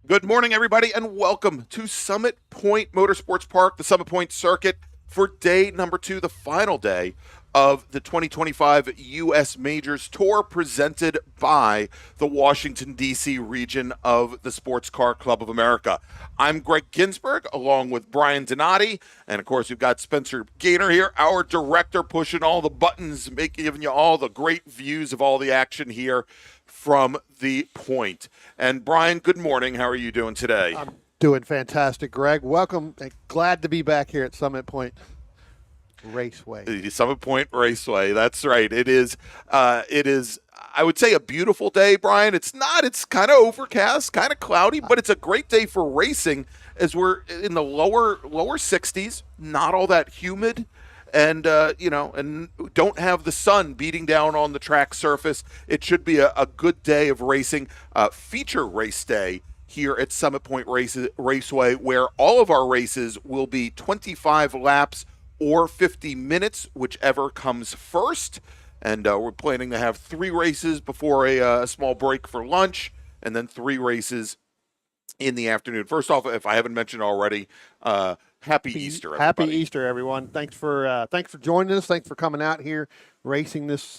Good morning, everybody, and welcome to Summit Point Motorsports Park, the Summit Point Circuit, for day number 2, the final day of the 2025 U.S. Majors Tour, presented by the Washington, D.C. region of the Sports Car Club of America. I'm Greg Ginsberg, along with Brian Donati, and of course, we've got Spencer Gaynor here, our director, pushing all the buttons, giving you all the great views of all the action here from the point. And Brian, good morning. How are you doing today? I'm doing fantastic, Greg. Welcome. Glad to be back here at Summit Point Raceway. The Summit Point Raceway. That's right. It is, I would say, a beautiful day, Brian. It's not. It's kind of overcast, kind of cloudy, but it's a great day for racing as we're in the lower 60s, not all that humid. And, and don't have the sun beating down on the track surface. It should be a good day of racing. Feature race day here at Summit Point Raceway, where all of our races will be 25 laps or 50 minutes, whichever comes first. And we're planning to have 3 races before a small break for lunch, and then 3 races in the afternoon. First off, if I haven't mentioned already, Happy Easter, everybody. Happy Easter, everyone. Thanks for joining us. Thanks for coming out here, racing this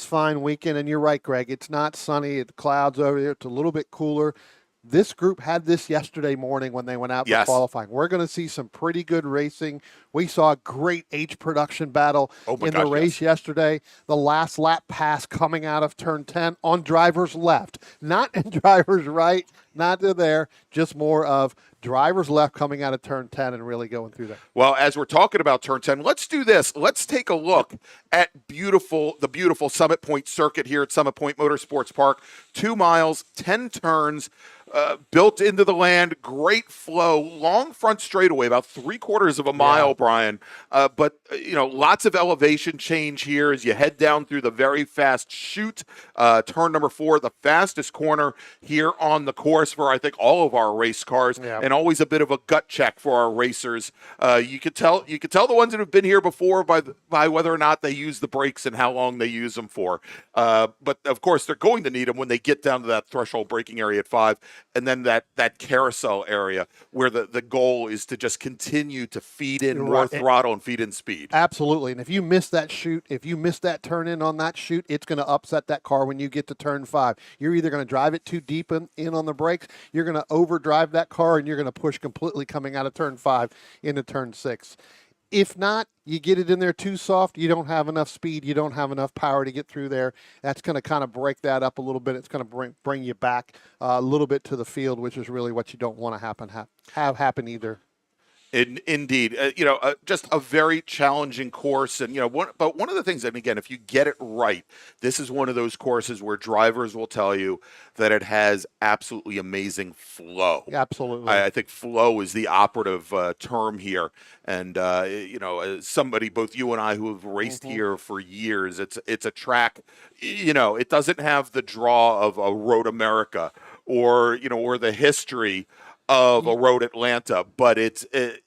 fine weekend. And you're right, Greg. It's not sunny. The clouds over there. It's a little bit cooler. This group had this yesterday morning when they went out for qualifying. We're going to see some pretty good racing. We saw a great H production battle in the race yesterday. The last lap pass coming out of turn 10 on driver's left, not in driver's right, not to there, just more of driver's left coming out of turn 10 and really going through there. Well, as we're talking about turn 10, let's do this. Let's take a look at the beautiful Summit Point circuit here at Summit Point Motorsports Park. 2 miles, 10 turns, built into the land, great flow, long front straightaway, about 3/4 of a mile, Brian. But lots of elevation change here as you head down through the very fast chute. Turn number 4, the fastest corner here on the course for, I think, all of our race cars, and always a bit of a gut check for our racers. You could tell the ones that have been here before by whether or not they use the brakes and how long they use them for. But of course, they're going to need them when they get down to that threshold braking area at 5. And then that carousel area where the goal is to just continue to feed in more throttle and feed in speed. Absolutely. And if you miss that chute, if you miss that turn in on that chute, it's going to upset that car when you get to turn 5. You're either going to drive it too deep in on the brakes, you're going to overdrive that car, and you're going to push completely coming out of turn 5 into turn 6. If not, you get it in there too soft, you don't have enough speed, you don't have enough power to get through there. That's going to kind of break that up a little bit. It's going to bring you back a little bit to the field, which is really what you don't want to have happen either. Indeed, just a very challenging course, and but one of the things, and again, if you get it right, this is one of those courses where drivers will tell you that it has absolutely amazing flow. Absolutely, I think flow is the operative term here, and somebody, both you and I, who have raced here for years, it's a track. It doesn't have the draw of a Road America or the history of a Road Atlanta, but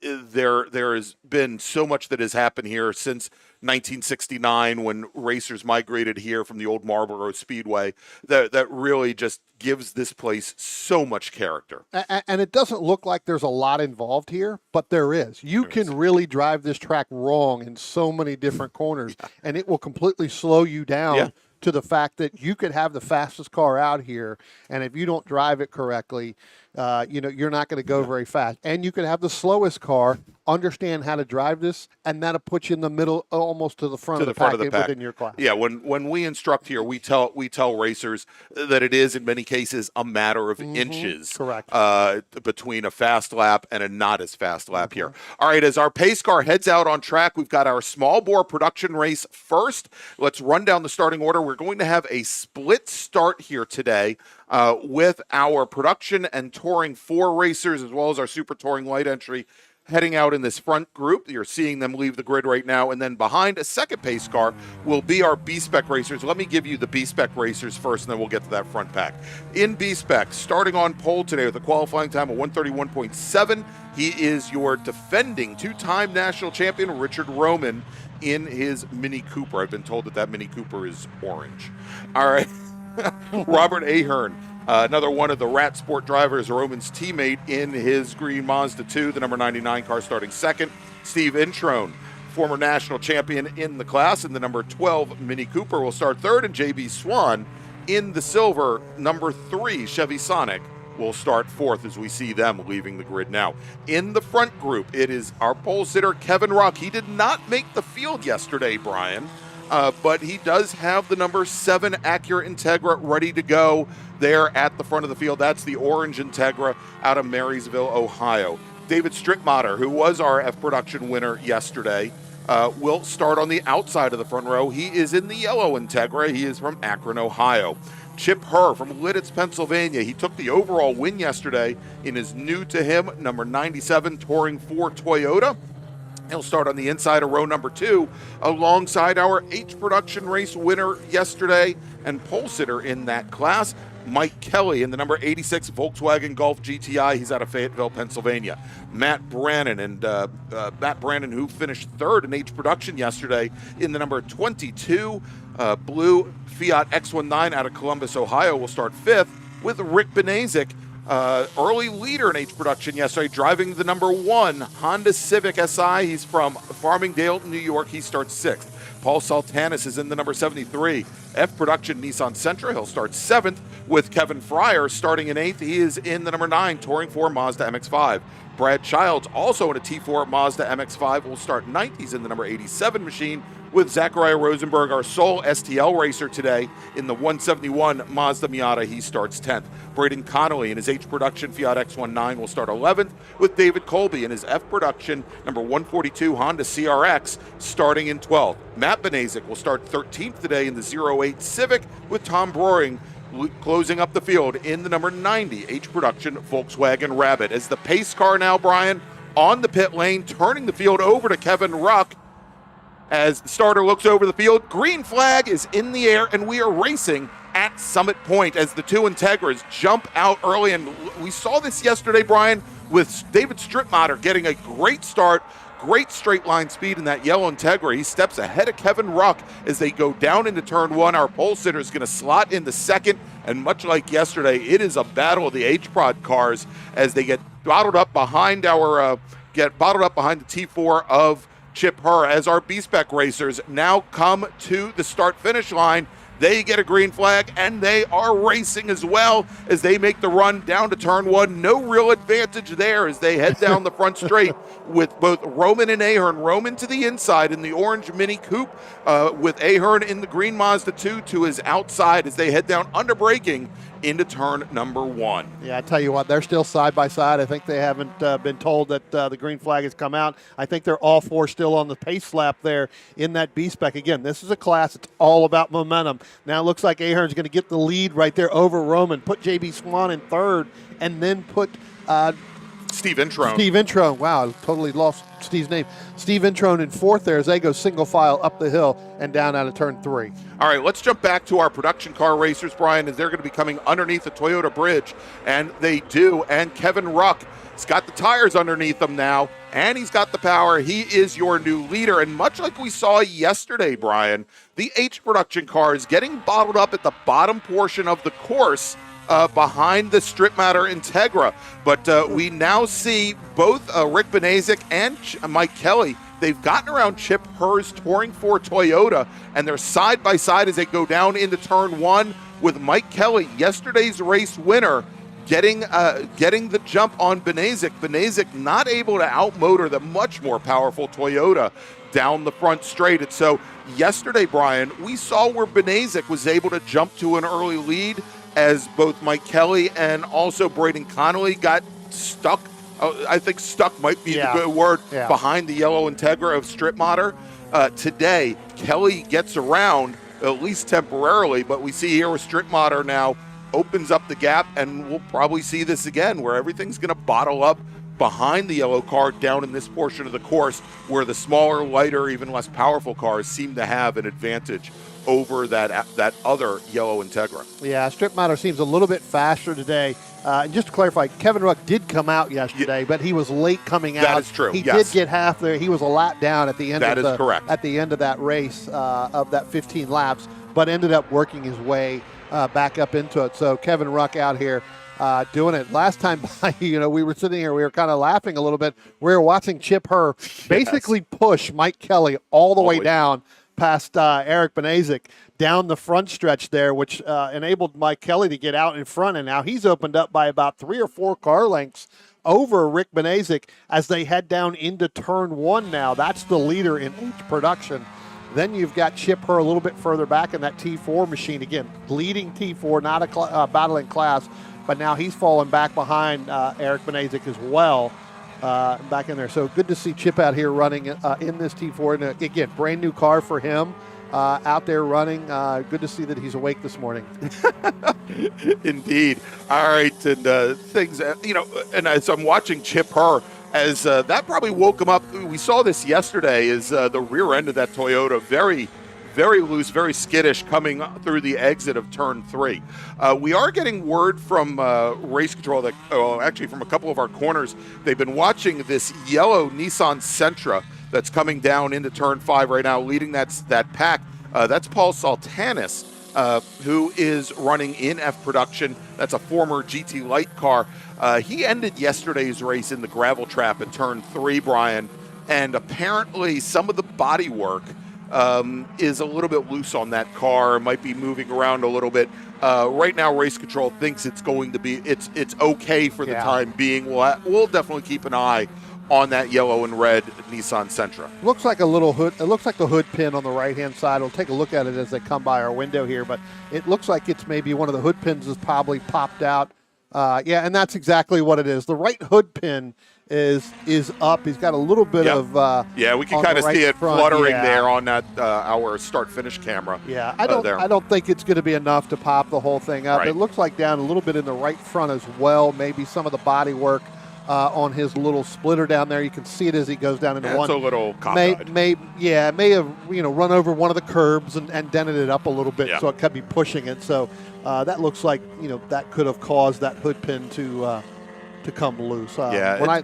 there has been so much that has happened here since 1969 when racers migrated here from the old Marlboro Speedway that really just gives this place so much character. And it doesn't look like there's a lot involved here, but there is. You can really drive this track wrong in so many different corners, and it will completely slow you down to the fact that you could have the fastest car out here, and if you don't drive it correctly, you're not going to go very fast. And you could have the slowest car, understand how to drive this, and that'll put you in the middle, almost to the front of the pack within your class. Yeah, when we instruct here, we tell racers that it is in many cases a matter of inches, correct, between a fast lap and a not as fast lap here. All right, as our pace car heads out on track, we've got our small bore production race first. Let's run down the starting order. We're going to have a split start here today with our production and touring 4 racers, as well as our super touring light entry, heading out in this front group. You're seeing them leave the grid right now. And then behind a second pace car will be our B-Spec racers. Let me give you the B-Spec racers first, and then we'll get to that front pack. In B-Spec, starting on pole today with a qualifying time of 1:31.7, he is your defending 2-time national champion, Richard Roman, in his Mini Cooper. I've been told that Mini Cooper is orange. All right. Robert Ahern Another one of the Rat Sport drivers, Roman's teammate in his green Mazda 2, the number 99 car starting second. Steve Introne, former national champion in the class, in the number 12 Mini Cooper, will start third, and JB Swan in the silver number 3 Chevy Sonic will start fourth as we see them leaving the grid now. In the front group, it is our pole sitter, Kevin Ruck. He did not make the field yesterday, Brian, but he does have the number 7 Acura Integra ready to go there at the front of the field. That's the orange Integra out of Marysville, Ohio. David Strittmatter, who was our F production winner yesterday, will start on the outside of the front row. He is in the yellow Integra. He is from Akron, Ohio. Chip Herr from Lidditz, Pennsylvania. He took the overall win yesterday in his new to him number 97 Touring 4 Toyota. He'll start on the inside of row number 2 alongside our H production race winner yesterday and pole sitter in that class, Mike Kelly, in the number 86 Volkswagen Golf GTI. He's out of Fayetteville, Pennsylvania. Matt Brannon, who finished third in H production yesterday in the number 22 blue Fiat X19 out of Columbus, Ohio, will start fifth, with Rick Benazik, early leader in H production yesterday, driving the number 1 Honda Civic Si. He's from Farmingdale, New York. He starts sixth. Paul Sultanis is in the number 73 F production Nissan Sentra. He'll start 7th, with Kevin Fryer starting in 8th. He is in the number 9 Touring 4 Mazda MX-5. Brad Childs, also in a T4 Mazda MX-5, will start 9th. He's in the number 87 machine, with Zachariah Rosenberg, our sole STL racer today, in the 171 Mazda Miata. He starts 10th. Braden Connolly in his H production Fiat X19 will start 11th, with David Colby in his F production number 142 Honda CRX starting in 12th. Matt Benazik will start 13th today in the 08 Civic, with Tom Broering closing up the field in the number 90 H production Volkswagen Rabbit. As the pace car now, Brian, on the pit lane, turning the field over to Kevin Ruck. As the starter looks over the field, green flag is in the air, and we are racing at Summit Point as the 2 Integras jump out early. And we saw this yesterday, Brian, with David Strittmatter getting a great start, great straight line speed in that yellow Integra. He steps ahead of Kevin Ruck as they go down into turn 1. Our pole sitter is going to slot into second, and much like yesterday, it is a battle of the H-Prod cars as they get bottled up behind the T4 of Chip Herr. As our B-Spec racers now come to the start-finish line, they get a green flag, and they are racing as well as they make the run down to turn 1. No real advantage there as they head down the front straight with both Roman and Ahern. Roman to the inside in the orange Mini Coupe, with Ahern in the green Mazda 2 to his outside as they head down under braking into turn number 1. Yeah, I tell you what, they're still side by side. I think they haven't been told that the green flag has come out. I think they're all 4 still on the pace lap there in that B-Spec. Again, this is a class that's all about momentum. Now it looks like Ahern's going to get the lead right there over Roman, put JB Swan in third, and then put Steve Introne. Steve Introne. Wow, I totally lost Steve's name. Steve Introne in fourth there as they go single file up the hill and down out of turn 3. All right, let's jump back to our production car racers, Brian, as they're going to be coming underneath the Toyota bridge, and they do. And Kevin Ruck has got the tires underneath him now, and he's got the power. He is your new leader, and much like we saw yesterday, Brian, the H production car is getting bottled up at the bottom portion of the course behind the Strittmatter Integra. But we now see both Rick Benazik and Mike Kelly. They've gotten around Chip Herr's Touring 4 Toyota, and they're side by side as they go down into turn 1, with Mike Kelly, yesterday's race winner, getting the jump on Benazik. Benazik not able to outmotor the much more powerful Toyota down the front straight. And so yesterday, Brian, we saw where Benazik was able to jump to an early lead as both Mike Kelly and also Braden Connolly got stuck. I think stuck might be the good word, behind the yellow Integra of Strittmatter. Today, Kelly gets around, at least temporarily, but we see here with Strittmatter now opens up the gap, and we'll probably see this again where everything's going to bottle up behind the yellow car down in this portion of the course where the smaller, lighter, even less powerful cars seem to have an advantage over that other yellow Integra. Yeah, Strittmatter seems a little bit faster today. And just to clarify, Kevin Ruck did come out yesterday, but he was late coming out. That is true. He did get half there. He was a lap down at the end. That is correct. At the end of that race, of that 15 laps, but ended up working his way back up into it. So Kevin Ruck out here doing it. Last time by, we were sitting here, we were kind of laughing a little bit. We were watching Chip Herr basically push Mike Kelly all the way down past Eric Benazik down the front stretch there, which enabled Mike Kelly to get out in front. And now he's opened up by about 3 or 4 car lengths over Rick Benazik as they head down into turn 1 now. That's the leader in H production. Then you've got Chip Herr a little bit further back in that T4 machine. Again, leading T4, not a battling class, but now he's falling back behind Eric Benazik as well. Back in there. So good to see Chip out here running in this T4. And again, brand new car for him out there running. Good to see that he's awake this morning. Indeed. All right. And things, and as I'm watching Chip Herr, as that probably woke him up. We saw this yesterday is the rear end of that Toyota very loose, very skittish coming through the exit of turn 3. We are getting word from race control that, actually from a couple of our corners, they've been watching this yellow Nissan Sentra that's coming down into turn 5 right now, leading that pack. That's Paul Sultanis, who is running in F production. That's a former GT Light car. He ended yesterday's race in the gravel trap at turn 3, Brian, and apparently some of the body work is a little bit loose on that car. It might be moving around a little bit. Right now, race control thinks it's going to be it's okay for the time being. We'll definitely keep an eye on that yellow and red Nissan Sentra. Looks like a little hood. It looks like the hood pin on the right-hand side. We'll take a look at it as they come by our window here, but it looks like it's maybe one of the hood pins is probably popped out. And that's exactly what it is. The right hood pin is up. He's got a little bit of we can kind of see it fluttering there on that our start-finish camera. Yeah, I don't think it's going to be enough to pop the whole thing up. Right. It looks like down a little bit in the right front as well. Maybe some of the body work on his little splitter down there. You can see it as he goes down into one. It's a little cockeyed. May have run over one of the curbs and dented it up a little bit, so it could be pushing it. So that looks like that could have caused that hood pin to come loose. When I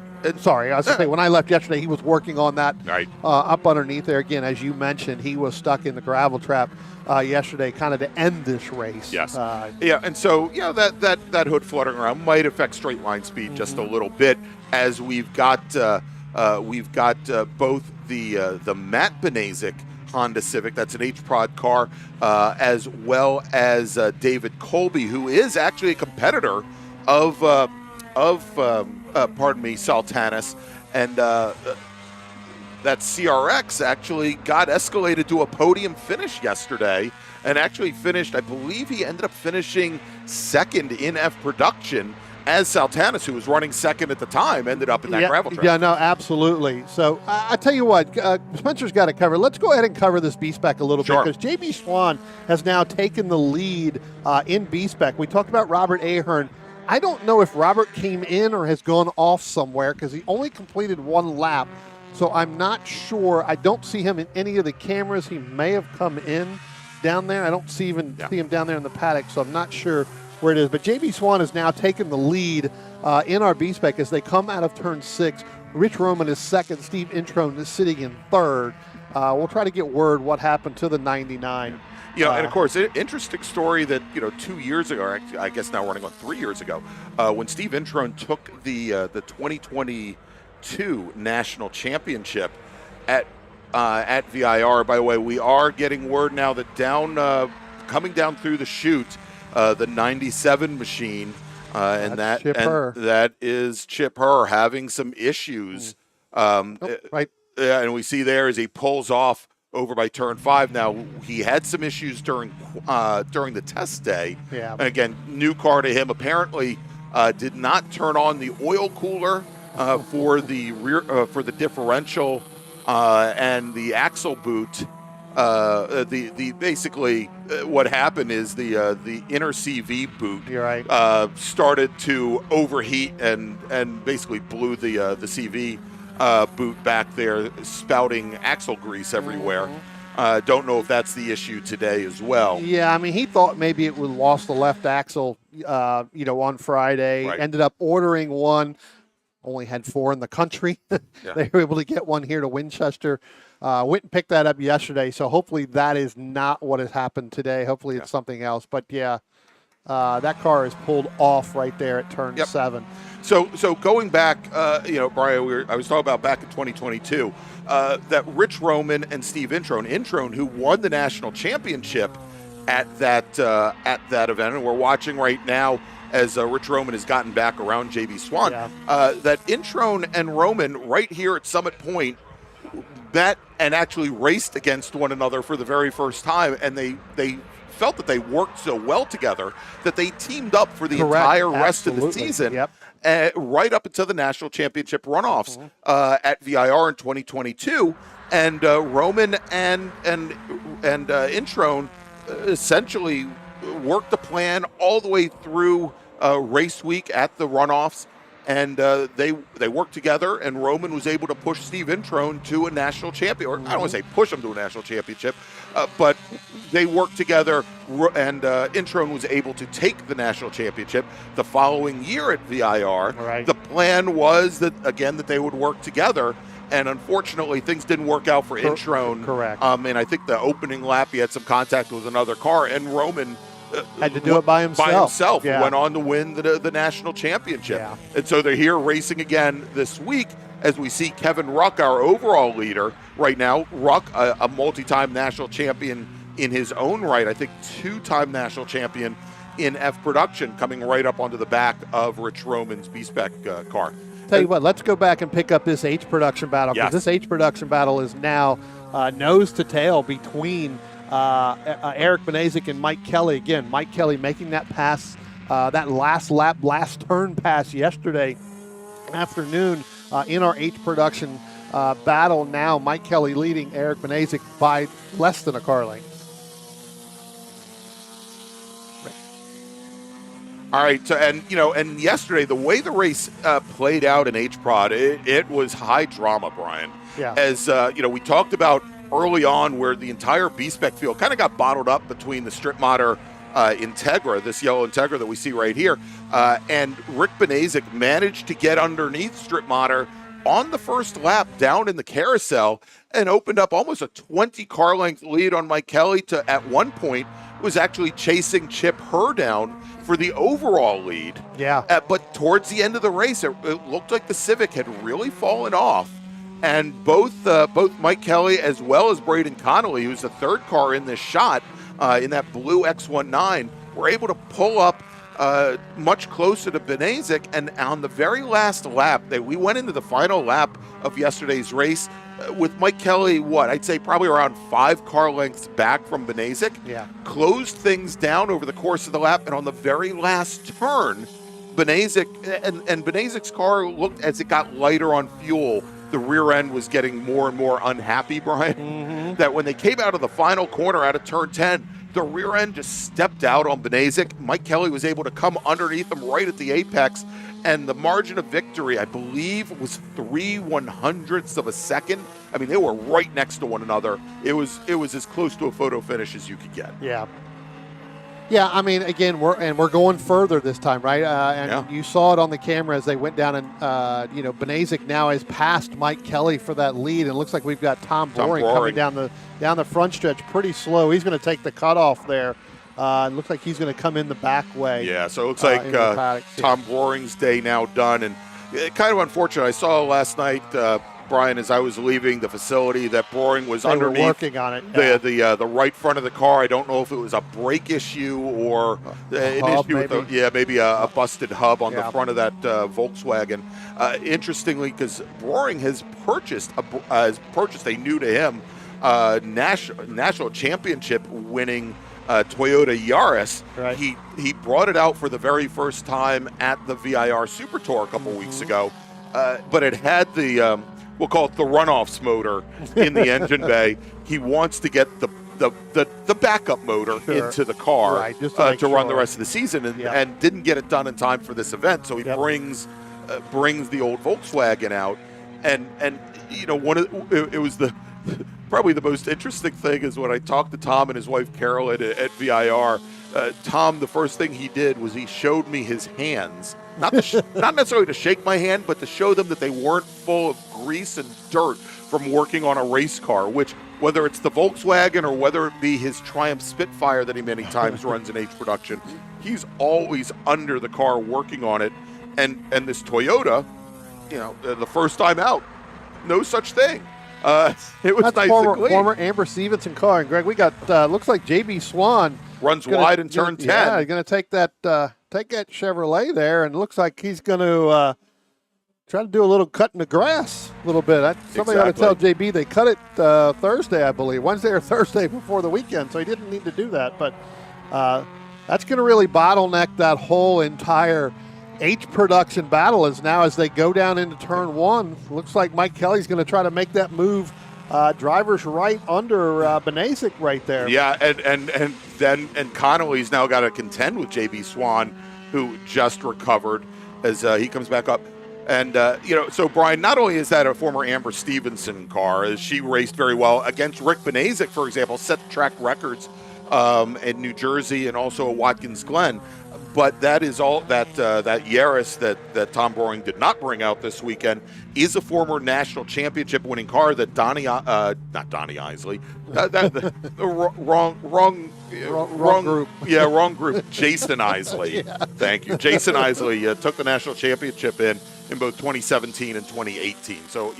left yesterday, he was working on that up underneath there. Again, as you mentioned, he was stuck in the gravel trap yesterday, kind of to end this race. Yes. And so that hood fluttering around might affect straight line speed just a little bit, as we've got both the Matt Benazik Honda Civic, that's an H-Prod car, as well as David Colby, who is actually a competitor of Sultanis, and that CRX actually got escalated to a podium finish yesterday, and actually finished, I believe he ended up finishing second in F production, as Sultanis, who was running second at the time, ended up in that gravel trap. Yeah, no, absolutely. So I tell you what, Spencer's got it covered. Let's go ahead and cover this B-Spec a little bit, because JB Swan has now taken the lead in B-Spec. We talked about Robert Ahern. I don't know if Robert came in or has gone off somewhere, because he only completed one lap. So I'm not sure. I don't see him in any of the cameras. He may have come in down there. I don't see him down there in the paddock, so I'm not sure where it is. But JB Swan has now taken the lead in our B-Spec as they come out of turn 6. Rich Roman is second. Steve Introne is sitting in third. We'll try to get word what happened to the 99. And of course, interesting story that 2 years ago, or I guess now running on 3 years ago, when Steve Introne took the 2022 National Championship at VIR. By the way, we are getting word now that coming down through the chute, the 97 machine, that is Chip Herr having some issues. Right. And we see there as he pulls off over by turn 5. Now, he had some issues during the test day. Yeah. And again, new car to him. Apparently, did not turn on the oil cooler for the rear for the differential and the axle boot. Basically what happened is the inner CV boot started to overheat and basically blew the CV boot back there, spouting axle grease everywhere. Don't know if that's the issue today as well. Yeah, I mean, he thought maybe it would lost the left axle, on Friday. Right. Ended up ordering one. Only had 4 in the country. They were able to get one here to Winchester. Went and picked that up yesterday. So hopefully that is not what has happened today. Hopefully it's something else. But That car is pulled off right there at turn 7. So going back, Brian, I was talking about back in 2022, that Rich Roman and Steve Introne, who won the national championship at that event, and we're watching right now as Rich Roman has gotten back around JB Swan, that Introne and Roman right here at Summit Point met and actually raced against one another for the very first time, and they felt that they worked so well together that they teamed up for the entire rest of the season, right up until the national championship runoffs at VIR in 2022. And Roman and Introne essentially worked the plan all the way through race week at the runoffs, and they worked together, and Roman was able to push Steve Introne to a national champion, or I don't want to say push him to a national championship, but they worked together, and Introne was able to take the national championship the following year at VIR. The plan was that they would work together, and unfortunately things didn't work out for Introne. And I think the opening lap he had some contact with another car, and Roman had to do it by himself. Went on to win the national championship. And so they're here racing again this week as we see Kevin Ruck, our overall leader right now. Ruck, a multi-time national champion in his own right, I think 2-time national champion in F production, coming right up onto the back of Rich Roman's B-Spec car. Tell you what, let's go back and pick up this H production battle, because this H production battle is now nose to tail between Eric Benazik and Mike Kelly. Again, Mike Kelly making that pass, that last lap, last turn pass yesterday afternoon in our H production battle. Now Mike Kelly leading Eric Benazik by less than a car length. All right, so and yesterday the way the race played out in H Prod, it was high drama, Brian. As we talked about early on, where the entire B-Spec field kind of got bottled up between the Strip Modder Integra, this yellow Integra that we see right here, and Rick Benazik managed to get underneath Strip Modder on the first lap down in the carousel and opened up almost a 20 car length lead on Mike Kelly, to at one point was actually chasing Chip Herr down for the overall lead. But towards the end of the race, it looked like the Civic had really fallen off. And both Mike Kelly as well as Braden Connolly, who's the third car in this shot, in that blue X19, were able to pull up much closer to Benazik. And on the very last lap, we went into the final lap of yesterday's race with Mike Kelly, I'd say probably around 5 car lengths back from Benazik. Closed things down over the course of the lap, and on the very last turn, Benazik and Benazik's car looked, as it got lighter on fuel, the rear end was getting more and more unhappy, Brian. That when they came out of the final corner out of turn 10, the rear end just stepped out on Benazik. Mike Kelly was able to come underneath him right at the apex, and the margin of victory, I believe, was 3/100ths of a second. I mean, they were right next to one another. It was as close to a photo finish as you could get. Yeah, I mean, again, we're going further this time, right? You saw it on the camera as they went down, and Benazik now has passed Mike Kelly for that lead, and it looks like we've got Tom Boring coming down the front stretch pretty slow. He's going to take the cutoff there. It looks like he's going to come in the back way. So it looks like Tom Boring's day now done, and kind of unfortunate. I saw last night, Brian, as I was leaving the facility, that Boring was underneath working on it. The right front of the car. I don't know if it was a brake issue or an issue with maybe a busted hub on the front of that Volkswagen. Interestingly, because Boring has purchased a new to him national championship winning Toyota Yaris. He brought it out for the very first time at the VIR Super Tour a couple weeks ago, but it had the we'll call it the runoffs motor in the engine bay. He wants to get the backup motor into the car to run the rest of the season, and didn't get it done in time for this event. So he brings the old Volkswagen out, and it was probably the most interesting thing is when I talked to Tom and his wife Carol at VIR. Tom, the first thing he did was he showed me his hands. Not necessarily to shake my hand, but to show them that they weren't full of grease and dirt from working on a race car, which, whether it's the Volkswagen or whether it be his Triumph Spitfire that he many times runs in H production, he's always under the car working on it. And this Toyota, the first time out, no such thing. It was That's nice and clean. Former Amber Stevenson car. And Greg, we got looks like JB Swan runs wide in turn 10. Yeah, he's going to take that Chevrolet there, and looks like he's going to try to do a little cut in the grass a little bit. Somebody ought to tell JB they cut it Thursday, I believe, Wednesday or Thursday before the weekend, so he didn't need to do that. But that's going to really bottleneck that whole entire H production battle as they go down into turn 1. Looks like Mike Kelly's going to try to make that move. Drivers right under Banasic right there. Yeah, and Connolly's now got to contend with JB Swan, who just recovered as he comes back up. And, so Brian, not only is that a former Amber Stevenson car, as she raced very well against Rick Banasic, for example, set track records in New Jersey and also at Watkins Glen. But that is all that Yaris that Tom Broing did not bring out this weekend is a former national championship winning car that not Donnie Isley, wrong group. Yeah, wrong group. Jason Isley. Yeah. Thank you. Jason Isley took the national championship in both 2017 and 2018. So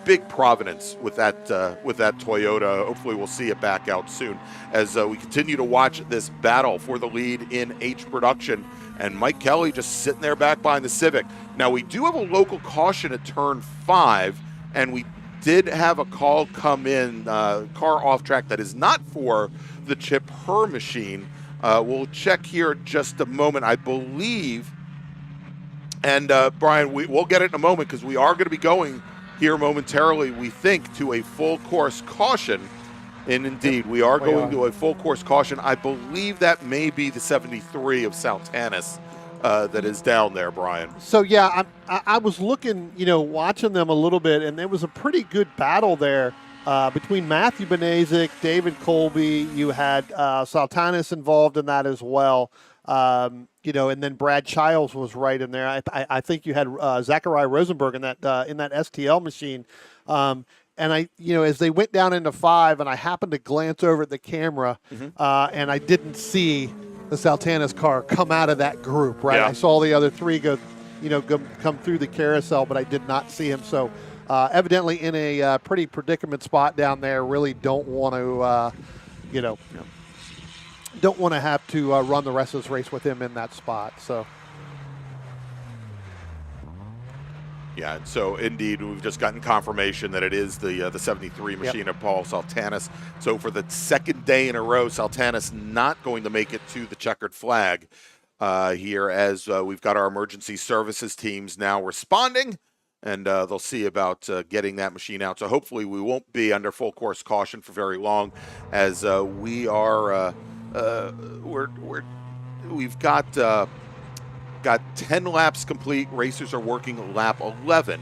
big provenance with that Toyota. Hopefully we'll see it back out soon as we continue to watch this battle for the lead in H production. And Mike Kelly just sitting there back behind the Civic. Now, we do have a local caution at turn 5, and we did have a call come in, car off track that is not for the Chip Herr machine. We'll check here in just a moment, I believe. And Brian, we'll get it in a moment because we are going to be going here momentarily, we think, to a full course caution. And indeed, we are going to a full course caution. I believe that may be the 73 of Saltanis that is down there, Brian. So, yeah, I was looking, watching them a little bit, and there was a pretty good battle there between Matthew Banasic, David Colby. You had Saltanis involved in that as well. And then Brad Childs was right in there. I think you had Zachariah Rosenberg in that STL machine. And as they went down into 5, and I happened to glance over at the camera, and I didn't see the Saltanis car come out of that group. Right, yeah. I saw the other 3 come through the carousel, but I did not see him. So evidently in a pretty predicament spot down there. Really don't want to, don't want to have to run the rest of this race with him in that spot. So. Yeah, so indeed, we've just gotten confirmation that it is the 73 machine of Paul Saltanis. So for the second day in a row, Saltanis not going to make it to the checkered flag here, as we've got our emergency services teams now responding, and they'll see about getting that machine out. So hopefully we won't be under full course caution for very long, as we are we've got 10 laps complete. Racers are working lap 11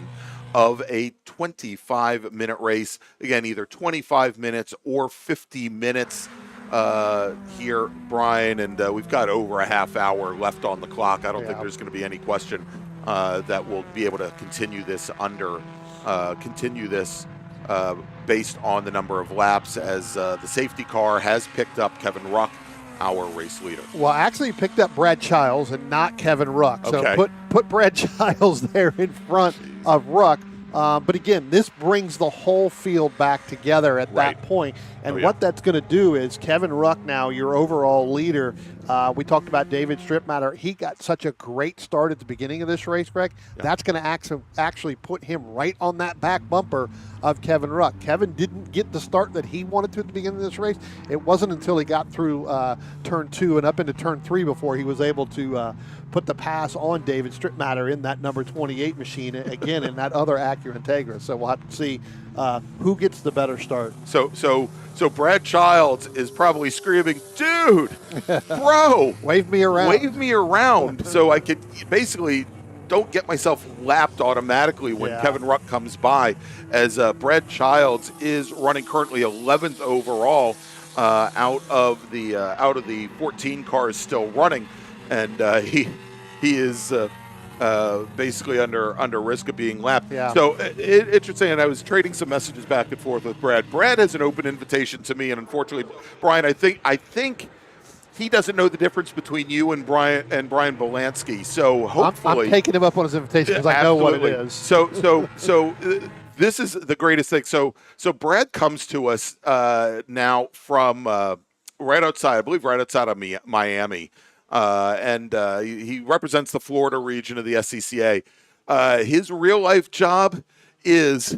of a 25-minute race. Again, either 25 minutes or 50 minutes here, Brian. And we've got over a half hour left on the clock. I don't think there's going to be any question that we'll be able to continue this based on the number of laps, as the safety car has picked up Kevin Ruck, our race leader. Well, actually picked up Brad Childs and not Kevin Ruck. So put Brad Childs there in front of Ruck. But again, this brings the whole field back together at that point. And what that's going to do is Kevin Ruck, now your overall leader. We talked about David Stripmatter. He got such a great start at the beginning of this race, Greg. Yeah. That's going to actually put him right on that back bumper of Kevin Ruck. Kevin didn't get the start that he wanted to at the beginning of this race. It wasn't until he got through turn 2 and up into turn 3 before he was able to put the pass on David Stripmatter in that number 28 machine, again, in that other Acura Integra. So we'll have to see who gets the better start. So Brad Childs is probably screaming, dude, bro, wave me around. So I could basically don't get myself lapped automatically when Kevin Ruck comes by, as Brad Childs is running currently 11th overall out of the 14 cars still running, and he is basically under risk of being lapped. Yeah. So interesting. And I was trading some messages back and forth with Brad. Brad has an open invitation to me, and unfortunately, Brian, I think he doesn't know the difference between you and Brian Belansky. So hopefully, I'm taking him up on his invitation because I know what it is. So this is the greatest thing. So Brad comes to us now from right outside of Miami. And he represents the Florida region of the SCCA. His real life job is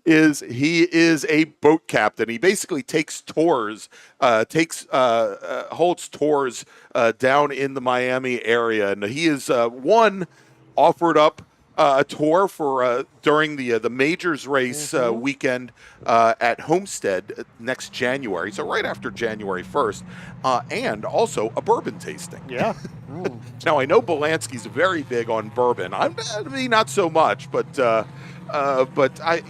he is a boat captain. He basically takes tours, holds tours down in the Miami area, and he is offered up a tour for during the majors race weekend at Homestead next January, so right after January 1st, and also a bourbon tasting. Yeah. Now I know Belansky's very big on bourbon. I mean, not so much, but I,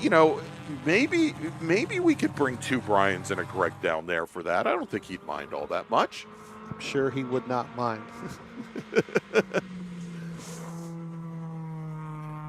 maybe we could bring two Brians and a Greg down there for that. I don't think he'd mind all that much. I'm sure he would not mind.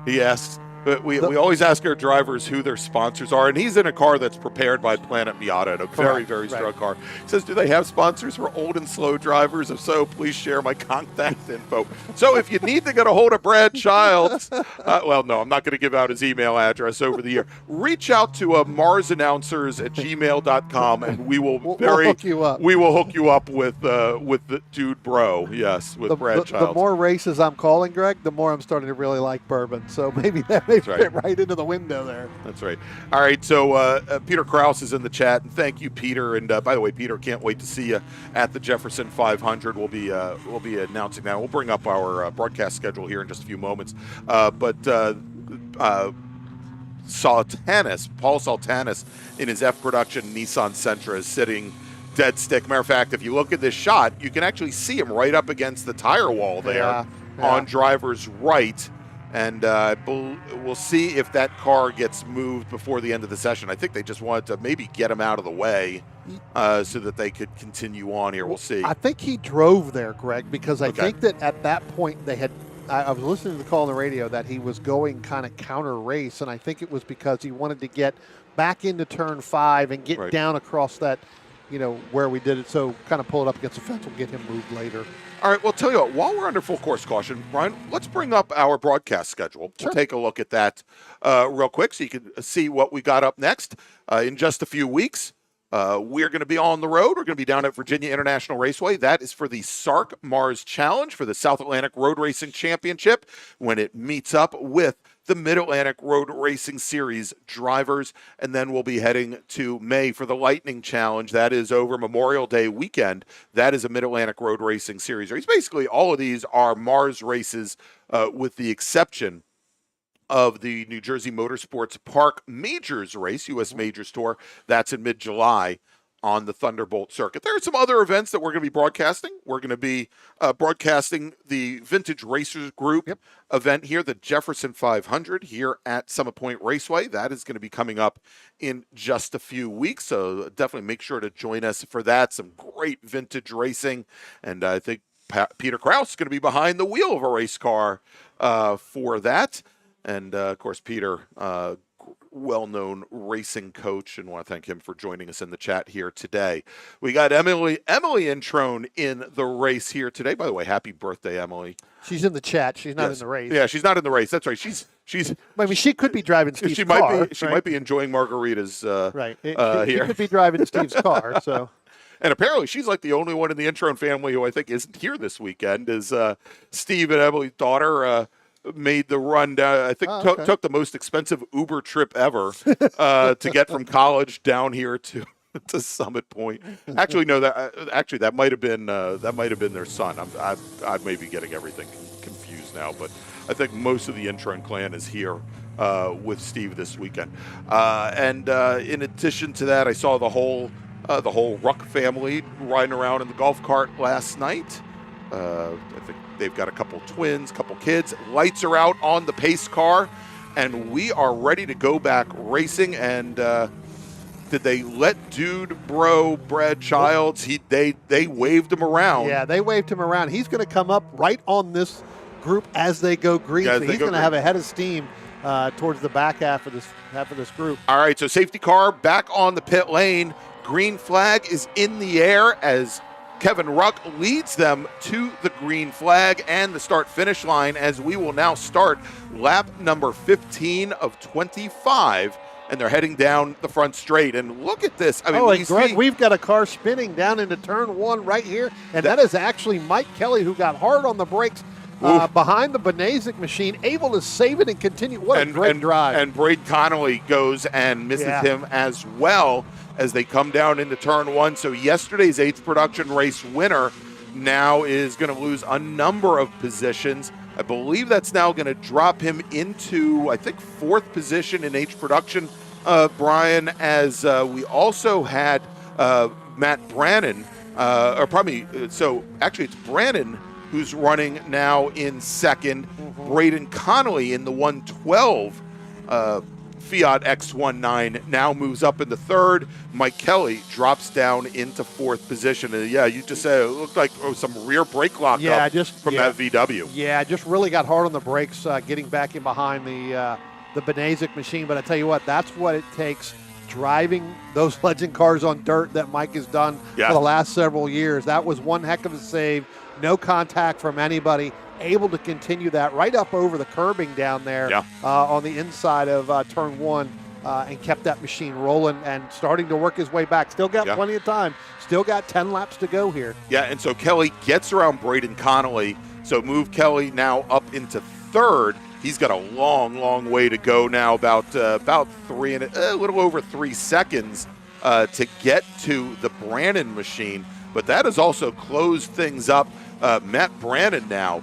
He asks, but we always ask our drivers who their sponsors are, and he's in a car that's prepared by Planet Miata, a very, very strong car. He says, do they have sponsors for old and slow drivers? If so, please share my contact info. So if you need to get a hold of Brad Childs, well, no, I'm not going to give out his email address over the air. Reach out to marsannouncers@gmail.com, and we will we'll hook you up. We will hook you up with the dude bro, yes, with Brad Childs. The more races I'm calling, Greg, the more I'm starting to really like bourbon. So maybe that may fit right into the window there. That's right. All right, so Peter Krause is in the chat, and thank you, Peter. And by the way, Peter, can't wait to see you at the Jefferson 500. We'll be announcing that. We'll bring up our broadcast schedule here in just a few moments. But Paul Sultanis in his F production Nissan Sentra is sitting dead stick. Matter of fact, if you look at this shot, you can actually see him right up against the tire wall there on driver's right. And we'll see if that car gets moved before the end of the session. I think they just wanted to maybe get him out of the way so that they could continue on here. We'll see. I think he drove there, Greg, because I think that at that point they had – I was listening to the call on the radio that he was going kind of counter race, and I think it was because he wanted to get back into turn 5 and get down across that, where we did it. So kind of pull it up against the fence will get him moved later. All right, well, tell you what, while we're under full course caution, Brian, let's bring up our broadcast schedule. Sure. We'll take a look at that real quick so you can see what we got up next. In just a few weeks, we're going to be on the road. We're going to be down at Virginia International Raceway. That is for the SARC Mars Challenge for the South Atlantic Road Racing Championship when it meets up with the Mid-Atlantic Road Racing Series drivers. And then we'll be heading to May for the Lightning Challenge. That is over Memorial Day weekend. That is a Mid-Atlantic Road Racing Series race. Basically, all of these are Mars races with the exception of the New Jersey Motorsports Park Majors race, U.S. Majors Tour. That's in mid-July on the Thunderbolt circuit. There are some other events that we're going to be broadcasting. We're going to be broadcasting the Vintage Racers Group event here, the Jefferson 500 here at Summit Point Raceway. That is going to be coming up in just a few weeks, so definitely make sure to join us for that. Some great vintage racing, and I think Peter Krause is going to be behind the wheel of a race car for that. And, of course, Peter, well-known racing coach, and want to thank him for joining us in the chat here today. We got Emily Introne in the race here today. By the way, happy birthday, Emily. She's in the chat. She's not in the race. Yeah, she's not in the race. That's right. She's. I mean, she could be driving Steve's car. She might be enjoying margaritas. She here. could be driving Steve's car. So. And apparently, she's like the only one in the Introne family who I think isn't here this weekend. Is Steve and Emily's daughter. Made the run down. I think took the most expensive Uber trip ever to get from college down here to Summit Point. Actually, no. That might have been their son. I may be getting everything confused now, but I think most of the Introne clan is here with Steve this weekend. And in addition to that, I saw the whole Ruck family riding around in the golf cart last night. I think they've got a couple twins, couple kids. Lights are out on the pace car, and we are ready to go back racing. And did they let dude bro Brad Childs? They waved him around. Yeah, they waved him around. He's going to come up right on this group as they go green. Yeah, so he's going to have a head of steam towards the back half of this group. All right, so safety car back on the pit lane. Green flag is in the air as Kevin Ruck leads them to the green flag and the start-finish line, as we will now start lap number 15 of 25, and they're heading down the front straight. And look at this. I mean, and Greg, we've got a car spinning down into turn 1 right here, and that is actually Mike Kelly, who got hard on the brakes behind the Benasic machine, able to save it and continue. What a great drive. And Braden Connolly goes and misses him as well as they come down into turn 1. So yesterday's 8th production race winner now is going to lose a number of positions. I believe that's now going to drop him into, I think, 4th position in H production, Brian, as we also had Matt Brannon, so actually it's Brannon who's running now in 2nd. Braden Connolly in the 112 Fiat X19 now moves up into 3rd. Mike Kelly drops down into 4th position. And you just said it looked like some rear brake lock up from that VW. Yeah, just really got hard on the brakes getting back in behind the Benasic machine. But I tell you what, that's what it takes driving those legend cars on dirt that Mike has done for the last several years. That was one heck of a save. No contact from anybody. Able to continue that right up over the curbing down there on the inside of turn 1 and kept that machine rolling and starting to work his way back. Still got plenty of time. Still got 10 laps to go here. Yeah, and so Kelly gets around Braden Connolly. So move Kelly now up into 3rd. He's got a long, long way to go now, about 3 and a little over 3 seconds to get to the Brannon machine. But that has also closed things up. Matt Brannon now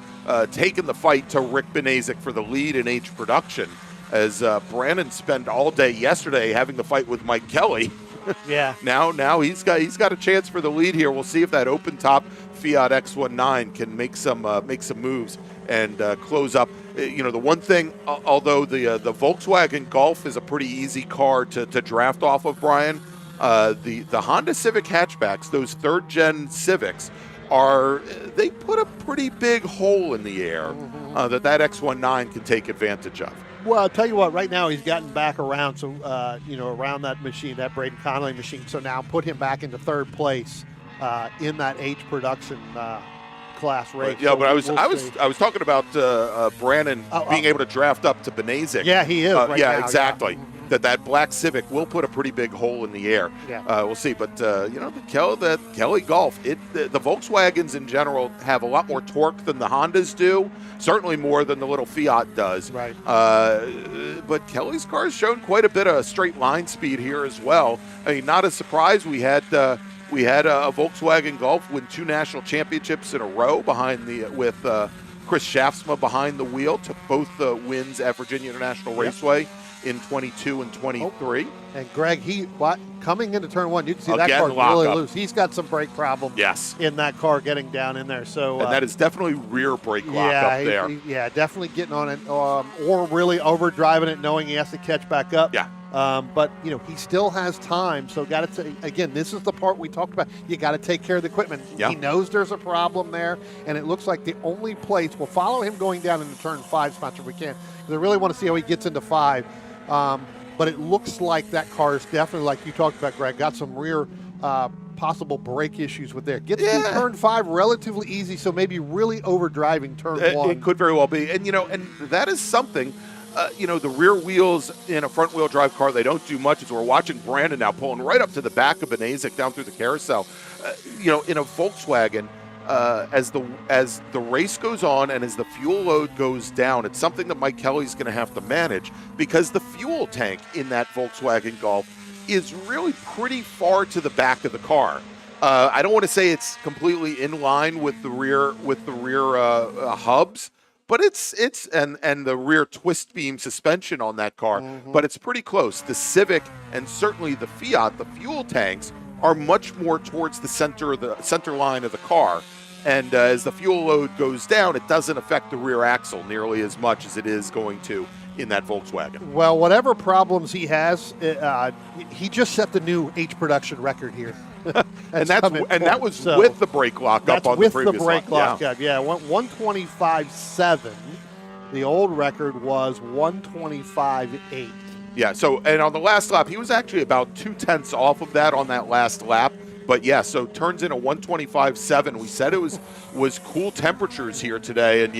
taking the fight to Rick Benasic for the lead in H production, as Brannon spent all day yesterday having the fight with Mike Kelly. Now he's got a chance for the lead here. We'll see if that open top Fiat X19 can make some moves and close up. The one thing, although the Volkswagen Golf is a pretty easy car to draft off of, Brian, the Honda Civic hatchbacks, those 3rd gen Civics, they put a pretty big hole in the air that X19 can take advantage of. Well, I'll tell you what, right now he's gotten back around, so around that machine, that Braden Connolly machine. So now put him back into 3rd place in that H production class race. Yeah, so but I was talking about Brannon being able to draft up to Benasic. Yeah, he is. Right now, exactly. Yeah. That black Civic will put a pretty big hole in the air. We'll see. But the Kelly Golf, the Volkswagens in general have a lot more torque than the Hondas do. Certainly more than the little Fiat does. Right. But Kelly's car has shown quite a bit of straight line speed here as well. I mean, not a surprise. We had a Volkswagen Golf win 2 national championships in a row with Chris Shaftsma behind the wheel. Took both the wins at Virginia International Raceway in 22 and 23. And Greg, coming into turn 1, you can see that car's really loose. He's got some brake problems in that car getting down in there. So and that is definitely rear brake lock up there. Definitely getting on it or really overdriving it, knowing he has to catch back up. But he still has time. So again, this is the part we talked about. You got to take care of the equipment. He knows there's a problem there, and it looks like the only place we'll follow him going down into turn 5, Spencer, if we can, because I really want to see how he gets into 5. But it looks like that car is definitely, like you talked about, Greg, got some rear possible brake issues with there. Gets to turn 5 relatively easy, so maybe really overdriving turn 1. It could very well be. And, and that is something. The rear wheels in a front-wheel drive car, they don't do much. As we're watching Brandon now pulling right up to the back of Benasic down through the carousel. In a Volkswagen, as the race goes on and as the fuel load goes down, it's something that Mike Kelly's going to have to manage, because the fuel tank in that Volkswagen Golf is really pretty far to the back of the car. I don't want to say it's completely in line with the rear hubs, but it's the rear twist beam suspension on that car, but it's pretty close. The Civic and certainly the Fiat, the fuel tanks are much more towards the center line of the car. And as the fuel load goes down, it doesn't affect the rear axle nearly as much as it is going to in that Volkswagen. Well, whatever problems he has, he just set the new H production record here. and that was so with the brake lock up on the previous with the brake lock yeah. up. Yeah, 125.7. The old record was 125.8. Yeah, so, and on the last lap, he was actually about 0.2 off of that on that last lap. But yeah, so turns in a 125.7. We said it was cool temperatures here today, and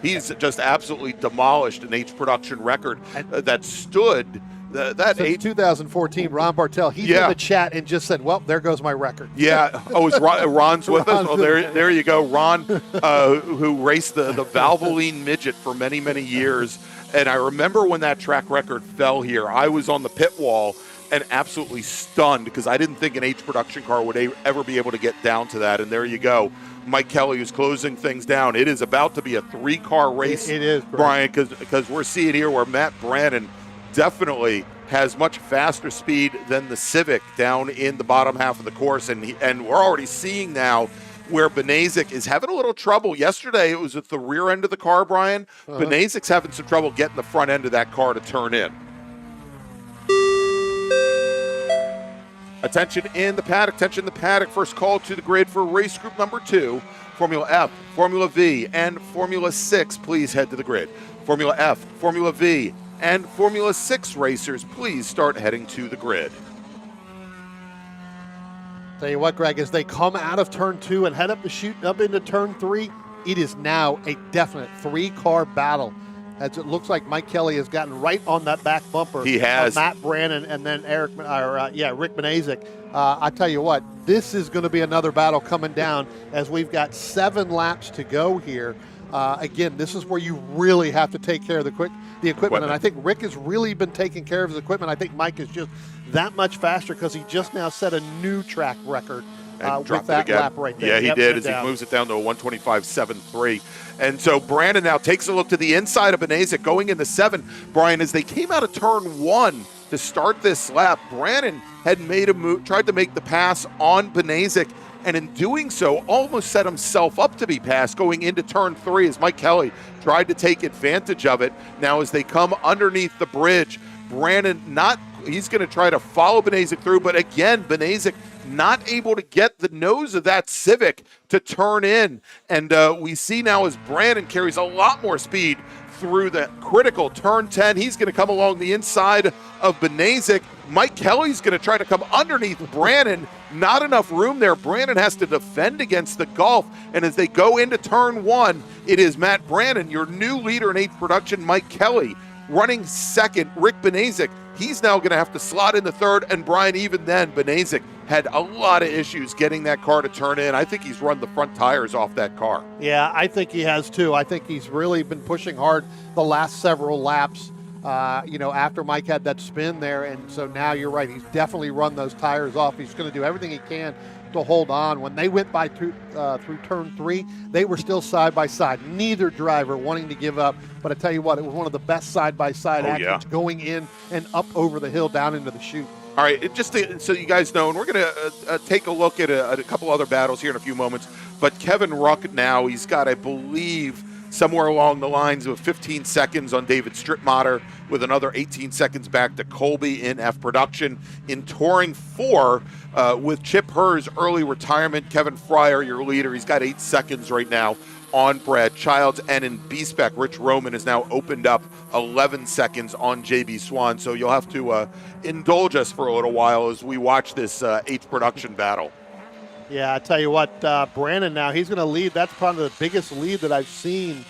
he's just absolutely demolished an H production record that stood. That Since 2014, Ron Bartel, he's in the chat and just said, well, there goes my record. Yeah. Oh, is Ron's with us? Oh, there you go. Ron, who raced the Valvoline Midget for many, many years. And I remember when that track record fell here, I was on the pit wall and absolutely stunned because I didn't think an H production car would ever be able to get down to that. And there you go. Mike Kelly is closing things down. It is about to be a 3-car race. It is, Brian, because we're seeing here where Matt Brannon definitely has much faster speed than the Civic down in the bottom half of the course. And we're already seeing now where Benazik is having a little trouble. Yesterday, it was at the rear end of the car, Brian. Benazik's having some trouble getting the front end of that car to turn in. Attention in the paddock. Attention in the paddock. First call to the grid for race group number 2. Formula F, Formula V, and Formula 6, please head to the grid. Formula F, Formula V, and Formula 6 racers, please start heading to the grid. Tell you what, Greg, as they come out of turn 2 and head up the chute up into turn 3, it is now a definite 3-car battle. As it looks like Mike Kelly has gotten right on that back bumper. He has. Matt Brannon and then Rick Benazik. I tell you what, this is going to be another battle coming down as we've got 7 laps to go here. Again, this is where you really have to take care of the equipment. And I think Rick has really been taking care of his equipment. I think Mike is just that much faster because he just now set a new track record with that lap right there. Yeah, he did as he moves it down to a 125.73. And so Brandon now takes a look to the inside of Benazik going into 7. Brian, as they came out of turn 1 to start this lap, Brandon had made a move, tried to make the pass on Benazik, and in doing so, almost set himself up to be passed going into turn 3 as Mike Kelly tried to take advantage of it. Now, as they come underneath the bridge, Brandon he's going to try to follow Benazik through, but again, Benazik not able to get the nose of that Civic to turn in. And we see now as Brandon carries a lot more speed through the critical turn 10. He's going to come along the inside of Benazik. Mike Kelly's going to try to come underneath Brandon. Not enough room there. Brandon has to defend against the Gulf. And as they go into turn 1, it is Matt Brandon, your new leader in H production, Mike Kelly, running second. Rick Benazik, he's now going to have to slot in the third. And Brian, even then, Benazik had a lot of issues getting that car to turn in. I think he's run the front tires off that car. Yeah, I think he has too. I think he's really been pushing hard the last several laps, after Mike had that spin there. And so now you're right. He's definitely run those tires off. He's going to do everything he can to hold on. When they went by through turn 3, they were still side by side. Neither driver wanting to give up. But I tell you what, it was one of the best side by side actions going in and up over the hill down into the chute. All right, just so you guys know, and we're going to take a look at a couple other battles here in a few moments, but Kevin Ruck now, he's got, I believe, somewhere along the lines of 15 seconds on David Strittmatter with another 18 seconds back to Colby in F production. In Touring 4, with Chip Herr's early retirement, Kevin Fryer, your leader, he's got 8 seconds right now on Brad Childs, and in B-Spec, Rich Roman has now opened up 11 seconds on JB Swan. So you'll have to indulge us for a little while as we watch this H production battle. Yeah, I tell you what, Brandon now, he's going to lead. That's probably the biggest lead that I've seen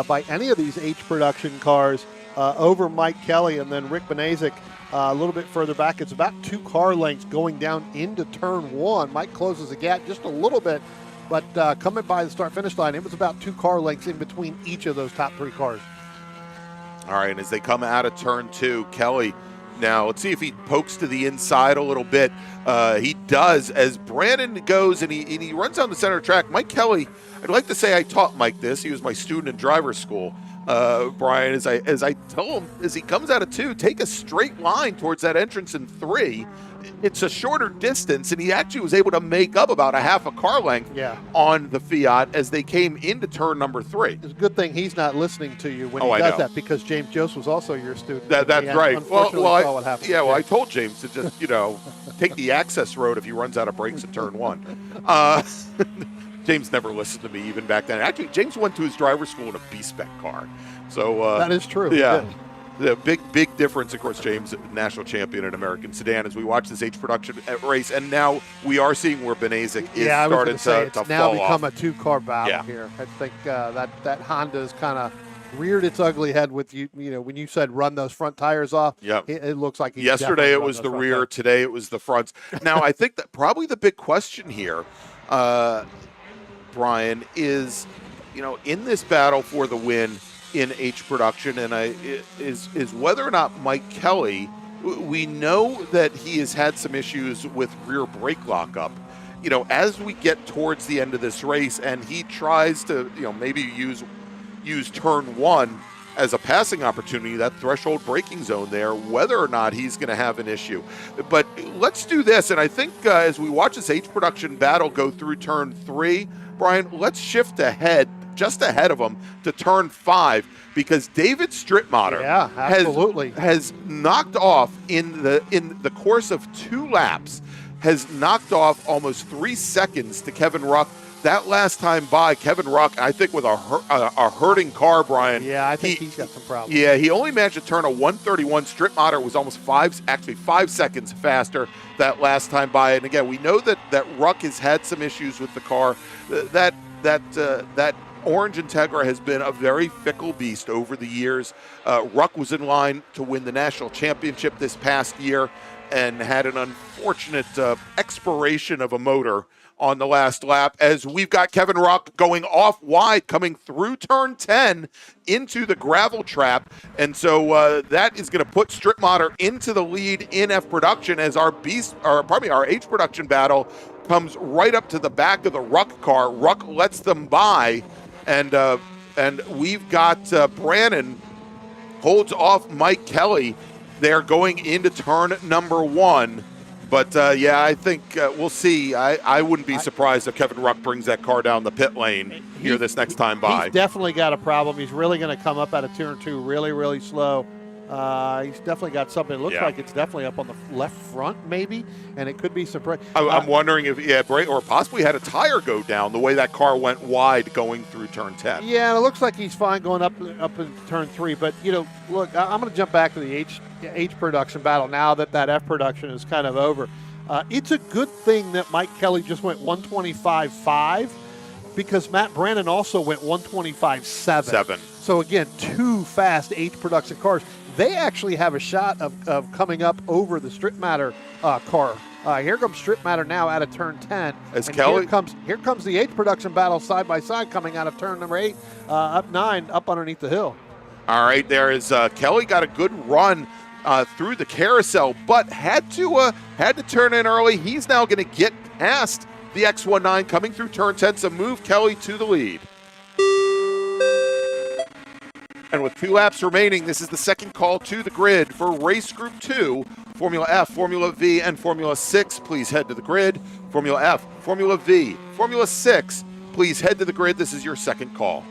by any of these H production cars over Mike Kelly, and then Rick Benazik a little bit further back. It's about 2 car lengths going down into turn 1. Mike closes the gap just a little bit. But coming by the start-finish line, it was about 2 car lengths in between each of those top 3 cars. All right, and as they come out of turn 2, Kelly, now let's see if he pokes to the inside a little bit. He does as Brandon goes and he runs down the center track. Mike Kelly, I'd like to say I taught Mike this. He was my student in driver's school. Brian, as I tell him, as he comes out of 2, take a straight line towards that entrance in 3. It's a shorter distance, and he actually was able to make up about a half a car length on the Fiat as they came into turn number 3. It's a good thing he's not listening to you when he does that, because James Joseph was also your student. That's right. Saw what happened. I told James to just, take the access road if he runs out of brakes at turn 1. James never listened to me even back then. Actually, James went to his driver's school in a B-Spec car. So that is true. Yeah. The big difference, of course, James, national champion in American sedan, as we watch this H production race, and now we are seeing where Benazek is starting to fall off. It's now become a 2-car battle here. I think that Honda's kind of reared its ugly head with you. When you said run those front tires off, it looks like yesterday it was the rear, tires. Today it was the fronts. Now I think that probably the big question here, Brian, is in this battle for the win in H production, and is whether or not Mike Kelly. We know that he has had some issues with rear brake lockup. As we get towards the end of this race, and he tries to maybe use turn 1 as a passing opportunity, that threshold braking zone there, whether or not he's going to have an issue. But let's do this, and I think as we watch this H production battle go through turn 3, Brian, let's shift ahead, just ahead of him, to turn 5, because David Strittmatter has knocked off in the course of 2 laps, has knocked off almost 3 seconds to Kevin Ruck. That last time by, Kevin Ruck, I think with a hurting car, Brian. Yeah, I think he's got some problems. Yeah, he only managed to turn a 131. Strittmatter was almost 5 seconds faster that last time by. And again, we know that Ruck has had some issues with the car. That Orange Integra has been a very fickle beast over the years. Ruck was in line to win the national championship this past year and had an unfortunate expiration of a motor on the last lap, as we've got Kevin Ruck going off wide, coming through turn 10 into the gravel trap. And so that is going to put Strittmatter into the lead in F production, as our H production battle comes right up to the back of the Ruck car. Ruck lets them by, and we've got Brannon holds off Mike Kelly there going into turn number 1. But, I think we'll see. I wouldn't be surprised if Kevin Ruck brings that car down the pit lane here this next time by. He's definitely got a problem. He's really going to come up out of turn 2 really, really slow. He's definitely got something. It looks like it's definitely up on the left front, maybe, and it could be surprise. I'm wondering if or possibly had a tire go down the way that car went wide going through turn 10. Yeah, and it looks like he's fine going up in turn 3. But look, I'm going to jump back to the H production battle now that F production is kind of over. It's a good thing that Mike Kelly just went 125.5, because Matt Brannon also went 125.7. So again, 2 fast H production cars. They actually have a shot of coming up over the Strittmatter car. Here comes Strittmatter now out of turn 10. As Kelly here comes the H production battle side by side coming out of turn number 8, up 9, up underneath the hill. All right, there is Kelly got a good run through the carousel, but had to turn in early. He's now going to get past the X19 coming through turn 10 to move Kelly to the lead. And with 2 laps remaining, this is the second call to the grid for race group 2, Formula F, Formula V, and Formula 6. Please head to the grid. Formula F, Formula V, Formula 6. Please head to the grid. This is your second call.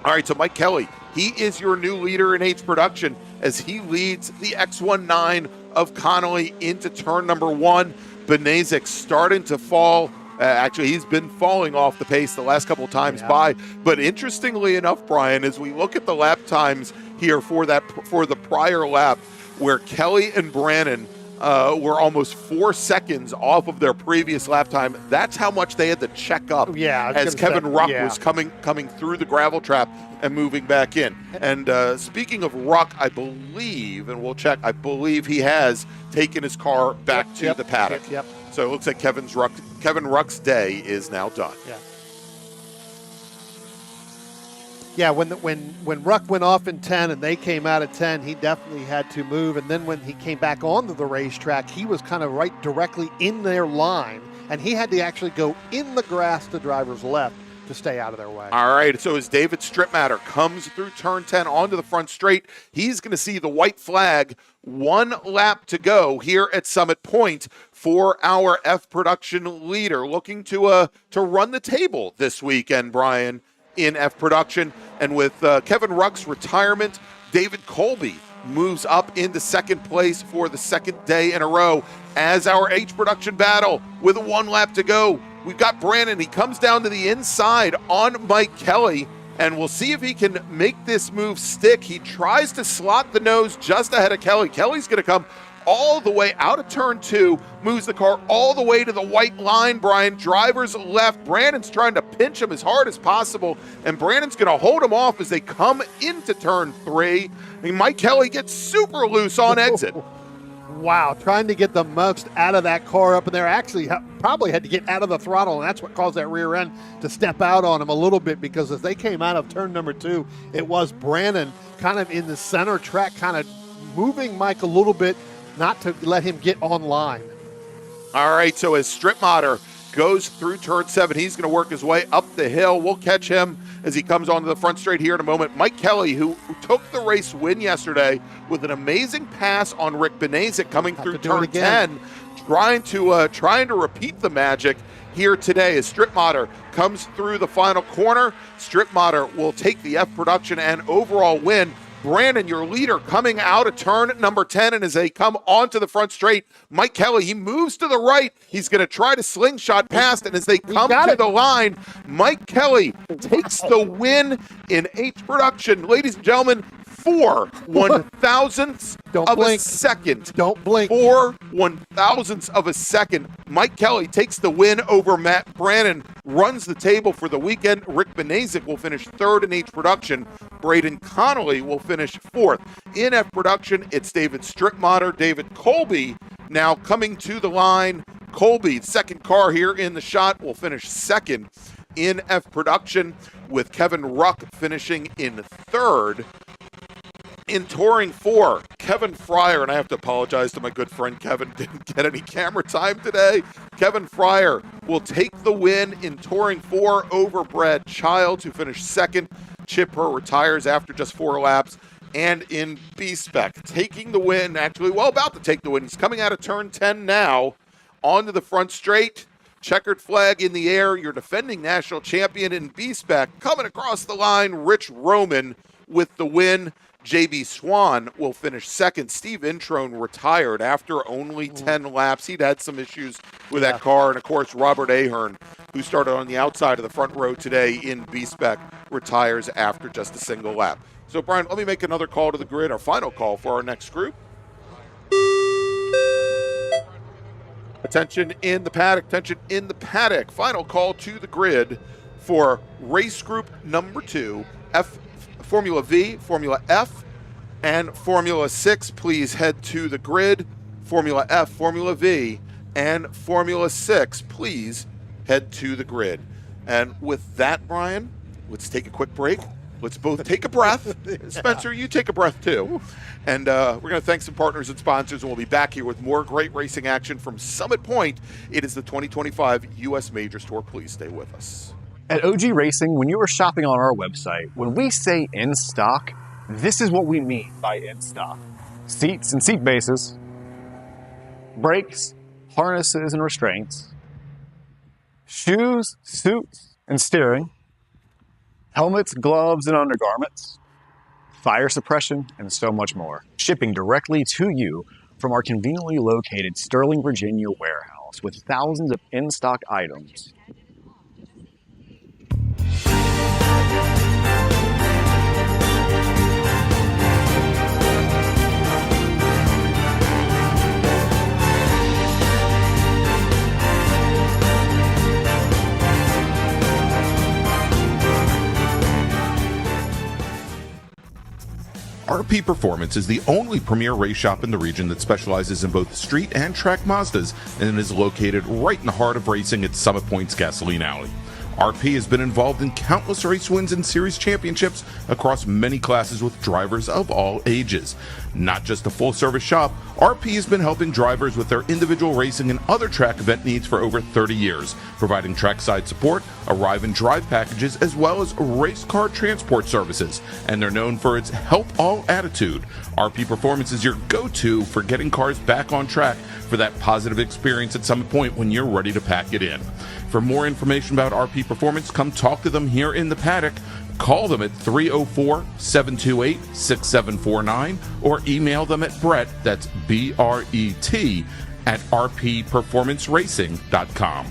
All right, so Mike Kelly, he is your new leader in H production as he leads the X19 of Connolly into turn number 1. Benazek starting to fall. Actually, he's been falling off the pace the last couple of times by. But interestingly enough, Brian, as we look at the lap times here for the prior lap, where Kelly and Brannon were almost 4 seconds off of their previous lap time, that's how much they had to check up as Kevin Ruck was coming through the gravel trap and moving back in. And speaking of Ruck, I believe, and we'll check, I believe he has taken his car back to the paddock. So it looks like Kevin Ruck's day is now done. Yeah, when Ruck went off in 10 and they came out of 10, he definitely had to move. And then when he came back onto the racetrack, he was kind of right directly in their line, and he had to actually go in the grass to driver's left to stay out of their way. All right, so as David Stripmatter comes through turn 10 onto the front straight, he's going to see the white flag. 1 lap to go here at Summit Point for our F Production leader, looking to run the table this weekend, Brian, in F Production. And with Kevin Ruck's retirement, David Colby moves up into second place for the second day in a row as our H Production battle with 1 lap to go. We've got Brandon. He comes down to the inside on Mike Kelly, and we'll see if he can make this move stick. He tries to slot the nose just ahead of Kelly. Kelly's going to come all the way out of turn 2, moves the car all the way to the white line, Brian. Driver's left. Brandon's trying to pinch him as hard as possible, and Brandon's going to hold him off as they come into turn 3. I mean, Mike Kelly gets super loose on exit. Wow, trying to get the most out of that car up in there. Actually, probably had to get out of the throttle, and that's what caused that rear end to step out on him a little bit, because as they came out of turn number 2, it was Brandon kind of in the center track, kind of moving Mike a little bit, not to let him get on line. All right, so as Stripmatter goes through turn 7, he's going to work his way up the hill. We'll catch him as he comes onto the front straight here in a moment. Mike Kelly, who took the race win yesterday with an amazing pass on Rick Benazik coming through turn 10, trying to repeat the magic here today as Stripmatter comes through the final corner. Stripmatter will take the F Production and overall win. Brandon, your leader, coming out of turn number 10, and as they come onto the front straight, Mike Kelly, he moves to the right. He's going to try to slingshot past, and as they come to the line, Mike Kelly takes the win in H Production. Ladies and gentlemen, 4 1,000ths of a second. Don't blink. 4 1,000ths of a second. Mike Kelly takes the win over Matt Brannon, runs the table for the weekend. Rick Benazik will finish 3rd in H Production. Braden Connolly will finish 4th. In F Production, it's David Stripmatter, David Colby now coming to the line. Colby, second car here in the shot, will finish 2nd in F Production, with Kevin Ruck finishing in 3rd. In Touring 4, Kevin Fryer, and I have to apologize to my good friend Kevin, didn't get any camera time today. Kevin Fryer will take the win in Touring 4 over Brad Childs, who finished 2nd. Chip Her retires after just 4 laps. And in B-Spec, taking the win, actually, well, about to take the win. He's coming out of turn 10 now, onto the front straight. Checkered flag in the air. Your defending national champion in B-Spec coming across the line, Rich Roman with the win. JB Swan will finish 2nd. Steve Introne retired after only 10 laps. He'd had some issues with that car. And, of course, Robert Ahern, who started on the outside of the front row today in B-Spec, retires after just a single lap. So, Brian, let me make another call to the grid, our final call for our next group. Attention in the paddock, attention in the paddock. Final call to the grid for race group number 2, Formula V, Formula F, and Formula 6. Please head to the grid. Formula F, Formula V, and Formula 6. Please head to the grid. And with that, Brian, let's take a quick break. Let's both take a breath. Spencer, you take a breath too. And we're going to thank some partners and sponsors, and we'll be back here with more great racing action from Summit Point. It is the 2025 U.S. Major Tour. Please stay with us. At OG Racing, when you are shopping on our website, when we say in stock, this is what we mean by in stock. Seats and seat bases, brakes, harnesses and restraints, shoes, suits, and steering, helmets, gloves, and undergarments, fire suppression, and so much more. Shipping directly to you from our conveniently located Sterling, Virginia warehouse with thousands of in-stock items. RP Performance is the only premier race shop in the region that specializes in both street and track Mazdas and is located right in the heart of racing at Summit Point's Gasoline Alley. RP has been involved in countless race wins and series championships across many classes with drivers of all ages. Not just a full-service shop, RP has been helping drivers with their individual racing and other track event needs for over 30 years, providing trackside support, arrive and drive packages, as well as race car transport services. And they're known for its help all attitude. RP Performance is your go-to for getting cars back on track for that positive experience at Summit Point when you're ready to pack it in. For more information about RP Performance, come talk to them here in the paddock. Call them at 304-728-6749 or email them at Brett, that's B-R-E-T, at rpperformanceracing.com.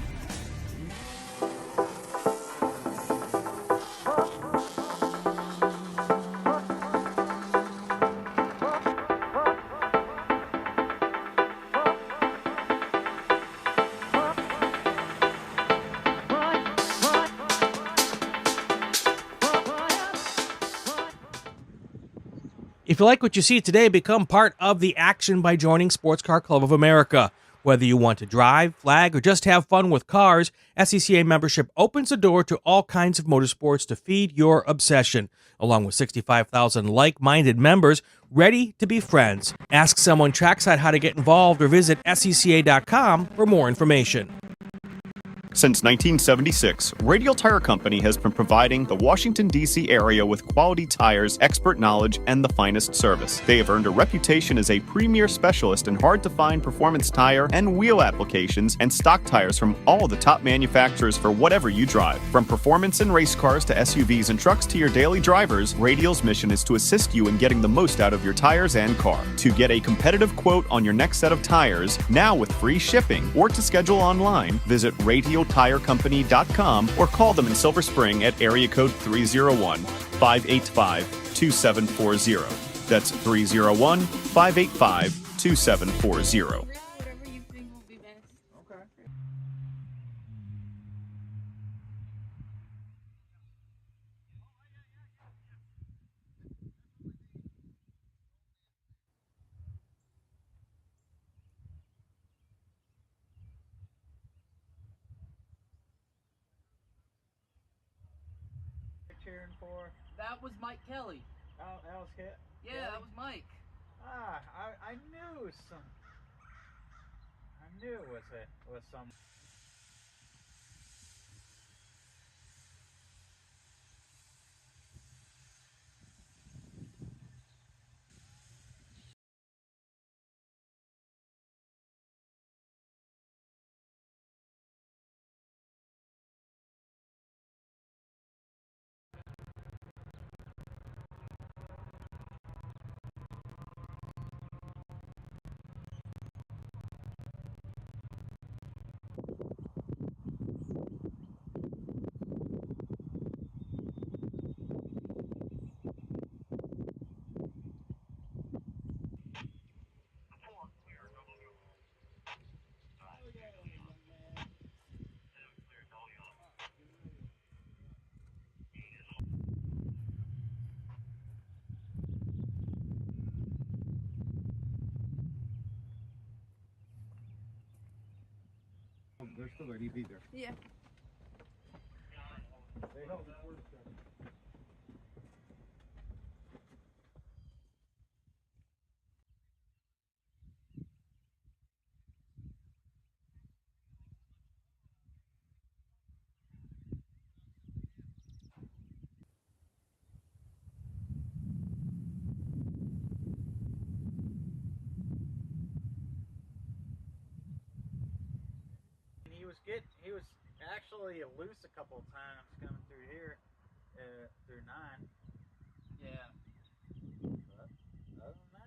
If you like what you see today, become part of the action by joining Sports Car Club of America. Whether you want to drive, flag, or just have fun with cars, SCCA membership opens the door to all kinds of motorsports to feed your obsession, along with 65,000 like-minded members ready to be friends. Ask someone trackside how to get involved or visit scca.com for more information. Since 1976, Radial Tire Company has been providing the Washington, D.C. area with quality tires, expert knowledge, and the finest service. They have earned a reputation as a premier specialist in hard-to-find performance tire and wheel applications and stock tires from all the top manufacturers for whatever you drive. From performance and race cars to SUVs and trucks to your daily drivers, Radial's mission is to assist you in getting the most out of your tires and car. To get a competitive quote on your next set of tires, now with free shipping, or to schedule online, visit RadialTireCompany.com or call them in Silver Spring at area code 301-585-2740. That's 301-585-2740. Whatever you think will be best. Okay. Cheering for? That was Mike Kelly. That was hit. Yeah, that was Mike. I knew it was some. They're still ready to be there. Yeah. He was actually loose a couple of times coming through here, through 9. Yeah. But other than that.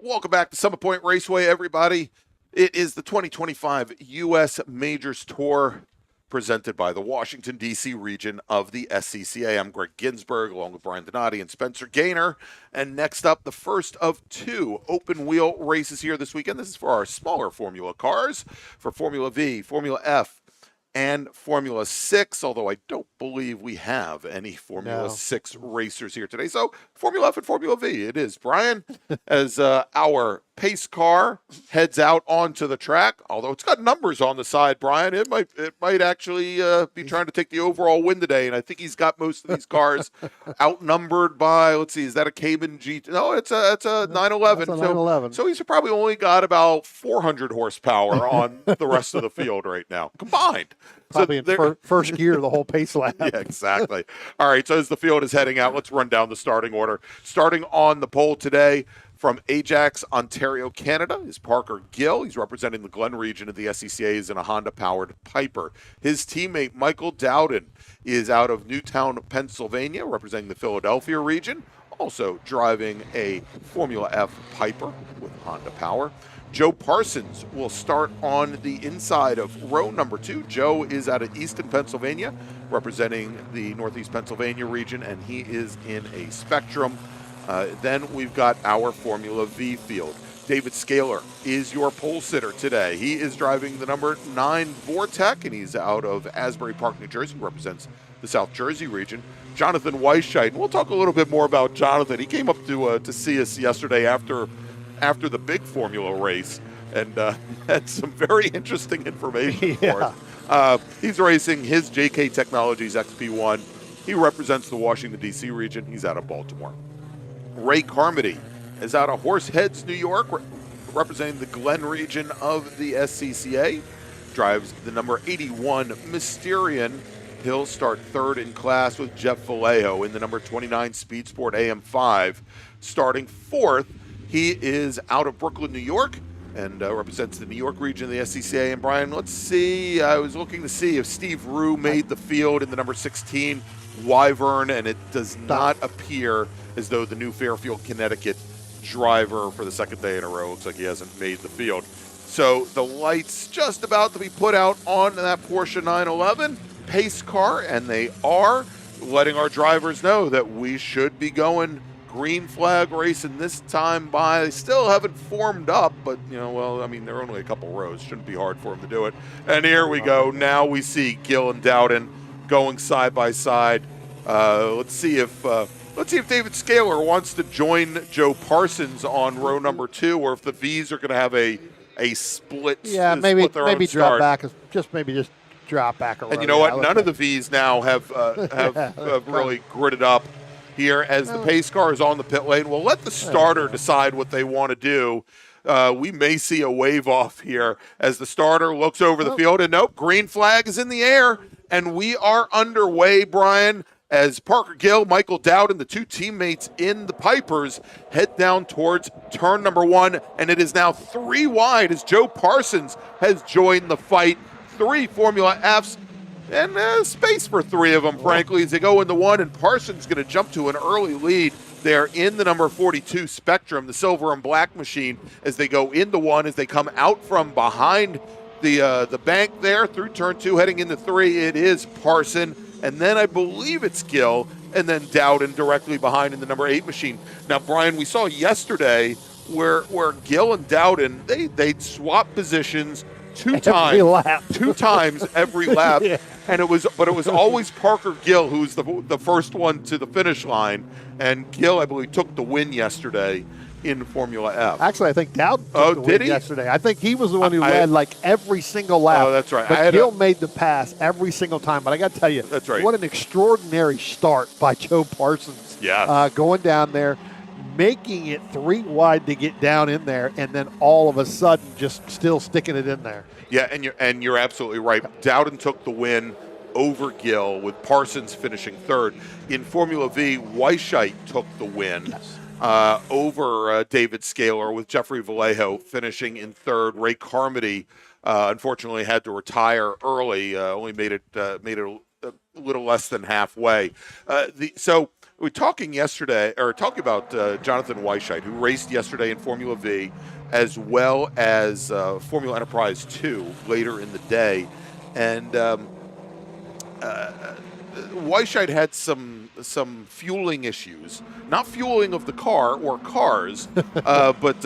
Welcome back to Summit Point Raceway, everybody. It is the 2025 U.S. Majors Tour presented by the Washington, D.C. region of the SCCA. I'm Greg Ginsburg, along with Brian Donati and Spencer Gaynor. And next up, the first of two open-wheel races here this weekend. This is for our smaller Formula cars, for Formula V, Formula F, and Formula 6, although I don't believe we have any Formula 6 racers here today. So Formula F and Formula V it is. Brian, as our pace car heads out onto the track, although it's got numbers on the side, Brian, it might actually be trying to take the overall win today, and I think he's got most of these cars outnumbered by, let's see, is that a Cayman GT? No, it's a 911. That's a 911. So he's probably only got about 400 horsepower on the rest of the field right now, combined. Probably in first gear the whole pace lap. Yeah, exactly. All right, so as the field is heading out, let's run down the starting order. Starting on the pole today from Ajax, Ontario, Canada, is Parker Gill. He's representing the Glen region of the SCCAs in a Honda-powered Piper. His teammate, Michael Dowden, is out of Newtown, Pennsylvania, representing the Philadelphia region, also driving a Formula F Piper with Honda power. Joe Parsons will start on the inside of row number 2. Joe is out of Easton, Pennsylvania, representing the Northeast Pennsylvania region, and he is in a Spectrum. Then we've got our Formula V field. David Scaler is your pole sitter today. He is driving the number 9 Vortec, and he's out of Asbury Park, New Jersey, represents the South Jersey region. Jonathan Weisscheid, and we'll talk a little bit more about Jonathan. He came up to see us yesterday after the big Formula race, and had some very interesting information for us. He's racing his JK Technologies XP1. He represents the Washington, D.C. region. He's out of Baltimore. Ray Carmody is out of Horseheads, New York, representing the Glen region of the SCCA. Drives the number 81 Mysterian. He'll start third in class with Jeff Vallejo in the number 29 Speed Sport AM5. Starting fourth, he is out of Brooklyn, New York, and represents the New York region of the SCCA. And Brian, let's see, I was looking to see if Steve Rue made the field in the number 16 Wyvern, and it does not appear as though the new Fairfield, Connecticut driver for the second day in a row looks like he hasn't made the field. So the lights just about to be put out on that Porsche 911 pace car, and they are letting our drivers know that we should be going green flag racing this time by. They still haven't formed up, but, they're only a couple rows. Shouldn't be hard for them to do it. And here we go. Now we see Gill and Dowden going side by side. Let's see if David Scaler wants to join Joe Parsons on row number 2, or if the V's are going to have a split. Yeah, maybe drop back. Just drop back a row. And you know what? None of the V's now have really gritted up here as the pace car is on the pit lane. We'll let the starter decide what they want to do. We may see a wave off here as the starter looks over the field, and nope, green flag is in the air, and we are underway, Brian, as Parker Gill, Michael Dowden, the two teammates in the Pipers, head down towards turn number 1, and it is now 3 wide as Joe Parsons has joined the fight. 3 Formula Fs, and space for 3 of them, frankly, as they go into 1, and Parsons going to jump to an early lead there in the number 42 Spectrum, the silver and black machine, as they go into 1, as they come out from behind the bank there through turn 2, heading into 3. It is Parson, and then I believe it's Gill, and then Dowden directly behind in the number 8 machine. Now, Brian, we saw yesterday where Gill and Dowden, they'd swap positions two times every lap. Yeah. And it was always Parker Gill who was the first one to the finish line, and Gill, I believe, took the win yesterday in Formula F. Actually, I think Dowden took the win yesterday. I think he was the one who led every single lap. Oh, that's right. But Gill made the pass every single time. But I got to tell you, that's right. What an extraordinary start by Joe Parsons. Yeah. Going down there, making it 3 wide to get down in there, and then all of a sudden just still sticking it in there. Yeah, and you're absolutely right. Dowden took the win over Gill, with Parsons finishing third. In Formula V, Weisscheid took the win over David Scaler, with Jeffrey Vallejo finishing in third. Ray Carmody unfortunately had to retire early, only made it a little less than halfway. So we were talking yesterday, or talking about Jonathan Weisheit, who raced yesterday in Formula V, as well as Formula Enterprise 2 later in the day, and Weisheit had some fueling issues, not fueling of the car or cars, but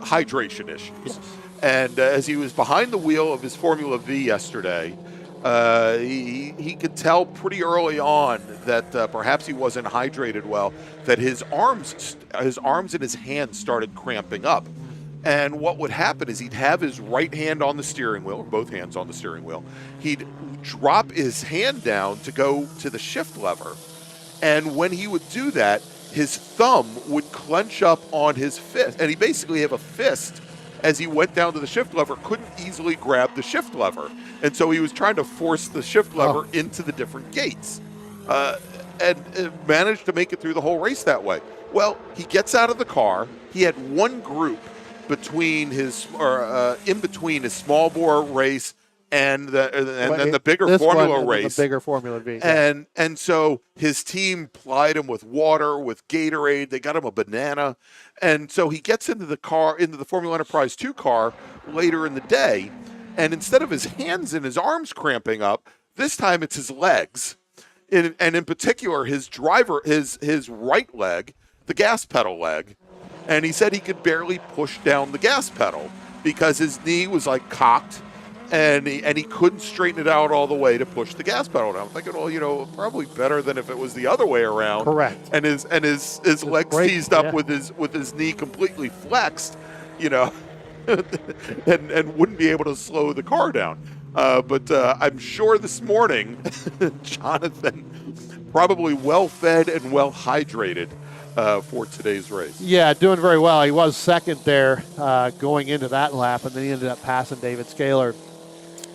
hydration issues. Yes. And as he was behind the wheel of his Formula V yesterday, he could tell pretty early on that perhaps he wasn't hydrated well, that his arms and his hands started cramping up. And what would happen is he'd have his right hand on the steering wheel, or both hands on the steering wheel. He'd drop his hand down to go to the shift lever. And when he would do that, his thumb would clench up on his fist. And he basically have a fist as he went down to the shift lever, couldn't easily grab the shift lever. And so he was trying to force the shift lever into the different gates. And managed to make it through the whole race that way. Well, he gets out of the car. He had one group between his, in between his small bore race and then the bigger Formula race. The bigger Formula V. And so his team plied him with water, with Gatorade. They got him a banana. And so he gets into the car, into the Formula Enterprise 2 car later in the day. And instead of his hands and his arms cramping up, this time it's his legs. And in particular, his right leg, the gas pedal leg. And he said he could barely push down the gas pedal because his knee was like cocked, and he couldn't straighten it out all the way to push the gas pedal down. I'm thinking, well, probably better than if it was the other way around. Correct. And his legs seized up with his knee completely flexed, and wouldn't be able to slow the car down. But I'm sure this morning, Jonathan, probably well fed and well hydrated for today's race. Yeah, doing very well. He was second there going into that lap, and then he ended up passing David Scaler.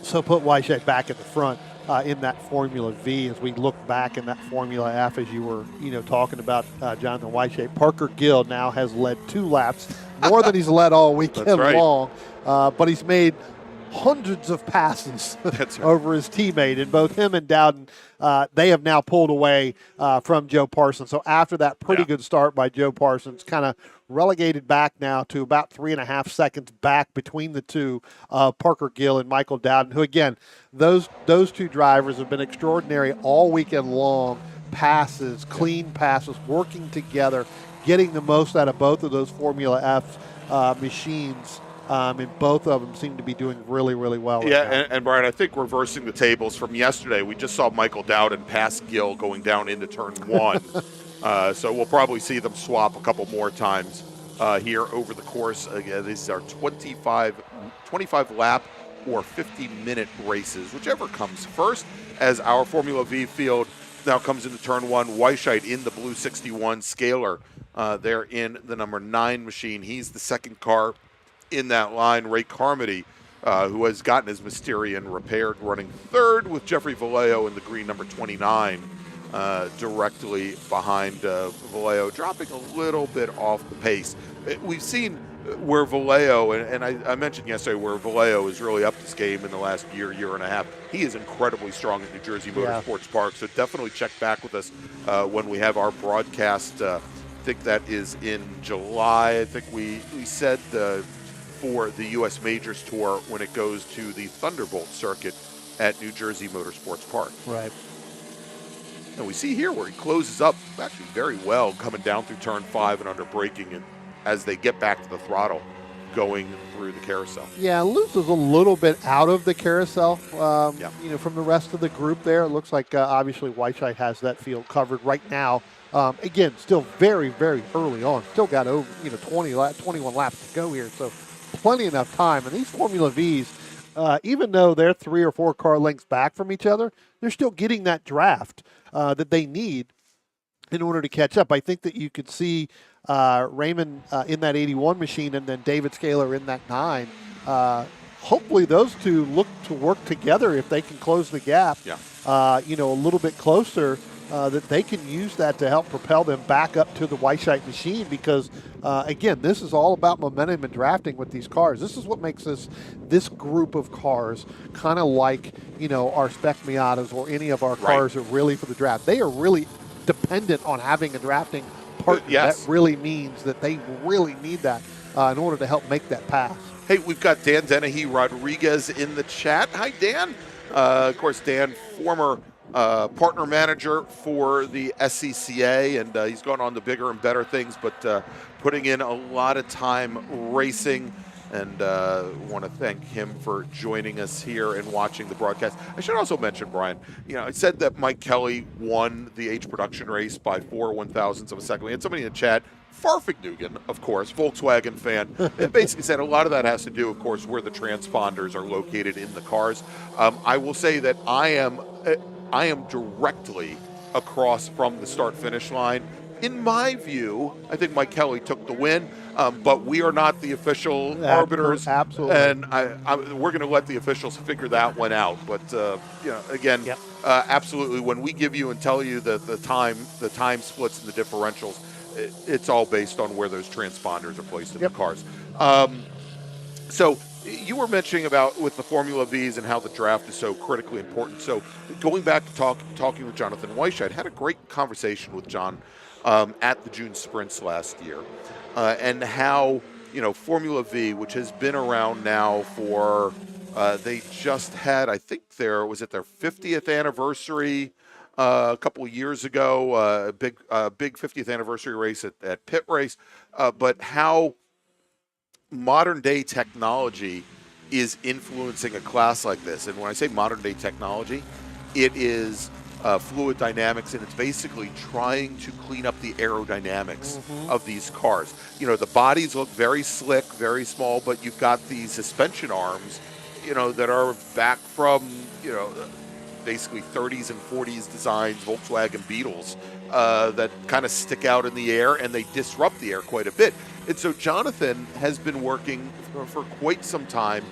So put Weisheit back at the front in that Formula V as we look back in that Formula F, as you were talking about Jonathan Weisheit. Parker Gill now has led 2 laps, more than he's led all weekend long, but he's made hundreds of passes over his teammate, and both him and Dowden, they have now pulled away from Joe Parsons. So after that pretty good start by Joe Parsons, kind of relegated back now to about 3.5 seconds back between the two, Parker Gill and Michael Dowden, who again, those 2 drivers have been extraordinary all weekend long. Passes, clean passes, working together, getting the most out of both of those Formula F machines. And both of them seem to be doing really, really well. And Brian, I think reversing the tables from yesterday, we just saw Michael Dowden pass Gill going down into turn 1. So we'll probably see them swap a couple more times here over the course. Again, these are 25 lap or 50-minute races, whichever comes first, as our Formula V field now comes into turn 1. Weisheit in the blue 61, Scaler there in the number 9 machine. He's the second car in that line. Ray Carmody, who has gotten his Mysterian repaired, running third with Jeffrey Vallejo in the green number 29, directly behind Vallejo, dropping a little bit off the pace. We've seen where Vallejo, and I mentioned yesterday where Vallejo is really up his game in the last year and a half. He is incredibly strong at New Jersey Motorsports Park, so definitely check back with us when we have our broadcast. I think that is in July. I think we said for the U.S. Majors Tour when it goes to the Thunderbolt circuit at New Jersey Motorsports Park. Right. And we see here where he closes up actually very well, coming down through turn 5 and under braking, and as they get back to the throttle, going through the carousel. Yeah, loses a little bit out of the carousel, from the rest of the group there. It looks like obviously Weisheit has that field covered right now. Again, still very, very early on. Still got over 21 laps to go here, so plenty enough time. And these Formula Vs, even though they're 3 or 4 car lengths back from each other, they're still getting that draft that they need in order to catch up. I think that you could see Raymond in that 81 machine and then David Scaler in that 9. Hopefully those two look to work together if they can close the gap, a little bit closer, that they can use that to help propel them back up to the Weisheit machine because, again, this is all about momentum and drafting with these cars. This is what makes this group of cars kind of like, our Spec Miatas or any of our cars are really for the draft. They are really dependent on having a drafting partner. Yes. That really means that they really need that in order to help make that pass. Hey, we've got Dan Dennehy Rodriguez in the chat. Hi, Dan. Of course, Dan, former partner manager for the SCCA, and he's gone on to bigger and better things, but putting in a lot of time racing. And want to thank him for joining us here and watching the broadcast. I should also mention, Brian, I said that Mike Kelly won the H production race by 4 1,000ths of a second. We had somebody in the chat, Farfignugan, of course, Volkswagen fan, it basically said a lot of that has to do, of course, where the transponders are located in the cars. I will say that I am directly across from the start-finish line. In my view, I think Mike Kelly took the win, but we are not the official arbiters. Absolutely. And we're going to let the officials figure that one out. But, again, absolutely, when we give you and tell you that the time splits and the differentials, it's all based on where those transponders are placed in the cars. So you were mentioning about with the Formula Vs and how the draft is so critically important. So going back to talking with Jonathan Weisscheid, had a great conversation with John at the June Sprints last year, and how Formula V, which has been around now for they just had, I think their 50th anniversary a couple of years ago, a big 50th anniversary race at Pit Race, but how modern day technology is influencing a class like this. And when I say modern day technology, it is fluid dynamics, and it's basically trying to clean up the aerodynamics of these cars. The bodies look very slick, very small, but you've got these suspension arms, that are back from, basically 30s and 40s designs, Volkswagen Beetles, that kind of stick out in the air, and they disrupt the air quite a bit. And so Jonathan has been working for quite some time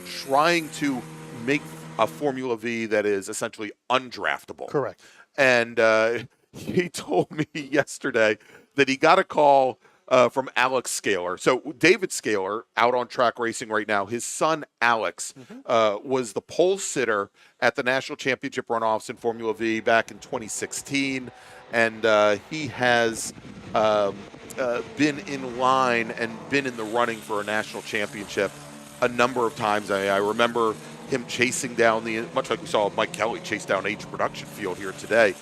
trying to make a Formula V that is essentially undraftable. Correct. And he told me yesterday that he got a call from Alex Scaler. So David Scaler, out on track racing right now, his son Alex was the pole sitter at the National Championship Runoffs in Formula V back in 2016. And he has been in line and been in the running for a national championship a number of times. I remember him chasing down much like we saw Mike Kelly chase down H production field here today,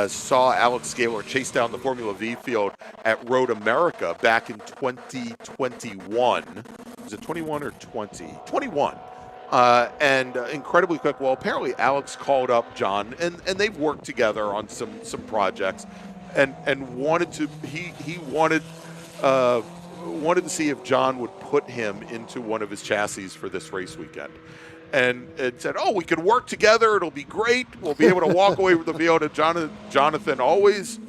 saw Alex Scaler chase down the Formula V field at Road America back in 2021. Was it 21 or 20? 21. And incredibly quick. Well, apparently Alex called up John, and they've worked together on some projects, and wanted to see if John would put him into one of his chassis for this race weekend. And it said, "Oh, we can work together. It'll be great. We'll be able to walk away with the field." And Jonathan, always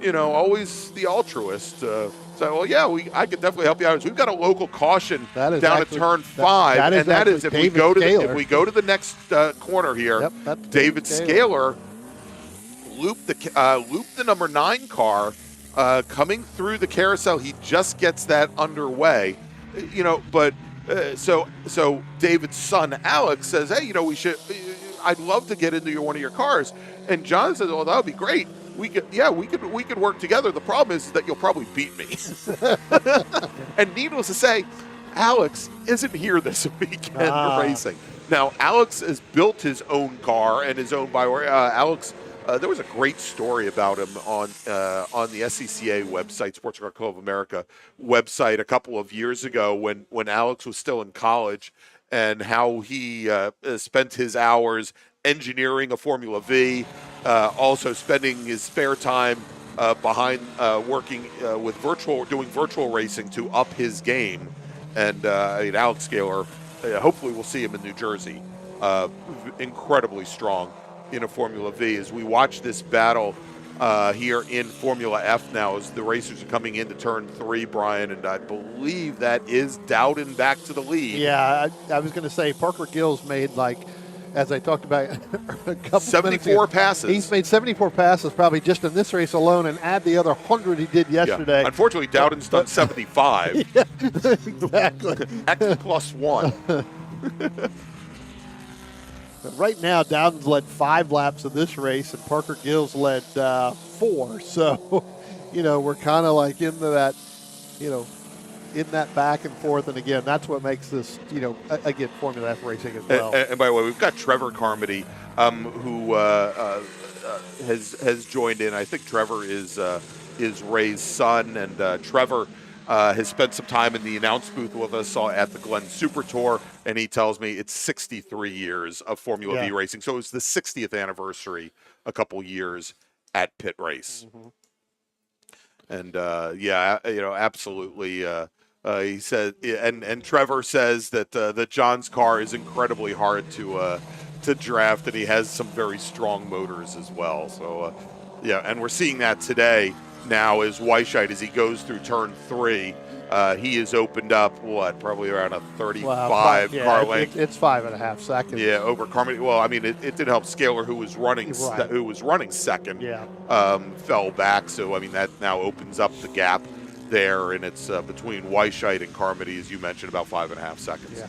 the altruist. So, well, yeah, I could definitely help you out. So we've got a local caution down at turn 5, and that is if we go to the next corner here. Yep, that's David Scaler looped the number 9 car coming through the carousel. He just gets that underway, but. So David's son Alex says, "Hey, I'd love to get into one of your cars." And John says, "Oh, that would be great. We could work together. The problem is that you'll probably beat me." And needless to say, Alex isn't here this weekend racing. Now, Alex has built his own car and his own byware. Alex. There was a great story about him on the SCCA website, Sports Car Club of America website, a couple of years ago when Alex was still in college, and how he spent his hours engineering a Formula V, also spending his spare time behind working doing virtual racing to up his game. And Alex Scaler, hopefully we'll see him in New Jersey, incredibly strong in a Formula V. As we watch this battle here in Formula F now, as the racers are coming into turn 3, Brian, and I believe that is Dowden back to the lead. Yeah, I was going to say Parker Gills made, as I talked about a couple 74 passes. He's made 74 passes probably just in this race alone, and add the other 100 he did yesterday. Yeah. Unfortunately, Dowden's done 75. Yeah, exactly. X plus 1. But right now, Dowden's led 5 laps of this race, and Parker Gills led 4. So, we're kind of like into that, in that back and forth. And again, that's what makes this, again, Formula F racing as well. And by the way, we've got Trevor Carmody, who has joined in. I think Trevor is Ray's son, and Trevor has spent some time in the announce booth with us at the Glen Super Tour, and he tells me it's 63 years of Formula V racing. So it was the 60th anniversary a couple years at Pit Race. And absolutely. He said, and Trevor says that John's car is incredibly hard to draft, and he has some very strong motors as well. So, and we're seeing that today now as Weishite, as he goes through turn 3, he has opened up probably around a 35 car length. It's 5.5 seconds. Yeah, over Carmody. Well, I mean, it did help Scaler, who was running second. Fell back. So I mean, that now opens up the gap there, and it's between Weishite and Carmody, as you mentioned, about 5.5 seconds. Yeah.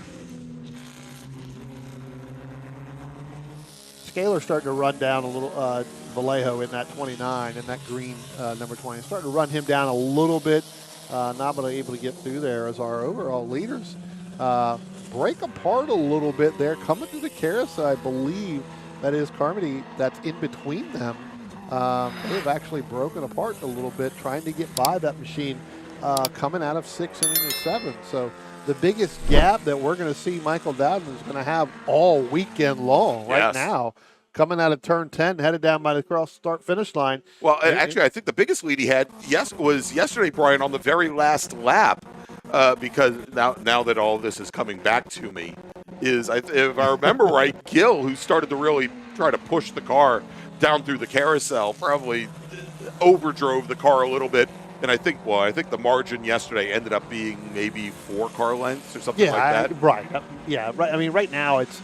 Scaler's starting to run down a little. Vallejo in that 29, in that green number 20. Starting to run him down a little bit. Not able to get through there as our overall leaders break apart a little bit there. Coming to the carousel, I believe that is Carmody that's in between them. They've actually broken apart a little bit, trying to get by that machine coming out of 6 and into 7. So the biggest gap that we're going to see Michael Dowden is going to have all weekend long right now. Coming out of turn 10, headed down by the start-finish line. Well, actually, I think the biggest lead he had was yesterday, Brian, on the very last lap, because now that all this is coming back to me, if I remember right, Gill, who started to really try to push the car down through the carousel, probably overdrove the car a little bit. And I think the margin yesterday ended up being maybe 4 car lengths or something like that. Right. I mean, right now it's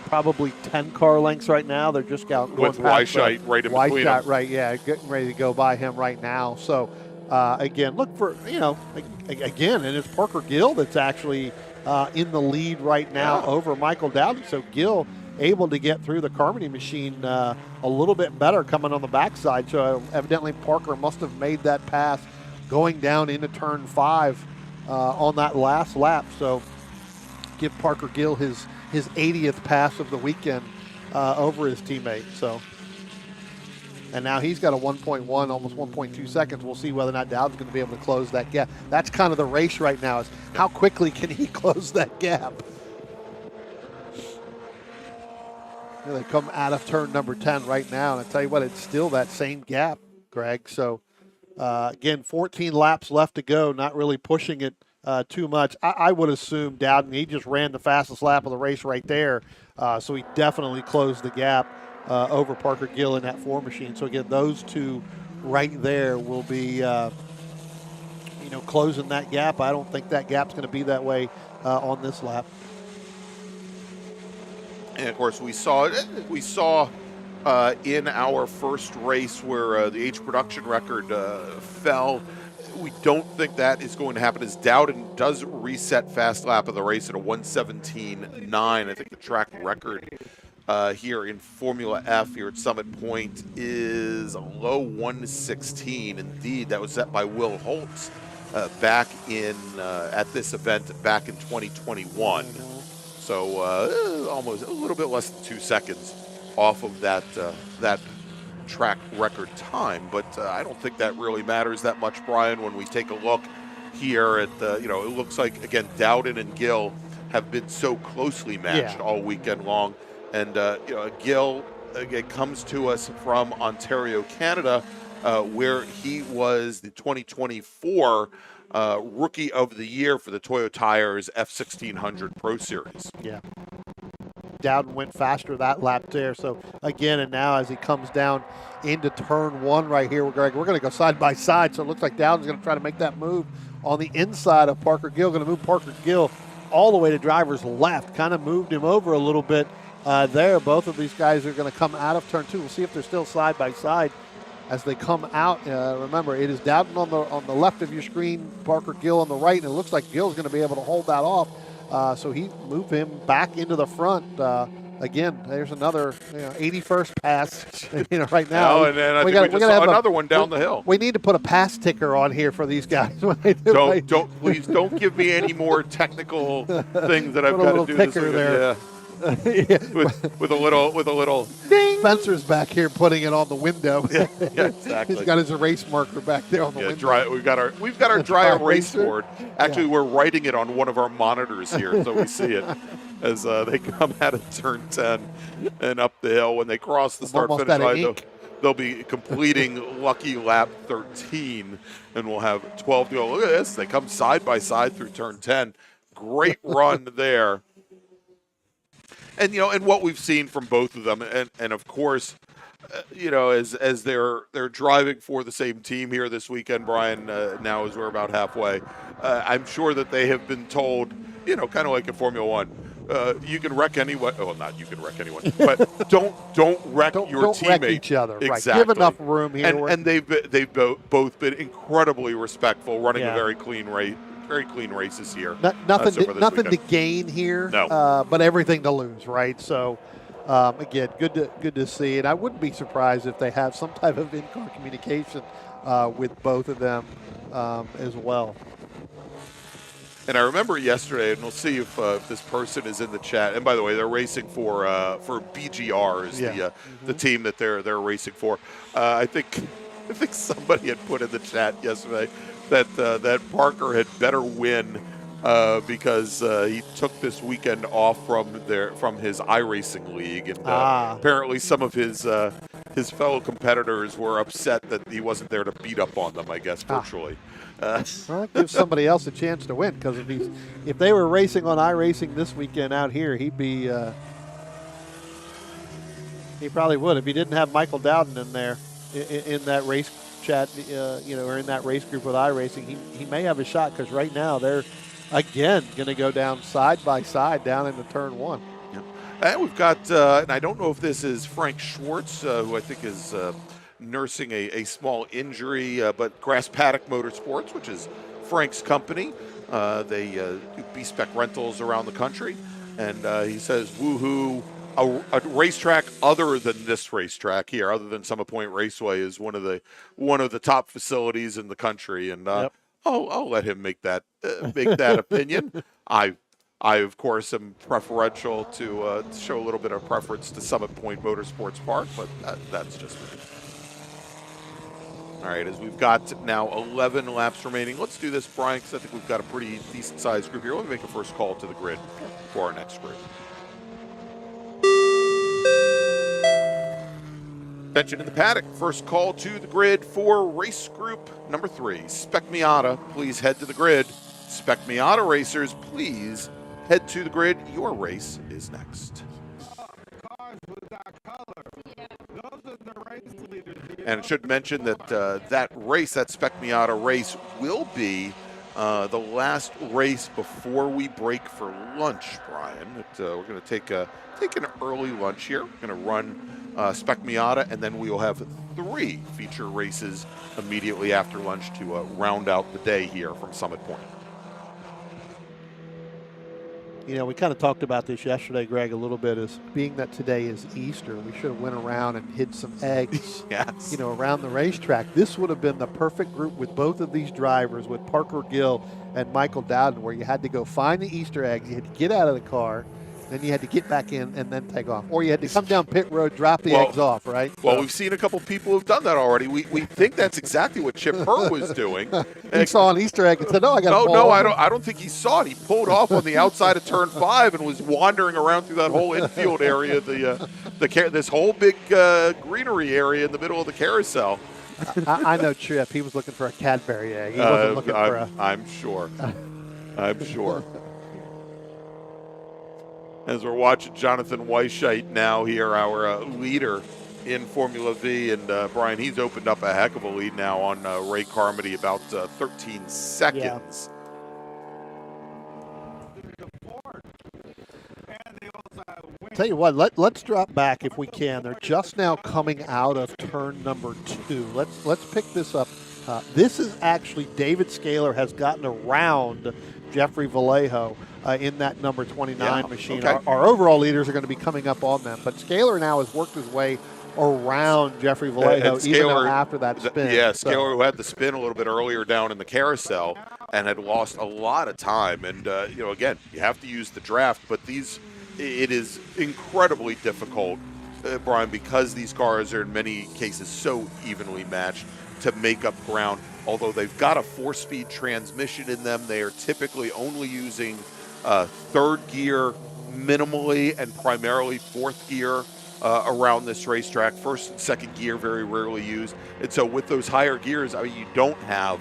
probably 10 car lengths right now. They're just going with Weishite right in between them. Right, getting ready to go by him right now. So, again, look for, again, and it's Parker Gill that's actually in the lead right now over Michael Dowden. So Gill able to get through the Carmody machine a little bit better coming on the backside. So evidently Parker must have made that pass going down into turn 5 on that last lap. So give Parker Gill his 80th pass of the weekend over his teammate. So, and now he's got a 1.1, almost 1.2 seconds. We'll see whether or not Dowd's going to be able to close that gap. That's kind of the race right now, is how quickly can he close that gap. They come out of turn number 10 right now, and I tell you what, it's still that same gap, Greg. So, again, 14 laps left to go, not really pushing it too much. I would assume Dowden, he just ran the fastest lap of the race right there, so he definitely closed the gap over Parker Gill in that 4 machine. So, again, those two right there will be, closing that gap. I don't think that gap's going to be that way on this lap. And of course, we saw in our first race where the H production record fell. We don't think that is going to happen, as Dowden does reset fast lap of the race at a 1:17.9. I think the track record here in Formula F here at Summit Point is a low 1:16. Indeed, that was set by Will Holtz back in at this event back in 2021. So almost a little bit less than 2 seconds off of that track record time. But I don't think that really matters that much, Brian, when we take a look here at it looks like, again, Dowden and Gill have been so closely matched all weekend long. And, Gill again comes to us from Ontario, Canada, where he was the 2024 Rookie of the Year for the Toyo Tires F1600 Pro Series. Yeah. Dowden went faster that lap there. So, again, and now as he comes down into turn 1 right here, Greg, we're going to go side by side. So it looks like Dowden's going to try to make that move on the inside of Parker Gill. Going to move Parker Gill all the way to driver's left. Kind of moved him over a little bit there. Both of these guys are going to come out of turn 2. We'll see if they're still side by side as they come out. Remember, it is Dowden on the left of your screen, Parker Gill on the right, and it looks like Gill's going to be able to hold that off. So he moved him back into the front again, there's another 81st pass. Right now. Oh, and then I think we just saw another one down the hill. We need to put a pass ticker on here for these guys when they do. Please don't give me any more technical things that I've Put a got to little do this ticker weekend. there. Yeah. with a little ding. Spencer's back here putting it on the window. Yeah, exactly. He's got his erase marker back there on the window. We've got our dry erase eraser. board. Actually, we're writing it on one of our monitors here, so we see it as they come out of turn 10 and up the hill. When they cross the start Almost finish out of line, ink. they'll be completing lucky lap 13, and we'll have 12 to go. Look at this. They come side by side through turn 10. Great run there. And and what we've seen from both of them, and of course, as they're driving for the same team here this weekend, Brian. Now as we're about halfway, I'm sure that they have been told, kind of like in Formula One, you can wreck anyone. Well, not you can wreck anyone, but don't wreck your don't teammate. wreck each other. Exactly. Right. Give enough room here. And they've both been incredibly respectful, running a Yeah. very clean races here. Nothing so far this nothing to weekend. gain here, No. but everything to lose, right? So, again, good to see. And I wouldn't be surprised if they have some type of in-car communication with both of them as well. And I remember yesterday, and we'll see if this person is in the chat. And by the way, they're racing for BGR is the team that they're racing for. I think somebody had put in the chat yesterday that Parker had better win because he took this weekend off from his iRacing league, and apparently some of his fellow competitors were upset that he wasn't there to beat up on them, I guess, virtually. Well, that gives somebody else a chance to win, because if they were racing on iRacing this weekend out here, he probably would. If he didn't have Michael Dowden in there in that race chat, or in that race group with iRacing, he may have a shot, because right now they're again going to go down side by side down into turn 1. Yeah. And we've got, and I don't know if this is Frank Schwartz, who I think is nursing a small injury, but Grass Paddock Motorsports, which is Frank's company. They do B-Spec rentals around the country. And he says, woohoo, a racetrack other than this racetrack here, other than Summit Point Raceway, is one of the top facilities in the country. And I'll let him make that opinion. I of course am preferential to show a little bit of preference to Summit Point Motorsports Park, but that's just me. All right, as we've got now 11 laps remaining, let's do this, Brian, because I think we've got a pretty decent-sized group here. Let me make a first call to the grid for our next group. Attention in the paddock. First call to the grid for race group number 3. Spec Miata, please head to the grid. Spec Miata racers, please head to the grid. Your race is next. And I should mention that that Spec Miata race will be the last race before we break for lunch, Brian. We're going to take an early lunch here. We're going to run Spec Miata, and then we will have 3 feature races immediately after lunch to round out the day here from Summit Point. We kind of talked about this yesterday, Greg, a little bit, as being that today is Easter, we should have went around and hid some eggs, yes. Around the racetrack. This would have been the perfect group with both of these drivers, with Parker Gill and Michael Dowden, where you had to go find the Easter eggs, you had to get out of the car, then you had to get back in and then take off. Or you had to come down pit road, drop the eggs off, right? Well, we've seen a couple people who've done that already. We think that's exactly what Chip Hur was doing. He saw an Easter egg and said, I got to No, I don't think he saw it. He pulled off on the outside of turn 5 and was wandering around through that whole infield area, this whole big greenery area in the middle of the carousel. I know Chip. He was looking for a Cadbury egg. He wasn't looking for a... I'm sure. I'm sure. As we're watching Jonathan Weisheit now here, our leader in Formula V, and Brian, he's opened up a heck of a lead now on Ray Carmody, about 13 seconds. Tell you what, let's drop back if we can. They're just now coming out of turn number 2. Let's pick this up. This is actually David Scaler has gotten around Jeffrey Vallejo. in that number 29 machine. okay. Our overall leaders are going to be coming up on them. But Scaler now has worked his way around Jeffrey Vallejo, even though after that spin. Yeah, Scaler, who had the spin a little bit earlier down in the carousel and had lost a lot of time. And, again, you have to use the draft, but it is incredibly difficult, Brian, because these cars are in many cases so evenly matched to make up ground. Although they've got a 4-speed transmission in them, they are typically only using third gear minimally and primarily fourth gear around this racetrack. First and second gear very rarely used. And so with those higher gears, you don't have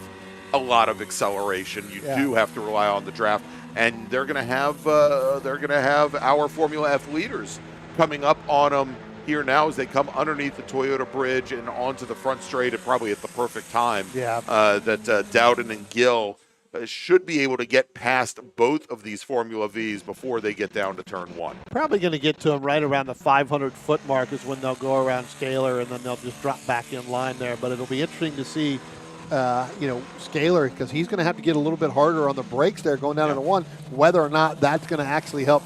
a lot of acceleration. You do have to rely on the draft. And they're going to have our Formula F leaders coming up on them here now as they come underneath the Toyota bridge and onto the front straight at probably at the perfect time. That Dowden and Gill should be able to get past both of these Formula Vs before they get down to turn 1. Probably going to get to them right around the 500-foot mark is when they'll go around Scaler, and then they'll just drop back in line there. But it'll be interesting to see, Scaler, because he's going to have to get a little bit harder on the brakes there going down into 1, whether or not that's going to actually help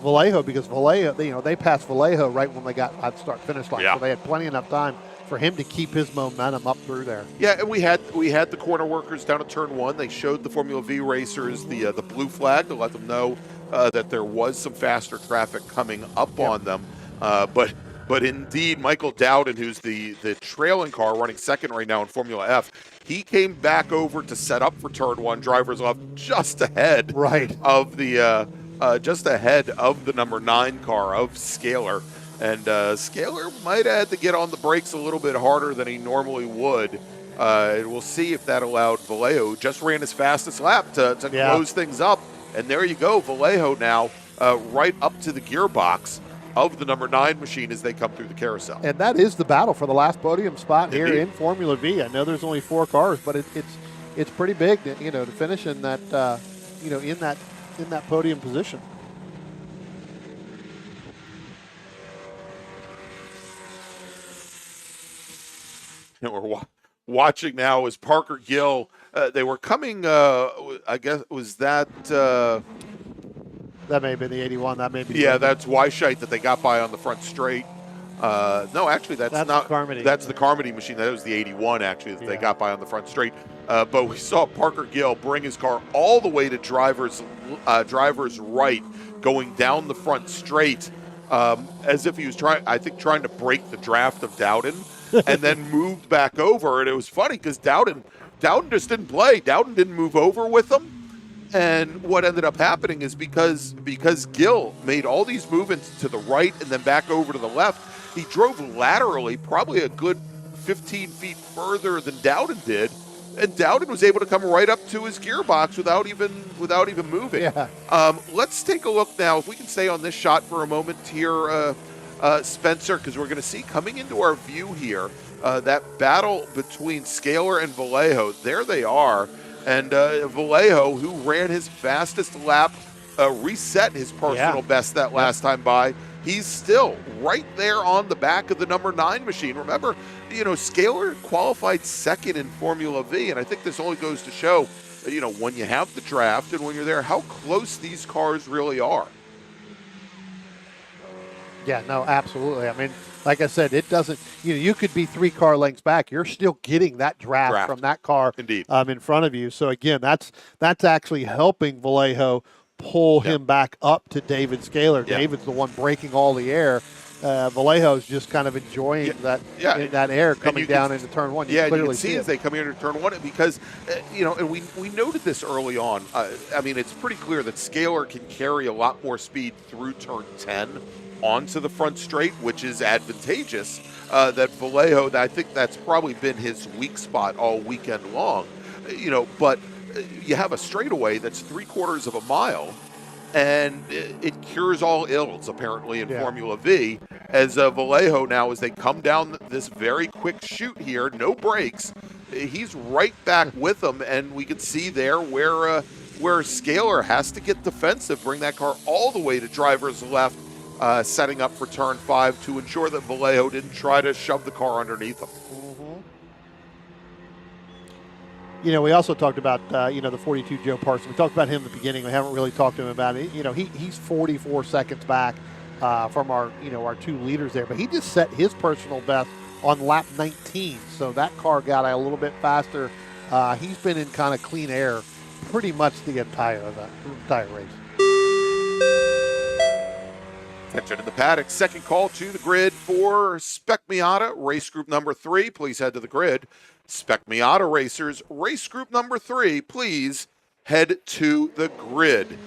Vallejo, because Vallejo, they passed Vallejo right when they got at start-finish line, so they had plenty enough time for him to keep his momentum up through there. Yeah, and we had the corner workers down at turn 1. They showed the Formula V racers the blue flag to let them know that there was some faster traffic coming up on them. But indeed, Michael Dowden, who's the trailing car running second right now in Formula F, he came back over to set up for turn 1. Drivers left just ahead of the number 9 car of Scaler. And Scaler might have had to get on the brakes a little bit harder than he normally would. We'll see if that allowed Vallejo, who just ran his fastest lap, to close things up. And there you go, Vallejo now right up to the gearbox of the number 9 machine as they come through the carousel. And that is the battle for the last podium spot here in Formula V. I know there's only 4 cars, but it's pretty big, to finish in that in that podium position. And we're watching now as Parker Gill. They were coming. I guess was that. That may have been the 81. That may be. Yeah, that's Weishite that they got by on the front straight. No, actually, that's not. Carmody. That's the Carmody machine. That was the 81 actually that they got by on the front straight. But we saw Parker Gill bring his car all the way to driver's right, going down the front straight, as if he was trying to break the draft of Dowden. And then moved back over, and it was funny because Dowden just didn't play. Dowden didn't move over with him, and what ended up happening is because Gill made all these movements to the right and then back over to the left, he drove laterally probably a good 15 feet further than Dowden did, and Dowden was able to come right up to his gearbox without even moving. Let's take a look now, if we can stay on this shot for a moment here. Spencer, because we're going to see coming into our view here that battle between Scaler and Vallejo. There they are. And Vallejo, who ran his fastest lap, reset his personal best that last time by. He's still right there on the back of the number 9 machine. Remember, Scaler qualified second in Formula V, and I think this only goes to show, when you have the draft and when you're there, how close these cars really are. Yeah, no, absolutely. I mean, like I said, it doesn't, you could be 3 car lengths back. You're still getting that draft from that car in front of you. So, again, that's actually helping Vallejo pull him back up to David Scaler. David's the one breaking all the air. Vallejo's just kind of enjoying that air coming down into turn 1. You can see as they come here into turn 1 because, and we noted this early on. It's pretty clear that Scaler can carry a lot more speed through turn 10 onto the front straight, which is advantageous. That Vallejo, I think that's probably been his weak spot all weekend long. But you have a straightaway that's 3/4 of a mile, and it cures all ills apparently in Formula V. As Vallejo now, as they come down this very quick chute here, no brakes, he's right back with them, and we can see there where Scaler has to get defensive, bring that car all the way to driver's left. Setting up for turn 5 to ensure that Vallejo didn't try to shove the car underneath him. We also talked about, the 42 Joe Parsons. We talked about him in the beginning. We haven't really talked to him about it. He's 44 seconds back from our two leaders there. But he just set his personal best on lap 19. So that car got a little bit faster. He's been in kind of clean air pretty much the entire race. Attention in the paddock. Second call to the grid for Spec Miata, race group number 3. Please head to the grid. Spec Miata racers, race group number 3. Please head to the grid.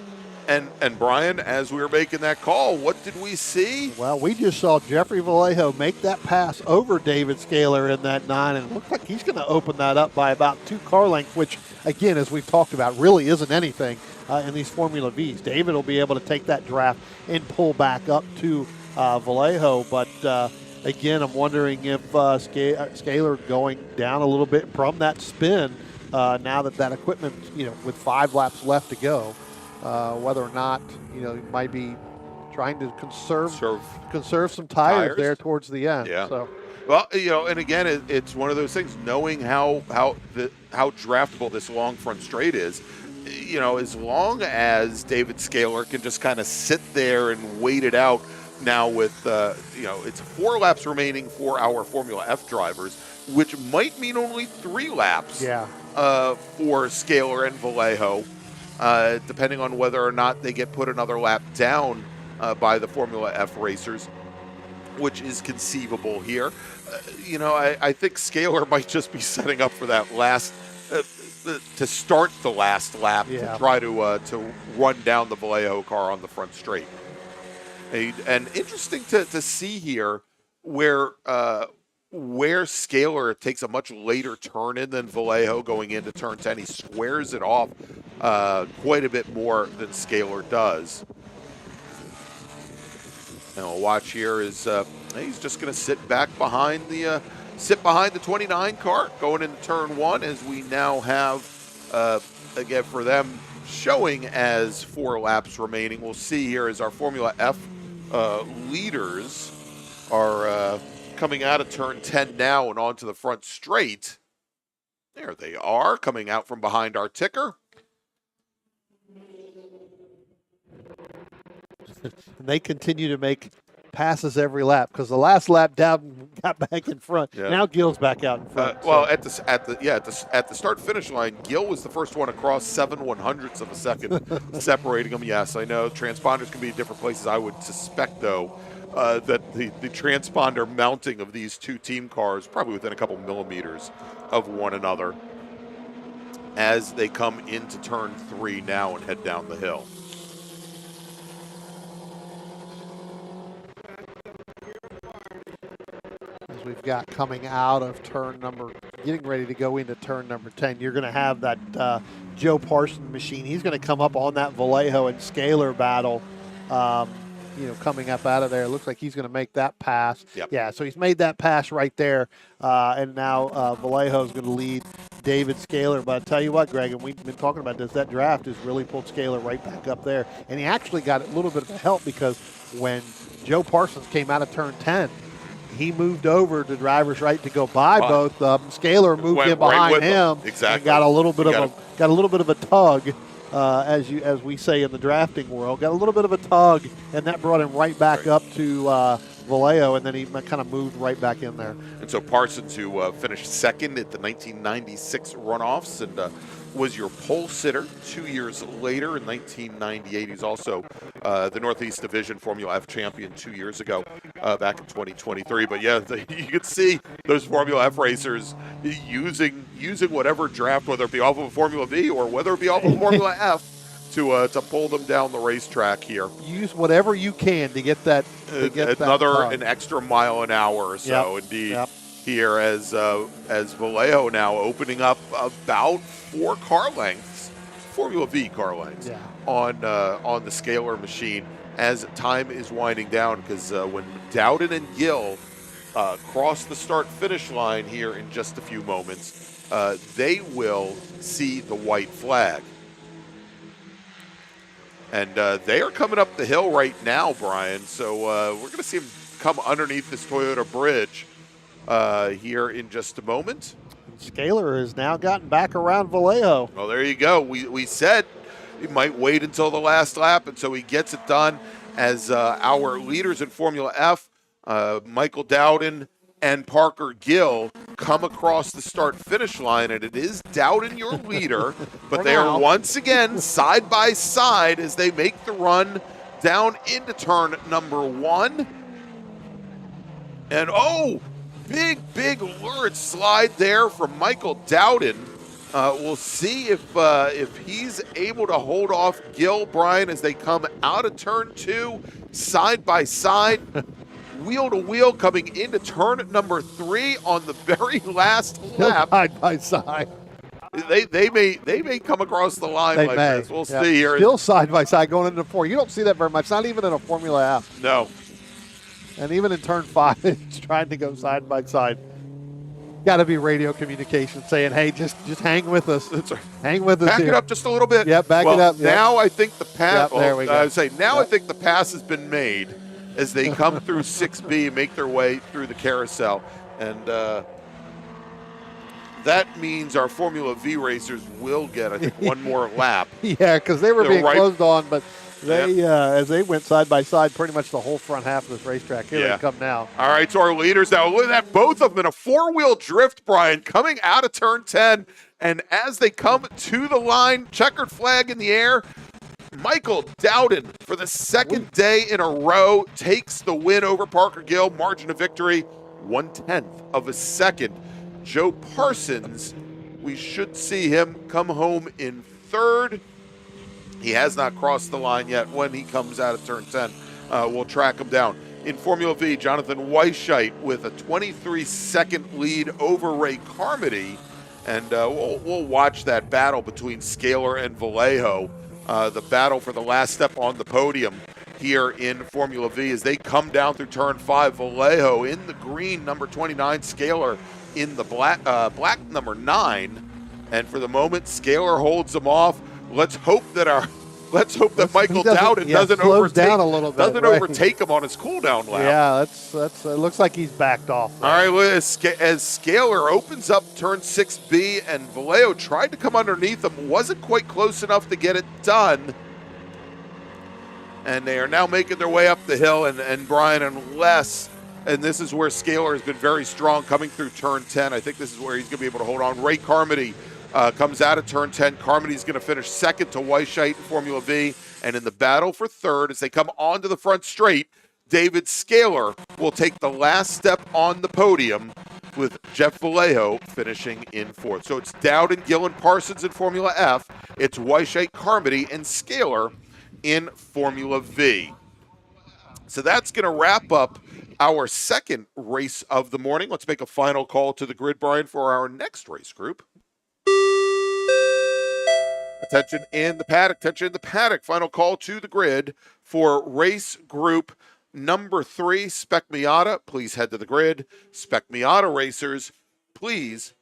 And Brian, as we were making that call, what did we see? Well, we just saw Jeffrey Vallejo make that pass over David Scaler in that 9, and it looks like he's going to open that up by about 2 car lengths, which, again, as we've talked about, really isn't anything in these Formula Vs. David will be able to take that draft and pull back up to Vallejo, but again, I'm wondering if Scaler going down a little bit from that spin now that equipment, with 5 laps left to go. Whether or not he might be trying to conserve some tires there towards the end. Yeah. So. Well, and again, it's one of those things. Knowing how draftable this long front straight is, as long as David Scaler can just kind of sit there and wait it out. Now with it's 4 laps remaining for our Formula F drivers, which might mean only 3 laps. Yeah. For Scaler and Vallejo. Depending on whether or not they get put another lap down by the Formula F racers, which is conceivable here. I think Scaler might just be setting up for that last, to start the last lap to try to run down the Vallejo car on the front straight. And interesting to see here where Scaler takes a much later turn in than Vallejo going into turn 10. He squares it off quite a bit more than Scaler does. Now a watch here is he's just going to sit behind the 29 car going into turn 1, as we now have again for them showing as 4 laps remaining. We'll see here as our Formula F leaders are coming out of turn 10 now and onto the front straight. There they are, coming out from behind our ticker. They continue to make passes every lap because the last lap down got back in front. Yeah. Now Gill's back out in front. Well, at the start finish line, Gill was the first one across 7/100ths of a second, separating them. Yes, I know transponders can be in different places. I would suspect though that the transponder mounting of these 2 team cars probably within a couple millimeters of one another as they come into turn 3 now and head down the hill. As we've got coming out of getting ready to go into turn number 10, you're going to have that Joe Parsons machine. He's going to come up on that Vallejo and Scaler battle. Coming up out of there. It looks like he's going to make that pass. Yep. Yeah, so he's made that pass right there. And now Vallejo is going to lead David Scaler. But I tell you what, Greg, and we've been talking about this, that draft has really pulled Scaler right back up there. And he actually got a little bit of help because when Joe Parsons came out of turn 10, he moved over to driver's right to go by both of them. Scaler moved in behind him. Exactly. And got a little bit of a tug. As we say in the drafting world, got a little bit of a tug, and that brought him right back up to Vallejo, and then he kind of moved right back in there. And so Parsons, who finished second at the 1996 runoffs and was your pole sitter 2 years later in 1998. He's also the Northeast Division Formula F champion 2 years ago, back in 2023. But yeah, you could see those Formula F racers using whatever draft, whether it be off of a Formula V or whether it be off of a Formula F, to pull them down the racetrack here. Use whatever you can to get that. An extra mile an hour or so. Yep. Indeed. Yep. Here as Vallejo now opening up about 4 car lengths, Formula V car lengths, on the Scaler machine as time is winding down, because when Dowden and Gill cross the start-finish line here in just a few moments, they will see the white flag. And they are coming up the hill right now, Brian, so we're going to see them come underneath this Toyota bridge here in just a moment. Scaler has now gotten back around Vallejo. Well, there you go. We said he might wait until the last lap, and so he gets it done as our leaders in Formula F, Michael Dowden and Parker Gill, come across the start-finish line, and it is Dowden your leader, but they are once again side by side as they make the run down into turn number 1. And big lurid slide there from Michael Dowden. We'll see if he's able to hold off Gil, Brian, as they come out of turn 2, side by side, wheel to wheel, coming into turn number 3 on the very last lap. Side by side. They may come across the line They like may. this. We'll Yeah. see here. Still side by side going into 4. You don't see that very much. Not even in a Formula F. No. And even in turn 5, it's trying to go side by side. Got to be radio communication saying, "Hey, just hang with us. That's right. Hang with us Back here." it up just a little bit. Yep, back it up. Yep. Now I think the pass. Yep, there we go. I would say now I Yep. think the pass has been made as they come through 6B and make their way through the carousel, and that means our Formula V racers will get, I think, one more lap. Yeah, because they were Yeah, being right. closed on, but they as they went side by side, pretty much the whole front half of this racetrack. Here Yeah. they come now. All right, so our leaders now, look at that, both of them in a 4-wheel drift, Brian, coming out of turn 10. And as they come to the line, checkered flag in the air, Michael Dowden, for the second day in a row, takes the win over Parker Gill. Margin of victory, 1/10 of a second. Joe Parsons, we should see him come home in third. He has not crossed the line yet. When he comes out of turn 10, we'll track him down. In Formula V, Jonathan Weisheit with a 23-second lead over Ray Carmody. And we'll watch that battle between Scaler and Vallejo, the battle for the last step on the podium here in Formula V as they come down through turn 5. Vallejo in the green, number 29, Scaler in the black number 9. And for the moment, Scaler holds them off. Let's hope that Michael Dowden doesn't slows overtake down a little bit, doesn't right. overtake him on his cooldown lap. Yeah, that's. It looks like he's backed off. All right, as Scaler opens up turn 6B and Vallejo tried to come underneath him, wasn't quite close enough to get it done. And they are now making their way up the hill, and Brian, and this is where Scaler has been very strong coming through turn 10. I think this is where he's going to be able to hold on. Ray Carmody comes out of turn 10. Carmody's going to finish second to Weisheit in Formula V. And in the battle for third, as they come onto the front straight, David Scaler will take the last step on the podium, with Jeff Vallejo finishing in fourth. So it's Dowden, Gill, and Parsons in Formula F. It's Weisheit, Carmody, and Scaler in Formula V. So that's going to wrap up our second race of the morning. Let's make a final call to the grid, Brian, for our next race group. Attention in the paddock. Final call to the grid for race group number 3, Spec Miata. Please head to the grid. Spec Miata racers, please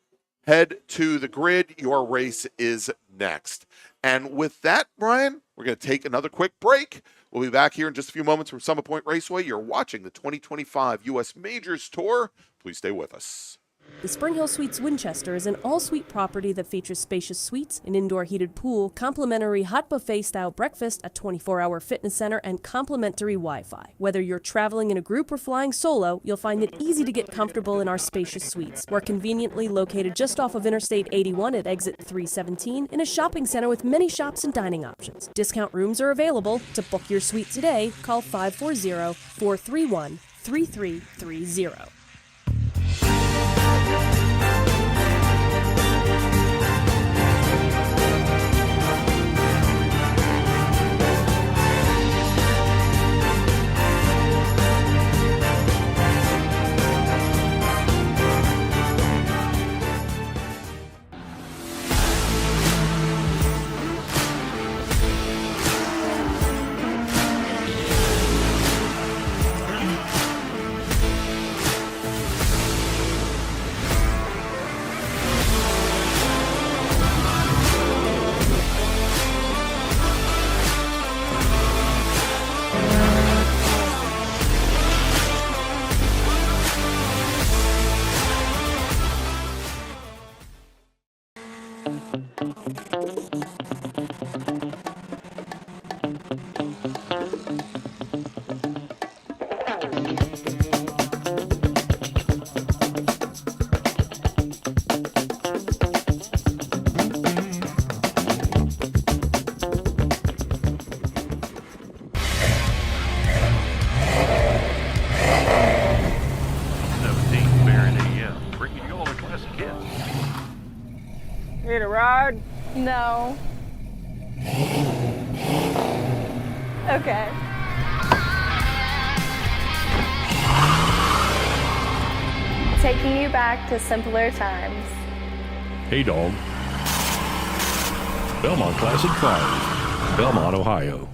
head to the grid. Your race is next. And with that, Brian, we're going to take another quick break. We'll be back here in just a few moments from Summit Point Raceway. You're watching the 2025 U.S. Majors Tour. Please stay with us. The Spring Hill Suites Winchester is an all-suite property that features spacious suites, an indoor heated pool, complimentary hot buffet-style breakfast, a 24-hour fitness center, and complimentary Wi-Fi. Whether you're traveling in a group or flying solo, you'll find it easy to get comfortable in our spacious suites. We're conveniently located just off of Interstate 81 at exit 317 in a shopping center with many shops and dining options. Discount rooms are available. To book your suite today, call 540-431-3330. Need a ride? No. Okay. Taking you back to simpler times. Hey, dog. Belmont Classic Cars, Belmont, Ohio.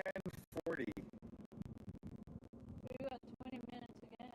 10:40. We got 20 minutes to go.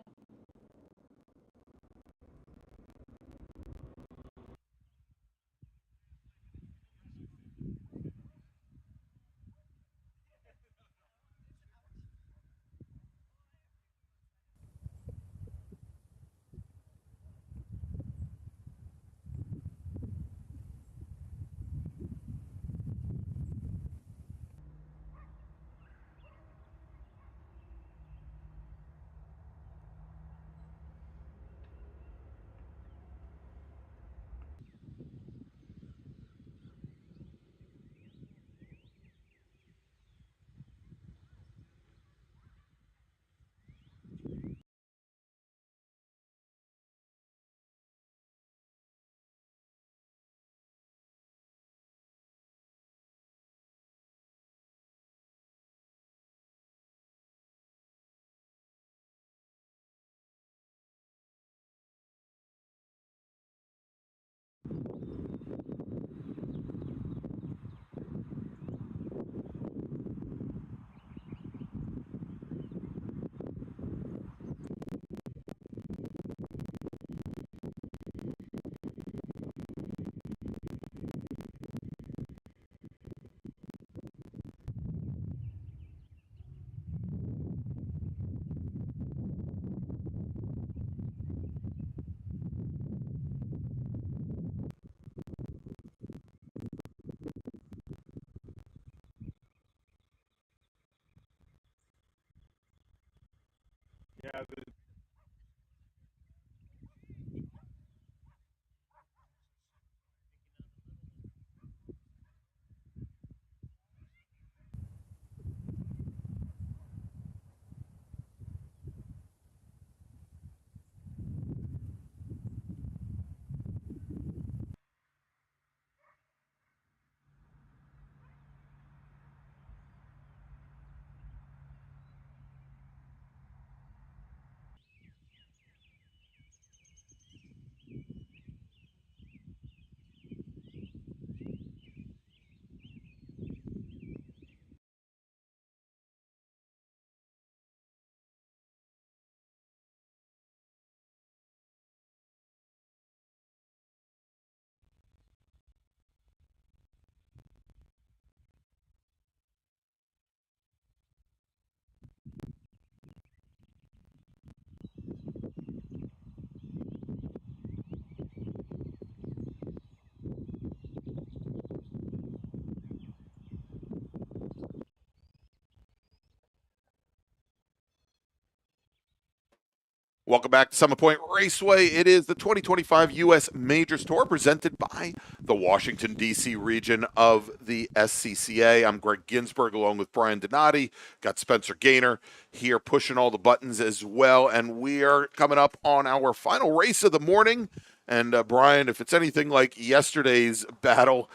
Yeah, Welcome back to Summit Point Raceway. It is the 2025 U.S. Majors Tour presented by the Washington, D.C. region of the SCCA. I'm Greg Ginsburg along with Brian Donati. Got Spencer Gaynor here pushing all the buttons as well. And we are coming up on our final race of the morning. And Brian, if it's anything like yesterday's battle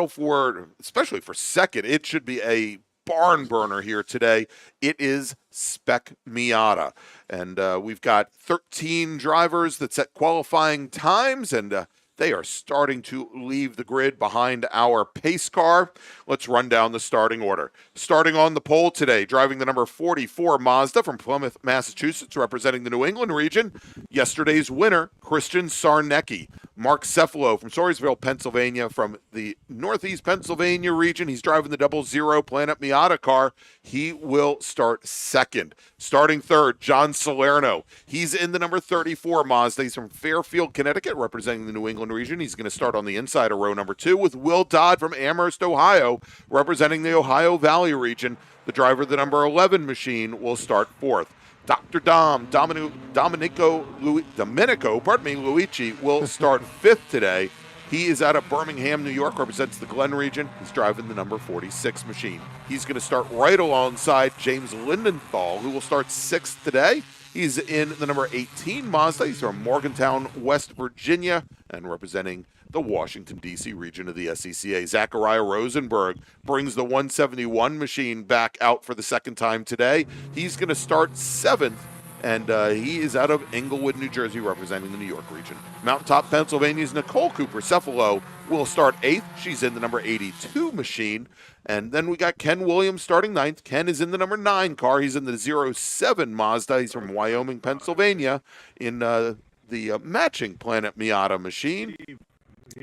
for, especially for second, it should be a barn burner here today. It is Spec Miata. And we've got 13 drivers that set qualifying times, and they are starting to leave the grid behind our pace car. Let's run down the starting order. Starting on the pole today, driving the number 44 Mazda from Plymouth, Massachusetts, representing the New England region. Yesterday's winner, Christian Sarnecki. Mark Cefalo from Sawyersville, Pennsylvania, from the Northeast Pennsylvania region. He's driving the 00 Planet Miata car. He will start second. Starting third, John Salerno. He's in the number 34 Mazda. He's from Fairfield, Connecticut, representing the New England region. He's going to start on the inside of row number 2 with Will Dodd from Amherst, Ohio, representing the Ohio Valley region. The driver of the number 11 machine will start fourth. Dr. Domenico Luigi will start fifth today. He is out of Birmingham, New York, represents the Glen region. He's driving the number 46 machine. He's going to start right alongside James Lindenthal, who will start sixth today. He's in the number 18 Mazda. He's from Morgantown, West Virginia, and representing the Washington, D.C. region of the SCCA. Zachariah Rosenberg brings the 171 machine back out for the second time today. He's going to start seventh, and he is out of Englewood, New Jersey, representing the New York region. Mountaintop, Pennsylvania's Nicole Cooper Cephalo will start 8th. She's in the number 82 machine. And then we got Ken Williams starting 9th. Ken is in the number 9 car. He's in the 07 Mazda. He's from Wyoming, Pennsylvania, in the matching Planet Miata machine.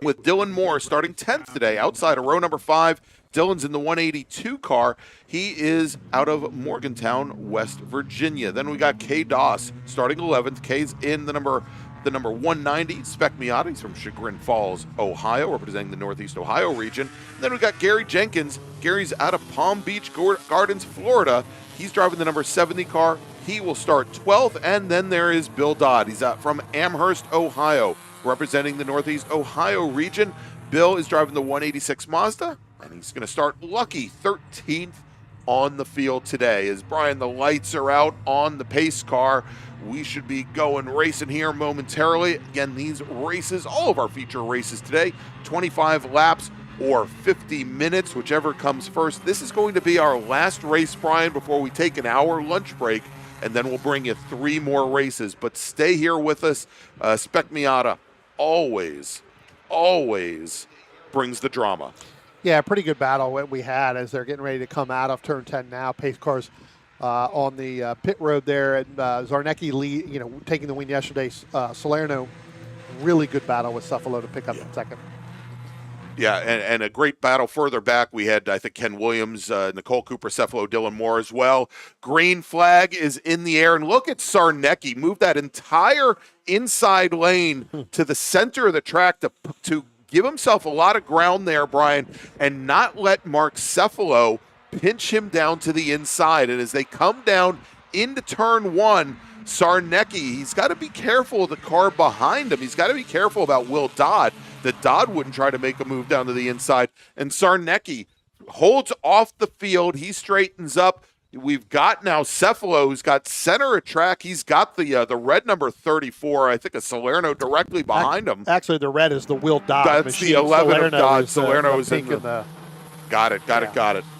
With Dylan Moore starting 10th today, outside of row number 5. Dylan's in the 182 car. He is out of Morgantown, West Virginia. Then we got Kay Doss starting 11th. Kay's in the number 190 Spec Miata. He's from Chagrin Falls, Ohio, representing the Northeast Ohio region. And then we got Gary Jenkins. Gary's out of Palm Beach Gardens, Florida. He's driving the number 70 car. He will start 12th. And then there is Bill Dodd. He's out from Amherst, Ohio, representing the Northeast Ohio region. Bill is driving the 186 Mazda, and he's going to start lucky 13th on the field today. As Brian, the lights are out on the pace car. We should be going racing here momentarily. Again, these races, all of our feature races today, 25 laps or 50 minutes, whichever comes first. This is going to be our last race, Brian, before we take an hour lunch break, and then we'll bring you 3 more races. But stay here with us. Spec Miata always brings the drama. Yeah, pretty good battle what we had as they're getting ready to come out of turn 10 now. Pace cars on the pit road there, and Zarnecki lead, taking the win yesterday. Salerno, really good battle with Cephalo to pick up the second. Yeah, and a great battle further back. We had, I think, Ken Williams, Nicole Cooper, Cephalo, Dylan Moore as well. Green flag is in the air, and look at Sarnecki move that entire inside lane to the center of the track to give himself a lot of ground there, Brian, and not let Mark Cephalo pinch him down to the inside. And as they come down into turn 1, Sarnecki, he's got to be careful of the car behind him. He's got to be careful about Will Dodd, that Dodd wouldn't try to make a move down to the inside. And Sarnecki holds off the field. He straightens up. We've got now Cephalo, who's got center of track. He's got the red number 34, I think a Salerno directly behind him. Actually, the red is the Will Dodd That's machine. the 11 Salerno of Dodd. is Salerno is in pink the... Got it.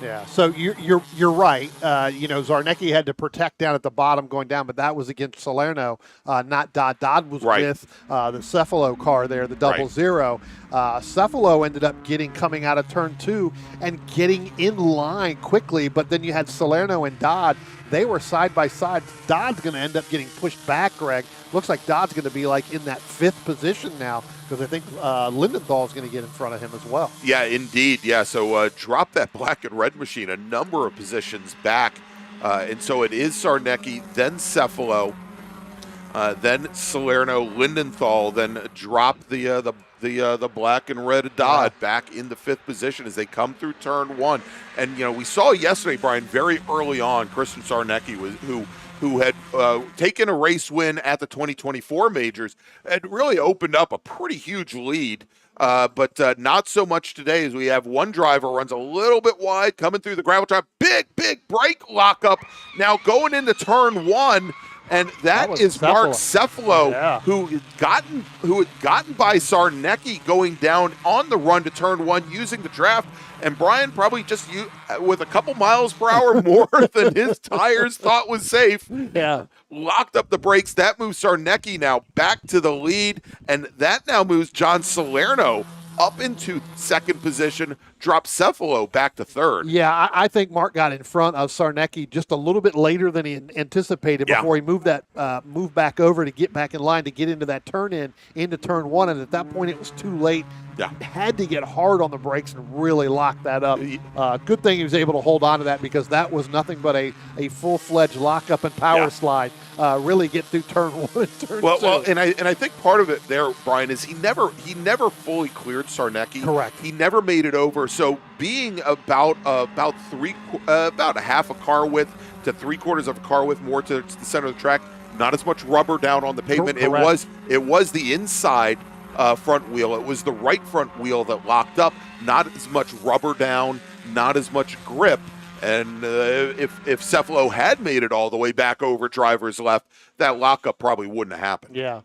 Yeah. So you're right. Zarnecki had to protect down at the bottom going down, but that was against Salerno, not Dodd. Dodd was with the Cephalo car there, the 00. Cephalo ended up coming out of turn 2 and getting in line quickly, but then you had Salerno and Dodd. They were side by side. Dodd's going to end up getting pushed back, Greg. Looks like Dodd's going to be like in that 5th position now, because I think Lindenthal is going to get in front of him as well. Yeah, indeed. Yeah, so drop that black and red machine a number of positions back. And so it is Sarnecki, then Cephalo, then Salerno, Lindenthal, then drop the black and red Dodd back in the 5th position as they come through turn 1. And, we saw yesterday, Brian, very early on, Christian Sarnecki who had taken a race win at the 2024 majors, had really opened up a pretty huge lead, but not so much today, as we have one driver runs a little bit wide coming through the gravel trap. Big brake lockup now going into turn 1. And that is Mark Cephalo, who had gotten by Sarnecki going down on the run to turn 1 using the draft. And Brian probably just with a couple miles per hour more than his tires thought was safe. Yeah. Locked up the brakes. That moves Sarnecki now back to the lead. And that now moves John Salerno up into 2nd position, drops Cephalo back to 3rd. Yeah, I think Mark got in front of Sarnecki just a little bit later than he anticipated before he moved back over to get back in line to get into that turn into turn 1. And at that point, it was too late. Yeah. Had to get hard on the brakes and really lock that up. Good thing he was able to hold on to that, because that was nothing but a full-fledged lockup and power slide. Really get through turn 1 and turn 2. Well, and I think part of it there, Brian, is he never fully cleared Sarnecki. Correct. He never made it over. So being about a half a car width to 3/4 of a car width more to the center of the track, not as much rubber down on the pavement. Correct. It was the inside front wheel. It was the right front wheel that locked up. Not as much rubber down, not as much grip. And if Cephalo had made it all the way back over driver's left, that lockup probably wouldn't have happened. Yeah.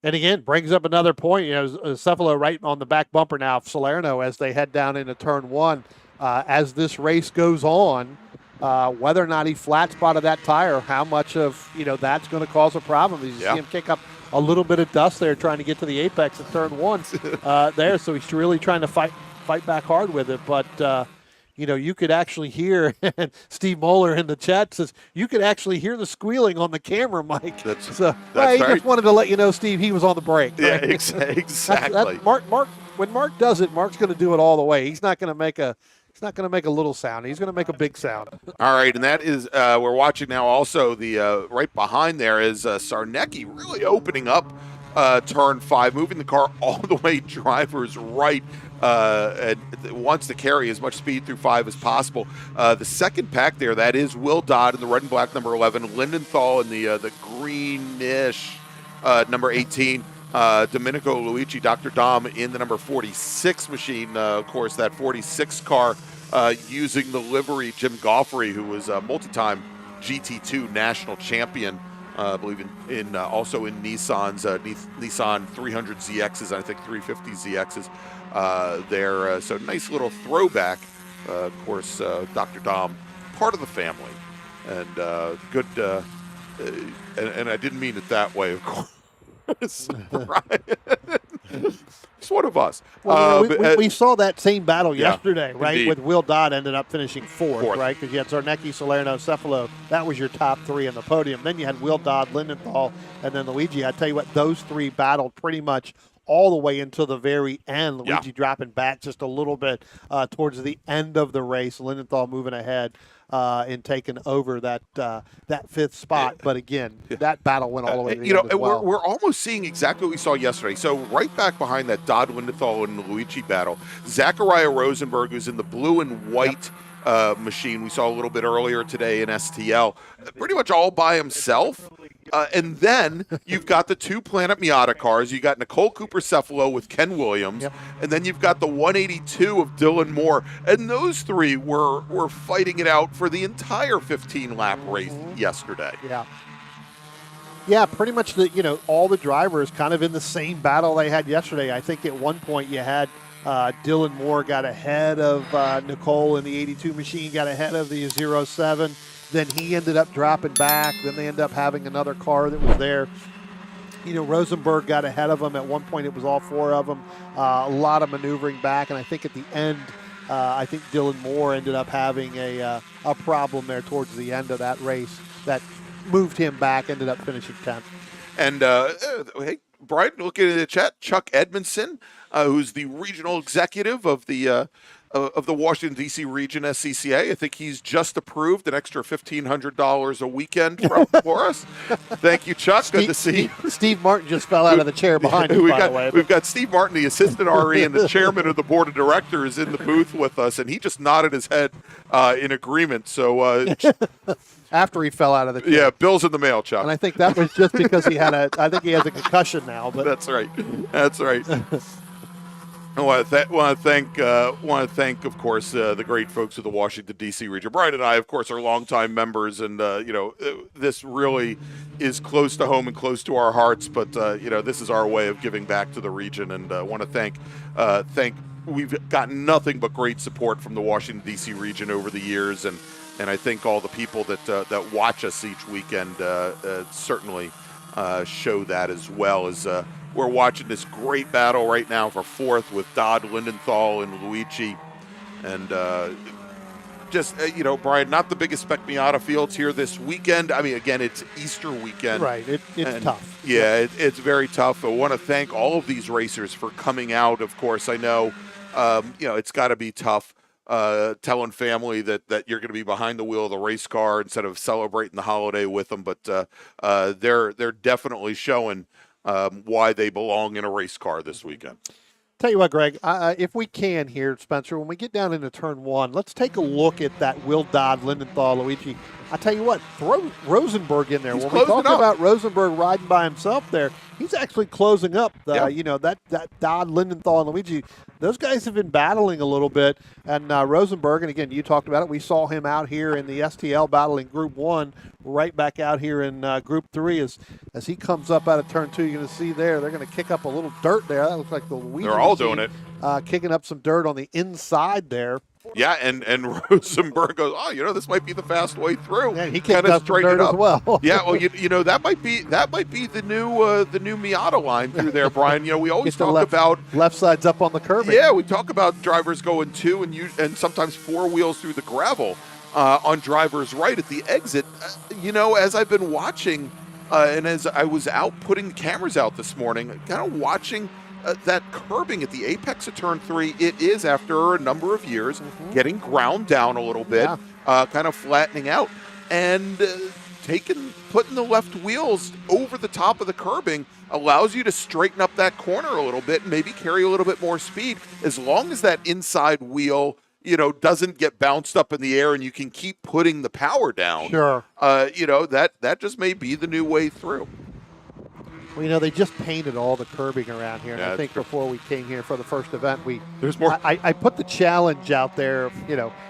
And again, brings up another point. Cephalo right on the back bumper now of Salerno as they head down into turn 1. As this race goes on, whether or not he flat spotted that tire, how much of that's going to cause a problem. You see him kick up a little bit of dust there trying to get to the apex at turn 1 there. So he's really trying to fight back hard with it. But, you could actually hear, and Steve Moeller in the chat says, you could actually hear the squealing on the camera, Mike. That's he right. just wanted to let you know, Steve, he was on the break. Yeah, Right? exactly. Mark, when Mark does it, Mark's going to do it all the way. He's not going to make a little sound. He's going to make a big sound. All right, and that is we're watching now. Also, the right behind there is Sarnecki really opening up turn 5, moving the car all the way driver's right, and wants to carry as much speed through 5 as possible. The second pack there, that is Will Dodd in the red and black number 11, Lindenthal in the greenish number 18. Domenico Luigi, Dr. Dom in the number 46 machine. Of course, that 46 car using the livery Jim Goffrey, who was a multi-time GT2 national champion, I believe in also in Nissan's Nissan 300 ZXs, I think 350 ZXs there. So nice little throwback. Of course, Dr. Dom, part of the family, and good. And I didn't mean it that way, of course. It's one of us. Well, we saw that same battle yesterday, right? Indeed. With Will Dodd ended up finishing fourth. Right? Because you had Zarnecki, Salerno, Cefalo. That was your top 3 in the podium. Then you had Will Dodd, Lindenthal, and then Luigi. I tell you what, those 3 battled pretty much all the way until the very end. Luigi dropping back just a little bit towards the end of the race. Lindenthal moving ahead and taking over that 5th spot. But again, that battle went all the way to the end as well. We're almost seeing exactly what we saw yesterday. So right back behind that Dodd, Lindenthal, and Luigi battle, Zachariah Rosenberg, who's in the blue and white machine we saw a little bit earlier today in STL, pretty much all by himself. And then you've got the 2 Planet Miata cars. You got Nicole Cooper Cefalo with Ken Williams, and then you've got the 182 of Dylan Moore. And those 3 were fighting it out for the entire 15-lap race yesterday. Yeah, pretty much all the drivers kind of in the same battle they had yesterday. I think at one point you had Dylan Moore got ahead of Nicole in the 82 machine, got ahead of the 07. Then he ended up dropping back. Then they ended up having another car that was there. Rosenberg got ahead of them. At one point, it was all 4 of them. A lot of maneuvering back. And I think at the end, I think Dylan Moore ended up having a problem there towards the end of that race that moved him back, ended up finishing 10th. And, hey, Brian, looking at the chat, Chuck Edmondson, who's the regional executive of the Washington, D.C. region SCCA. I think he's just approved an extra $1,500 a weekend for us. Thank you, Chuck. Good to see you. Steve Martin just fell out of the chair behind us, by the way. We've got Steve Martin, the assistant RE and the chairman of the board of directors, in the booth with us, and he just nodded his head in agreement. So after he fell out of the chair. Yeah, bill's in the mail, Chuck. And I think that was just because I think he has a concussion now. But That's right. I want to thank, of course, the great folks of the Washington, D.C. region. Brian and I, of course, are longtime members, and, this really is close to home and close to our hearts, but, this is our way of giving back to the region, and I want to thank we've gotten nothing but great support from the Washington, D.C. region over the years, and I think all the people that watch us each weekend certainly show that as well as we're watching this great battle right now for 4th with Dodd, Lindenthal, and Luigi. And Brian, not the biggest Spec Miata fields here this weekend. I mean, again, it's Easter weekend. Right, it's tough. Yeah, it's very tough. I want to thank all of these racers for coming out. Of course, I know, it's got to be tough telling family that you're going to be behind the wheel of the race car instead of celebrating the holiday with them. But they're definitely showing why they belong in a race car this weekend. Tell you what, Greg, if we can here, Spencer, when we get down into turn 1, let's take a look at that Will Dodd, Lindenthal, Luigi. I tell you what, throw Rosenberg in there. He's when we talk about Rosenberg riding by himself there, he's actually closing up. That Dodd, Lindenthal, and Luigi. Those guys have been battling a little bit, and Rosenberg, and again, you talked about it. We saw him out here in the STL battle in Group 1, right back out here in Group 3 as he comes up out of turn 2. You're going to see there, they're going to kick up a little dirt there. That looks like the Luigi. They're all doing it. Kicking up some dirt on the inside there. Yeah, and Rosenberg goes, oh, this might be the fast way through. Yeah, he Kinda kicked up some straighten it dirt up. as well. Yeah, well, that might be the new Miata line through there, Brian. We always Get the talk about left side's up on the curb. Yeah, we talk about drivers going 2 and sometimes 4 wheels through the gravel on drivers right at the exit. As I've been watching, and as I was out putting cameras out this morning, kind of watching that curbing at the apex of turn 3, it is, after a number of years, getting ground down a little bit, kind of flattening out, and putting the left wheels over the top of the curbing allows you to straighten up that corner a little bit and maybe carry a little bit more speed, as long as that inside wheel doesn't get bounced up in the air and you can keep putting the power down. Sure. That just may be the new way through. Well, they just painted all the curbing around here. And Yeah, I think before we came here for the first event, there's more. I put the challenge out there.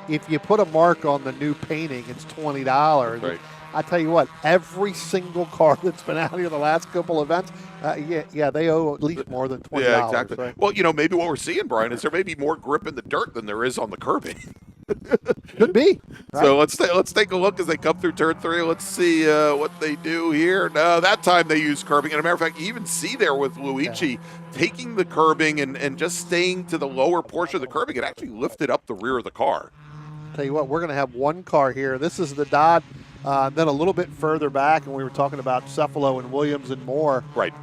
If you put a mark on the new painting, it's $20. Right. I tell you what, every single car that's been out here the last couple events, they owe at least more than $20. Yeah, exactly. Right? Well, maybe what we're seeing, Brian, is there may be more grip in the dirt than there is on the curbing. Could be. Right? So let's take a look as they come through turn 3. Let's see what they do here. No, that time they use curbing. And a matter of fact, you even see there with Luigi taking the curbing and just staying to the lower portion of the curbing. It actually lifted up the rear of the car. Tell you what, we're going to have one car here. This is the Dodd. Then a little bit further back, and we were talking about Cephalo and Williams and Moore. Right.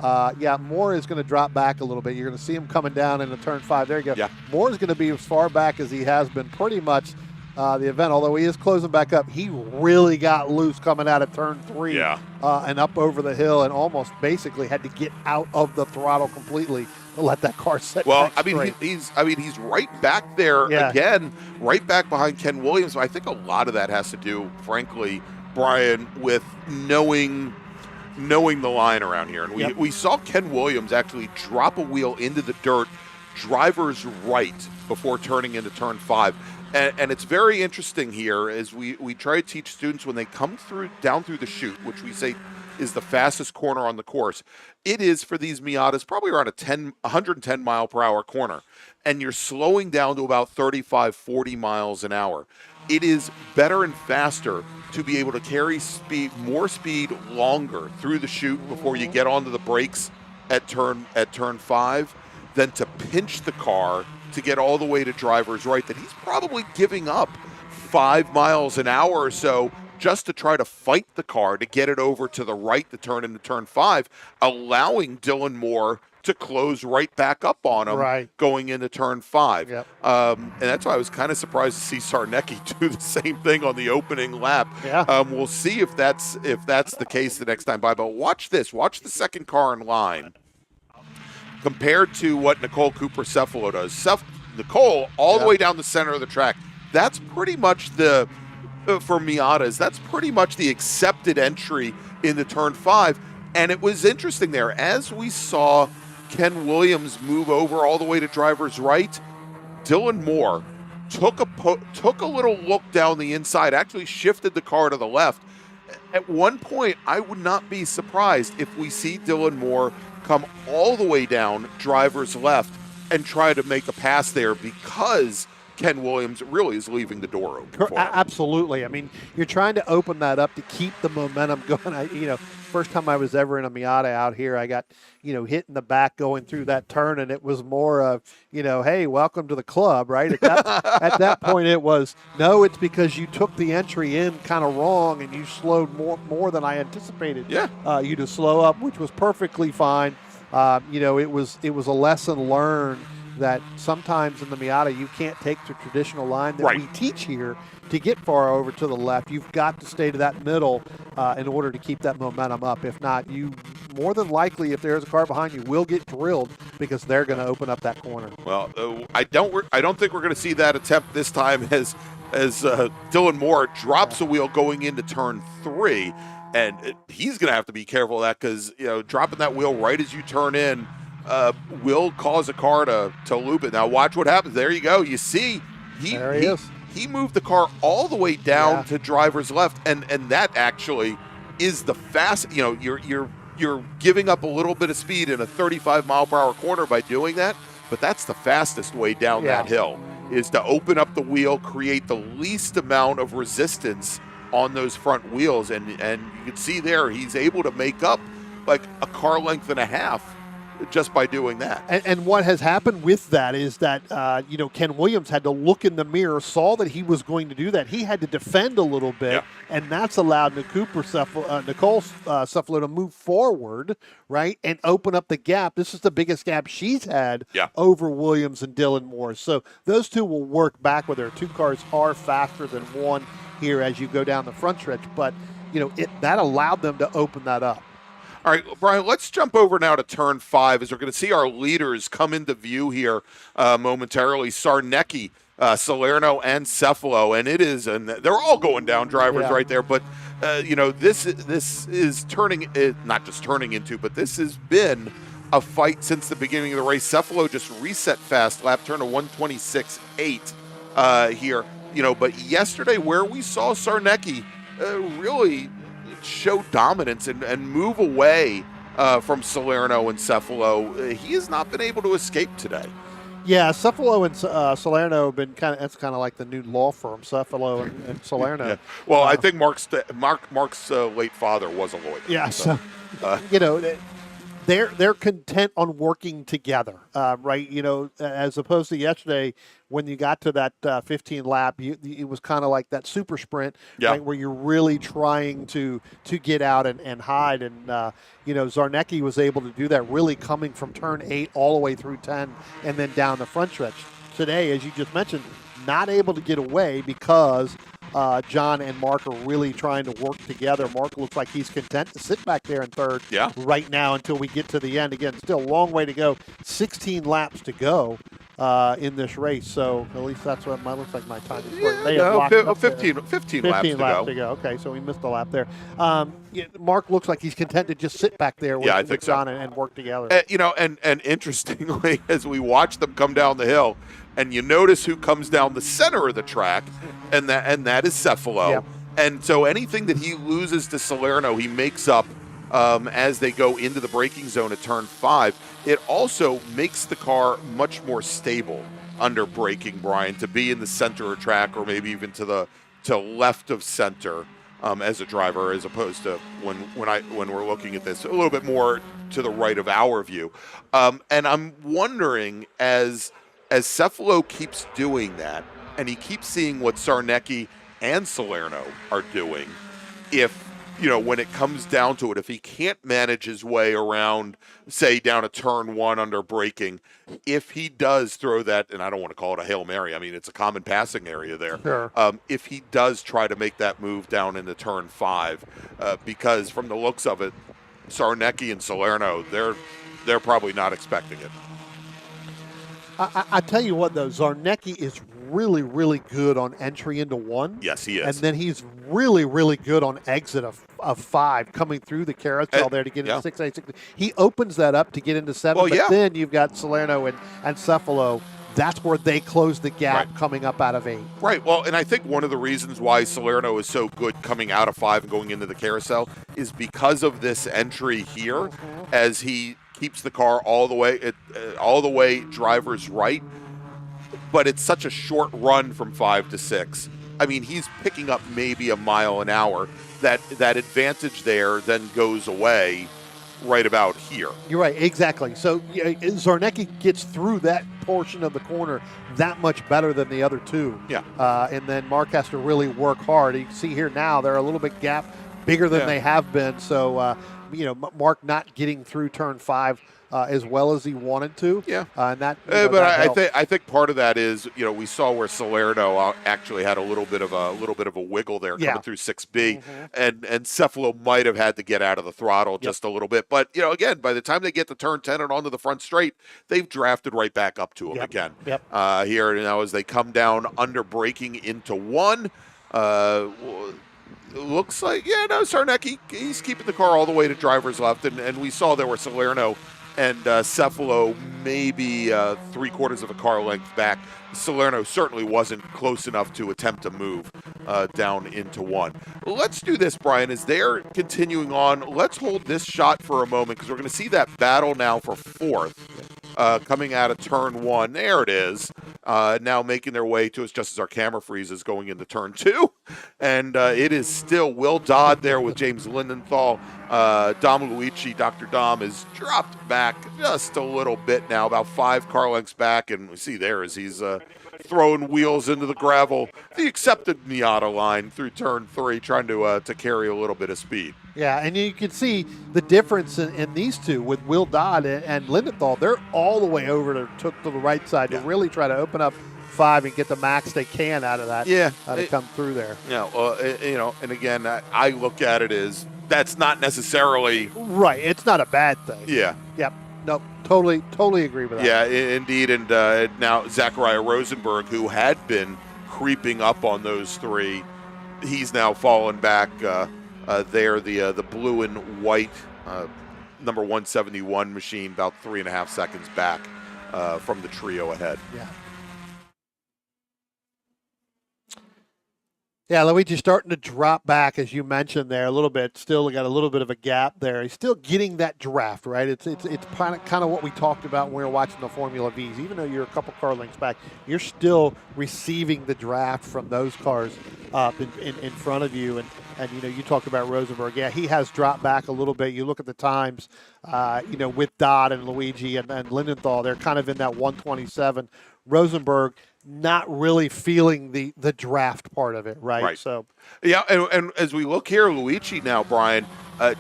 Moore is going to drop back a little bit. You're going to see him coming down into turn 5. There you go. Yeah. Moore is going to be as far back as he has been pretty much the event, although he is closing back up. He really got loose coming out of turn 3 and up over the hill, and almost basically had to get out of the throttle completely to let that car set back straight. he's right back there again, right back behind Ken Williams. I think a lot of that has to do, frankly, Brian, with knowing the line around here. And we saw Ken Williams actually drop a wheel into the dirt, driver's right, before turning into turn 5. And it's very interesting here as we try to teach students when they come down through the chute, which we say is the fastest corner on the course. It is, for these Miatas, probably around a 110 mile per hour corner. And you're slowing down to about 35, 40 miles an hour. It is better and faster to be able to carry more speed longer through the chute before you get onto the brakes at turn 5 than to pinch the car to get all the way to driver's right, that he's probably giving up 5 miles an hour or so just to try to fight the car to get it over to the right to turn into turn 5, allowing Dylan Moore to close right back up on him going into turn 5. Yep. And that's why I was kind of surprised to see Sarnecki do the same thing on the opening lap. Yeah. We'll see if that's the case the next time by. But watch this. Watch the second car in line compared to what Nicole Cooper-Cephalo does. Nicole, all the way down the center of the track. That's pretty much for Miatas, that's pretty much the accepted entry into turn 5. And it was interesting there. As we saw Ken Williams move over all the way to driver's right, Dylan Moore took a little look down the inside, actually shifted the car to the left. At one point, I would not be surprised if we see Dylan Moore come all the way down driver's left and try to make a pass there, because Ken Williams really is leaving the door open for him. Absolutely. I mean, you're trying to open that up to keep the momentum going. First time I was ever in a Miata out here, I got, hit in the back going through that turn, and it was more of, hey, welcome to the club, right? At that point, it was, no, it's because you took the entry in kind of wrong and you slowed more than I anticipated you to slow up, which was perfectly fine. It was a lesson learned that sometimes in the Miata you can't take the traditional line that we teach here to get far over to the left. You've got to stay to that middle in order to keep that momentum up. If not, you more than likely, if there's a car behind you, will get drilled because they're going to open up that corner. Well, I don't think we're going to see that attempt this time as Dylan Moore drops a wheel going into turn 3. And he's going to have to be careful of that, because dropping that wheel right as you turn in will cause a car to loop it. Now watch what happens. There you go. You see, he moved the car all the way down to driver's left, and that actually is the fast. You're giving up a little bit of speed in a 35 mile per hour corner by doing that, but that's the fastest way down that hill. is to open up the wheel, create the least amount of resistance on those front wheels. And you can see there, he's able to make up like a car length and a half just by doing that. And what has happened with that is that, Ken Williams had to look in the mirror, saw that he was going to do that. He had to defend a little bit, and that's allowed Nicole Cephalo to move forward, right, and open up the gap. This is the biggest gap she's had over Williams and Dylan Moore. So those two will work back with her. Two cars are faster than one here as you go down the front stretch, but, that allowed them to open that up. All right, Brian, let's jump over now to turn 5 as we're going to see our leaders come into view here momentarily. Sarnecki, Salerno, and Cephalo, and they're all going down drivers right there. But this is not just turning into, but this has been a fight since the beginning of the race. Cephalo just reset fast, lap turn of 126.8 here. But yesterday, where we saw Sarnecki really show dominance and move away from Salerno and Cephalo, he has not been able to escape today. Yeah, Cephalo and Salerno have been that's kind of like the new law firm, Cephalo and Salerno. Yeah. Well, I think Mark's late father was a lawyer. Yeah, so they're content on working together, right? As opposed to yesterday when you got to that 15 lap, it was kind of like that super sprint, right, where you're really trying to get out and hide. And Zarnecki was able to do that, really coming from turn 8 all the way through 10 and then down the front stretch. Today, as you just mentioned, not able to get away because John and Mark are really trying to work together. Mark looks like he's content to sit back there in third right now until we get to the end. Again, still a long way to go. 16 laps to go in this race. So at least that's what looks like my time. Yeah, 15 laps to go. Okay, so we missed a lap there. Mark looks like he's content to just sit back there with John and work together. And interestingly, as we watch them come down the hill, and you notice who comes down the center of the track, and that is Cephalo. Yep. And so anything that he loses to Salerno, he makes up as they go into the braking zone at turn 5. It also makes the car much more stable under braking, Brian, to be in the center of track or maybe even to left of center as a driver, as opposed to when we're looking at this a little bit more to the right of our view. And I'm wondering as Cephalo keeps doing that, and he keeps seeing what Sarnecki and Salerno are doing, if, when it comes down to it, if he can't manage his way around, say, down a turn 1 under braking, if he does throw that, and I don't want to call it a Hail Mary, I mean, it's a common passing area there. Sure. If he does try to make that move down into turn 5, because from the looks of it, Sarnecki and Salerno, they're probably not expecting it. I tell you what, though, Zarnecki is really, really good on entry into 1. Yes, he is. And then he's really, really good on exit of 5, coming through the carousel there to get into 6, 8, 6. He opens that up to get into 7, then you've got Salerno and Cephalo. That's where they close the gap coming up out of 8. Right. Well, and I think one of the reasons why Salerno is so good coming out of 5 and going into the carousel is because of this entry here, as he keeps the car all the way driver's right, but it's such a short run from 5 to 6. I mean, he's picking up maybe a mile an hour. That advantage there then goes away right about here. You're right, exactly. So Zarnecki gets through that portion of the corner that much better than the other two. Yeah. And then Mark has to really work hard. You can see here now they're a little bit gap bigger than they have been. So, Mark not getting through turn 5 as well as he wanted to. Yeah. And that. But I think part of that is, we saw where Salerno actually had a little bit of a wiggle there coming through 6B, and Cephalo might have had to get out of the throttle just a little bit. But again, by the time they get to turn 10 and onto the front straight, they've drafted right back up to him again. Yep. Here now as they come down under braking into 1. Looks like, Sarnecki, he's keeping the car all the way to driver's left, and we saw there were Salerno and Cephalo maybe 3/4 of a car length back. Salerno certainly wasn't close enough to attempt to move down into 1. Let's do this, Brian, as they're continuing on. Let's hold this shot for a moment, because we're going to see that battle now for 4th coming out of turn 1. There it is. now making their way to us just as our camera freezes going into turn 2. And it is still Will Dodd there with James Lindenthal. Dom Luigi, Dr. Dom, is dropped back just a little bit now, about 5 car lengths back. And we see there as he's throwing wheels into the gravel, the accepted Miata line through turn 3, trying to carry a little bit of speed. Yeah, and you can see the difference in these two with Will Dodd and Lindenthal. They're all the way over to the right side to really try to open up 5 and get the max they can out of that. Yeah, to come through there. Yeah, and again, I look at it as that's not necessarily right. It's not a bad thing. Yeah. Yep. Nope. Totally agree with that. Yeah, indeed. And now Zachariah Rosenberg, who had been creeping up on those 3, he's now fallen back. There, the blue and white number 171 machine, about 3.5 seconds back from the trio ahead. Yeah. Yeah, Luigi's starting to drop back, as you mentioned there, a little bit. Still got a little bit of a gap there. He's still getting that draft, right? It's kind of what we talked about when we were watching the Formula Vs. Even though you're a couple car lengths back, you're still receiving the draft from those cars up in front of you. And you talked about Rosenberg. Yeah, he has dropped back a little bit. You look at the times, with Dodd and Luigi and Lindenthal, they're kind of in that 127. Rosenberg not really feeling the draft part of it, right? So, yeah, and as we look here, Luigi now, Brian,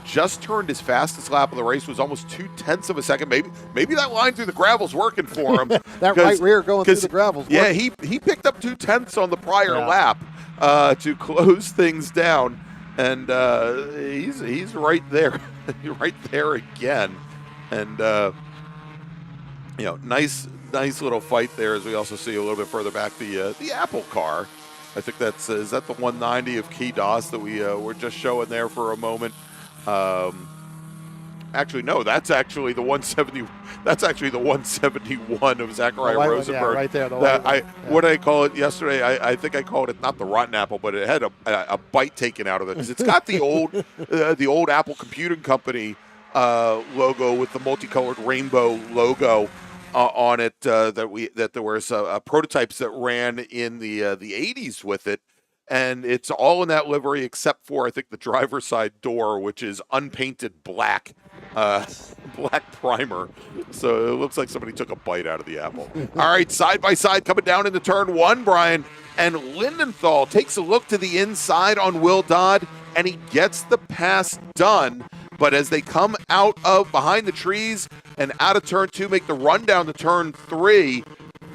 just turned his fastest lap of the race, was almost 0.2 of a second. Maybe that line through the gravel's working for him. That right rear going through the gravel's working. Yeah, he picked up 0.2 on the prior lap to close things down, and he's right there, right there again, and nice little fight there, as we also see a little bit further back the Apple car. I think is that the 190 of Key Doss that we were just showing there for a moment. Actually, no, that's actually the 170. That's actually the 171 of Zachariah Rosenberg. Yeah, right there. What did I call it yesterday? I think I called it not the rotten apple, but it had a bite taken out of it because it's got the old Apple Computing Company logo with the multicolored rainbow logo on it. That there was prototypes that ran in the 80s with it. And it's all in that livery except for, I think, the driver's side door, which is unpainted black primer. So it looks like somebody took a bite out of the apple. All right, side by side coming down into turn 1, Brian. And Lindenthal takes a look to the inside on Will Dodd, and he gets the pass done. But as they come out of behind the trees and out of turn 2, make the run down to turn 3,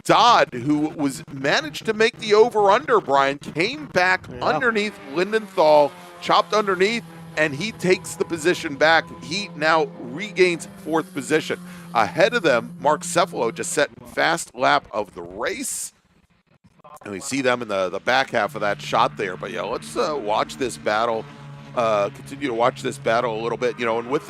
Dodd, who managed to make the over-under, Brian, came back underneath Lindenthal, chopped underneath, and he takes the position back. He now regains 4th position. Ahead of them, Mark Cefalo just set fast lap of the race. And we see them in the back half of that shot there. But, yeah, let's watch this battle, continue to watch this battle a little bit. And with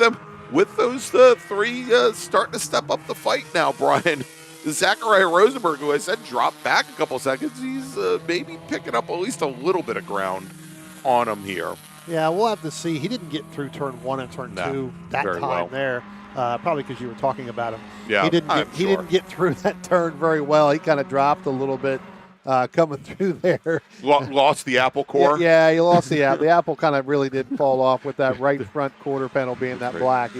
those 3 starting to step up the fight now, Brian. Zachariah Rosenberg, who I said dropped back a couple seconds, he's maybe picking up at least a little bit of ground on him here. Yeah, we'll have to see. He didn't get through turn 1 and turn 2 that time there, probably because you were talking about him. Yeah, he didn't get through that turn very well. He kind of dropped a little bit coming through there. Lost the apple core? Yeah, he lost the apple. The apple kind of really did fall off with that right front quarter panel being that black.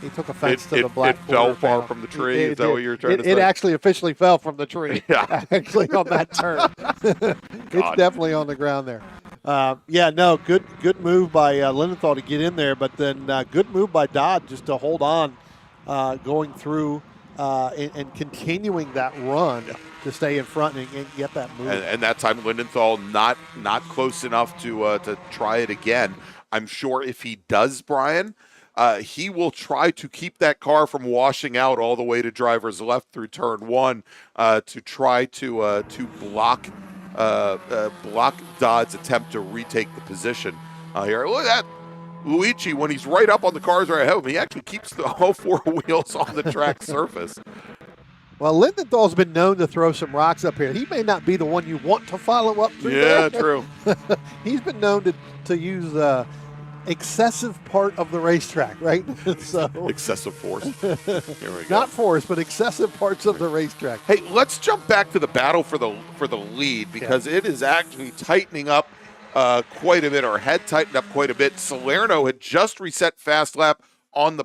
He took offense to the black. It fell far from the tree. Is that what you were trying to say? It actually officially fell from the tree. Yeah. Actually on that turn. It's definitely on the ground there. Good move by Lindenthal to get in there, but then good move by Dodd just to hold on, going through and continuing that run to stay in front and get that move. And that time Lindenthal not close enough to try it again. I'm sure if he does, Brian, he will try to keep that car from washing out all the way to driver's left through turn 1 to try to block Dodd's attempt to retake the position here. Look at that. Luigi, when he's right up on the cars right ahead of him, he actually keeps all 4 wheels on the track surface. Well, Lindenthal's been known to throw some rocks up here. He may not be the one you want to follow up through there. Yeah, true. He's been known to use excessive part of the racetrack, right? So Excessive force. Here we go. not force, but excessive parts of the racetrack. Hey, let's jump back to the battle for the lead because it is actually tightening up quite a bit, or had tightened up quite a bit. Salerno had just reset fast lap on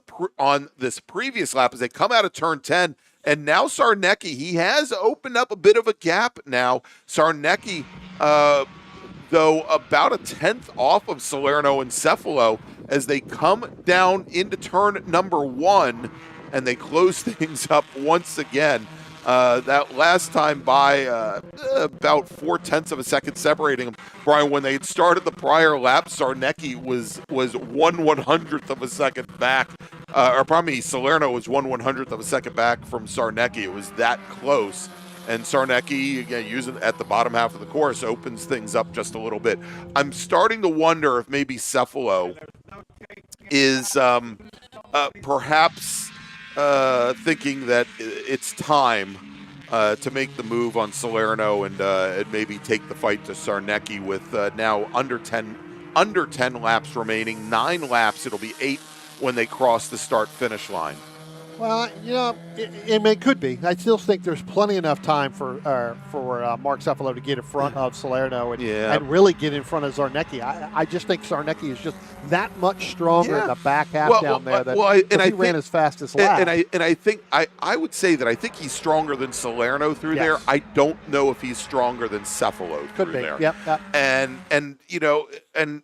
this previous lap as they come out of turn 10, and now Sarnecki, he has opened up a bit of a gap now. Sarnecki, though, about a tenth off of Salerno and Cefalo as they come down into turn number 1, and they close things up once again. That last time by about 0.4 of a second separating them. Brian, when they had started the prior lap, Sarnecki was 1/100th of a second back. Salerno was 1/100th of a second back from Sarnecki. It was that close. And Sarnecki, again, using at the bottom half of the course, opens things up just a little bit. I'm starting to wonder if maybe Cefalo is perhaps thinking that it's time to make the move on Salerno and maybe take the fight to Sarnecki with now under 10 laps remaining. 9 laps, it'll be 8 when they cross the start-finish line. Well, it could be. I still think there's plenty enough time for Mark Cefalo to get in front of Salerno and really get in front of Sarnecki. I just think Sarnecki is just that much stronger in the back half down there. He ran his fastest lap. And I think I would say that I think he's stronger than Salerno through there. I don't know if he's stronger than Cefalo through there. Yep. And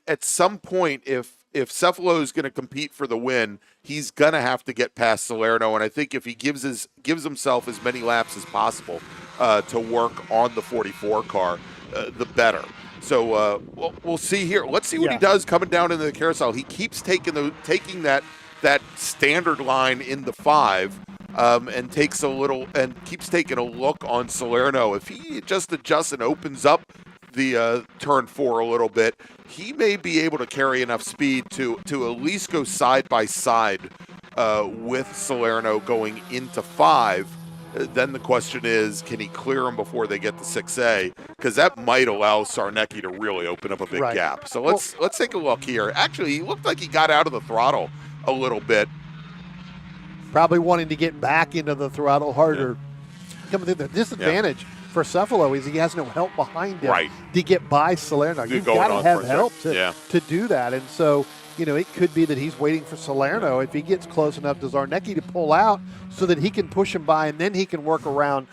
at some point, if Cefalo is going to compete for the win, he's going to have to get past Salerno. And I think if he gives himself as many laps as possible to work on the 44 car, the better. So we'll see here. Let's see what he does coming down into the carousel. He keeps taking that standard line in the 5 and keeps taking a look on Salerno. If he just adjusts and opens up the turn 4 a little bit, he may be able to carry enough speed to at least go side by side with Salerno going into 5. Then the question is, can he clear him before they get to 6A? Because that might allow Sarnecki to really open up a big gap. So let's take a look here. Actually, he looked like he got out of the throttle a little bit. Probably wanting to get back into the throttle harder. Coming through the disadvantage for Cefalo is he has no help behind him to get by Salerno. You've got to have help to do that. And so, it could be that he's waiting for Salerno if he gets close enough to Sarnecki to pull out so that he can push him by and then he can work around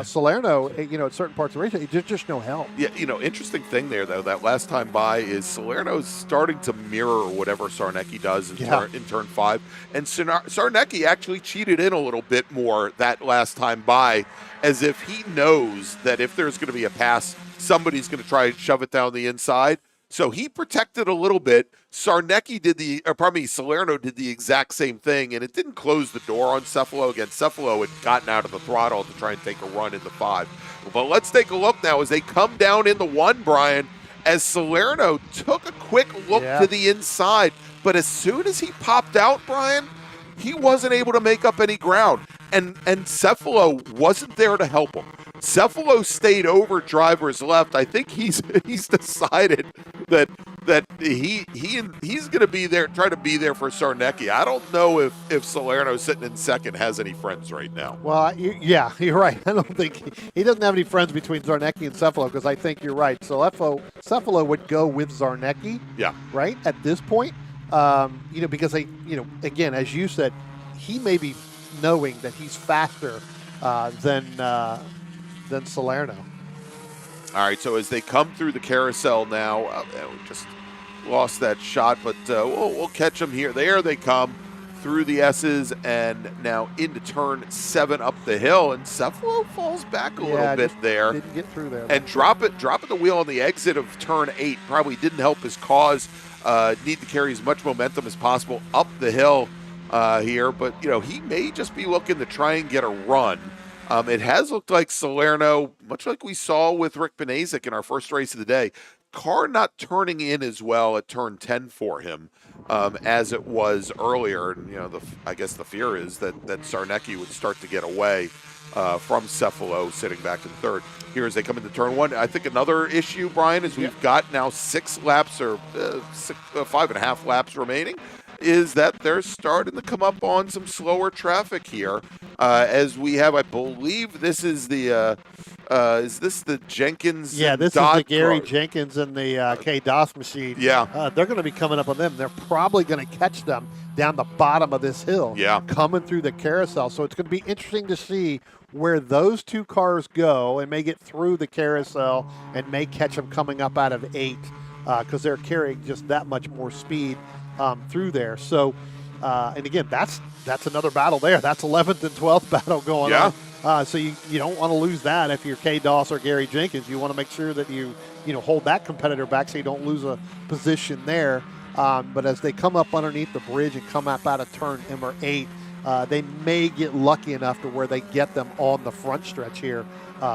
Salerno, at certain parts of the race. There's just no help. Yeah, interesting thing there, though, that last time by is Salerno's starting to mirror whatever Sarnecki does in turn 5. And Sarnecki actually cheated in a little bit more that last time by, as if he knows that if there's going to be a pass, somebody's going to try and shove it down the inside. So he protected a little bit. Salerno did the exact same thing, and it didn't close the door on Cefalo. Again, Cefalo had gotten out of the throttle to try and take a run in the 5. But let's take a look now as they come down in the 1, Brian, as Salerno took a quick look to the inside. But as soon as he popped out, Brian, he wasn't able to make up any ground. And Cefalo wasn't there to help him. Cefalo stayed over driver's left. I think he's decided that he's going to be there, try to be there for Sarnecki. I don't know if Salerno sitting in second has any friends right now. Well, you're right. I don't think he doesn't have any friends between Sarnecki and Cefalo, because I think you're right. So Cefalo would go with Sarnecki. Yeah. Right at this point, because again, as you said, he may be knowing that he's faster than Salerno. All right, so as they come through the carousel now, we just lost that shot, but we'll catch them here. There they come through the S's and now into turn 7 up the hill, and Cefalo falls back a little bit there. Didn't get through there. And dropping the wheel on the exit of turn 8 probably didn't help his cause. Need to carry as much momentum as possible up the hill here, but he may just be looking to try and get a run. It has looked like Salerno, much like we saw with Rick Benazik in our first race of the day, car not turning in as well at turn 10 for him as it was earlier. And I guess the fear is that Sarnecki would start to get away from Cephalo sitting back in third. Here as they come into turn one, I think another issue, Brian, is we've got now 6 laps or 5.5 laps remaining, is that they're starting to come up on some slower traffic here. As we have, I believe this is the is this the Jenkins? Yeah, this Dodd is the Gary car? Jenkins and the K-DOS machine. Yeah. They're going to be coming up on them. They're probably going to catch them down the bottom of this hill. Yeah. Coming through the carousel. So it's going to be interesting to see where those 2 cars go and may get through the carousel and may catch them coming up out of 8 because they're carrying just that much more speed through there. So, and again, that's another battle there. That's 11th and 12th battle going on. So you don't want to lose that if you're K-Doss or Gary Jenkins. You want to make sure that you hold that competitor back so you don't lose a position there. But as they come up underneath the bridge and come up out of turn number 8, they may get lucky enough to where they get them on the front stretch here.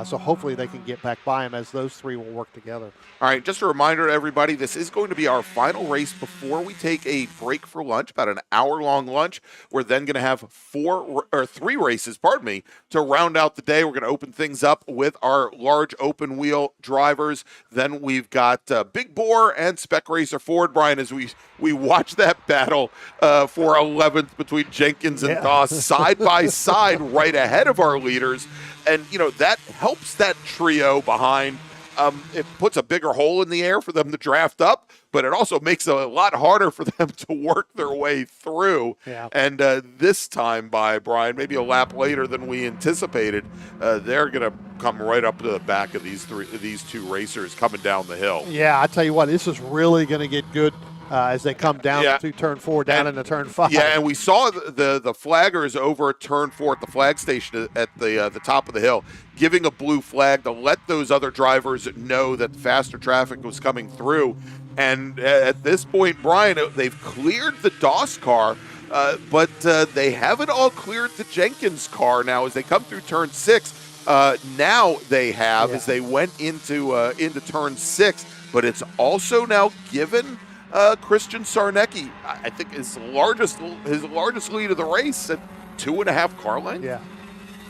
So hopefully they can get back by them as those 3 will work together. All right, just a reminder to everybody, this is going to be our final race before we take a break for lunch, about an hour-long lunch. We're then going to have 3 races, to round out the day. We're going to open things up with our large open-wheel drivers. Then we've got Big Bore and Spec Racer Ford, Brian, as we watch that battle for 11th between Jenkins and Doss side by side right ahead of our leaders. And, that helps that trio behind. It puts a bigger hole in the air for them to draft up, but it also makes it a lot harder for them to work their way through. Yeah. And this time by, Brian, maybe a lap later than we anticipated, they're going to come right up to the back of these 2 racers coming down the hill. Yeah, I tell you what, this is really going to get good as they come down through turn 4, down into turn 5. Yeah, and we saw the flaggers over at turn 4 at the flag station at the top of the hill, giving a blue flag to let those other drivers know that faster traffic was coming through. And at this point, Brian, they've cleared the Doss car, but they haven't all cleared the Jenkins car now as they come through turn 6. Now they have, as they went into turn 6, but it's also now given Christian Sarnecki, I think his largest lead of the race at 2.5 car lengths. Yeah.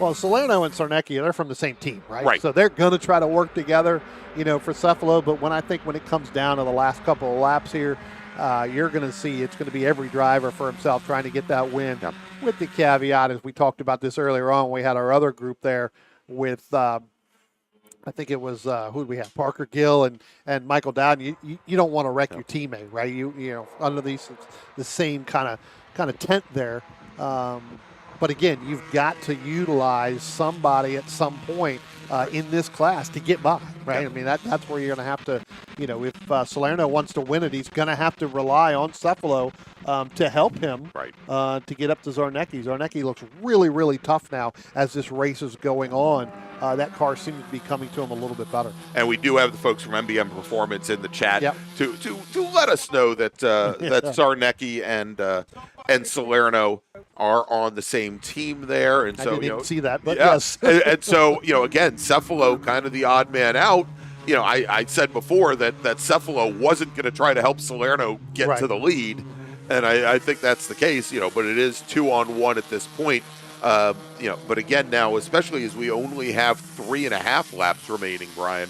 Well, Salerno and Sarnecki, they're from the same team, right? Right. So they're going to try to work together, for Cephalo. But when it comes down to the last couple of laps here, you're going to see it's going to be every driver for himself trying to get that win. Yep. With the caveat, as we talked about this earlier on, we had our other group there with I think it was who did we have? Parker Gill and Michael Dowden. You don't want to wreck your teammate, right? You under the same kind of tent there. But again, you've got to utilize somebody at some point in this class to get by, right? Yeah. I mean, that's where you're going to have to, if Salerno wants to win it, he's going to have to rely on Cephalo to help him to get up to Zarnecki. Zarnecki looks really, really tough now as this race is going on. That car seems to be coming to him a little bit better. And we do have the folks from MBM Performance in the chat to let us know that that Zarnecki and Salerno are on the same team there, and I so didn't even see that, but yes. yes. and so again, Cephalo kind of the odd man out. I said before that Cephalo wasn't going to try to help Salerno get to the lead, and I think that's the case. But it is 2-on-1 at this point. But again now, especially as we only have 3.5 laps remaining, Brian,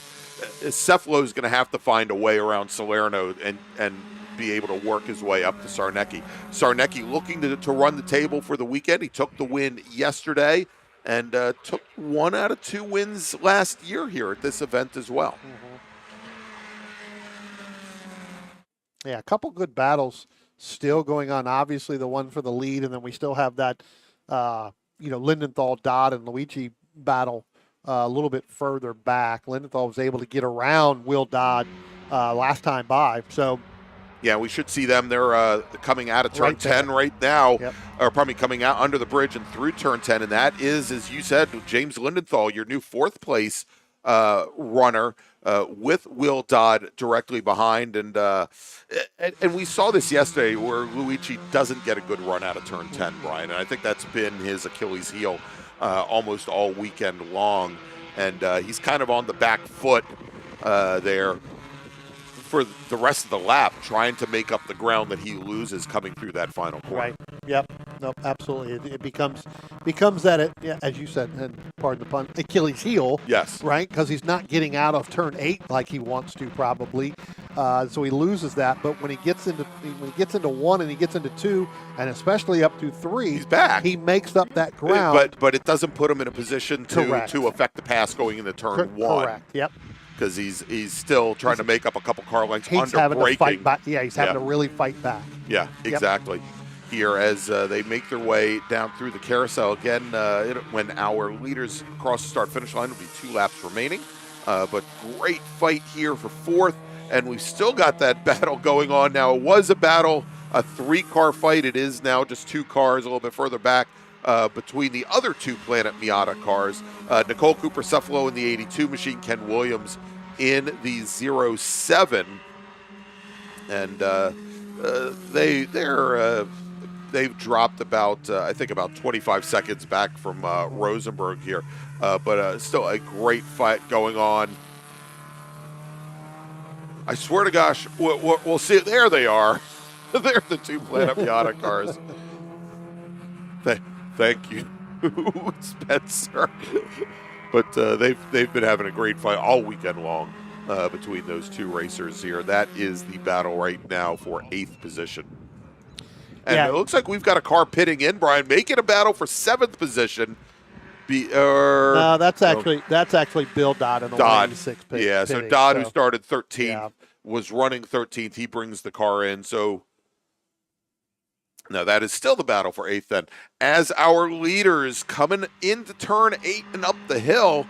Cephalo is going to have to find a way around Salerno and be able to work his way up to Sarnecki. Sarnecki looking to run the table for the weekend. He took the win yesterday and took 1 out of 2 wins last year here at this event as well. Yeah, a couple good battles still going on. Obviously, the one for the lead, and then we still have that, Lindenthal, Dodd, and Luigi battle a little bit further back. Lindenthal was able to get around Will Dodd last time by, so. Yeah, we should see them. They're coming out of turn 10 right now, or probably coming out under the bridge and through turn 10, and that is, as you said, James Lindenthal, your new 4th place runner with Will Dodd directly behind. And we saw this yesterday where Luigi doesn't get a good run out of turn 10, Brian, and I think that's been his Achilles heel almost all weekend long. And he's kind of on the back foot there for the rest of the lap, trying to make up the ground that he loses coming through that final corner. Right. Yep. Nope, absolutely. It becomes that, yeah, as you said, and pardon the pun, Achilles heel. Yes. Right, because he's not getting out of turn 8 like he wants to probably, so he loses that. But when he gets into 1 and he gets into 2, and especially up to 3, he's back. He makes up that ground. But it doesn't put him in a position to affect the pass going into turn 1. Correct. Yep. Because he's still trying to make up a couple car lengths He's under having braking. to fight back. Yeah, he's having to really fight back. Yeah, exactly. Here as they make their way down through the carousel again, when our leaders cross the start-finish line, will be 2 laps remaining. But great fight here for 4th, and we've still got that battle going on now. It was a battle, a 3-car fight. It is now just 2 cars a little bit further back between the other 2 Planet Miata cars. Nicole Cooper Cephalo in the 82 machine, Ken Williams in the 07. And they've dropped about, I think, about 25 seconds back from Rosenberg here. But still a great fight going on. I swear to gosh, we'll see. There they are. They're the 2 Planet Miata cars. Thank you, Spencer. But they've been having a great fight all weekend long between those 2 racers here. That is the battle right now for 8th position. And it looks like we've got a car pitting in, Brian, making a battle for 7th position. No, that's actually Bill Dodd in the 186 pit. Yeah, so Dodd, who started 13th, was running 13th. He brings the car in. So, no, that is still the battle for 8th then. As our leaders coming into turn 8 and up the hill,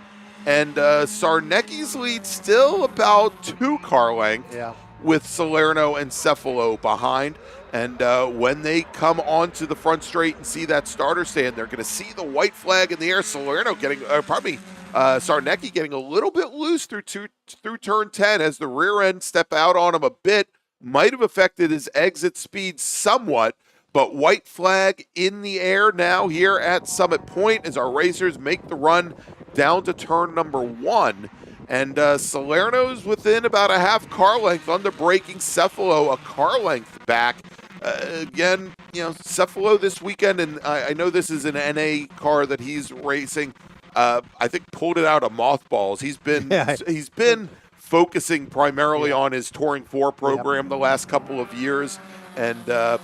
and Sarnecki's lead still about 2 car lengths with Salerno and Cephalo behind. And when they come onto the front straight and see that starter stand, they're going to see the white flag in the air. Salerno getting, Sarnecki getting a little bit loose through turn 10 as the rear end step out on him a bit. Might have affected his exit speed somewhat, but white flag in the air now here at Summit Point as our racers make the run down to turn number 1. And Salerno's within about a half car length under braking. Cephalo a car length back. Again, Cephalo this weekend, and I know this is an NA car that he's racing. I think pulled it out of mothballs. He's been focusing primarily on his Touring 4 program the last couple of years, and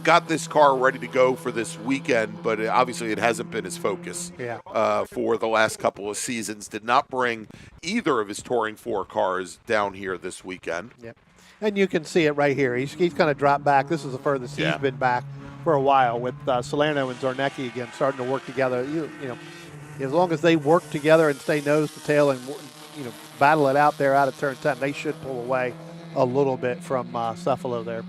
got this car ready to go for this weekend, but obviously it hasn't been his focus for the last couple of seasons. Did not bring either of his Touring 4 cars down here this weekend. Yep. And you can see it right here. He's kind of dropped back. This is the furthest he's been back for a while with Salerno and Zarnecki again starting to work together. You know, as long as they work together and stay nose to tail and battle it out there out of turn 10, they should pull away a little bit from Cephalo there.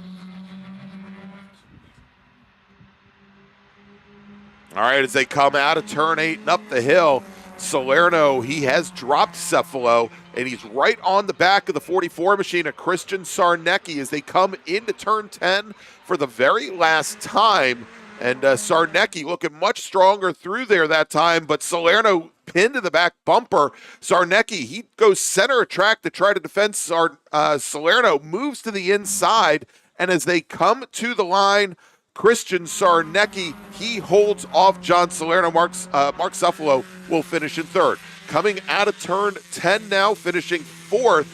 All right, as they come out of turn 8 and up the hill, Salerno, he has dropped Cephalo, and he's right on the back of the 44 machine of Christian Sarnecki as they come into turn 10 for the very last time. And Sarnecki looking much stronger through there that time, but Salerno pinned to the back bumper. Sarnecki, he goes center of track to try to defend Salerno, moves to the inside, and as they come to the line, Christian Sarnecki, he holds off John Salerno. Mark Cephalo will finish in 3rd. Coming out of turn 10 now, finishing 4th,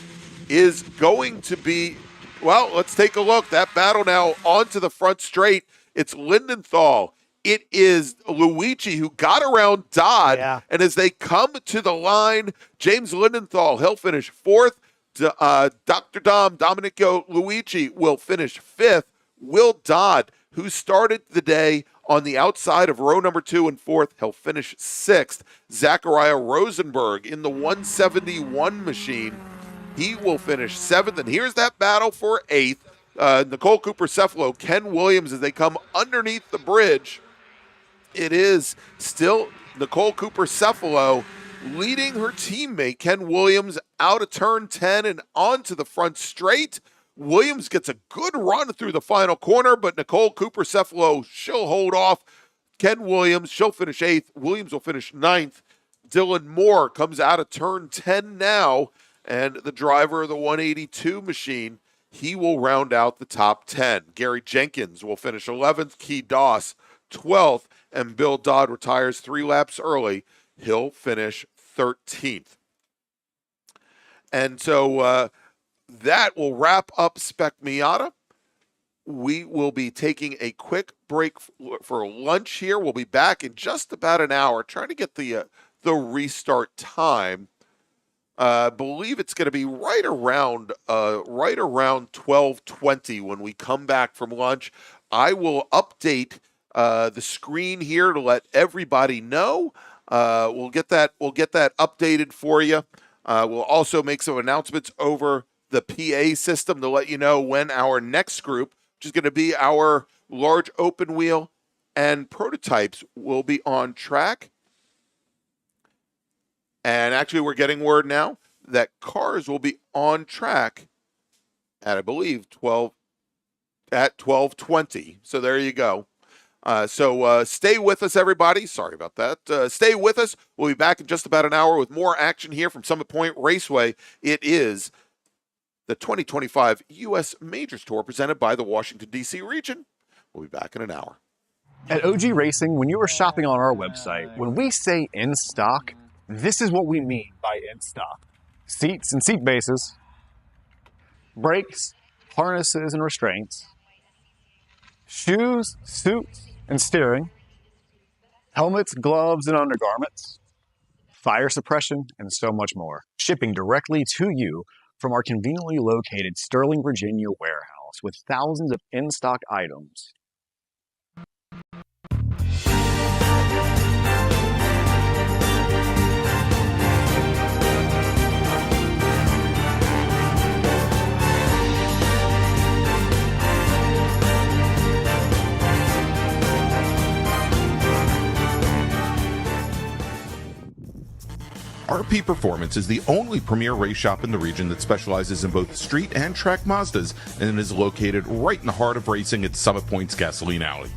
is going to be, well, let's take a look. That battle now onto the front straight. It's Lindenthal. It is Luigi who got around Dodd. And as they come to the line, James Lindenthal, he'll finish 4th. Dr. Domenico Luigi will finish 5th. Will Dodd, who started the day on the outside of row number 2 and 4th, he'll finish 6th. Zachariah Rosenberg in the 171 machine, he will finish 7th. And here's that battle for 8th. Nicole Cooper Cephalo, Ken Williams as they come underneath the bridge. It is still Nicole Cooper Cephalo leading her teammate Ken Williams out of turn 10 and onto the front straight. Williams gets a good run through the final corner, but Nicole Cooper Cephalo, she'll hold off. Ken Williams, she'll finish 8th. Williams will finish 9th. Dylan Moore comes out of turn 10 now, and the driver of the 182 machine, he will round out the top 10. Gary Jenkins will finish 11th, Key Doss 12th, and Bill Dodd retires 3 laps early. He'll finish 13th. And so that will wrap up Spec Miata. We will be taking a quick break for lunch here. We'll be back in just about an hour, trying to get the restart time. I believe it's going to be right around 12:20 when we come back from lunch. I will update the screen here to let everybody know. We'll get that updated for you. We'll also make some announcements over the PA system to let you know when our next group, which is going to be our large open wheel and prototypes, will be on track. And actually, we're getting word now that cars will be on track at, I believe, 12:20. So there you go. So stay with us, everybody. Sorry about that. Stay with us. We'll be back in just about an hour with more action here from Summit Point Raceway. It is the 2025 U.S. Majors Tour presented by the Washington, D.C. region. We'll be back in an hour. At OG Racing, when you are shopping on our website, when we say in stock, this is what we mean by in stock. Seats and seat bases, brakes, harnesses and restraints, shoes, suits and steering, helmets, gloves and undergarments, fire suppression, and so much more. Shipping directly to you from our conveniently located Sterling, Virginia warehouse with thousands of in-stock items. RP Performance is the only premier race shop in the region that specializes in both street and track Mazdas and is located right in the heart of racing at Summit Point's Gasoline Alley.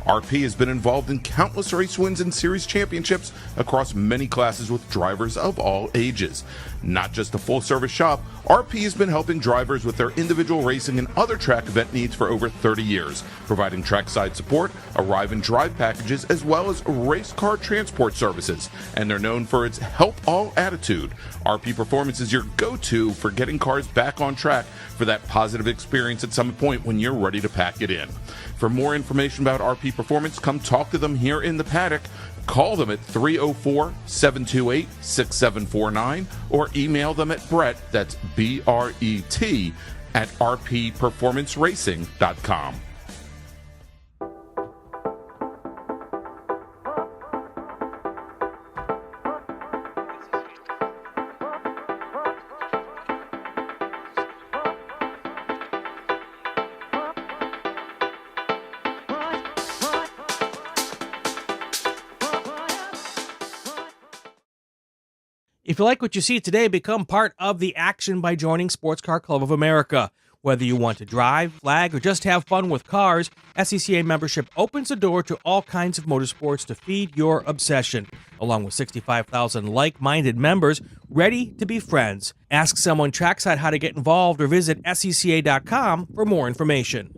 RP has been involved in countless race wins and series championships across many classes with drivers of all ages. Not just a full-service shop, RP has been helping drivers with their individual racing and other track event needs for over 30 years, providing trackside support, arrive and drive packages, as well as race car transport services. And they're known for its help all attitude. RP Performance is your go-to for getting cars back on track for that positive experience at Summit Point when you're ready to pack it in. For more information about RP Performance, come talk to them here in the paddock. Call them at 304-728-6749 or email them at Brett, that's B-R-E-T, at rpperformanceracing.com. If you like what you see today, become part of the action by joining Sports Car Club of America. Whether you want to drive, flag, or just have fun with cars, SCCA membership opens the door to all kinds of motorsports to feed your obsession, along with 65,000 like-minded members ready to be friends. Ask someone trackside how to get involved or visit SCCA.com for more information.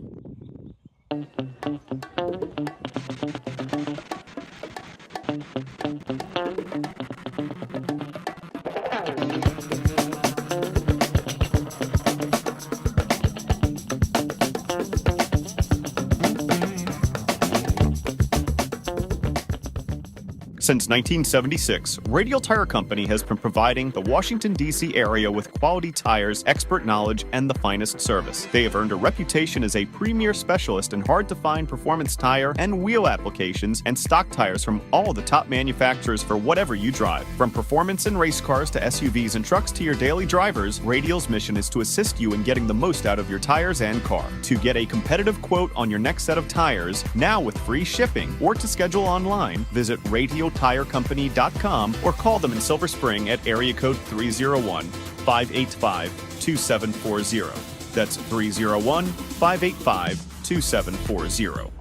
Since 1976, Radial Tire Company has been providing the Washington, D.C. area with quality tires, expert knowledge, and the finest service. They have earned a reputation as a premier specialist in hard-to-find performance tire and wheel applications and stock tires from all the top manufacturers for whatever you drive. From performance and race cars to SUVs and trucks to your daily drivers, Radial's mission is to assist you in getting the most out of your tires and car. To get a competitive quote on your next set of tires, now with free shipping, or to schedule online, visit RadialTireCompany.com or call them in Silver Spring at area code 301-585-2740. That's 301-585-2740.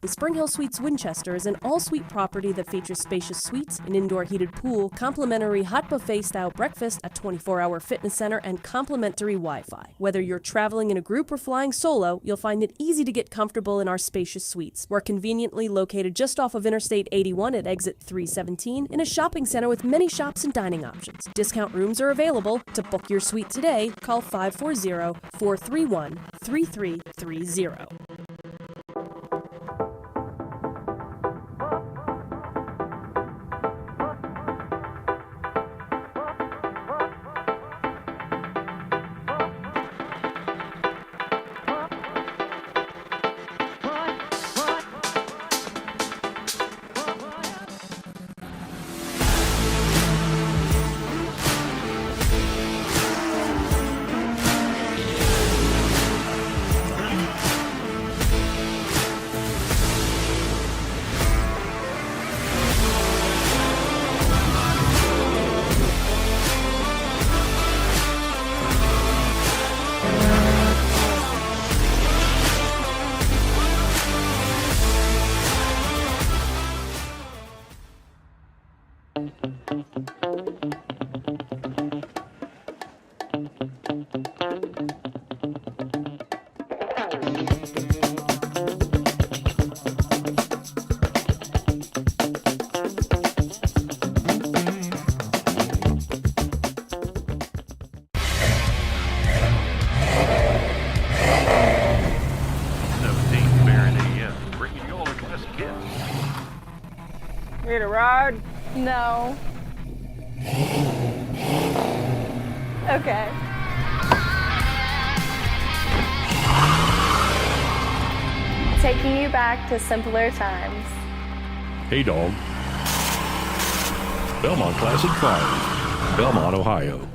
Spring Hill Suites Winchester is an all-suite property that features spacious suites, an indoor heated pool, complimentary hot buffet-style breakfast, a 24-hour fitness center, and complimentary Wi-Fi. Whether you're traveling in a group or flying solo, you'll find it easy to get comfortable in our spacious suites. We're conveniently located just off of Interstate 81 at exit 317 in a shopping center with many shops and dining options. Discount rooms are available. To book your suite today, call 540-431-3330. Need a ride? No. Okay. Taking you back to simpler times. Hey Dog. Belmont Classic Cars, Belmont, Ohio.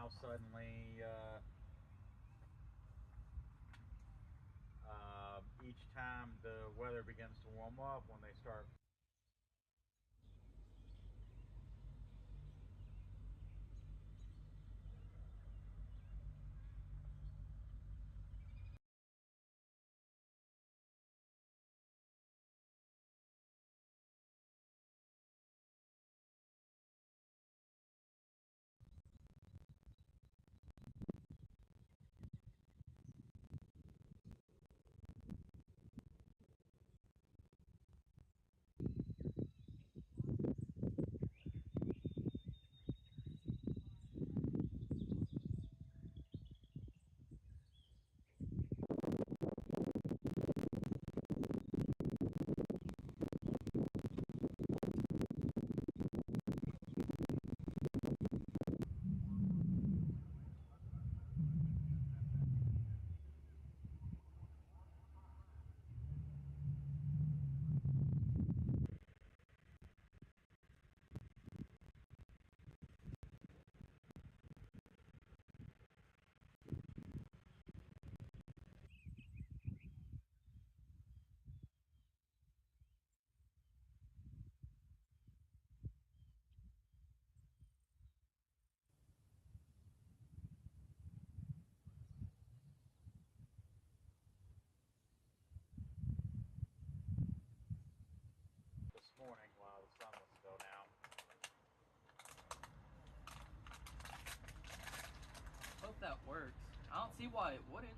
now suddenly each time the weather begins to warm up, when they start this morning while the sun was still down. Hope that works. I don't see why it wouldn't.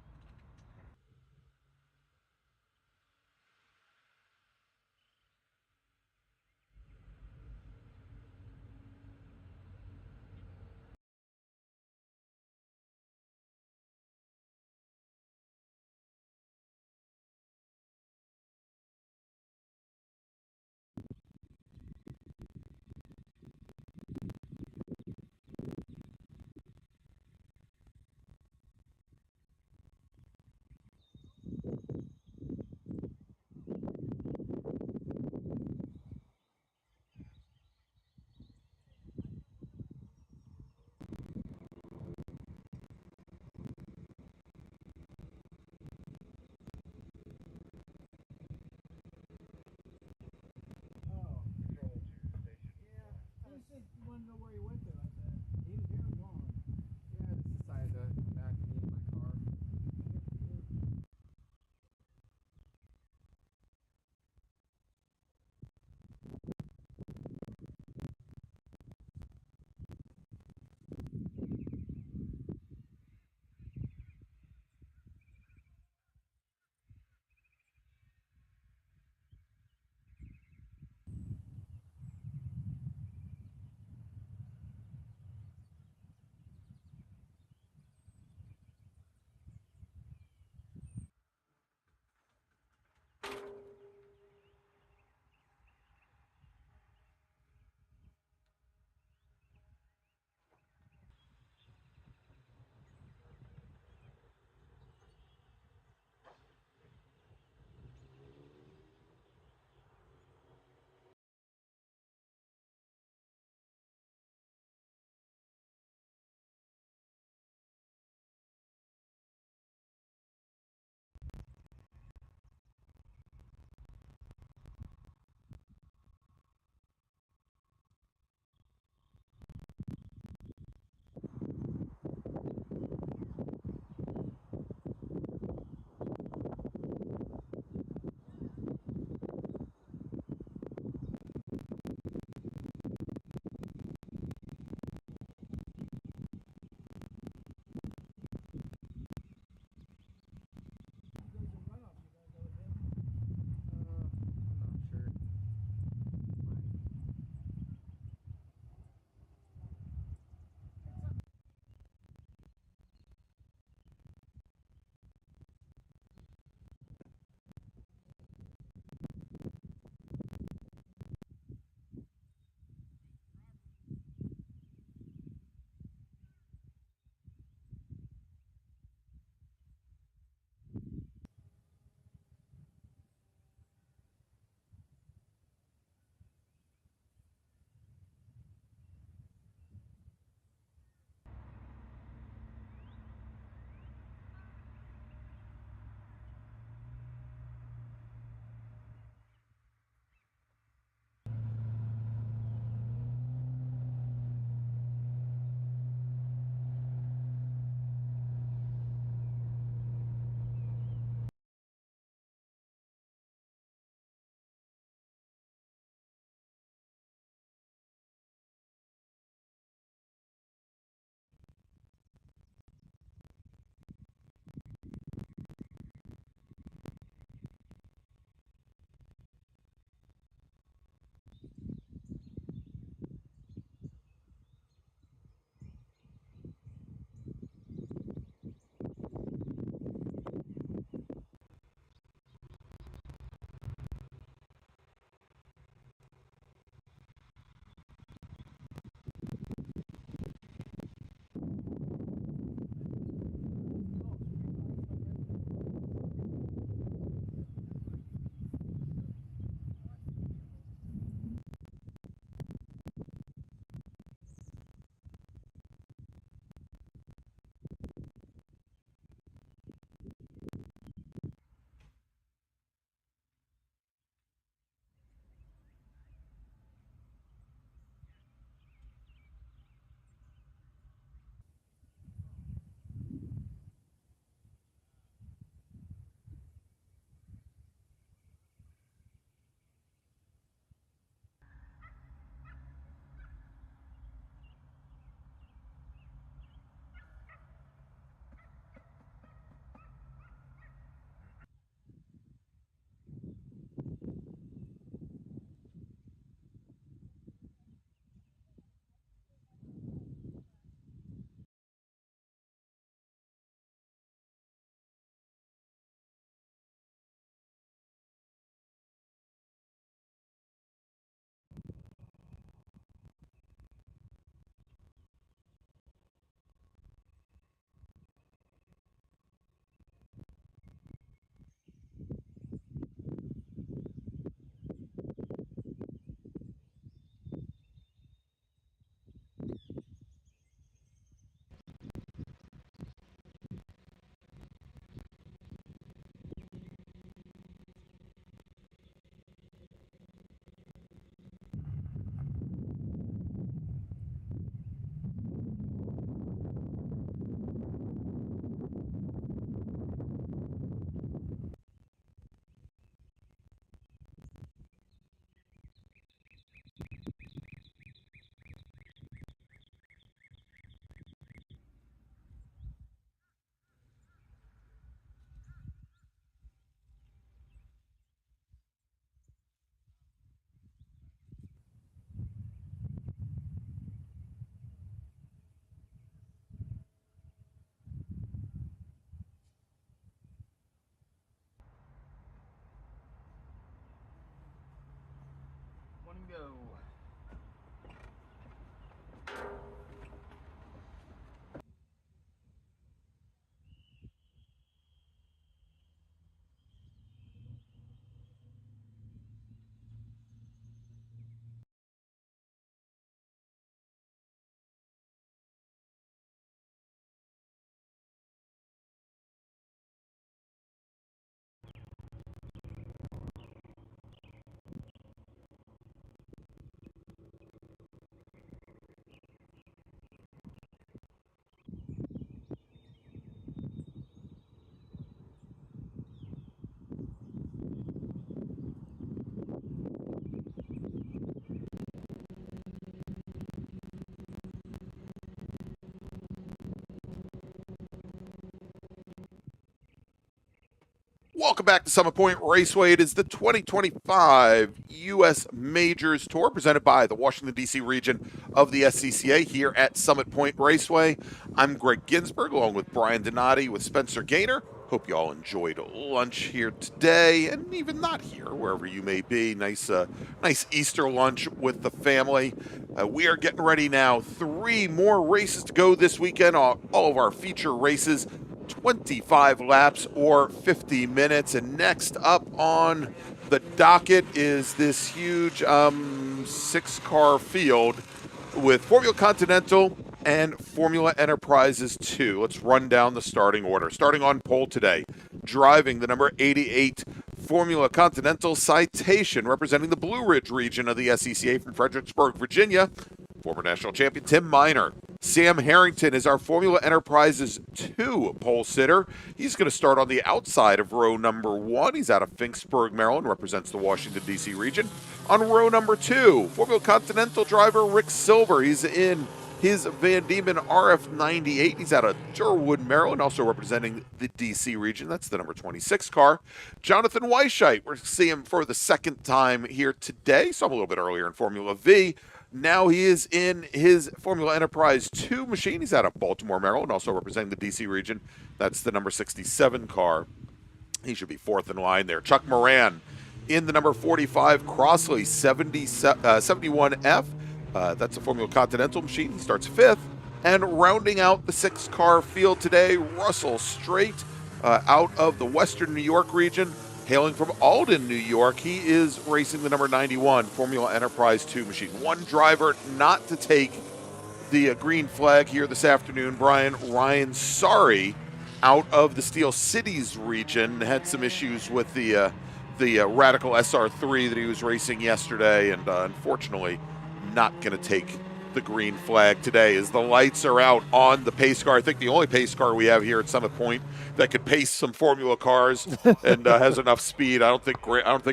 Welcome back to Summit Point Raceway. It is the 2025 U.S. Majors Tour presented by the Washington, D.C. region of the SCCA here at Summit Point Raceway. I'm Greg Ginsburg along with Brian Donati with Spencer Gaynor. Hope you all enjoyed lunch here today, and even not here, wherever you may be. Nice Easter lunch with the family. We are getting ready now. 3 more races to go this weekend. All of our feature races, 25 laps or 50 minutes. And next up on the docket is this huge 6-car field with Formula Continental and Formula Enterprises 2. Let's run down the starting order. Starting on pole today, driving the number 88 Formula Continental Citation, representing the Blue Ridge region of the SCCA from Fredericksburg, Virginia, former national champion Tim Miner. Sam Harrington is our Formula Enterprises 2 pole sitter. He's going to start on the outside of row number 1. He's out of Finksburg, Maryland, represents the Washington, D.C. region. On row number 2, Formula Continental driver Rick Silver. He's in his Van Diemen RF98. He's out of Durwood, Maryland, also representing the D.C. region. That's the number 26 car. Jonathan Weisheit, we're seeing him for the second time here today. Saw him a little bit earlier in Formula V. Now he is in his Formula Enterprise 2 machine. He's out of Baltimore, Maryland, also representing the D.C. region. That's the number 67 car. He should be fourth in line there. Chuck Moran in the number 45 Crossley 71F. That's a Formula Continental machine. He starts fifth. And rounding out the 6-car field today, Russell Straight out of the Western New York region, hailing from Alden, New York. He is racing the number 91 Formula Enterprise 2 machine. One driver not to take the green flag here this afternoon, Brian. Ryan Sorry out of the Steel Cities region had some issues with the Radical SR3 that he was racing yesterday, and unfortunately not going to take the green flag today as the lights are out on the pace car. I think the only pace car we have here at Summit Point that could pace some Formula cars and has enough speed. I don't think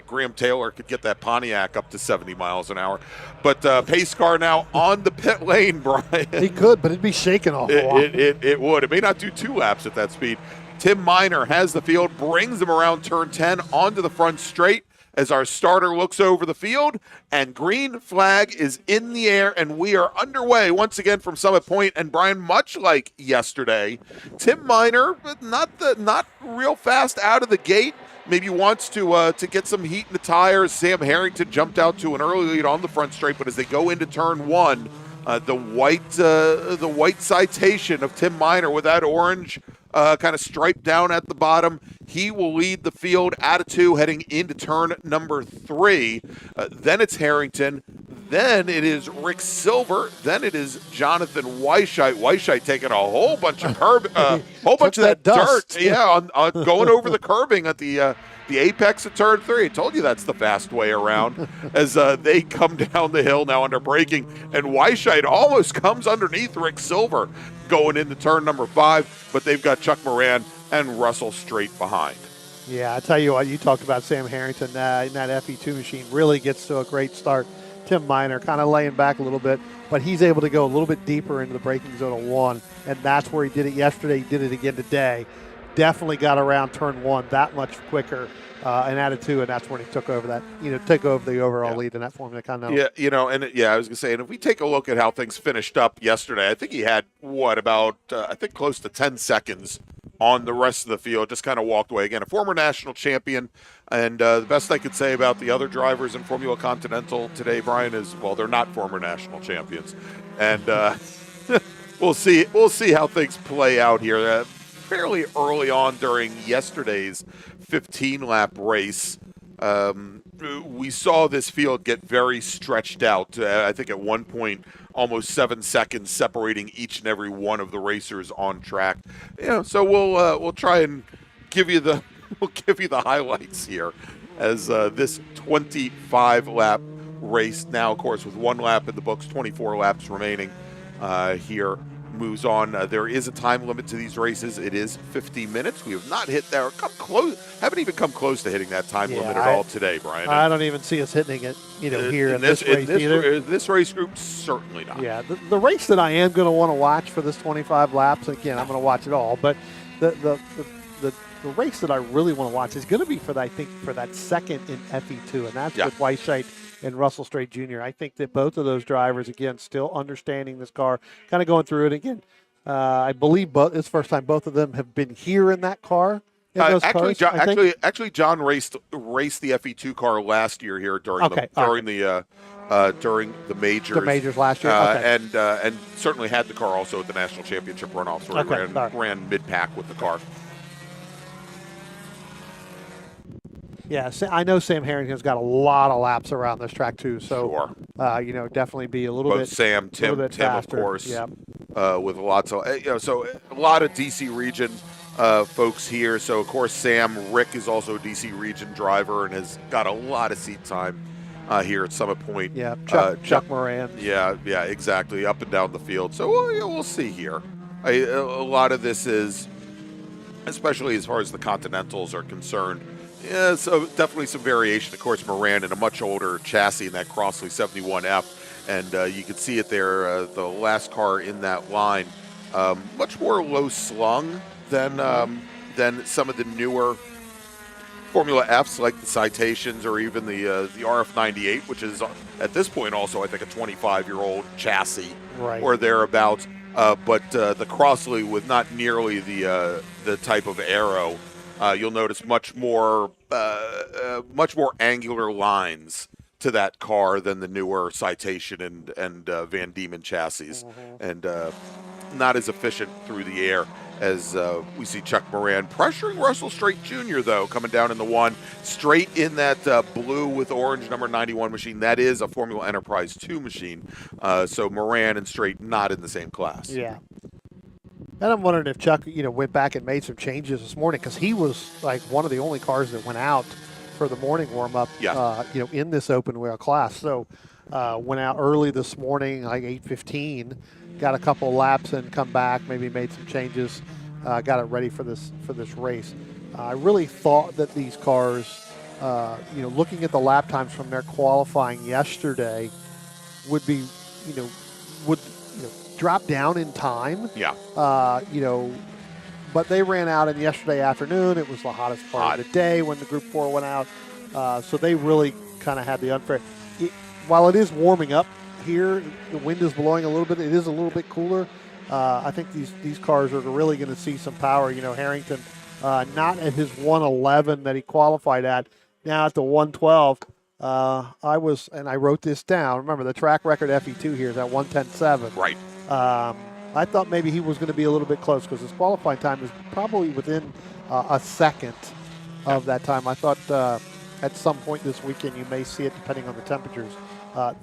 Graham Taylor could get that Pontiac up to 70 miles an hour. But pace car now on the pit lane, Brian. He could, but it'd be shaking off a lot. It would. It may not do 2 laps at that speed. Tim Miner has the field, brings them around turn 10 onto the front straight as our starter looks over the field, and green flag is in the air, and we are underway once again from Summit Point. And Brian, much like yesterday, Tim Miner, not real fast out of the gate. Maybe wants to get some heat in the tires. Sam Harrington jumped out to an early lead on the front straight, but as they go into turn 1, the white citation of Tim Miner with that orange kind of striped down at the bottom. He will lead the field out of 2 heading into turn number 3. Then it's Harrington. Then it is Rick Silver. Then it is Jonathan Weisheit. Weisheit taking a whole bunch of whole bunch of that dust. dirt. Yeah, on going over the curbing at the apex of turn 3. I told you that's the fast way around as they come down the hill now under braking. And Weisheit almost comes underneath Rick Silver going into turn number 5, but they've got Chuck Moran and Russell Straight behind. Yeah, I tell you what, you talked about Sam Harrington in that FE2 machine. Really gets to a great start. Tim Miner kind of laying back a little bit, but he's able to go a little bit deeper into the braking zone of 1, and that's where he did it yesterday. He did it again today. Definitely got around turn 1 that much quicker and added 2, and that's when he took over the overall lead in that Formula Continental. Yeah, I was going to say, and if we take a look at how things finished up yesterday, I think he had, close to 10 seconds on the rest of the field, just kind of walked away. Again, a former national champion, and the best I could say about the other drivers in Formula Continental today, Brian, is, well, they're not former national champions. And we'll see how things play out here. Fairly early on during yesterday's 15-lap race, we saw this field get very stretched out. I think at one point, almost 7 seconds separating each and every one of the racers on track. So we'll try and give you the highlights here as this 25-lap race now, of course, with 1 lap in the books, 24 laps remaining here. Moves on. There is a time limit to these races. It is 50 minutes. We have not hit there. Haven't even come close to hitting that time limit at all today, Brian. I don't even see us hitting it, here in this race either. This race group, certainly not. Yeah, the race that I am going to want to watch for this 25 laps, again, I'm going to watch it all, but the the race that I really want to watch is going to be for that second in FE2, and that's with Weisheit and Russell Strait Jr. I think that both of those drivers, again, still understanding this car, kind of going through it again. I believe it's the first time both of them have been here in that car. Actually, John raced the FE2 car last year here during the majors. The majors last year, and certainly had the car also at the National Championship Runoffs, where he ran mid-pack with the car. Yeah, I know Sam Harrington's got a lot of laps around this track too, so definitely be a little bit. Sam, Tim, of course. Yeah. With lots of so a lot of DC region folks here. So of course Sam Rick is also a DC region driver and has got a lot of seat time here at Summit Point. Yeah, Chuck Moran. Yeah, exactly, up and down the field. So we'll see here. A lot of this is, especially as far as the Continentals are concerned. Yeah, so definitely some variation. Of course, Moran in a much older chassis in that Crossley 71F, and you can see it there. The last car in that line, much more low slung than some of the newer Formula Fs, like the Citations or even the RF98, which is at this point also I think a 25-year-old chassis or thereabouts. But the Crossley with not nearly the type of aero. You'll notice much more angular lines to that car than the newer Citation and Van Diemen chassis, and not as efficient through the air as we see Chuck Moran pressuring Russell Strait Jr. though, coming down in the one, straight in that blue with orange number 91 machine. That is a Formula Enterprise 2 machine. So Moran and Strait not in the same class. Yeah. And I'm wondering if Chuck, went back and made some changes this morning, because he was like one of the only cars that went out for the morning warm-up, in this open wheel class. So went out early this morning, like 8:15, got a couple laps and come back, maybe made some changes, got it ready for this race. I really thought that these cars, looking at the lap times from their qualifying yesterday, would be, would drop down in time. Yeah. But they ran out in yesterday afternoon. It was the hottest part of the day when the Group 4 went out. So they really kind of had the unfair. While it is warming up here, the wind is blowing a little bit. It is a little bit cooler. I think these cars are really going to see some power. Harrington not at his 111 that he qualified at, now at the 112. I wrote this down. Remember, the track record FE2 here is at 110.7. Right. I thought maybe he was going to be a little bit close, because his qualifying time is probably within a second of that time. I thought at some point this weekend you may see it, depending on the temperatures.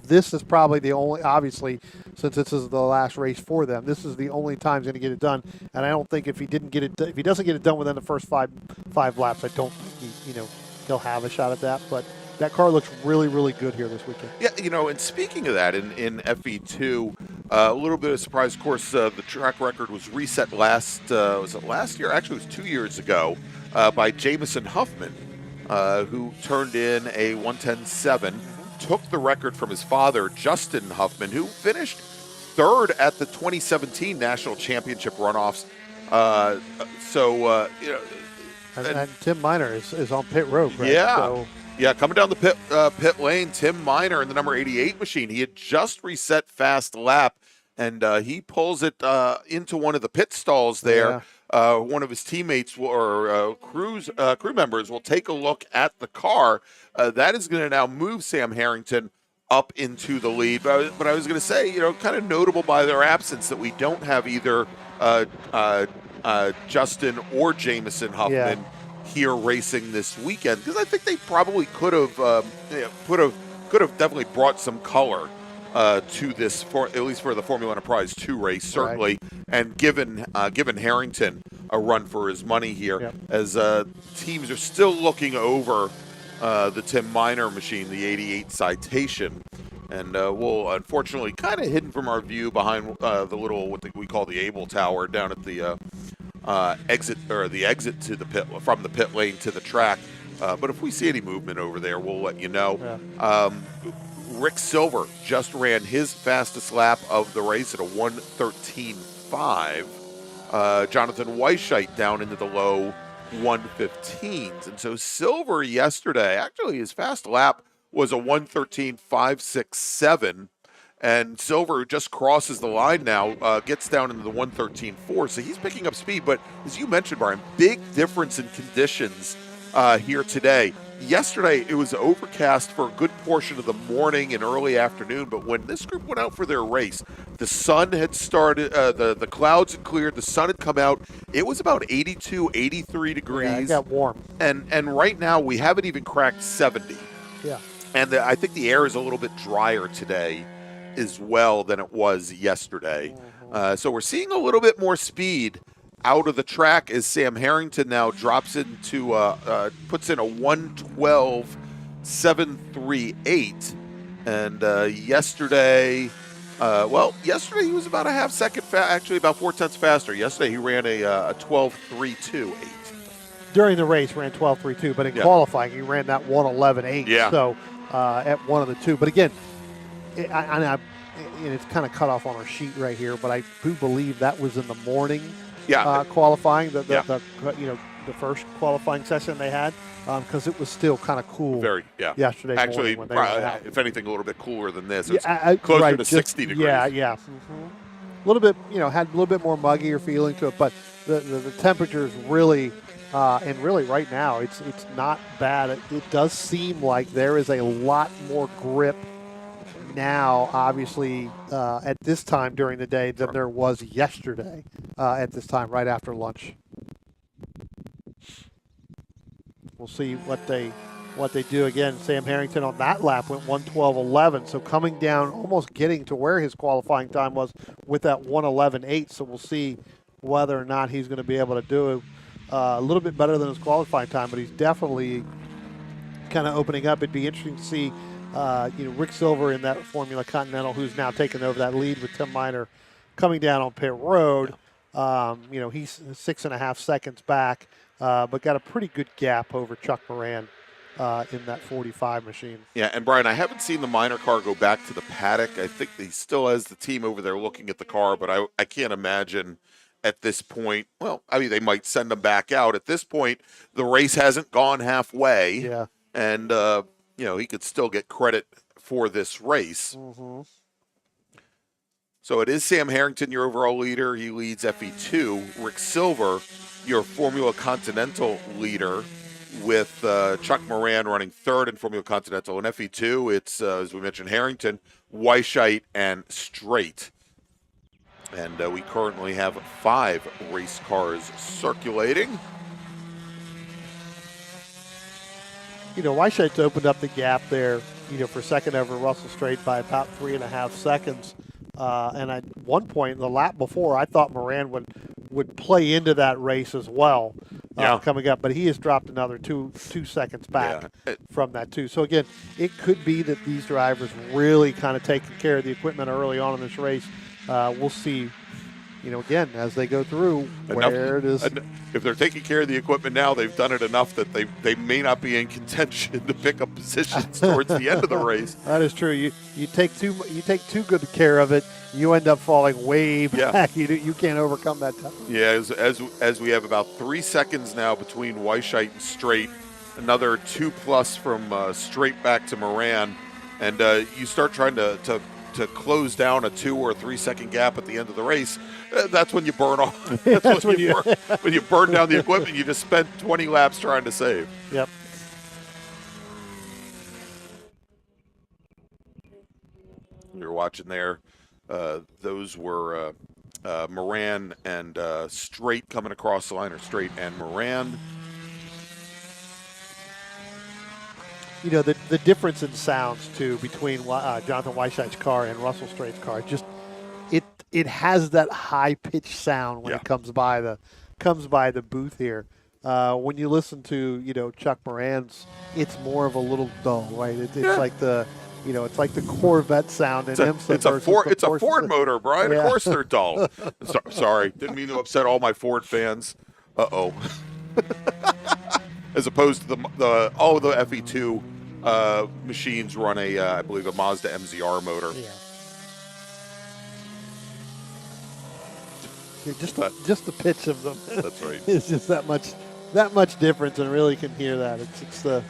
This is probably the only, obviously, since this is the last race for them, this is the only time he's going to get it done. And I don't think if he doesn't get it done within the first five laps, I don't think he'll have a shot at that. But that car looks really, really good here this weekend. Yeah, and speaking of that, in FE2, a little bit of surprise. Of course, the track record was reset last year? Actually, it was 2 years ago by Jamison Huffman, who turned in a 110.7, took the record from his father, Justin Huffman, who finished third at the 2017 National Championship Runoffs. And Tim Miner is on pit road, right? Yeah. So. Yeah, coming down the pit lane, Tim Miner in the number 88 machine. He had just reset fast lap, and he pulls it into one of the pit stalls there. Yeah. One of his teammates or crew members will take a look at the car. That is going to now move Sam Harrington up into the lead. But I was going to say, kind of notable by their absence that we don't have either Justin or Jamison Huffman here racing this weekend, because I think they probably could have definitely brought some color to this, at least for the Formula Enterprise 2 race, certainly, and given Harrington a run for his money here, as teams are still looking over the Tim Miner machine, the 88 Citation, and we'll unfortunately kind of hidden from our view behind the little what we call the Able Tower down at the exit to the pit from the pit lane to the track. But if we see any movement over there, we'll let you know. Yeah. Rick Silver just ran his fastest lap of the race at a 1:13.5. Jonathan Weisheit down into the low 1:15s. And so Silver yesterday, actually his fast lap was a 1:13.567. And Silver just crosses the line now, gets down into the 1:13.4. So he's picking up speed. But as you mentioned, Brian, big difference in conditions here today. Yesterday, it was overcast for a good portion of the morning and early afternoon. But when this group went out for their race, the sun had started, the clouds had cleared, the sun had come out. It was about 82, 83 degrees. Yeah, it got warm. And right now, we haven't even cracked 70. Yeah. And I think the air is a little bit drier today as well than it was yesterday. So we're seeing a little bit more speed out of the track as Sam Harrington now drops into, puts in a 1:12.738. And yesterday he was about a half second, actually about 4/10 faster. Yesterday he ran a 12:32.8. During the race, ran 12:32, but in qualifying, he ran that 1:11.8. Yeah. So at one of the two. But again, and it's kind of cut off on our sheet right here, but I do believe that was in the morning qualifying, the first qualifying session they had, because it was still kind of cool yesterday Actually, morning when they were out. if anything, a little bit cooler than this. It was closer to 60 degrees. Yeah. A little bit, had a little bit more muggier feeling to it, but the temperatures really, and really right now, it's not bad. It does seem like there is a lot more grip now, obviously, at this time during the day than there was yesterday at this time, right after lunch. We'll see what they do. Again, Sam Harrington on that lap went 1:12.11, so coming down, almost getting to where his qualifying time was with that 1:11.8. So we'll see whether or not he's going to be able to do a little bit better than his qualifying time, but he's definitely kind of opening up. It'd be interesting to see Rick Silver in that Formula Continental, who's now taken over that lead with Tim Minor coming down on pit road. He's 6.5 seconds back, but got a pretty good gap over Chuck Moran in that 45 machine. Yeah, and Brian, I haven't seen the Minor car go back to the paddock. I think he still has the team over there looking at the car, but I can't imagine at this point. Well, I mean, they might send him back out. At this point, the race hasn't gone halfway. Yeah. And, he could still get credit for this race. Mm-hmm. So it is Sam Harrington, your overall leader. He leads FE2. Rick Silver, your Formula Continental leader, with Chuck Moran running third in Formula Continental. In FE2, it's, as we mentioned, Harrington, Weishite, and Straight. And we currently have 5 race cars circulating. Weishite's opened up the gap there, for second over Russell Straight by about 3.5 seconds. And at one point, the lap before, I thought Moran would play into that race as well coming up. But he has dropped another two seconds back from that, too. So, again, it could be that these drivers really kind of taking care of the equipment early on in this race. We'll see, again, as they go through, where it is. If they're taking care of the equipment now, they've done it enough that they may not be in contention to pick up positions towards the end of the race. That is true. You take too good care of it, you end up falling way back. You can't overcome that time. Yeah, as we have about 3 seconds now between Weishite and Straight, another 2+ from Straight back to Moran, and you start trying to close down a 2 or 3 second gap at the end of the race. That's when you burn off. That's when you burn down the equipment. You just spent 20 laps trying to save. Yep. You're watching there. Those were Moran and Straight coming across the line, or Straight and Moran. The difference in sounds too between Jonathan Weishite's car and Russell Straight's car, just it has that high pitched sound when it comes by the booth here. When you listen to Chuck Moran's, it's more of a little dull, right? It's like the Corvette sound in IMSA. It's a Ford motor, Brian. Of course they're dull. Sorry, didn't mean to upset all my Ford fans. As opposed to the FE2 machines run I believe a Mazda MZR motor. Yeah. Just the pitch of them. That's right. It's just that much that much difference and really can hear that. It's the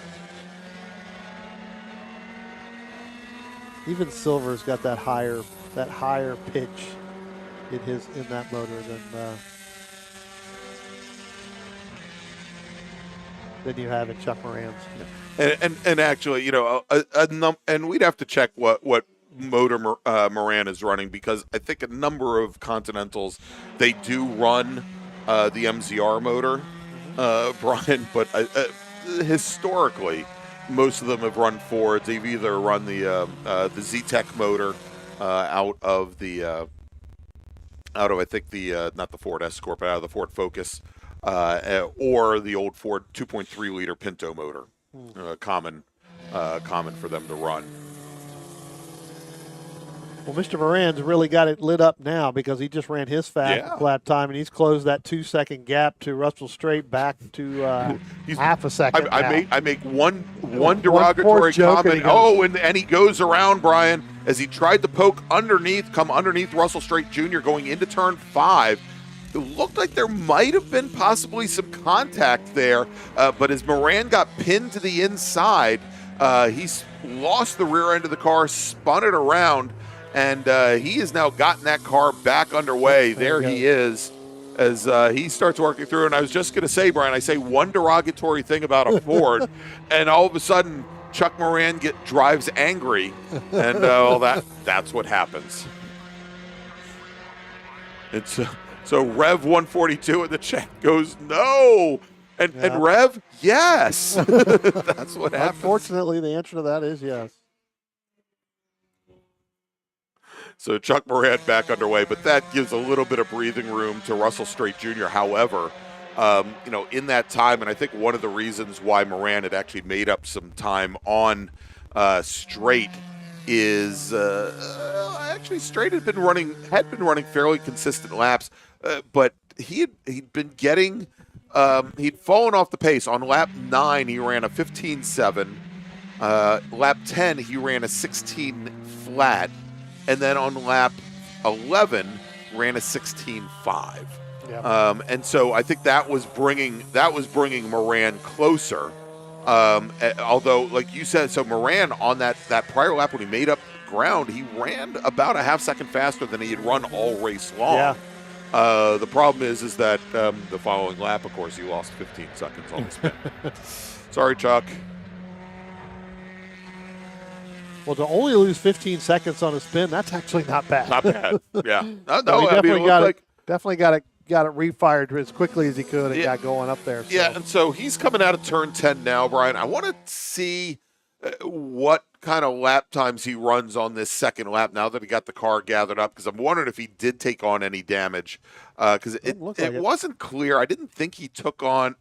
even Silver's got that higher pitch in that motor than you have in Chuck Moran's. And actually, and we'd have to check what motor Moran is running, because I think a number of Continentals, they do run the MZR motor, Brian, but historically, most of them have run Fords. They've either run the Z-Tech motor out of I think not the Ford Escort, but out of the Ford Focus, or the old Ford 2.3 liter Pinto motor, common for them to run. Well, Mr. Moran's really got it lit up now because he just ran his fast lap time, and he's closed that 2-second gap to Russell Straight back to half a second. I make one derogatory comment. And he goes around, Brian, as he tried to come underneath Russell Straight Jr. going into turn 5. It looked like there might have been possibly some contact there, but as Moran got pinned to the inside, he's lost the rear end of the car, spun it around, and he has now gotten that car back underway. There he is as he starts working through. And I was just going to say, Brian, I say one derogatory thing about a Ford, and all of a sudden Chuck Moran drives angry, and that's what happens. It's so Rev 142 in the chat goes, no. And Rev, yes. That's what happens. Unfortunately, the answer to that is yes. So Chuck Moran back underway, but that gives a little bit of breathing room to Russell Straight Jr. However, in that time, and I think one of the reasons why Moran had actually made up some time on Straight is actually Straight had been running fairly consistent laps, but he'd been getting he'd fallen off the pace. On lap 9, he ran a 15.7. Lap 10, he ran a 16 flat. And then on lap 11, ran a 16.5. Yep. And so I think that was bringing Moran closer. Although, like you said, so Moran on that prior lap when he made up ground, he ran about a half second faster than he had run all race long. Yeah. The problem is that the following lap, of course, he lost 15 seconds on the spin. Sorry, Chuck. Well, to only lose 15 seconds on a spin, that's actually not bad. Not bad. Yeah. He definitely got it refired as quickly as he could and got going up there. So. Yeah, and so he's coming out of turn 10 now, Brian. I want to see what kind of lap times he runs on this second lap now that he got the car gathered up, because I'm wondering if he did take on any damage, because it wasn't clear. I didn't think he took on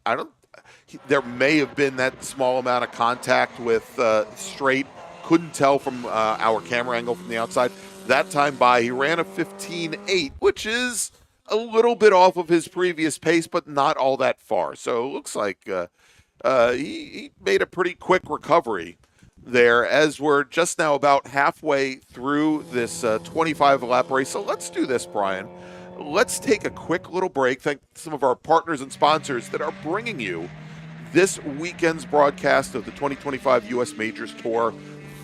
– there may have been that small amount of contact with Straight. Couldn't tell from our camera angle from the outside. That time he ran a 15.8, which is a little bit off of his previous pace, but not all that far. So it looks like he made a pretty quick recovery there, as we're just now about halfway through this 25-lap race. So let's do this, Brian. Let's take a quick little break. Thank some of our partners and sponsors that are bringing you this weekend's broadcast of the 2025 U.S. Majors Tour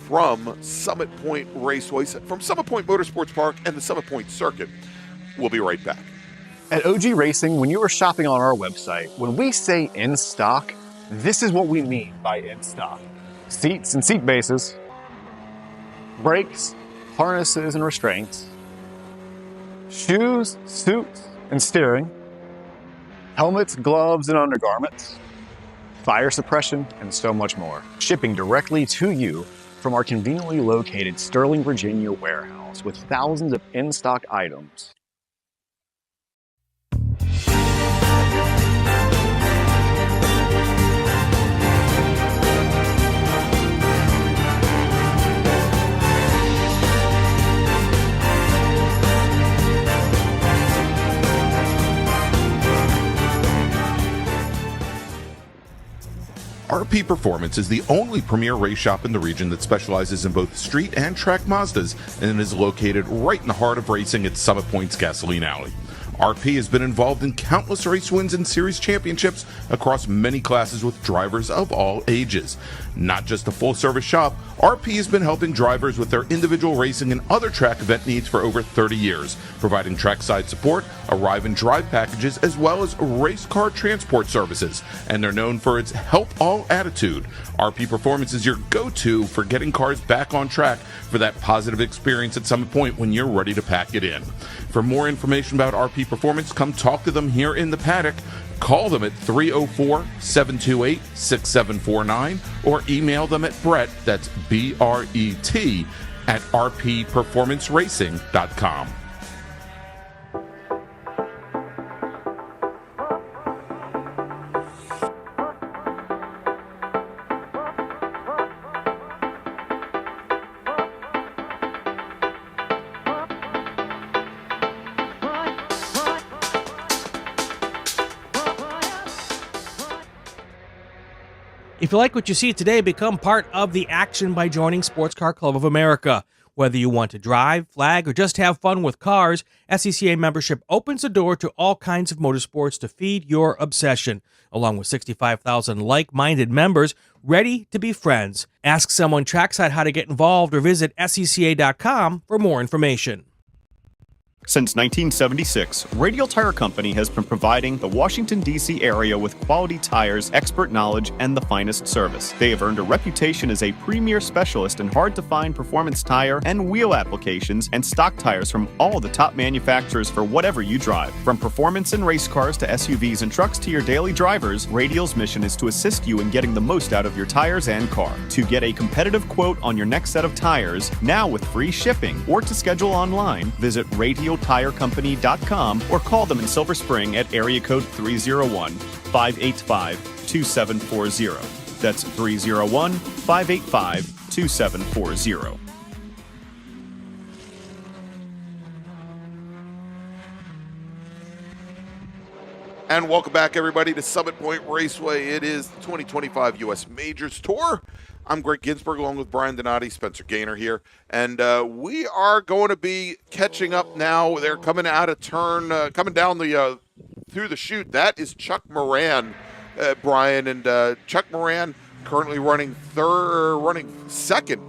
from Summit Point Raceway, from Summit Point Motorsports Park and the Summit Point Circuit. We'll be right back. At OG Racing, when you are shopping on our website, when we say in stock, this is what we mean by in stock. Seats and seat bases, brakes, harnesses and restraints, shoes, suits and steering, helmets, gloves and undergarments, fire suppression, and so much more. Shipping directly to you from our conveniently located Sterling, Virginia warehouse with thousands of in-stock items. RP Performance is the only premier race shop in the region that specializes in both street and track Mazdas and is located right in the heart of racing at Summit Point's Gasoline Alley. RP has been involved in countless race wins and series championships across many classes with drivers of all ages. Not just a full-service shop, RP has been helping drivers with their individual racing and other track event needs for over 30 years, providing trackside support, arrive and drive packages, as well as race car transport services. And they're known for its help all attitude. RP Performance is your go-to for getting cars back on track for that positive experience at Summit Point when you're ready to pack it in. For more information about RP Performance, come talk to them here in the paddock. Call them at 304-728-6749 or email them at Brett, that's B-R-E-T, at rpperformanceracing.com. If you like what you see today, become part of the action by joining Sports Car Club of America. Whether you want to drive, flag, or just have fun with cars, SCCA membership opens the door to all kinds of motorsports to feed your obsession, along with 65,000 like-minded members ready to be friends. Ask someone trackside how to get involved or visit SCCA.com for more information. Since 1976, Radial Tire Company has been providing the Washington, D.C. area with quality tires, expert knowledge, and the finest service. They have earned a reputation as a premier specialist in hard-to-find performance tire and wheel applications and stock tires from all the top manufacturers for whatever you drive. From performance and race cars to SUVs and trucks to your daily drivers, Radial's mission is to assist you in getting the most out of your tires and car. To get a competitive quote on your next set of tires, now with free shipping, or to schedule online, visit RadialTireCompany.com or call them in Silver Spring at area code 301-585-2740. That's 301-585-2740. And welcome back, everybody, to Summit Point Raceway. It is the 2025 U.S. Majors Tour. I'm Greg Ginsburg, along with Brian Donati, Spencer Gaynor here. And we are going to be catching up now. They're coming out of turn, coming down the through the chute. That is Chuck Moran, Brian. And Chuck Moran currently running second,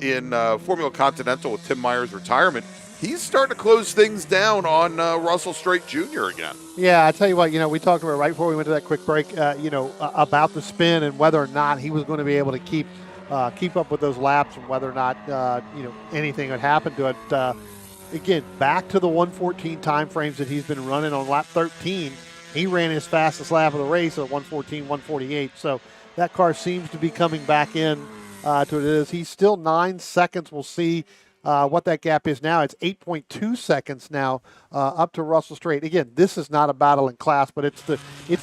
in Formula Continental with Tim Meyer's retirement. He's starting to close things down on Russell Straight Jr. again. Yeah, I tell you what, we talked about right before we went to that quick break, about the spin and whether or not he was going to be able to keep up with those laps and whether or not, anything would happen to it. Again, back to the 1:14 time frames that he's been running on lap 13. He ran his fastest lap of the race at 1:14, 1:48. So that car seems to be coming back in to what it is. He's still 9 seconds. We'll see what that gap is now. It's 8.2 seconds now up to Russell Straight. Again, this is not a battle in class, but it's the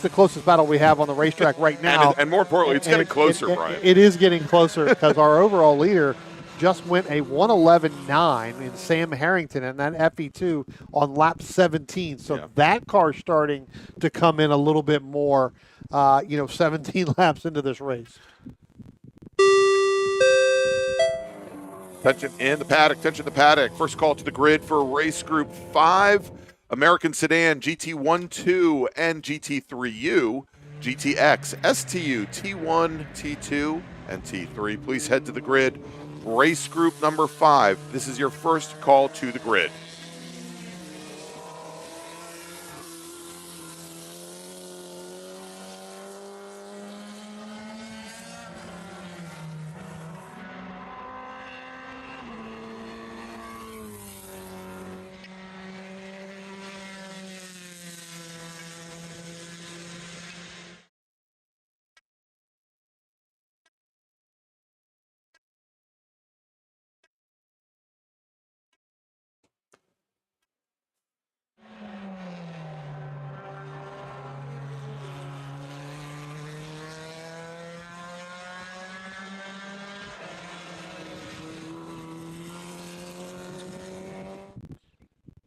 closest battle we have on the racetrack right now. And more importantly, it's getting closer, Brian. It is getting closer because our overall leader just went a 1:11.9 in Sam Harrington and that FE2 on lap 17. So that car's starting to come in a little bit more, 17 laps into this race. Attention in the paddock, First call to the grid for race group 5, American Sedan, GT1-2 and GT3U, GTX, STU, T1, T2, and T3. Please head to the grid. Race group number 5. This is your first call to the grid.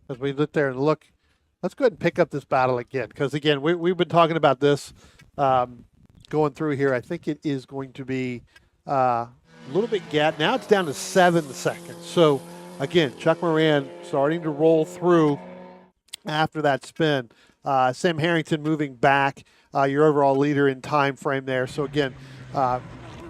As we sit there and look, let's go ahead and pick up this battle again. Because, again, we've been talking about this going through here. I think it is going to be a little bit gap. Now it's down to 7 seconds. So, again, Chuck Moran starting to roll through after that spin. Sam Harrington moving back, your overall leader in time frame there. So again,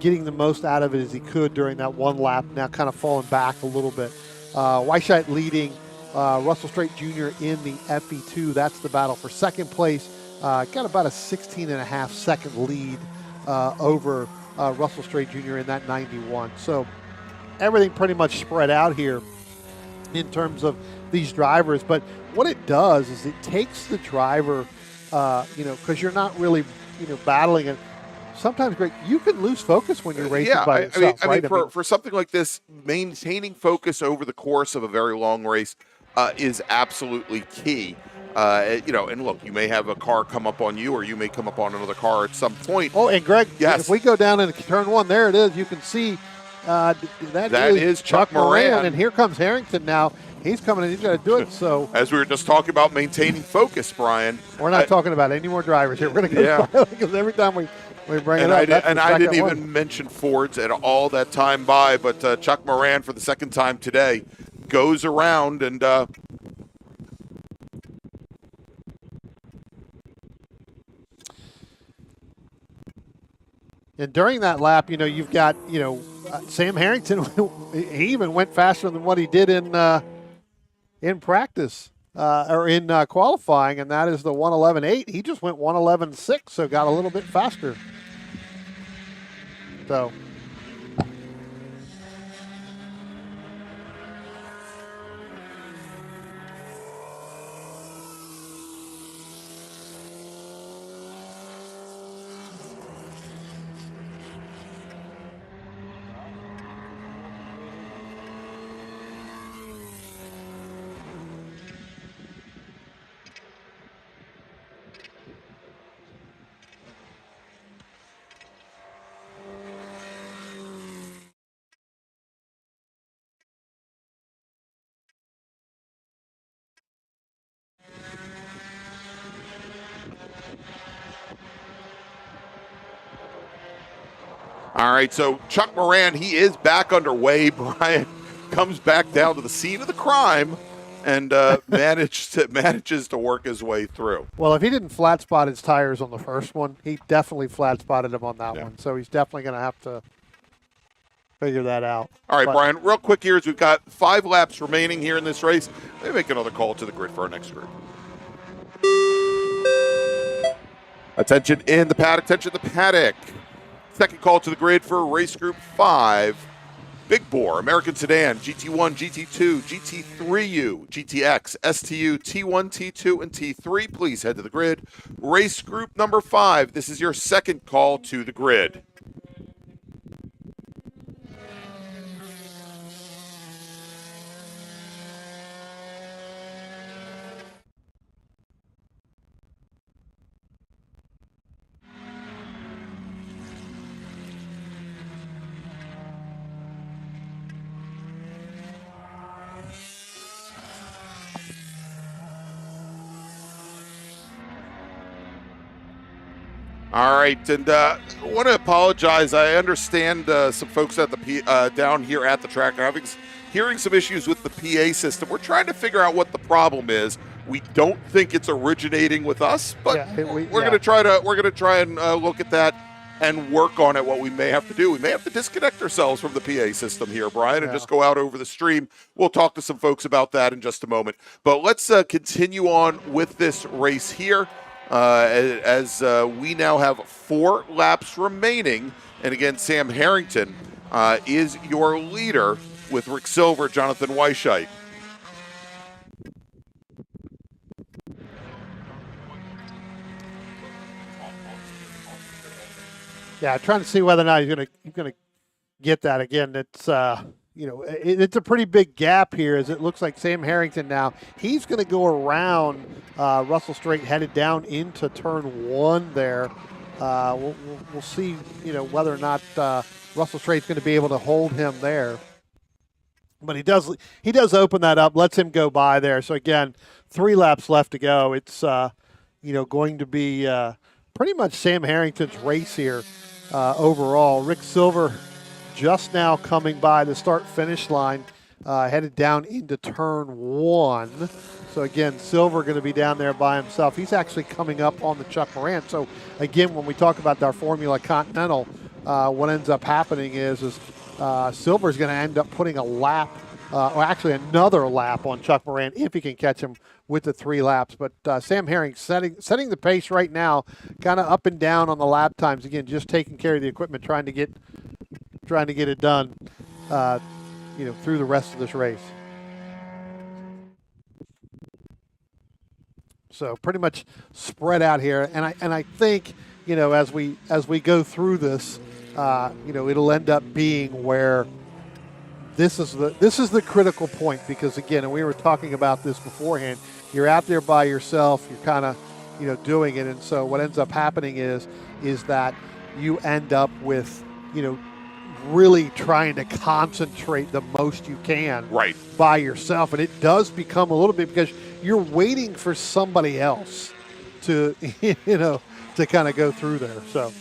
getting the most out of it as he could during that one lap, now kind of falling back a little bit. Weishite leading Russell Strait Jr. in the FE2. That's the battle for second place. Got about a 16.5-second lead over Russell Strait Jr. in that 91. So everything pretty much spread out here in terms of these drivers. But what it does is it takes the driver, because you're not really, battling it. Sometimes, Greg, you can lose focus when you're racing by yourself. I mean, for something like this, maintaining focus over the course of a very long race is absolutely key. And look, you may have a car come up on you, or you may come up on another car at some point. Oh, and Greg, yes. If we go down into turn one, there it is. You can see that is Chuck Moran, and here comes Harrington now. He's coming in. He's got to do it. So, as we were just talking about maintaining focus, Brian, we're not talking about any more drivers here. We're going to go because every time we bring it up. I didn't even mention Fords at all that time by, but Chuck Moran for the second time today goes around and. And during that lap, you've got, Sam Harrington. He even went faster than what he did in practice or in qualifying, and that is the 1:11.8. He just went 1:11.6, so got a little bit faster. So. All right, so Chuck Moran, he is back underway. Brian comes back down to the scene of the crime and manages to work his way through. Well, if he didn't flat spot his tires on the first one, he definitely flat spotted him on that one. So he's definitely going to have to figure that out. All right, Brian, real quick here, as we've got 5 laps remaining here in this race. Let me make another call to the grid for our next group. Attention in the paddock, attention in the paddock. Second call to the grid for race group 5. Big Bore, American Sedan, GT1, GT2, GT3U, GTX, STU, T1, T2, and T3. Please head to the grid. Race group number 5. This is your second call to the grid. All right, and I want to apologize. I understand some folks at the down here at the track are hearing some issues with the PA system. We're trying to figure out what the problem is. We don't think it's originating with us, but we're going to try and look at that and work on it. What we may have to do, we may have to disconnect ourselves from the PA system here, Brian, and just go out over the stream. We'll talk to some folks about that in just a moment. But let's continue on with this race here. As we now have 4 laps remaining. And again, Sam Harrington is your leader with Rick Silver, Jonathan Weishite. Yeah, trying to see whether or not he's gonna get that again. It's it's a pretty big gap here, as it looks like Sam Harrington now, he's going to go around Russell Strait, headed down into turn 1 there. We'll see, whether or not Russell Strait's going to be able to hold him there. But he does open that up, lets him go by there. So again, 3 laps left to go. It's going to be pretty much Sam Harrington's race here overall. Rick Silver just now coming by the start-finish line. headed down into turn 1. So again, Silver going to be down there by himself. He's actually coming up on the Chuck Moran. So again, when we talk about our Formula Continental, what ends up happening is Silver's going to end up putting a lap, or actually another lap on Chuck Moran if he can catch him with the 3 laps. But Sam Herring setting the pace right now, kind of up and down on the lap times. Again, just taking care of the equipment, trying to get it done, through the rest of this race. So pretty much spread out here, and I think as we go through this, it'll end up being where this is the critical point, because again, and we were talking about this beforehand, you're out there by yourself, you're kind of doing it, and so what ends up happening is that you end up with really trying to concentrate the most you can right by yourself, and it does become a little bit because you're waiting for somebody else to to kind of go through there. So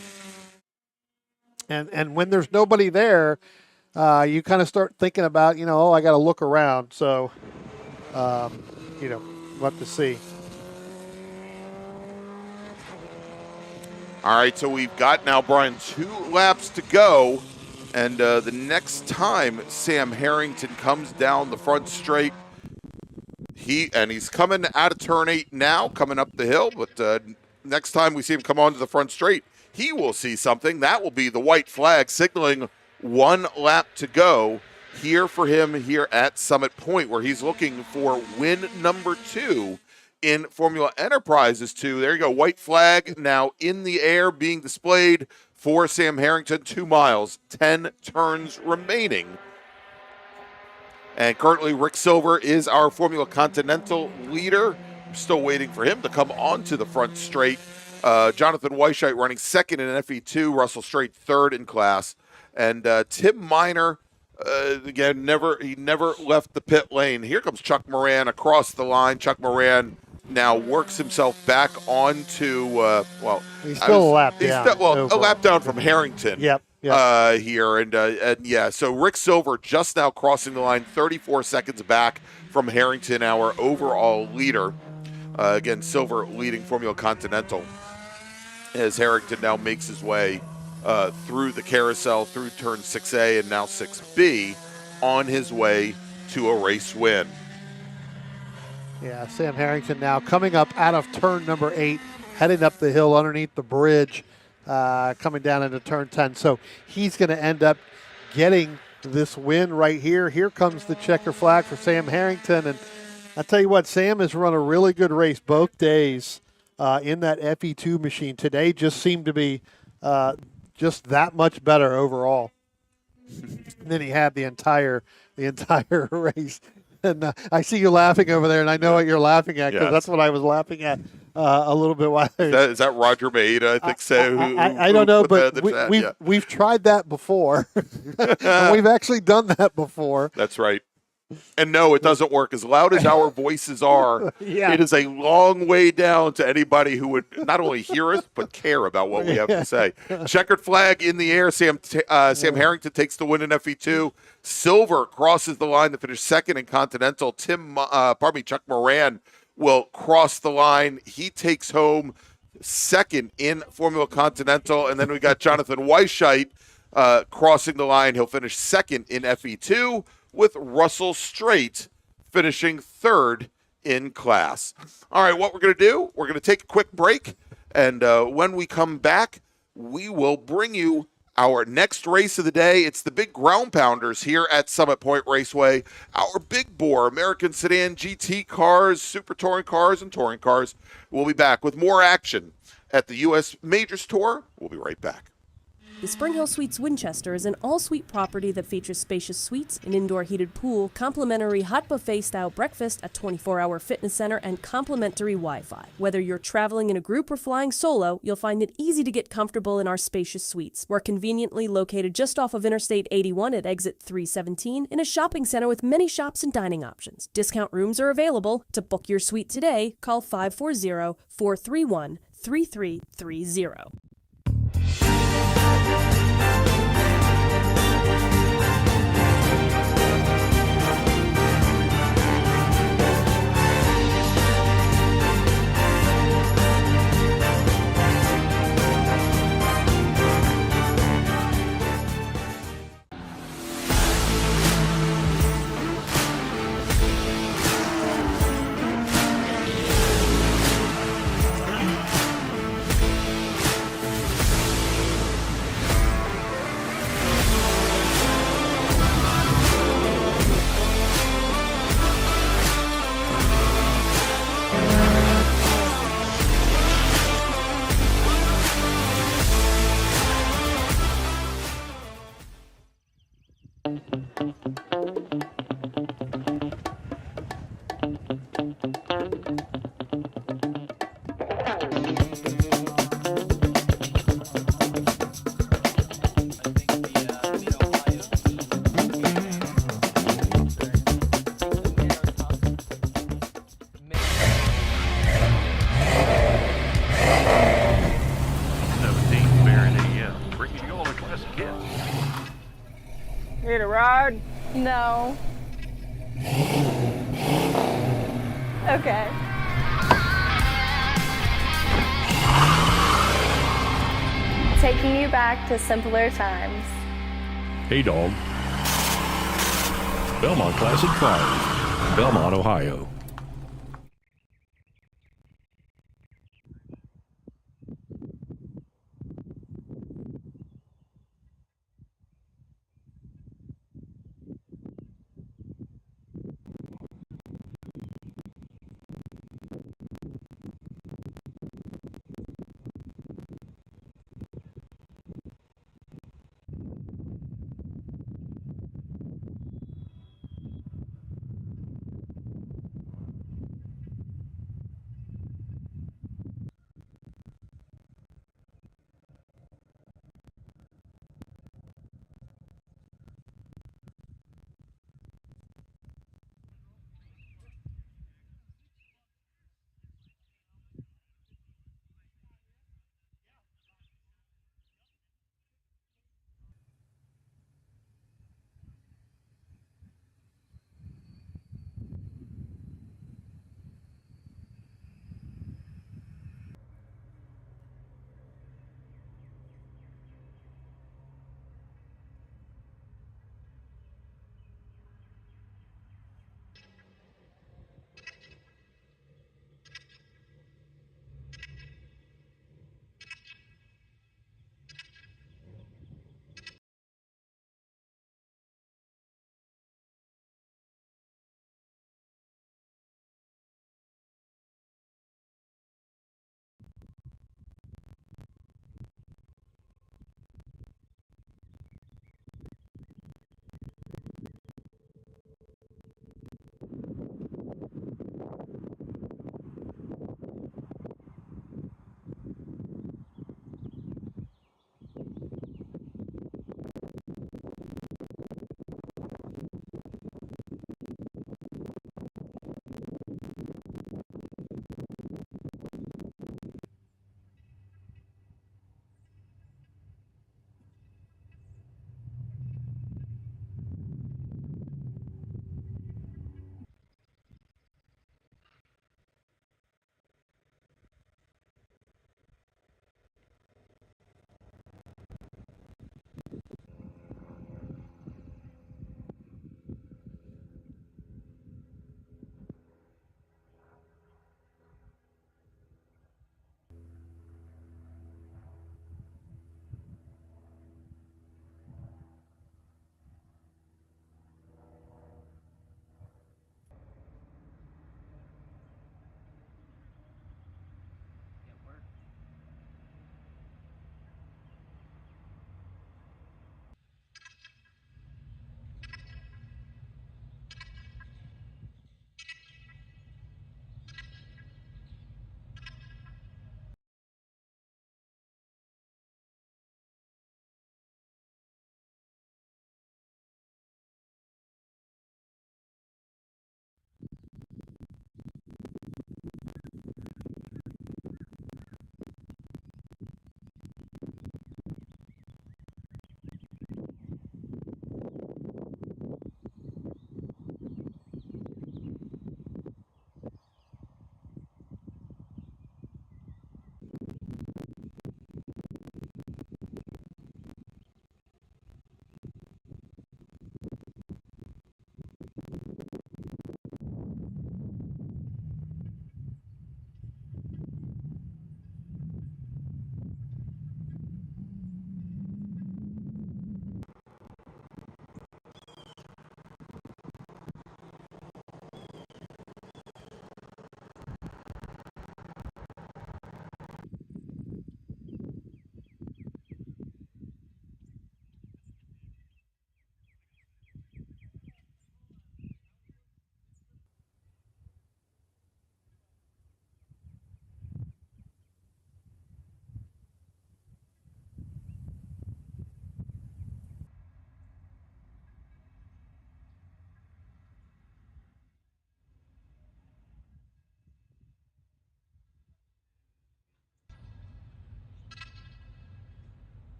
and when there's nobody there, you kind of start thinking about I got to look around. So we'll have to see. All right, so we've got now, Brian, 2 laps to go. And the next time Sam Harrington comes down the front straight, he's coming out of turn 8 now, coming up the hill. But next time we see him come onto the front straight, he will see something. That will be the white flag signaling 1 lap to go here for him here at Summit Point, where he's looking for win number 2 in Formula Enterprises 2. There you go, white flag now in the air being displayed for Sam Harrington. 2 miles, 10 turns remaining. And currently Rick Silver is our Formula Continental leader. I'm still waiting for him to come onto the front straight. Jonathan Weisheit running second in FE2, Russell Straight third in class. And Tim Miner, again, he never left the pit lane. Here comes Chuck Moran across the line. Chuck Moran now works himself back onto, he's still a lap down. A lap down from Harrington. Yep. Here. And so Rick Silver just now crossing the line, 34 seconds back from Harrington, our overall leader. Again, Silver leading Formula Continental as Harrington now makes his way through the carousel, through turn 6A and now 6B, on his way to a race win. Yeah, Sam Harrington now coming up out of turn number 8, heading up the hill underneath the bridge, coming down into turn 10. So he's going to end up getting this win right here. Here comes the checker flag for Sam Harrington. And I tell you what, Sam has run a really good race both days in that FE2 machine. Today just seemed to be just that much better overall than he had the entire race. And I see you laughing over there, and I know what you're laughing at, because that's what I was laughing at a little bit while. Is that Roger Maida? I think so. I don't know, but we've tried that before. And we've actually done that before. That's right. And no, it doesn't work. As loud as our voices are, it is a long way down to anybody who would not only hear us, but care about what we have to say. Checkered flag in the air. Sam Harrington takes the win in FE2. Silver crosses the line to finish second in Continental. Chuck Moran will cross the line. He takes home second in Formula Continental. And then we got Jonathan Weisheit crossing the line. He'll finish second in FE2, with Russell Straight finishing third in class. All right, what we're going to do, we're going to take a quick break, and when we come back, we will bring you our next race of the day. It's the big ground pounders here at Summit Point Raceway, our big bore American sedan GT cars, super touring cars, and touring cars. We'll be back with more action at the U.S. Majors Tour. We'll be right back. The Spring Hill Suites Winchester is an all-suite property that features spacious suites, an indoor heated pool, complimentary hot buffet-style breakfast, a 24-hour fitness center, and complimentary Wi-Fi. Whether you're traveling in a group or flying solo, you'll find it easy to get comfortable in our spacious suites. We're conveniently located just off of Interstate 81 at exit 317 in a shopping center with many shops and dining options. Discount rooms are available. To book your suite today, call 540-431-3330. Need a ride? No. Okay. Taking you back to simpler times. Hey, dog. Belmont Classic Cars, Belmont, Ohio.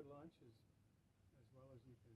good lunch as well as you can.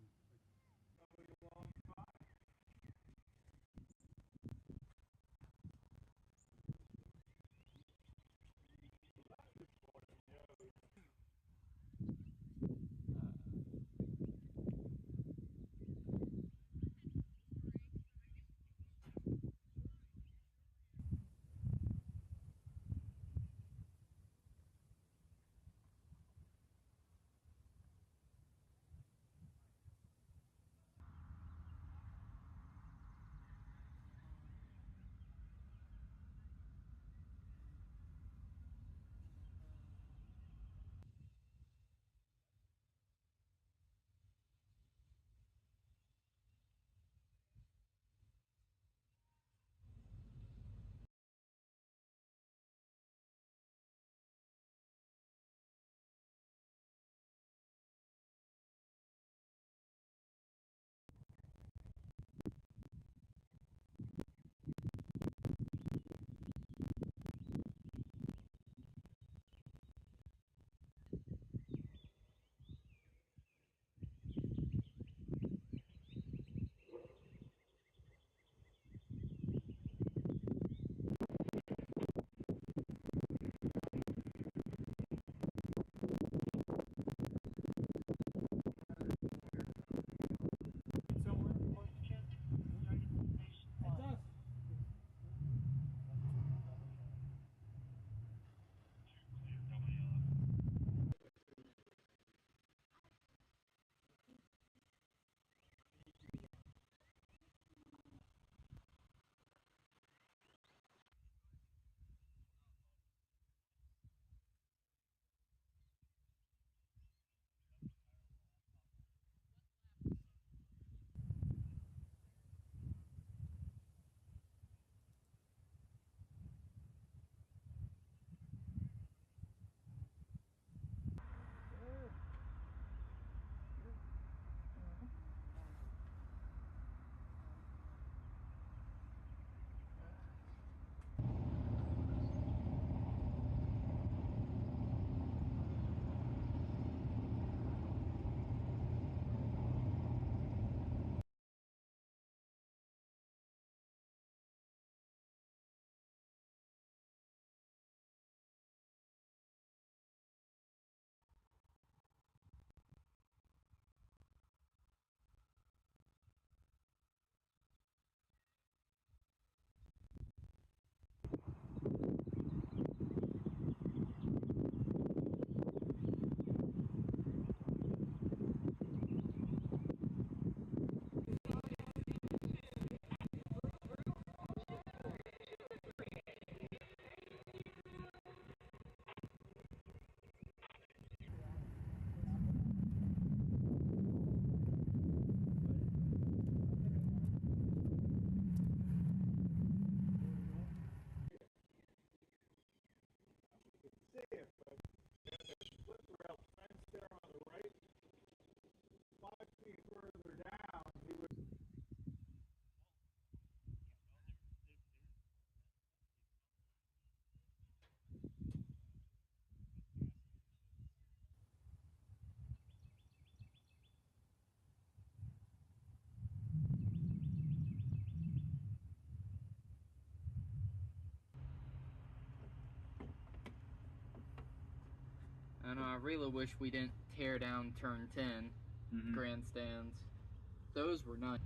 And I really wish we didn't tear down turn 10 grandstands. Those were nice.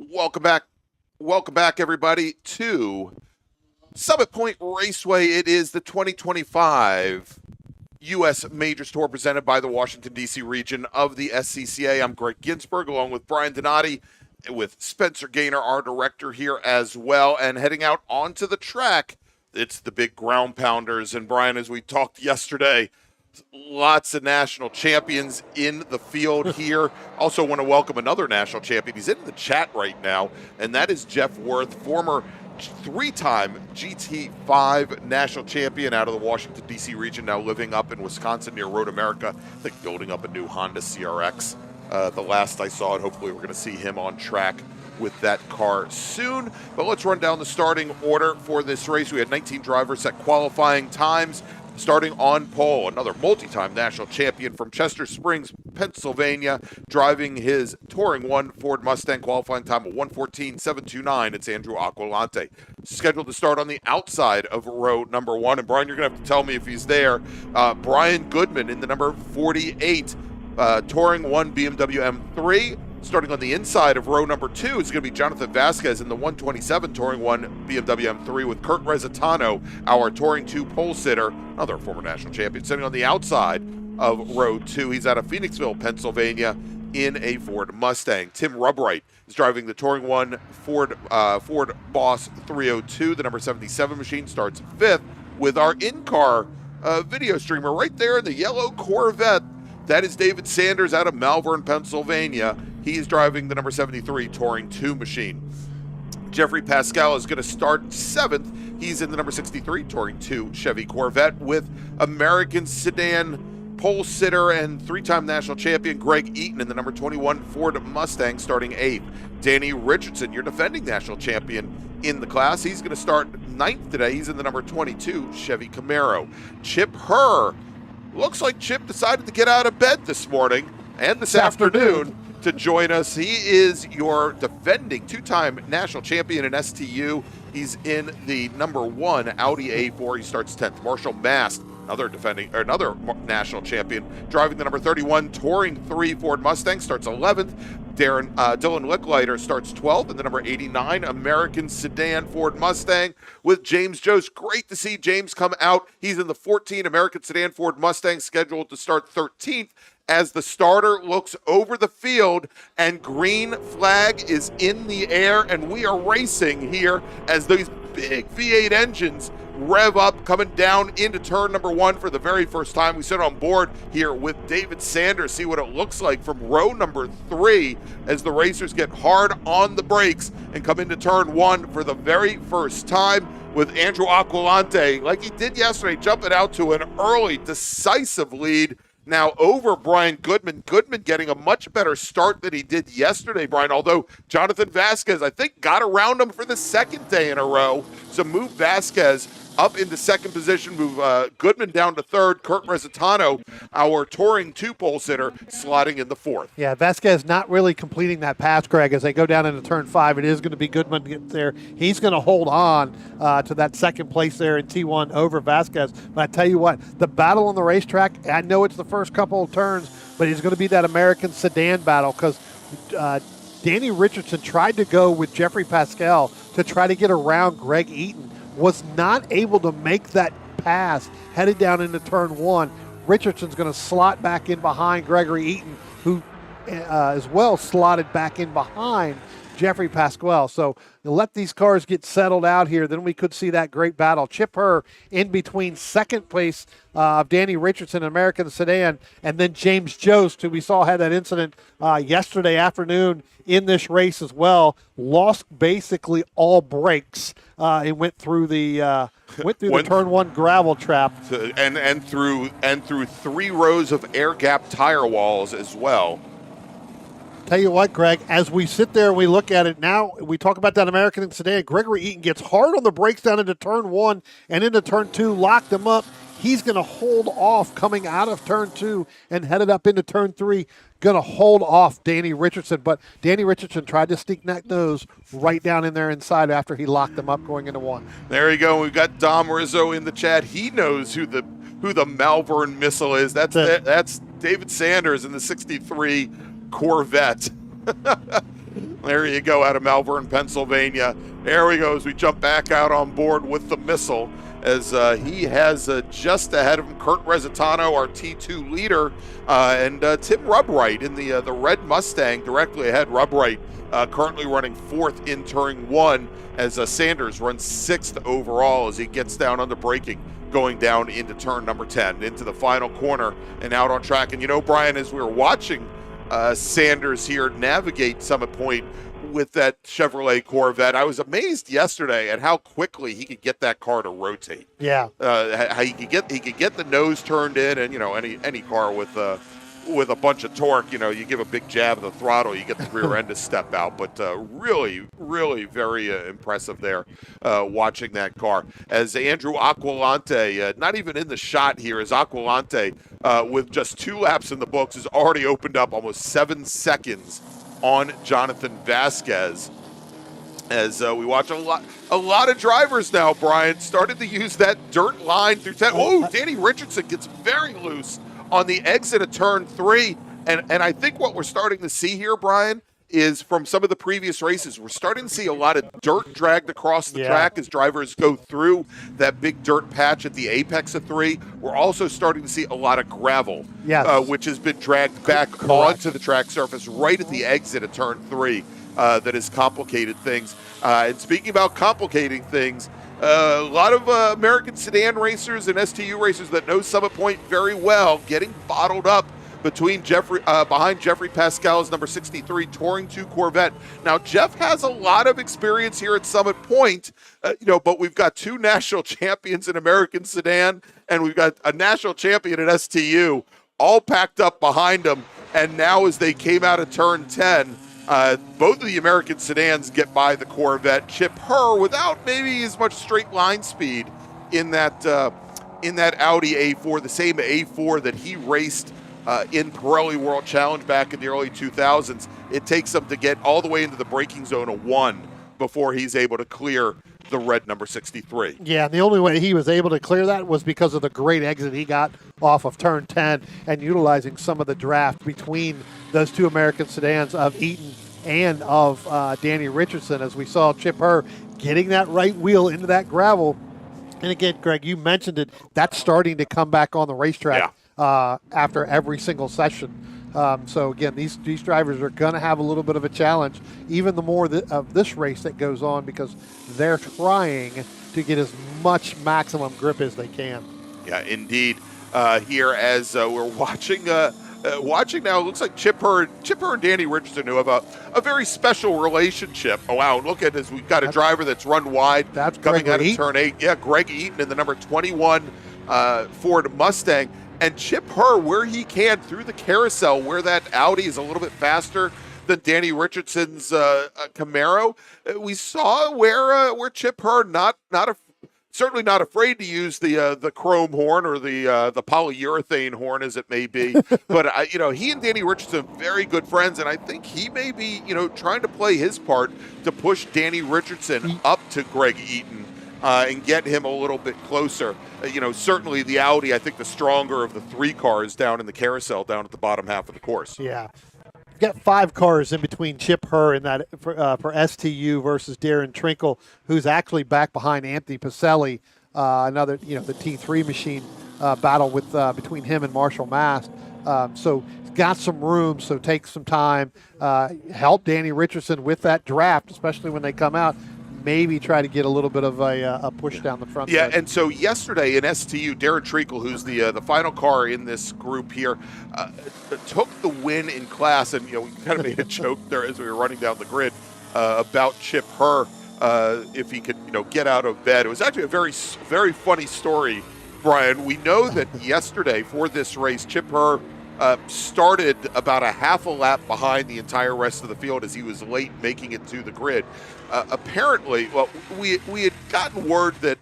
Welcome back, everybody, to Summit Point Raceway. It is the 2025 U.S. Majors Tour presented by the Washington, D.C. region of the SCCA. I'm Greg Ginsburg, along with Brian Donati, with Spencer Gaynor, our director, here as well. And heading out onto the track, it's the big ground pounders. And Brian, as we talked yesterday, lots of national champions in the field here. Also want to welcome another national champion. He's in the chat right now, and that is Jeff Worth, former three-time GT5 national champion out of the Washington, D.C. region, now living up in Wisconsin near Road America. I think building up a new Honda CRX. The last I saw it, hopefully we're going to see him on track with that car soon. But let's run down the starting order for this race. We had 19 drivers at qualifying times. Starting on pole, another multi-time national champion from Chester Springs, Pennsylvania, driving his Touring 1 Ford Mustang, qualifying time of 1:14.729. It's Andrew Aquilante. Scheduled to start on the outside of row number 1. And Brian, you're going to have to tell me if he's there. Brian Goodman in the number 48, Touring 1 BMW M3. Starting on the inside of row number 2 is going to be Jonathan Vasquez in the 127 Touring 1 BMW M3 with Kurt Resitano, our Touring 2 pole sitter, another former national champion. Sitting on the outside of row 2, he's out of Phoenixville, Pennsylvania, in a Ford Mustang. Tim Rubright is driving the Touring 1 Ford Boss 302. The number 77 machine starts 5th with our in-car video streamer right there in the yellow Corvette. That is David Sanders out of Malvern, Pennsylvania. He's driving the number 73 Touring 2 machine. Jeffrey Pascal is going to start 7th. He's in the number 63 Touring 2 Chevy Corvette with American sedan pole sitter and three-time national champion Greg Eaton in the number 21 Ford Mustang starting 8th. Danny Richardson, your defending national champion in the class. He's going to start 9th today. He's in the number 22 Chevy Camaro. Chip Herr. Looks like Chip decided to get out of bed this morning and this afternoon to join us. He is your defending two-time national champion in STU. He's in the number 1 Audi A4. He starts 10th. Marshall Mast, another national champion, driving the number 31 Touring 3 Ford Mustang, starts 11th. Dylan Licklider starts 12th in the number 89 American sedan Ford Mustang with James Jost. Great to see James come out. He's in the 14 American sedan Ford Mustang, scheduled to start 13th. As the starter looks over the field and green flag is in the air, and we are racing here as these big V8 engines rev up, coming down into turn number 1 for the very first time. We sit on board here with David Sanders, see what it looks like from row number 3 as the racers get hard on the brakes and come into turn 1 for the very first time, with Andrew Aquilante, like he did yesterday, jumping out to an early, decisive lead now over Brian Goodman. Goodman getting a much better start than he did yesterday, Brian, although Jonathan Vasquez, I think, got around him for the second day in a row. So move Vasquez up into second position, move Goodman down to third. Kurt Resitano, our Touring 2 pole sitter, slotting in the 4th. Yeah, Vasquez not really completing that pass, Greg, as they go down into turn 5. It is going to be Goodman to get there. He's going to hold on to that second place there in T1 over Vasquez. But I tell you what, the battle on the racetrack, I know it's the first couple of turns, but it's going to be that American sedan battle because Danny Richardson tried to go with Jeffrey Pascal to try to get around Greg Eaton. Was not able to make that pass, headed down into turn 1. Richardson's going to slot back in behind Gregory Eaton, who as well slotted back in behind Jeffrey Pasquale. So let these cars get settled out here, then we could see that great battle. Chip Herr in between second place of Danny Richardson, American Sedan, and then James Jost, who we saw had that incident yesterday afternoon in this race as well. Lost basically all brakes and went through the turn 1 gravel trap and through 3 rows of air gap tire walls as well. Tell you what, Greg, as we sit there and we look at it now, we talk about that American sedan. Gregory Eaton gets hard on the brakes down into turn 1 and into turn 2, locked him up. He's going to hold off coming out of turn 2 and headed up into turn 3. Going to hold off Danny Richardson, but Danny Richardson tried to sneak that nose right down in there inside after he locked him up going into 1. There you go. We've got Dom Rizzo in the chat. He knows who the Malvern missile is. That's David Sanders in the 63 Corvette. There you go, out of Malvern, Pennsylvania. There we go as we jump back out on board with the missile, as he has just ahead of him Kurt Resitano, our T2 leader, and Tim Rubwright in the red Mustang directly ahead. Rubwright currently running 4th in turn 1, as Sanders runs 6th overall as he gets down under braking, going down into turn number 10, into the final corner and out on track. And you know, Brian, as we were watching Sanders here navigate Summit Point with that Chevrolet Corvette, I was amazed yesterday at how quickly he could get that car to rotate. Yeah, how he could get the nose turned in, and you know, any car with a bunch of torque, you know, you give a big jab of the throttle, you get the rear end to step out. But really very impressive there, watching that car. As Andrew Aquilante, not even in the shot here, as Aquilante, with just 2 laps in the books, has already opened up almost 7 seconds on Jonathan Vasquez. As we watch a lot of drivers now, Brian, started to use that dirt line through 10. Oh, Danny Richardson gets very loose on the exit of turn 3. And I think what we're starting to see here, Brian, is from some of the previous races, we're starting to see a lot of dirt dragged across the track as drivers go through that big dirt patch at the apex of 3. We're also starting to see a lot of gravel, which has been dragged back onto the track surface right at the exit of turn 3. That has complicated things. And speaking about complicating things, a lot of American sedan racers and STU racers that know Summit Point very well getting bottled up behind Jeffrey Pascal's number 63 Touring 2 Corvette. Now, Jeff has a lot of experience here at Summit Point, but we've got 2 national champions in American sedan, and we've got a national champion at STU all packed up behind him. And now as they came out of turn 10, both of the American sedans get by the Corvette. Chip Herr, without maybe as much straight line speed in that Audi A4, the same A4 that he raced in Pirelli World Challenge back in the early 2000s. It takes him to get all the way into the braking zone of 1 before he's able to clear the red number 63. Yeah, and the only way he was able to clear that was because of the great exit he got off of turn 10 and utilizing some of the draft between those 2 American sedans of Eaton and of Danny Richardson, as we saw Chip Herr getting that right wheel into that gravel. And again, Greg, you mentioned it, that's starting to come back on the racetrack after every single session. So again, these drivers are going to have a little bit of a challenge, even the more of this race that goes on, because they're trying to get as much maximum grip as they can. Yeah, indeed. Here as we're watching now, it looks like Chip Herr and Danny Richardson, who have a very special relationship. Oh, wow, look at this. We've got a driver that's run wide. That's coming Greg out of Eaton. turn 8. Yeah, Greg Eaton in the number 21 Ford Mustang. And Chip Herr, where he can, through the carousel, where that Audi is a little bit faster than Danny Richardson's Camaro, we saw where Chip Herr certainly not afraid to use the chrome horn or the polyurethane horn, as it may be. But he and Danny Richardson very good friends, and I think he may be trying to play his part to push Danny Richardson up to Greg Eaton. And get him a little bit closer. Certainly the Audi, I think the stronger of the 3 cars down in the carousel, down at the bottom half of the course. Yeah. Got 5 cars in between Chip Herr and that for STU versus Darren Trinkle, who's actually back behind Anthony Pacelli, another, the T3 machine battle with between him and Marshall Mast. So he's got some room, so take some time. Help Danny Richardson with that draft, especially when they come out. Maybe try to get a little bit of a push down the front. Yeah, side. And so yesterday in STU, Darren Treacle, who's the final car in this group here, took the win in class. And, we kind of made a joke there as we were running down the grid about Chip Herr, if he could, get out of bed. It was actually a very, very funny story, Brian. We know that yesterday for this race, Chip Herr started about a half a lap behind the entire rest of the field as he was late making it to the grid. Apparently, we had gotten word that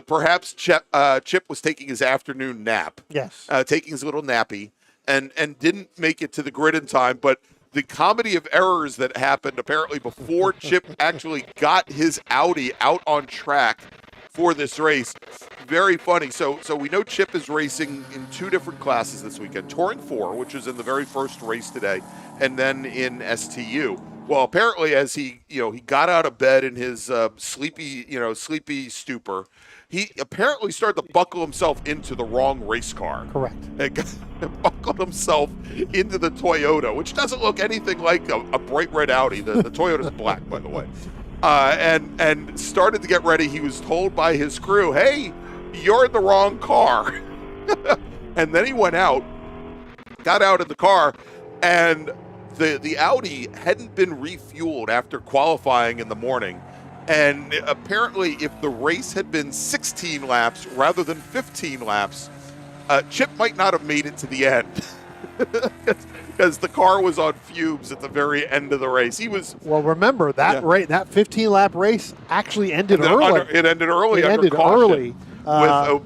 perhaps Chip was taking his afternoon nap. Yes. Taking his little nappy and didn't make it to the grid in time. But the comedy of errors that happened apparently before Chip actually got his Audi out on track for this race. Very funny. So we know Chip is racing in 2 different classes this weekend. Touring 4, which is in the very first race today, and then in STU. Well, apparently, as he got out of bed in his sleepy stupor, he apparently started to buckle himself into the wrong race car. Correct. And buckled himself into the Toyota, which doesn't look anything like a bright red Audi. The Toyota's black, by the way. And started to get ready. He was told by his crew, "Hey, you're in the wrong car." And then he went out, got out of the car, and the Audi hadn't been refueled after qualifying in the morning. And apparently, if the race had been 16 laps rather than 15 laps, Chip might not have made it to the end. Because the car was on fumes at the very end of the race. He was remember that that 15-lap race actually ended early. It ended early. It under ended caution. early.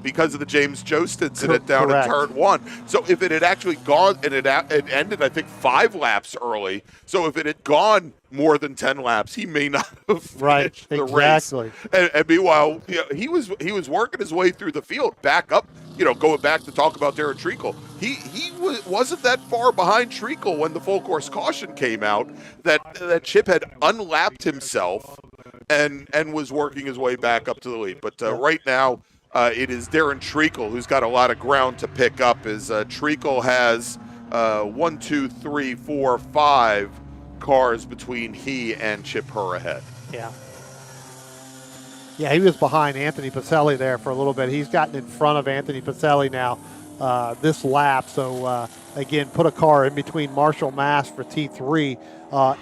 Because of the James Jost incident down in turn 1. So if it had actually gone, and it ended, I think, 5 laps early. So if it had gone more than 10 laps, he may not have finished the race. And meanwhile, he was working his way through the field, back up, going back to talk about Darren Treacle. He wasn't that far behind Treacle when the full course caution came out that Chip had unlapped himself and was working his way back up to the lead. But right now, it is Darren Treacle who's got a lot of ground to pick up, as Treacle has 1, 2, 3, 4, 5 cars between he and Chip Herr ahead. Yeah, he was behind Anthony Pacelli there for a little bit. He's gotten in front of Anthony Pacelli now this lap. So, again, put a car in between Marshall Mass for T3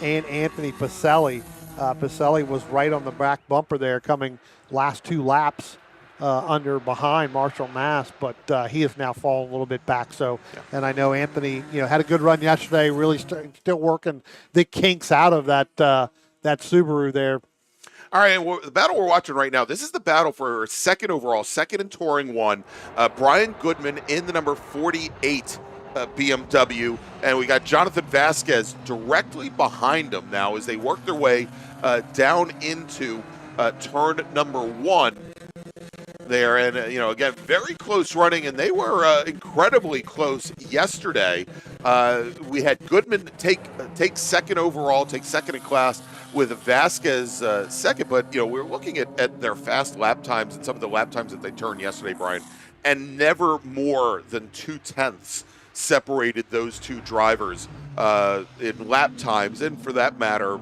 and Anthony Pacelli. Pacelli was right on the back bumper there coming last 2 laps behind Marshall Mass, but he has now fallen a little bit back. So, and I know Anthony, had a good run yesterday, really still working the kinks out of that Subaru there. All right, and the battle we're watching right now, this is the battle for second overall, second in Touring 1. Brian Goodman in the number 48 BMW, and we got Jonathan Vasquez directly behind him now as they work their way down into turn number 1 there. And, again, very close running, and they were incredibly close yesterday. We had Goodman take second overall, take second in class, with Vasquez second. But, we're looking at their fast lap times and some of the lap times that they turned yesterday, Brian, and never more than 0.2 separated those two drivers in lap times, and for that matter,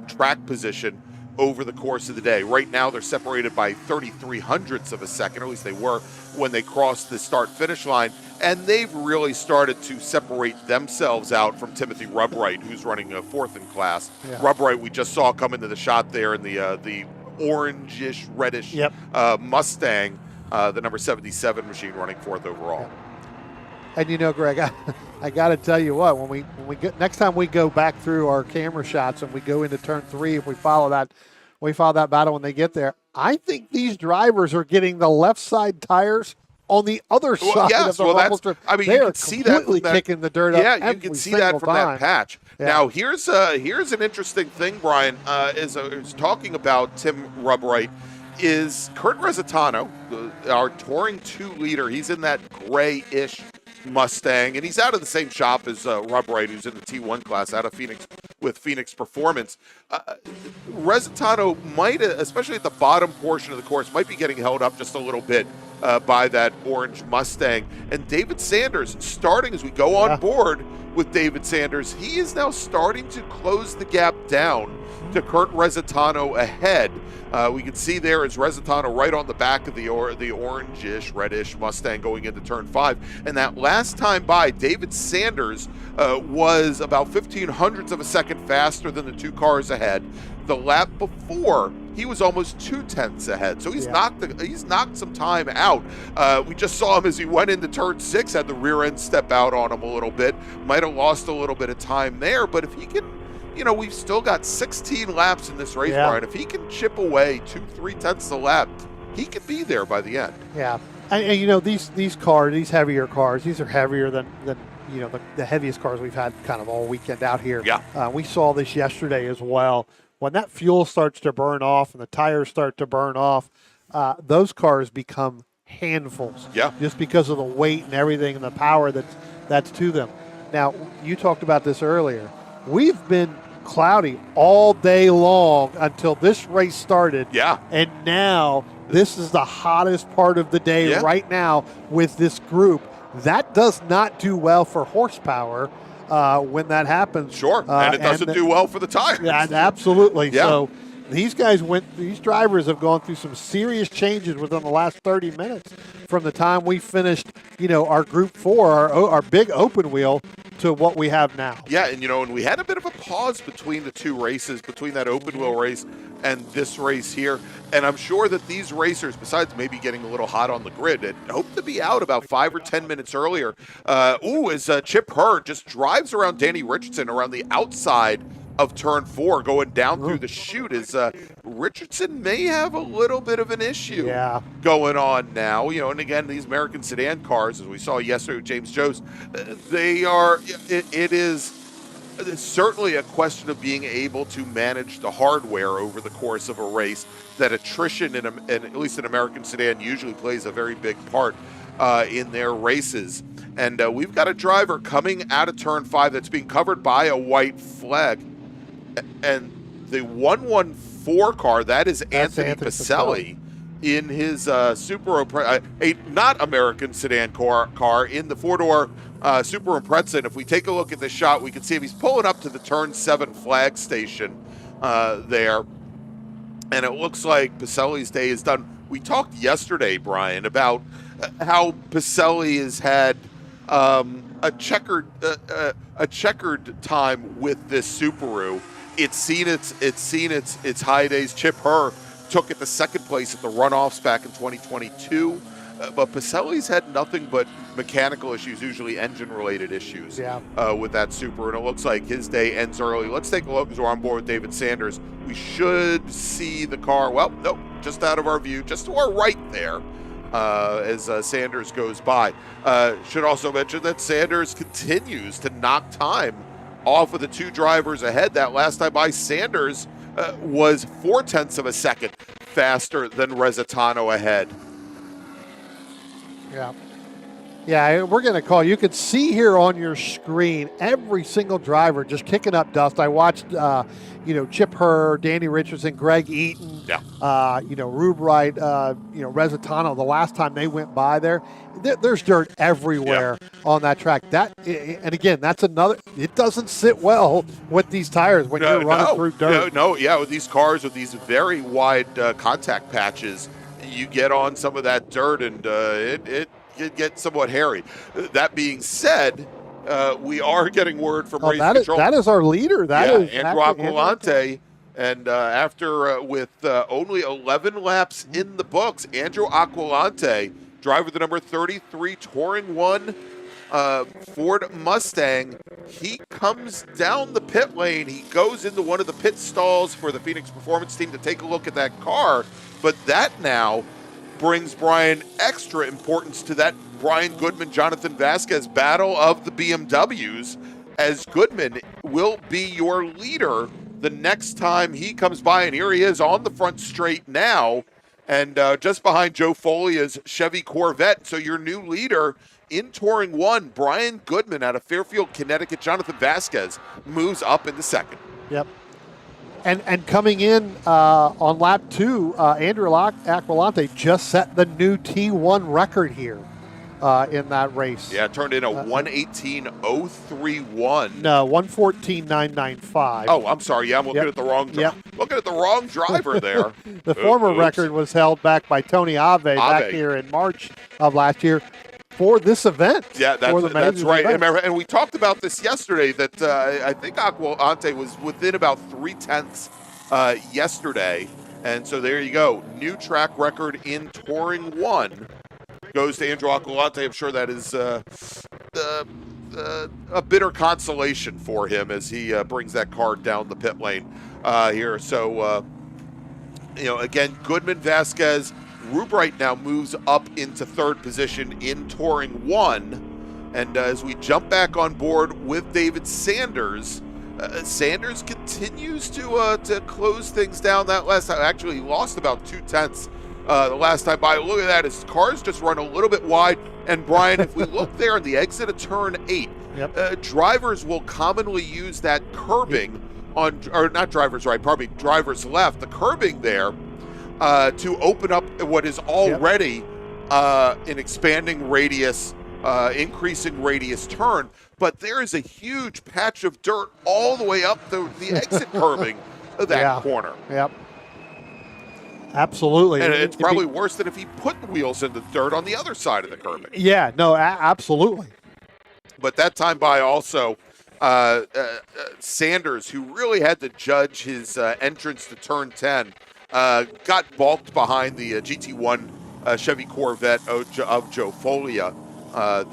track position over the course of the day. Right now, they're separated by 0.33 of a second, or at least they were when they crossed the start-finish line, and they've really started to separate themselves out from Timothy Rubbright, who's running 4th in class. Yeah. Rubbright, we just saw come into the shot there in the orangish, reddish Mustang, the number 77 machine, running 4th overall. And Greg, I got to tell you what, when we get, next time we go back through our camera shots and we go into turn 3, if we follow that battle when they get there, I think these drivers are getting the left side tires on the other side of the rumble strip. I mean, you can see that from that, kicking the dirt up. Yeah, you can see that from that patch. Yeah. Now, here's an interesting thing, Brian, is talking about Tim Rubbright, is Kurt Resitano, our Touring 2 leader. He's in that grayish Mustang, and he's out of the same shop as Rubbright, who's in the T1 class out of Phoenix with Phoenix Performance. Resitano might, especially at the bottom portion of the course, might be getting held up just a little bit by that orange Mustang. And David Sanders, starting as we go on board with David Sanders, he is now starting to close the gap down to Kurt Resitano ahead. We can see there is Resitano right on the back of the orangish, reddish Mustang going into turn 5. And that last time by, David Sanders was about 0.15 of a second faster than the 2 cars ahead. The lap before, he was almost 0.2 ahead. So he's knocked some time out. We just saw him as he went into turn 6, had the rear end step out on him a little bit. Might have lost a little bit of time there, but if he can, we've still got 16 laps in this race, Brian. If he can chip away 2-3 tenths a lap, he could be there by the end. Yeah, and these cars, these heavier cars, these are heavier than the heaviest cars we've had kind of all weekend out here. Yeah, we saw this yesterday as well. When that fuel starts to burn off and the tires start to burn off, those cars become handfuls. Yeah, just because of the weight and everything and the power that's to them. Now, you talked about this earlier. We've been cloudy all day long until this race started. Yeah. And now this is the hottest part of the day right now with this group. That does not do well for horsepower when that happens. Sure, and it doesn't do well for the tires. Yeah, absolutely. Yeah. So these drivers have gone through some serious changes within the last 30 minutes from the time we finished, our Group 4, our big open wheel, to what we have now. Yeah, and and we had a bit of a pause between the two races, between that open wheel race and this race here. And I'm sure that these racers, besides maybe getting a little hot on the grid, had hoped to be out about 5 or 10 minutes earlier. As Chip Hurd just drives around Danny Richardson around the outside of turn 4 going down through the chute, is Richardson may have a little bit of an issue going on now. And again, these American sedan cars, as we saw yesterday with James Jost, it is certainly a question of being able to manage the hardware over the course of a race. That attrition in at least an American sedan usually plays a very big part in their races. And we've got a driver coming out of turn 5 that's being covered by a white flag. And the 114 car, that is Anthony Pacelli in his Super a not American sedan car in the 4-door Super Impreza. And if we take a look at the shot, we can see if he's pulling up to the turn 7 flag station there. And it looks like Pacelli's day is done. We talked yesterday, Brian, about how Pacelli has had a checkered time with this Subaru. It's seen its high days. Chip Hurd took it to second place at the runoffs back in 2022. But Pacelli's had nothing but mechanical issues, usually engine-related issues with that Subaru. And it looks like his day ends early. Let's take a look as we're on board with David Sanders. We should see the car. Well, nope, just out of our view, just to our right there. As Sanders goes by. Should also mention that Sanders continues to knock time off of the two drivers ahead. That last time by, Sanders was 0.4 of a second faster than Rezzitano ahead. Yeah, we're going to call. You can see here on your screen every single driver just kicking up dust. I watched, Chip Hurd, Danny Richardson, Greg Eaton, Rube Wright, Rezzitano. The last time they went by there, there's dirt everywhere on that track. And again, that's another. It doesn't sit well with these tires when you're running through dirt. With these cars with these very wide contact patches, you get on some of that dirt and it get somewhat hairy. That being said, we are getting word from race control. That is our leader. That is Andrew Aquilante. And after with only 11 laps in the books, Andrew Aquilante, driver of the number 33 Touring 1 Ford Mustang, he comes down the pit lane. He goes into one of the pit stalls for the Phoenix Performance Team to take a look at that car. But that now brings Brian extra importance to that Brian Goodman-Jonathan Vasquez battle of the BMWs, as Goodman will be your leader the next time he comes by. And here he is on the front straight now, and just behind Joe Folia's Chevy Corvette. So your new leader in Touring 1, Brian Goodman out of Fairfield, Connecticut. Jonathan Vasquez moves up into second. Yep. And coming in on lap 2, Andrew Aquilante just set the new T1 record here in that race. Yeah, it turned in a 1:18.031. No, 1:14.995. Oh, I'm sorry. Yeah, I'm looking at the wrong driver. Looking at the wrong driver there. The former record was held back by Tony Ave back here in March of last year for this event. Yeah, that's right. And we talked about this yesterday, that I think Aquilante was within about 0.3 yesterday. And so there you go. New track record in Touring 1 goes to Andrew Aquilante. I'm sure that is a bitter consolation for him as he brings that car down the pit lane here. So, again, Goodman, Vasquez, Rubright now moves up into third position in Touring 1. And as we jump back on board with David Sanders, Sanders continues to close things down. That last time, actually, he lost about 0.2 the last time by. Look at that. His car's just run a little bit wide. And, Brian, if we look there at the exit of turn 8, drivers will commonly use that curbing or not driver's right, probably driver's left, the curbing there to open up what is already an expanding radius, increasing radius turn. But there is a huge patch of dirt all the way up the exit curbing of that corner. Yep. Absolutely. And it's probably worse than if he put wheels in the dirt on the other side of the curbing. Yeah, no, absolutely. But that time by also, Sanders, who really had to judge his entrance to turn 10, got balked behind the GT1 Chevy Corvette of Joe Folia. A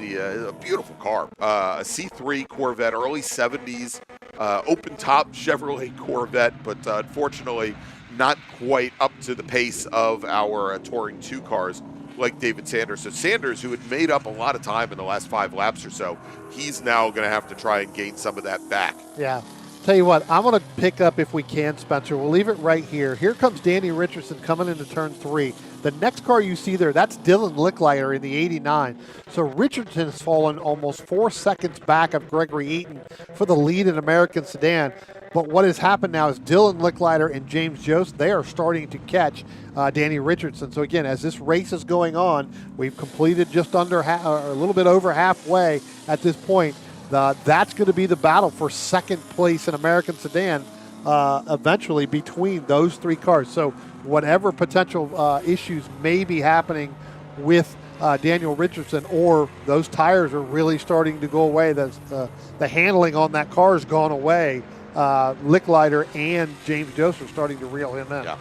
beautiful car, a C3 Corvette, early 70s, open-top Chevrolet Corvette, but unfortunately not quite up to the pace of our Touring 2 cars like David Sanders. So Sanders, who had made up a lot of time in the last 5 laps or so, he's now going to have to try and gain some of that back. Yeah. Tell you what, I'm going to pick up, if we can, Spencer. We'll leave it right here. Here comes Danny Richardson coming into turn 3. The next car you see there, that's Dylan Licklider in the 89. So Richardson has fallen almost 4 seconds back of Gregory Eaton for the lead in American Sedan. But what has happened now is Dylan Licklider and James Jost, they are starting to catch Danny Richardson. So again, as this race is going on, we've completed just under a little bit over halfway at this point. That's going to be the battle for second place in American Sedan eventually between those 3 cars. So whatever potential issues may be happening with Daniel Richardson, or those tires are really starting to go away, the handling on that car has gone away, Licklider and James Jost are starting to reel him in. Yeah.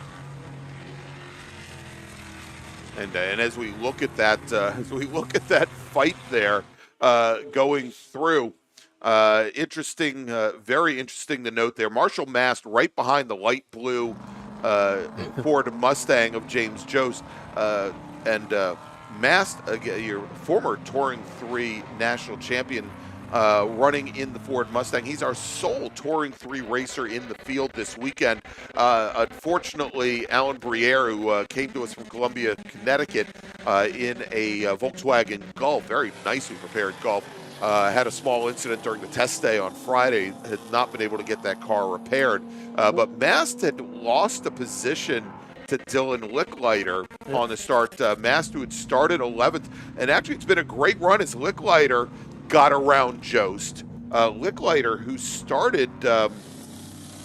And as we look at that, fight there going through, interesting, very interesting to note there. Marshall Mast right behind the light blue Ford Mustang of James Jost, and Mast, your former Touring 3 national champion, running in the Ford Mustang. He's our sole Touring 3 racer in the field this weekend. Unfortunately, Alan Briere, who came to us from Columbia, Connecticut, in a Volkswagen Golf, very nicely prepared Golf, had a small incident during the test day on Friday, had not been able to get that car repaired. But Mast had lost a position to Dylan Licklider on the start. Mast, who had started 11th, and actually it's been a great run as Licklider got around Jost. Licklider, who started,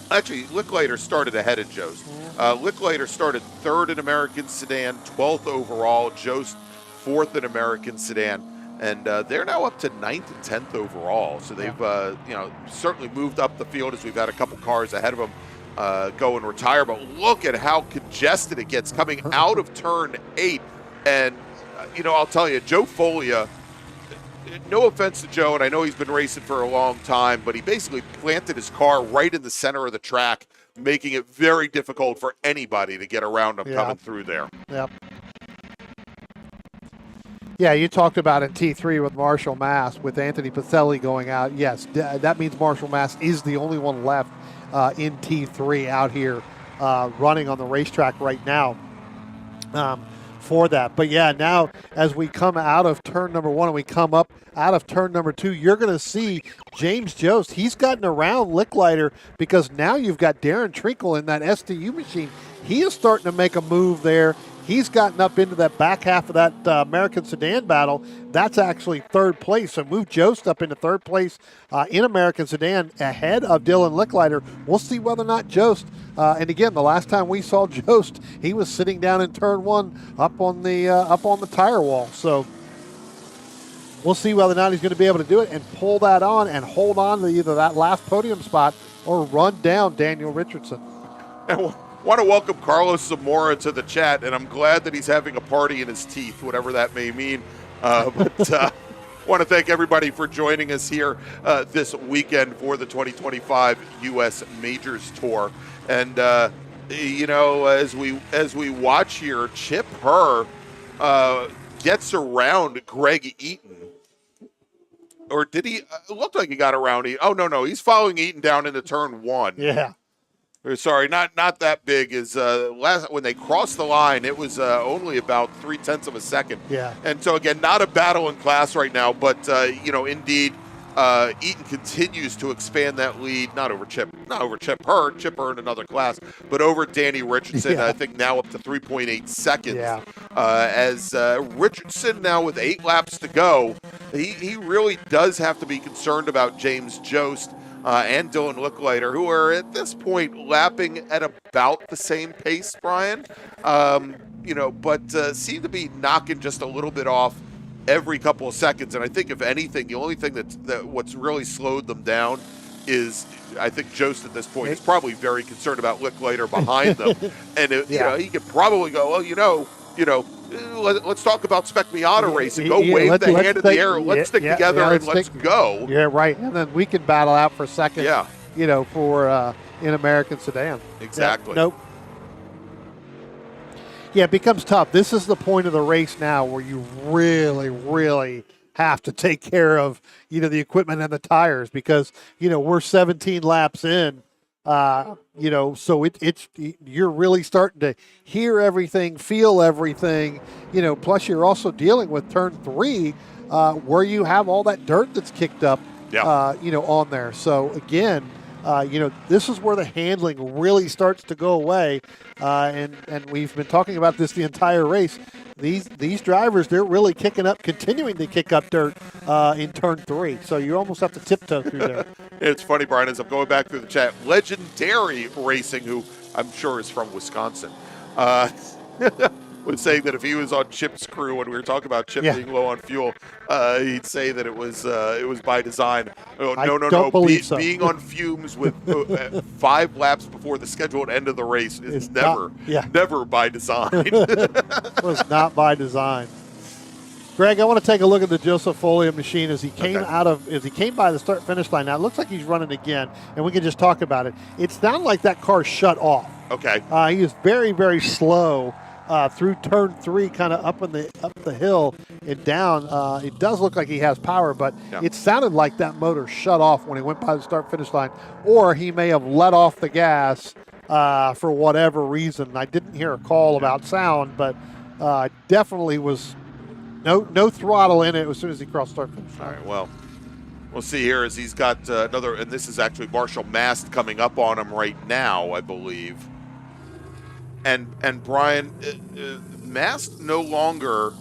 Licklider started ahead of Jost. Licklider started 3rd in American Sedan, 12th overall. Jost 4th in American Sedan. And they're now up to 9th and 10th overall. So they've, certainly moved up the field as we've had a couple cars ahead of them go and retire. But look at how congested it gets coming out of turn 8. And, I'll tell you, Joe Folia, no offense to Joe, and I know he's been racing for a long time, but he basically planted his car right in the center of the track, making it very difficult for anybody to get around him coming through there. Yep. Yeah, you talked about in T3 with Marshall Mast, with Anthony Pacelli going out. Yes, that means Marshall Mast is the only one left in T3 out here running on the racetrack right now for that. But yeah, now as we come out of turn number 1 and we come up out of turn number 2, you're going to see James Jost. He's gotten around Licklider because now you've got Darren Trinkle in that STU machine. He is starting to make a move there. He's gotten up into that back half of that American Sedan battle. That's actually 3rd place. So move Jost up into 3rd place in American Sedan ahead of Dylan Licklider. We'll see whether or not Jost, and again, the last time we saw Jost, he was sitting down in turn 1 up on the tire wall. So we'll see whether or not he's going to be able to do it and pull that on and hold on to either that last podium spot or run down Daniel Richardson. Want to welcome Carlos Zamora to the chat, and I'm glad that he's having a party in his teeth, whatever that may mean. But want to thank everybody for joining us here this weekend for the 2025 U.S. Majors Tour. And as we watch here, Chip Herr gets around Greg Eaton. Or did he? It looked like he got around Eaton. Oh no, he's following Eaton down into turn 1. Yeah. Sorry, not that big. Is when they crossed the line, it was only about 0.3 of a second. Yeah. And so again, not a battle in class right now, but indeed, Eaton continues to expand that lead, not over Chip Hurd. Chip earned another class, but over Danny Richardson, I think now up to 3.8 seconds. Yeah. As Richardson now with 8 laps to go, he really does have to be concerned about James Jost and Dylan Licklider, who are at this point lapping at about the same pace, Brian. But seem to be knocking just a little bit off every couple of seconds. And I think, if anything, the only thing that what's really slowed them down is, I think Jost at this point is probably very concerned about Licklider behind them. And he could probably go, let's talk about Spec Miata racing. Go wave the hand in the air. Let's stick together and let's go. Yeah, right. And then we can battle out for second. Yeah. For in American Sedan. Exactly. Nope. Yeah, it becomes tough. This is the point of the race now where you really, really have to take care of, the equipment and the tires, because, we're 17 laps in, so you're really starting to hear everything, feel everything, plus you're also dealing with turn 3, where you have all that dirt that's kicked up, on there. So again, this is where the handling really starts to go away, and we've been talking about this the entire race. These drivers, they're really continuing to kick up dirt in turn 3. So you almost have to tiptoe through there. It's funny, Brian, as I'm going back through the chat, Legendary Racing, who I'm sure is from Wisconsin, was saying that if he was on Chip's crew when we were talking about Chip being low on fuel, he'd say that it was by design. Oh, no. Being on fumes with 5 laps before the scheduled end of the race is never by design. It was not by design. Greg, I want to take a look at the Joseph Folia machine as he came by the start finish line. Now it looks like he's running again, and we can just talk about it. It sounded like that car shut off. Okay. He was very, very slow through turn 3, kind of up the hill and down. It does look like he has power, but it sounded like that motor shut off when he went by the start finish line, or he may have let off the gas for whatever reason. I didn't hear a call about sound, but definitely was no throttle in it as soon as he crossed start finish line. All right, well, we'll see here as he's got another, and this is actually Marshall Mast coming up on him right now, I believe. And Brian, Mast no longer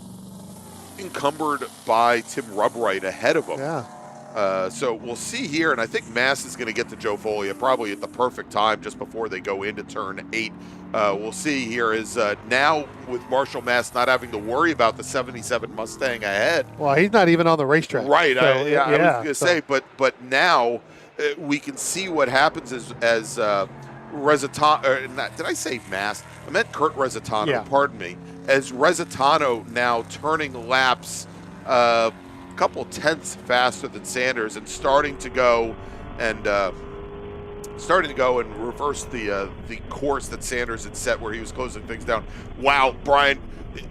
encumbered by Tim Rubwright ahead of him. Yeah. So we'll see here, and I think Mast is going to get to Joe Folia probably at the perfect time just before they go into turn 8. We'll see here is now with Marshall Mast not having to worry about the 77 Mustang ahead. Well, he's not even on the racetrack. Right. So, I was going to say, but now we can see what happens as Resitano, did I say Mast? I meant Kurt Resitano, pardon me. As Resitano now turning laps a couple tenths faster than Sanders and starting to go and reverse the course that Sanders had set where he was closing things down. Wow, Brian,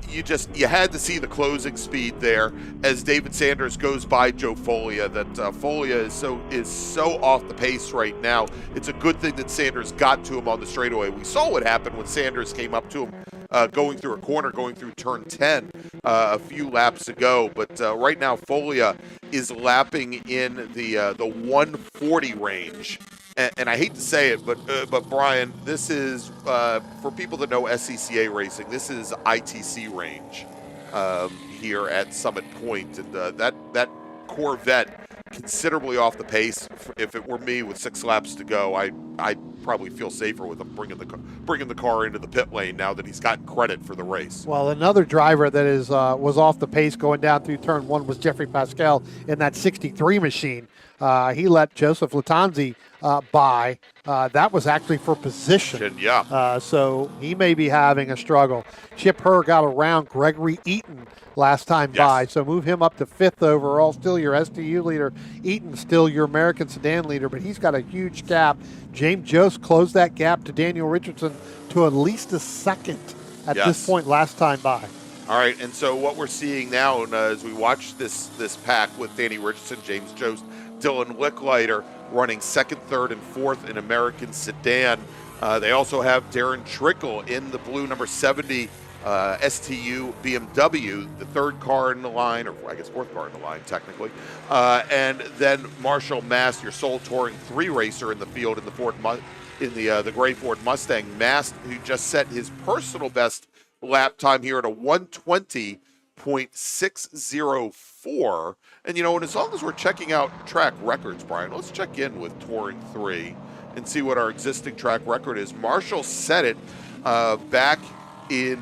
you had to see the closing speed there as David Sanders goes by Joe Folia. That Folia is so off the pace right now. It's a good thing that Sanders got to him on the straightaway. We saw what happened when Sanders came up to him going through a corner, going through turn 10 a few laps ago. But right now Folia is lapping in the 140 range. And I hate to say it, but Brian, this is for people that know SCCA racing. This is ITC range here at Summit Point, and that Corvette considerably off the pace. If it were me with 6 laps to go, I'd probably feel safer with him bringing the car into the pit lane now that he's gotten credit for the race. Well, another driver that was off the pace going down through turn 1 was Jeffrey Pascal in that 63 machine. He let Joseph Latanzi by. That was actually for position. So he may be having a struggle. Chip Herr got around Gregory Eaton last time by, so move him up to 5th overall. Still your STU leader. Eaton still your American Sedan leader, but he's got a huge gap. James Jost closed that gap to Daniel Richardson to at least a second at this point last time by. All right, and so what we're seeing now as we watch this pack with Danny Richardson, James Jost, Dylan Licklider running 2nd, 3rd, and 4th in American Sedan. They also have Darren Trickle in the blue number 70 STU BMW, the third car in the line, or I guess fourth car in the line technically, and then Marshall Mast, your sole Touring 3 racer in the field in the the gray Ford Mustang. Mast, who just set his personal best lap time here at a 120.604. And and as long as we're checking out track records, Brian, let's check in with Touring 3 and see what our existing track record is. Marshall set it back in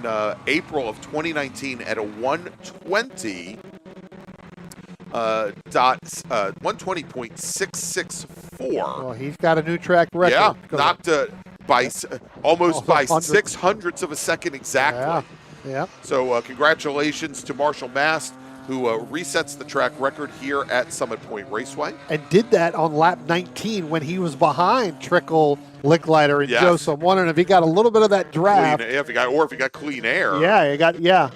April of 2019 at a 120.664. Well, he's got a new track record. Yeah, knocked by almost by 600ths of a second exactly. Yeah. So congratulations to Marshall Mast, who resets the track record here at Summit Point Raceway. And did that on lap 19 when he was behind Trickle, Licklider, and Joe. So I'm wondering if he got a little bit of that draft. If he got clean air. Yeah.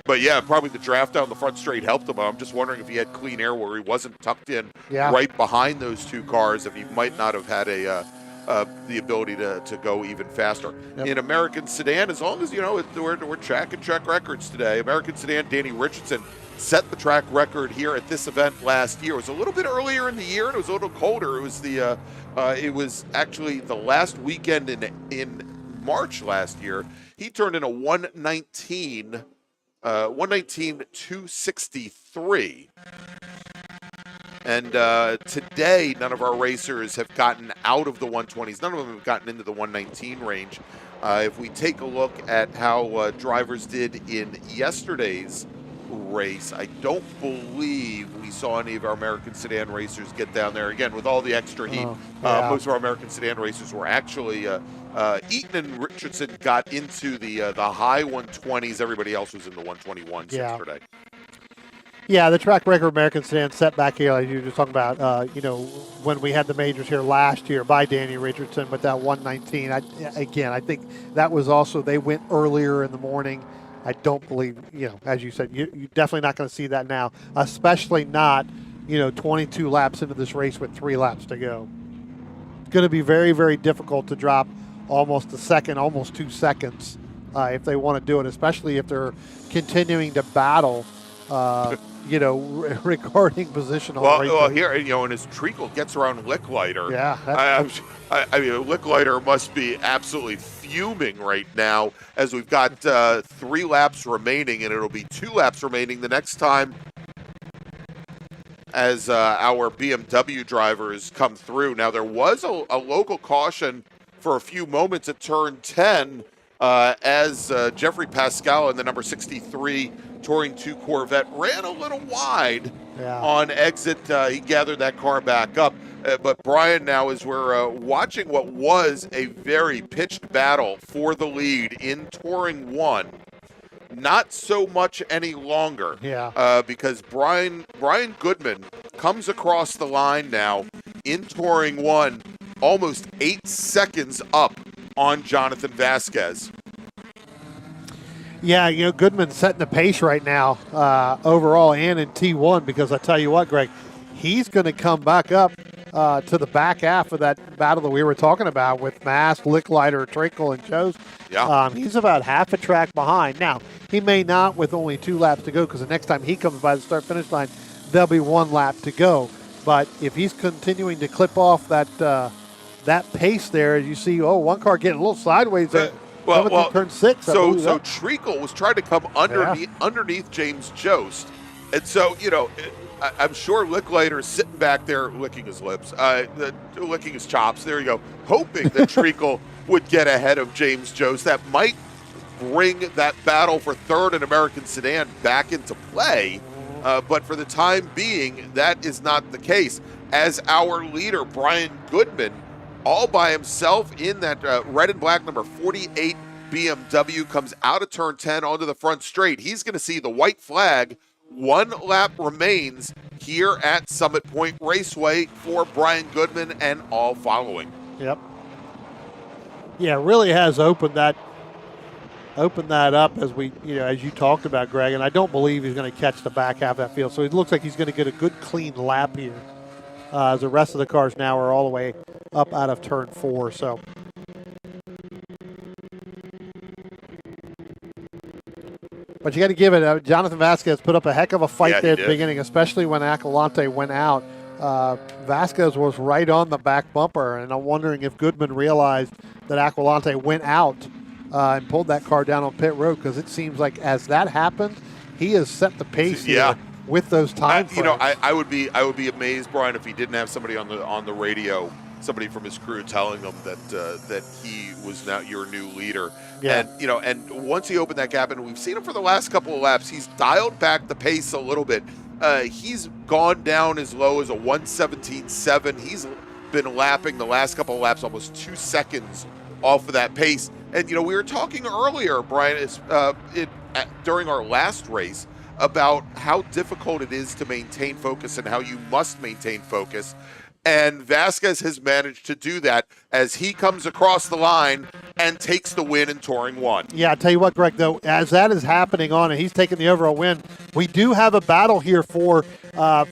But yeah, probably the draft down the front straight helped him. I'm just wondering if he had clean air where he wasn't tucked in right behind those two cars, if he might not have had the ability to go even faster. In American Sedan, as long as we're tracking track records today. American Sedan, Danny Richardson set the track record here at this event last year. It was a little bit earlier in the year and it was a little colder. It was it was actually the last weekend in March last year. He turned in a 119.263. And today, none of our racers have gotten out of the 120s. None of them have gotten into the 119 range. If we take a look at how drivers did in yesterday's race, I don't believe we saw any of our American Sedan racers get down there. Again, with all the extra heat, most of our American Sedan racers were actually Eaton and Richardson got into the high 120s. Everybody else was in the 121s yesterday. Yeah, the track record American Sedan set back here, like you were just talking about, when we had the majors here last year by Danny Richardson with that 119. I think that was also, they went earlier in the morning. I don't believe, as you said, you're definitely not going to see that now, especially not, 22 laps into this race with 3 laps to go. It's going to be very, very difficult to drop almost a second, almost 2 seconds if they want to do it, especially if they're continuing to battle regarding position on race. Well, here, and as Treacle gets around Licklider, I mean, Licklider must be absolutely fuming right now as we've got 3 laps remaining, and it'll be 2 laps remaining the next time as our BMW drivers come through. Now, there was a local caution for a few moments at turn 10 as Jeffrey Pascal in the number 63 Touring 2 Corvette ran a little wide on exit. He gathered that car back up. But Brian, now as we're watching what was a very pitched battle for the lead in Touring 1, not so much any longer. Because Brian Goodman comes across the line now in Touring 1, almost 8 seconds up on Jonathan Vasquez. Yeah, Goodman's setting the pace right now overall and in T1, because I tell you what, Greg, he's going to come back up to the back half of that battle that we were talking about with Mast, Licklider, Trickle, and Joe's. He's about half a track behind. Now, he may not with only 2 laps to go, because the next time he comes by the start-finish line, there'll be 1 lap to go. But if he's continuing to clip off that pace there, as you see, one car getting a little sideways there. Well, turn 6. So Treacle was trying to come underneath James Jost. And so, I'm sure Licklider is sitting back there licking his lips, licking his chops. There you go, hoping that Treacle would get ahead of James Jost. That might bring that battle for third in American Sedan back into play. But for the time being, that is not the case. As our leader, Brian Goodman, all by himself in that red and black number 48 BMW, comes out of turn 10 onto the front straight. He's going to see the white flag. 1 lap remains here at Summit Point Raceway for Brian Goodman and all following. Yep. Yeah, it really has opened that up as as you talked about, Greg, and I don't believe he's going to catch the back half of that field. So it looks like he's going to get a good clean lap here. As the rest of the cars now are all the way up out of turn 4. So But you got to give it. Jonathan Vasquez put up a heck of a fight Yeah, there he at the did. beginning, especially when Acalante went out. Vasquez was right on the back bumper, and I'm wondering if Goodman realized that Acalante went out and pulled that car down on pit road, because it seems like as that happened, he has set the pace Yeah. here with those time frames. You know, I would be amazed, Brian, if he didn't have somebody on the radio, somebody from his crew telling him that he was now your new leader. Yeah. And and once he opened that gap, and we've seen him for the last couple of laps, he's dialed back the pace a little bit. He's gone down as low as a 1:17.7. He's been lapping the last couple of laps almost 2 seconds off of that pace. And we were talking earlier, Brian, during our last race, about how difficult it is to maintain focus and how you must maintain focus. And Vasquez has managed to do that as he comes across the line and takes the win in Touring 1. Yeah, I tell you what, Greg, though, as that is happening on and he's taking the overall win, we do have a battle here for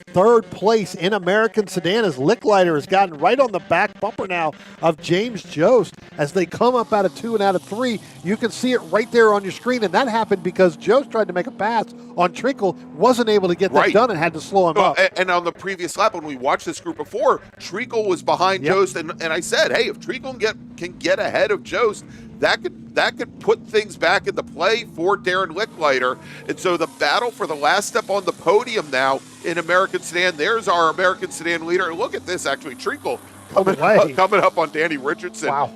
third place in American Sedan, as Licklider has gotten right on the back bumper now of James Jost as they come up out of 2 and out of 3. You can see it right there on your screen, and that happened because Jost tried to make a pass on Trinkle, wasn't able to get that done and had to slow him up. And on the previous lap, when we watched this group before, Treacle was behind Jost, and I said, hey, if Treacle can get ahead of Jost, that could put things back into play for Darren Licklider. And so the battle for the last step on the podium now in American Sedan, there's our American Sedan leader. Look at this, actually, Treacle coming up on Danny Richardson. Wow.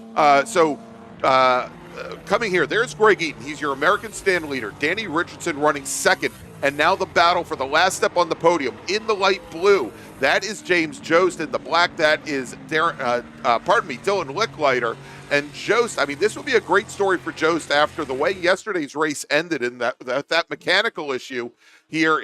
Coming here, there's Greg Eaton. He's your American Sedan leader. Danny Richardson running second. And now the battle for the last step on the podium in the light blue. That is James Jost. In the black, that is Dylan Licklider. And Jost, I mean, this would be a great story for Jost after the way yesterday's race ended in that mechanical issue here.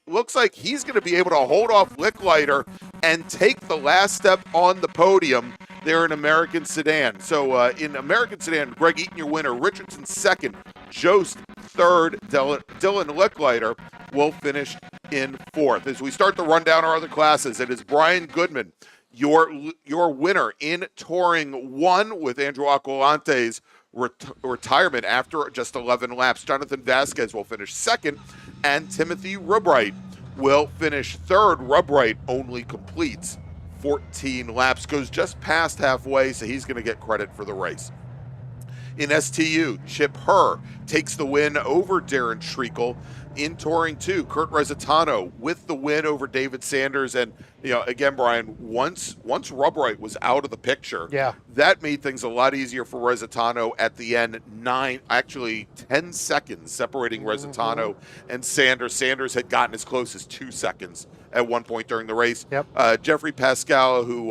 Looks like he's going to be able to hold off Licklider and take the last step on the podium there in American Sedan. So in American Sedan, Greg Eaton, your winner, Richardson second, Jost third, Dylan Licklider will finish in fourth. As we start to run down our other classes, it is Brian Goodman, your winner in Touring 1 with Andrew Aqualante's retirement after just 11 laps. Jonathan Vasquez will finish second, and Timothy Rubright will finish third. Rubright only completes 14 laps, goes just past halfway, so he's going to get credit for the race. In STU, Chip Herr takes the win over Darren Treacle. In Touring 2, Kurt Resitano with the win over David Sanders. And, again, Brian, once Rubright was out of the picture, that made things a lot easier for Resitano at the end. 10 seconds separating Resitano and Sanders. Sanders had gotten as close as 2 seconds at one point during the race. Jeffrey Pascal, who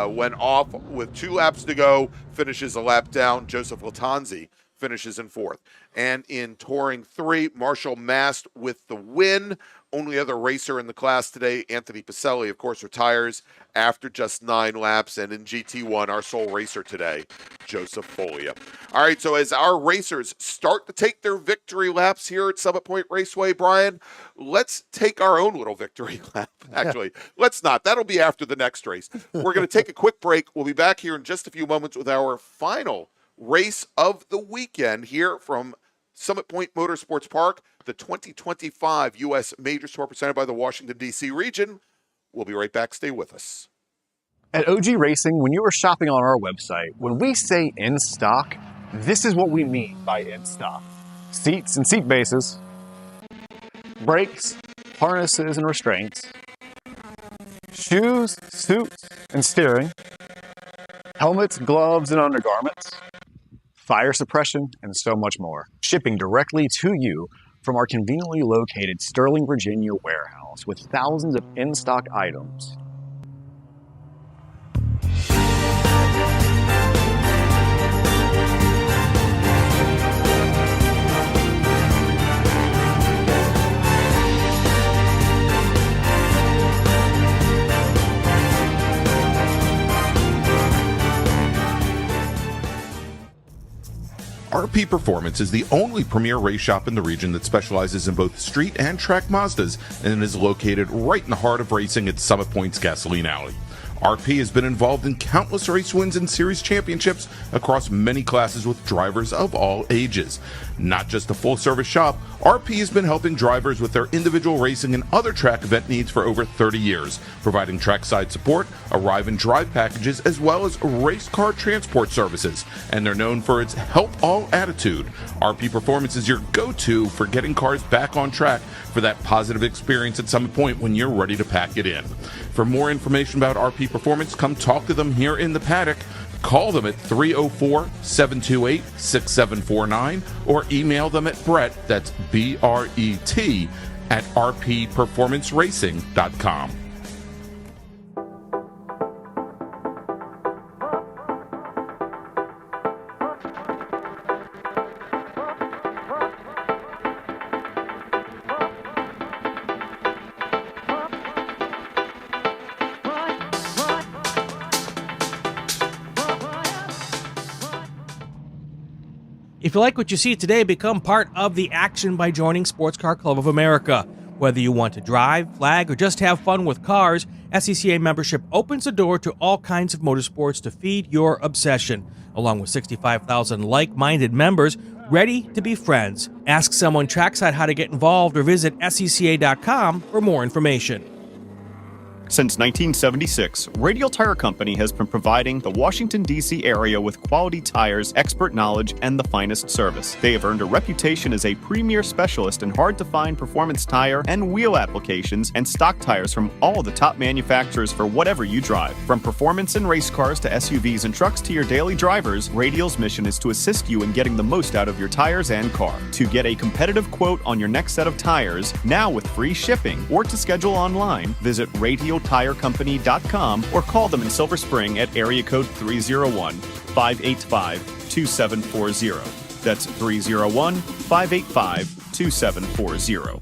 went off with 2 laps to go, finishes a lap down. Joseph Latanzi finishes in fourth. And in Touring 3, Marshall Mast with the win. Only other racer in the class today, Anthony Pacelli, of course, retires after just 9 laps. And in GT1, our sole racer today, Joseph Folia. All right, so as our racers start to take their victory laps here at Summit Point Raceway, Brian, let's take our own little victory lap. Actually, let's not. That'll be after the next race. We're going to take a quick break. We'll be back here in just a few moments with our final race of the weekend here from Summit Point Motorsports Park, the 2025 U.S. Major Tour presented by the Washington, D.C. region. We'll be right back. Stay with us. At OG Racing, when you are shopping on our website, when we say in stock, this is what we mean by in stock. Seats and seat bases, brakes, harnesses and restraints, shoes, suits and steering, helmets, gloves and undergarments, fire suppression, and so much more. Shipping directly to you from our conveniently located Sterling, Virginia warehouse with thousands of in-stock items. RP Performance is the only premier race shop in the region that specializes in both street and track Mazdas and is located right in the heart of racing at Summit Point's Gasoline Alley. RP has been involved in countless race wins and series championships across many classes with drivers of all ages. Not just a full-service shop, RP has been helping drivers with their individual racing and other track event needs for over 30 years, providing trackside support, arrive and drive packages, as well as race car transport services. And they're known for its help all attitude. RP Performance is your go-to for getting cars back on track for that positive experience at Summit Point when you're ready to pack it in. For more information about RP Performance, come talk to them here in the paddock. Call them at 304-728-6749 or email them at Brett, that's B-R-E-T, at rpperformanceracing.com. If you like what you see today, become part of the action by joining Sports Car Club of America. Whether you want to drive, flag, or just have fun with cars, SCCA membership opens the door to all kinds of motorsports to feed your obsession, along with 65,000 like-minded members ready to be friends. Ask someone trackside how to get involved or visit SCCA.com for more information. Since 1976, Radial Tire Company has been providing the Washington, D.C. area with quality tires, expert knowledge, and the finest service. They have earned a reputation as a premier specialist in hard-to-find performance tire and wheel applications and stock tires from all the top manufacturers for whatever you drive. From performance and race cars to SUVs and trucks to your daily drivers, Radial's mission is to assist you in getting the most out of your tires and car. To get a competitive quote on your next set of tires, now with free shipping, or to schedule online, visit RadialTireCompany.com or call them in Silver Spring at area code 301-585-2740. That's 301-585-2740.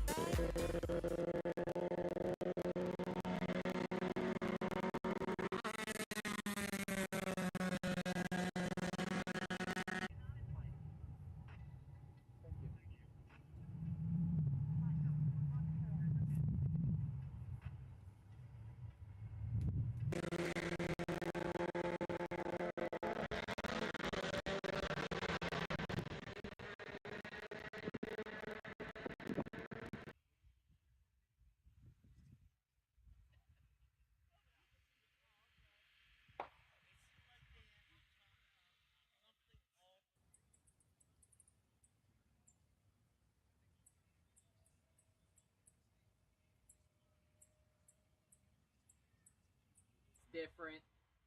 Different.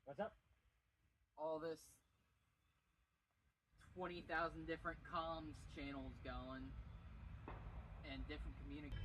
What's up? All this 20,000 different comms channels going and different communications.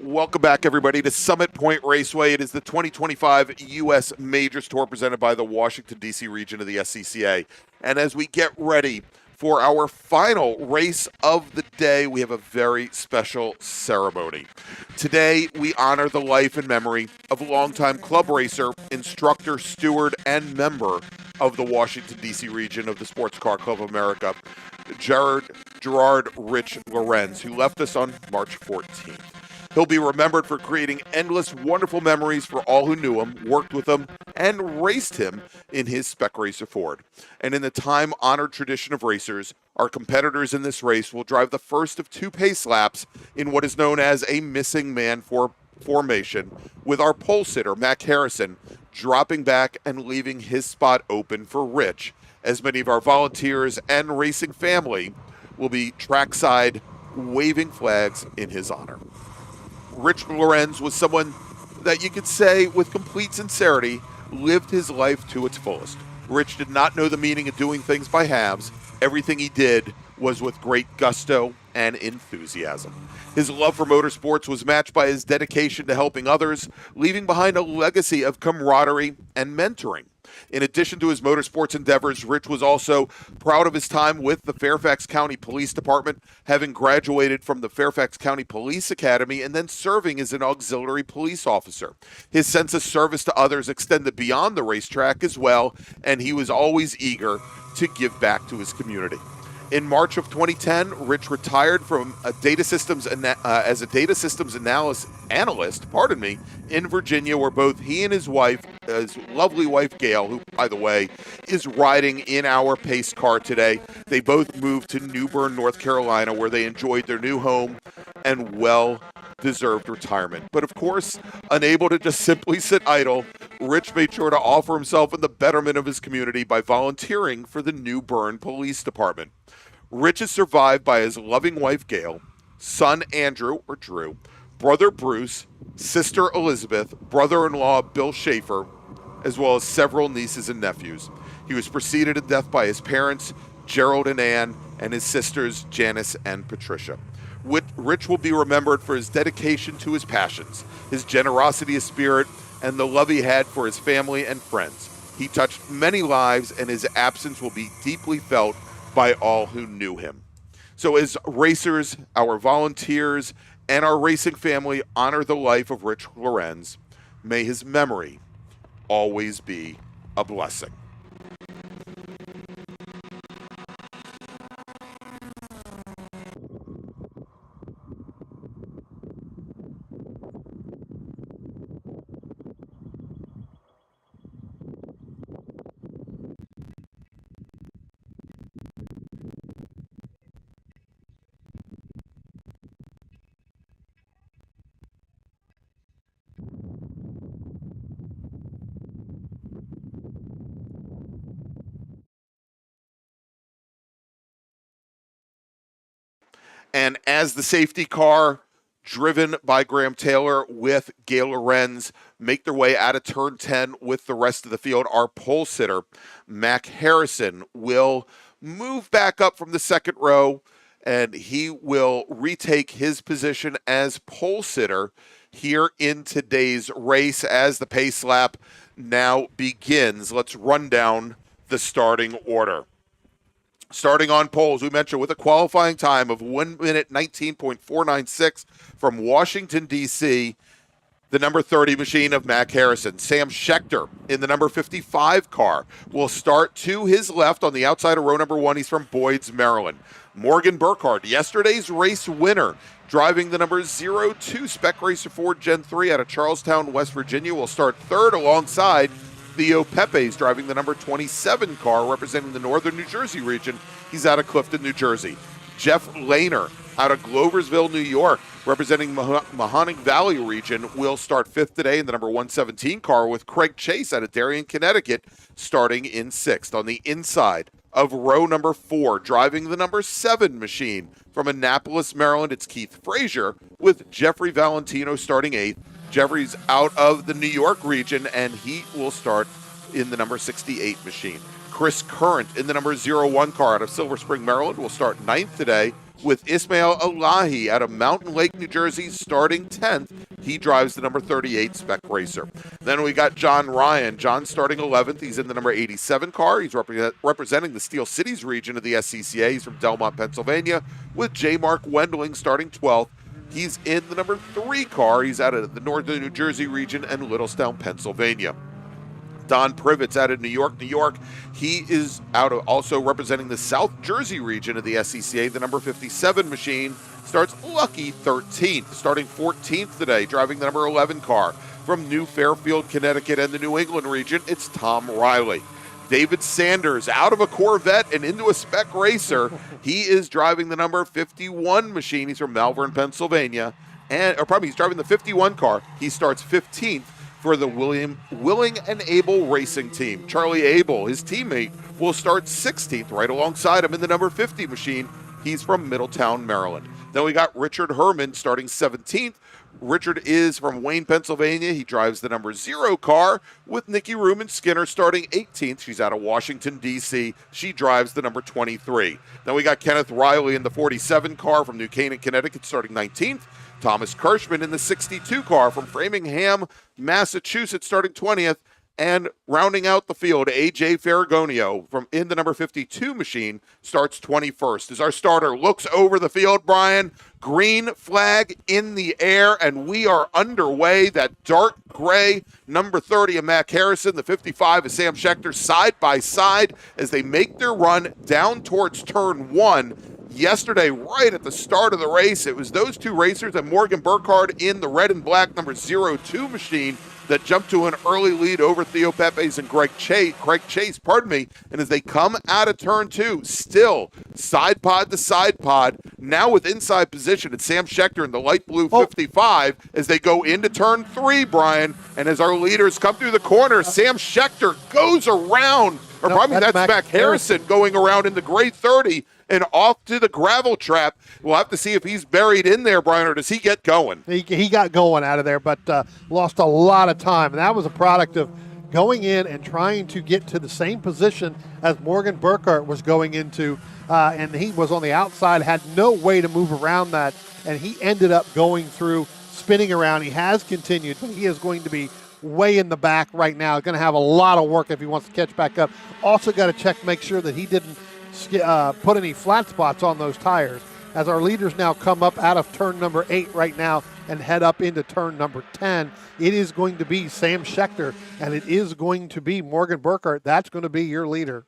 Welcome back, everybody, to Summit Point Raceway. It is the 2025 U.S. Majors Tour presented by the Washington, D.C. region of the SCCA. And as we get ready for our final race of the day, we have a very special ceremony. Today, we honor the life and memory of longtime club racer, instructor, steward, and member of the Washington, D.C. region of the Sports Car Club of America, Gerard Rich Lorenz, who left us on March 14th. He'll be remembered for creating endless, wonderful memories for all who knew him, worked with him, and raced him in his Spec Racer Ford. And in the time-honored tradition of racers, our competitors in this race will drive the first of two pace laps in what is known as a missing man formation, with our pole sitter, Mac Harrison, dropping back and leaving his spot open for Rich, as many of our volunteers and racing family will be trackside waving flags in his honor. Rich Lorenz was someone that you could say with complete sincerity lived his life to its fullest. Rich did not know the meaning of doing things by halves. Everything he did was with great gusto and enthusiasm. His love for motorsports was matched by his dedication to helping others, leaving behind a legacy of camaraderie and mentoring. In addition to his motorsports endeavors, Rich was also proud of his time with the Fairfax County Police Department, having graduated from the Fairfax County Police Academy and then serving as an auxiliary police officer. His sense of service to others extended beyond the racetrack as well, and he was always eager to give back to his community. In March of 2010, Rich retired from as a data systems analyst, in Virginia, where both he and his wife, his lovely wife Gail, who, by the way, is riding in our pace car today, they both moved to New Bern, North Carolina, where they enjoyed their new home and well-deserved retirement. But of course, unable to just simply sit idle, Rich made sure to offer himself in the betterment of his community by volunteering for the New Bern Police Department. Rich is survived by his loving wife, Gail, son, Andrew, or Drew, brother, Bruce, sister, Elizabeth, brother-in-law, Bill Schaefer, as well as several nieces and nephews. He was preceded in death by his parents, Gerald and Ann, and his sisters, Janice and Patricia. Rich will be remembered for his dedication to his passions, his generosity of spirit, and the love he had for his family and friends. He touched many lives, and his absence will be deeply felt by all who knew him. So as racers, our volunteers, and our racing family honor the life of Rich Lorenz, may his memory always be a blessing. And as the safety car, driven by Graham Taylor with Gail Lorenz, make their way out of turn 10 with the rest of the field, our pole sitter, Mac Harrison, will move back up from the second row, and he will retake his position as pole sitter here in today's race as the pace lap now begins. Let's run down the starting order. Starting on poles, we mentioned with a qualifying time of 1 minute 19.496 from Washington, D.C., the number 30 machine of Mac Harrison. Sam Schechter in the number 55 car will start to his left on the outside of row number 1. He's from Boyd's, Maryland. Morgan Burkhardt, yesterday's race winner, driving the number 02 Spec Racer Ford Gen 3 out of Charlestown, West Virginia, will start third alongside Theo Pepe's driving the number 27 car representing the northern New Jersey region. He's out of Clifton, New Jersey. Jeff Lehner out of Gloversville, New York, representing Mahoning Valley region, will start fifth today in the number 117 car, with Craig Chase out of Darien, Connecticut, starting in sixth. On the inside of row number 4, driving the number 7 machine from Annapolis, Maryland, it's Keith Frazier, with Jeffrey Valentino starting 8th. Jeffrey's out of the New York region, and he will start in the number 68 machine. Chris Current in the number 01 car out of Silver Spring, Maryland, will start 9th today, with Ismail Elahi out of Mountain Lake, New Jersey, starting 10th. He drives the number 38 Spec Racer. Then we got John Ryan. John starting 11th. He's in the number 87 car. He's representing the Steel Cities region of the SCCA. He's from Delmont, Pennsylvania, with J. Mark Wendling starting 12th. He's in the number 3 car. He's out of the northern New Jersey region and Littlestown, Pennsylvania. Don Privet's out of New York, New York. He is out of also representing the South Jersey region of the SCCA. The number 57 machine starts lucky 13th, starting 14th today, driving the number 11 car from New Fairfield, Connecticut, and the New England region. It's Tom Riley. David Sanders out of a Corvette and into a Spec Racer. He is driving the number 51 machine. He's from Malvern, Pennsylvania, he's driving the 51 car. He starts 15th for the Willing and Able Racing Team. Charlie Abel, his teammate, will start 16th right alongside him in the number 50 machine. He's from Middletown, Maryland. Then we got Richard Herman starting 17th. Richard is from Wayne, Pennsylvania. He drives the number 0 car, with Nikki Ruman Skinner starting 18th. She's out of Washington, D.C. She drives the number 23. Then we got Kenneth Riley in the 47 car from New Canaan, Connecticut, starting 19th. Thomas Kirschman in the 62 car from Framingham, Massachusetts, starting 20th. And rounding out the field, A.J. Ferragonio from in the number 52 machine starts 21st. As our starter looks over the field, Brian, green flag in the air, and we are underway. That dark gray number 30 of Mac Harrison, the 55 of Sam Schechter, side by side as they make their run down towards turn 1. Yesterday, right at the start of the race, it was those two racers and Morgan Burkhardt in the red and black number 02 machine that jumped to an early lead over Theo Pepe's and Craig Chase, and as they come out of turn 2, still side pod to side pod, now with inside position, it's Sam Schechter in the light blue 55 as they go into turn 3, Brian, and as our leaders come through the corner, Sam Schechter goes around, that's Mac Harrison going around in the gray 30 and off to the gravel trap. We'll have to see if he's buried in there, Brian, or does he get going? He got going out of there, but lost a lot of time. And that was a product of going in and trying to get to the same position as Morgan Burkhart was going into, and he was on the outside, had no way to move around that, and he ended up going through, spinning around. He has continued, but he is going to be way in the back right now. Going to have a lot of work if he wants to catch back up. Also got to check, make sure that he didn't put any flat spots on those tires. As our leaders now come up out of turn number 8 right now and head up into turn number 10, it is going to be Sam Schechter, and it is going to be Morgan Burkhart. That's going to be your leader.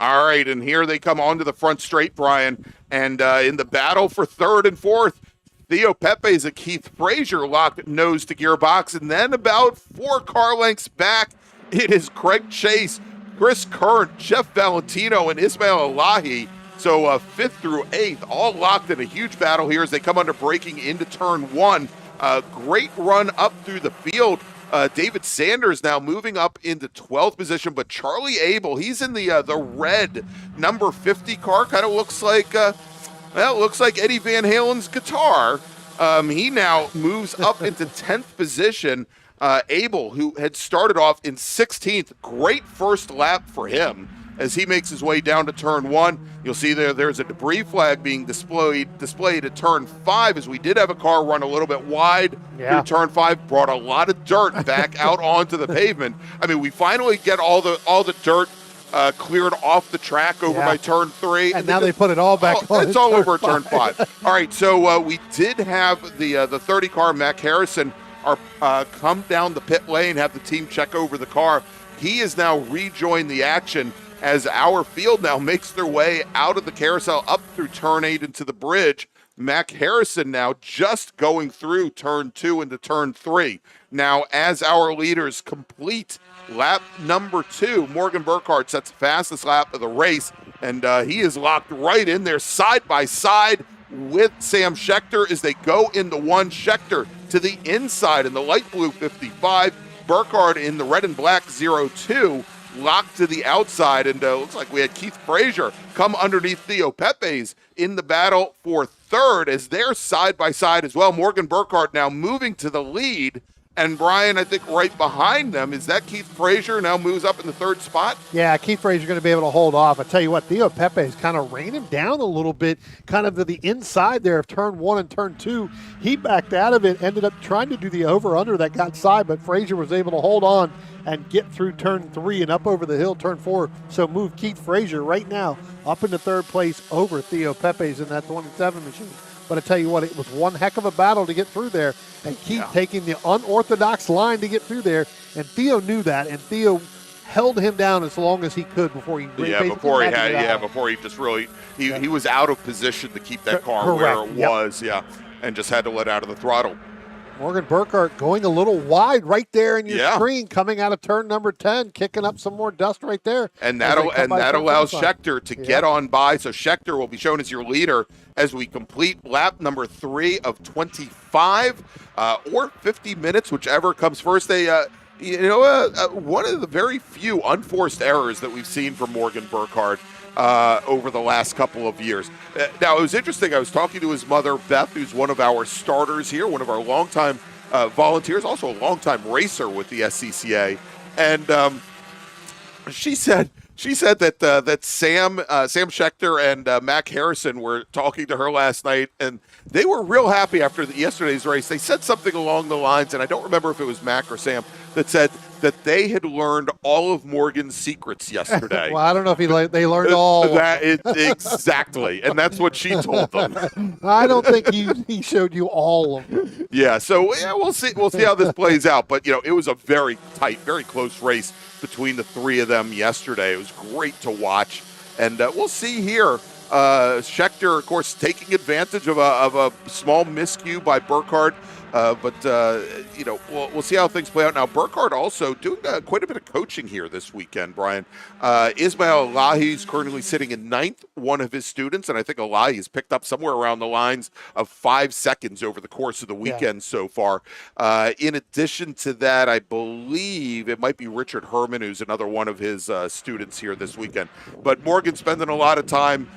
All right, and here they come onto the front straight, Brian. And in the battle for third and fourth, Theo Pepe's and Keith Frazier locked nose to gearbox. And then about 4 car lengths back, it is Craig Chase, Chris Kern, Jeff Valentino, and Ismail Elahi. So 5th through 8th, all locked in a huge battle here as they come under braking into turn 1. Great run up through the field. David Sanders now moving up into 12th position, but Charlie Abel, he's in the red number 50 car. Kind of looks like Eddie Van Halen's guitar. He now moves up into 10th position. Abel, who had started off in 16th, great first lap for him as he makes his way down to turn 1. You'll see there's a debris flag being displayed at turn 5, as we did have a car run a little bit wide through turn 5, brought a lot of dirt back out onto the pavement. I mean, we finally get all the dirt cleared off the track over by turn 3. And now they put it all back on. It's all over turn 5. All right, so we did have the 30 car, Mac Harrison, come down the pit lane, have the team check over the car. He has now rejoined the action as our field now makes their way out of the carousel up through turn 8 into the bridge. Mac Harrison now just going through turn 2 into turn 3. Now, as our leaders complete lap number 2, Morgan Burkhart sets the fastest lap of the race, and he is locked right in there side by side with Sam Schechter as they go into 1. Schechter to the inside in the light blue 55, Burkhart in the red and black 02, locked to the outside, and looks like we had Keith Frazier come underneath Theo Pepe's in the battle for third as they're side by side as well. Morgan Burkhart now moving to the lead, and Brian, I think right behind them, is that Keith Frazier now moves up in the 3rd spot? Yeah, Keith Frazier going to be able to hold off. I tell you what, Theo Pepe's kind of reined him down a little bit, kind of to the inside there of turn 1 and turn 2. He backed out of it, ended up trying to do the over-under that got side, but Frazier was able to hold on and get through turn 3 and up over the hill, turn 4. So move Keith Frazier right now up into 3rd place over Theo Pepe's in that 27 machine. But I tell you what, it was one heck of a battle to get through there, and Keith taking the unorthodox line to get through there, and Theo knew that, and Theo held him down as long as he could before he before he just really he was out of position to keep that car where it was, and just had to let out of the throttle. Morgan Burkhart going a little wide right there in your screen, coming out of turn number 10, kicking up some more dust right there. And that allows Schechter to get on by. So Schechter will be shown as your leader as we complete lap number 3 of 25 or 50 minutes, whichever comes first. One of the very few unforced errors that we've seen from Morgan Burkhart over the last couple of years. Now, it was interesting. I was talking to his mother, Beth, who's one of our starters here, one of our longtime volunteers, also a longtime racer with the SCCA. And she said that Sam Schechter and Mac Harrison were talking to her last night, and they were real happy after yesterday's race. They said something along the lines, and I don't remember if it was Mac or Sam, that said that they had learned all of Morgan's secrets yesterday. Well, I don't know if they learned all. Exactly, and that's what she told them. I don't think he showed you all of them. Yeah, so we'll see how this plays out. But it was a very tight, very close race between the 3 of them yesterday. It was great to watch, and we'll see here. Schechter, of course, taking advantage of a small miscue by Burkhart. But we'll see how things play out. Now, Burkhart also doing quite a bit of coaching here this weekend, Brian. Ismail Elahi is currently sitting in 9th, one of his students, and I think Elahi has picked up somewhere around the lines of 5 seconds over the course of the weekend so far. In addition to that, I believe it might be Richard Herman, who's another one of his students here this weekend. But Morgan's spending a lot of time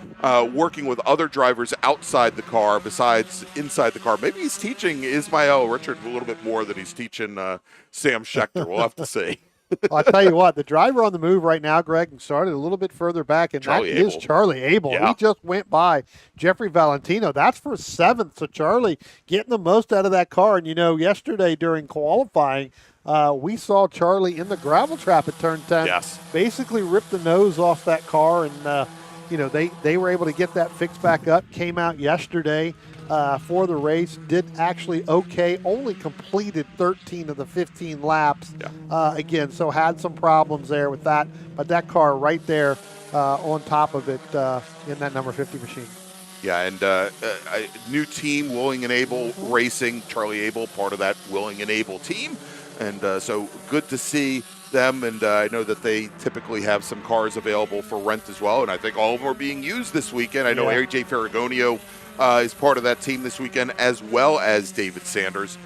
working with other drivers outside the car besides inside the car. Maybe he's teaching Ismail Richard a little bit more than he's teaching Sam Schechter. We'll have to see. I'll tell you what, the driver on the move right now, Greg, and started a little bit further back, and Charlie that is Abel. Charlie Abel. Yeah. He just went by Jeffrey Valentino. That's for 7th. So Charlie getting the most out of that car. And, yesterday during qualifying, we saw Charlie in the gravel trap at turn 10. Yes. Basically ripped the nose off that car, and, they were able to get that fixed back up, came out yesterday for the race, did actually okay, only completed 13 of the 15 laps. Again, so had some problems there with that, but that car right there on top of it in that number 50 machine. Yeah, and a new team, Willing and Able Racing, Charlie Abel, part of that Willing and Able team. And so good to see them, and I know that they typically have some cars available for rent as well, and I think all of them are being used this weekend. I know AJ Ferragonio is part of that team this weekend, as well as David Sanders.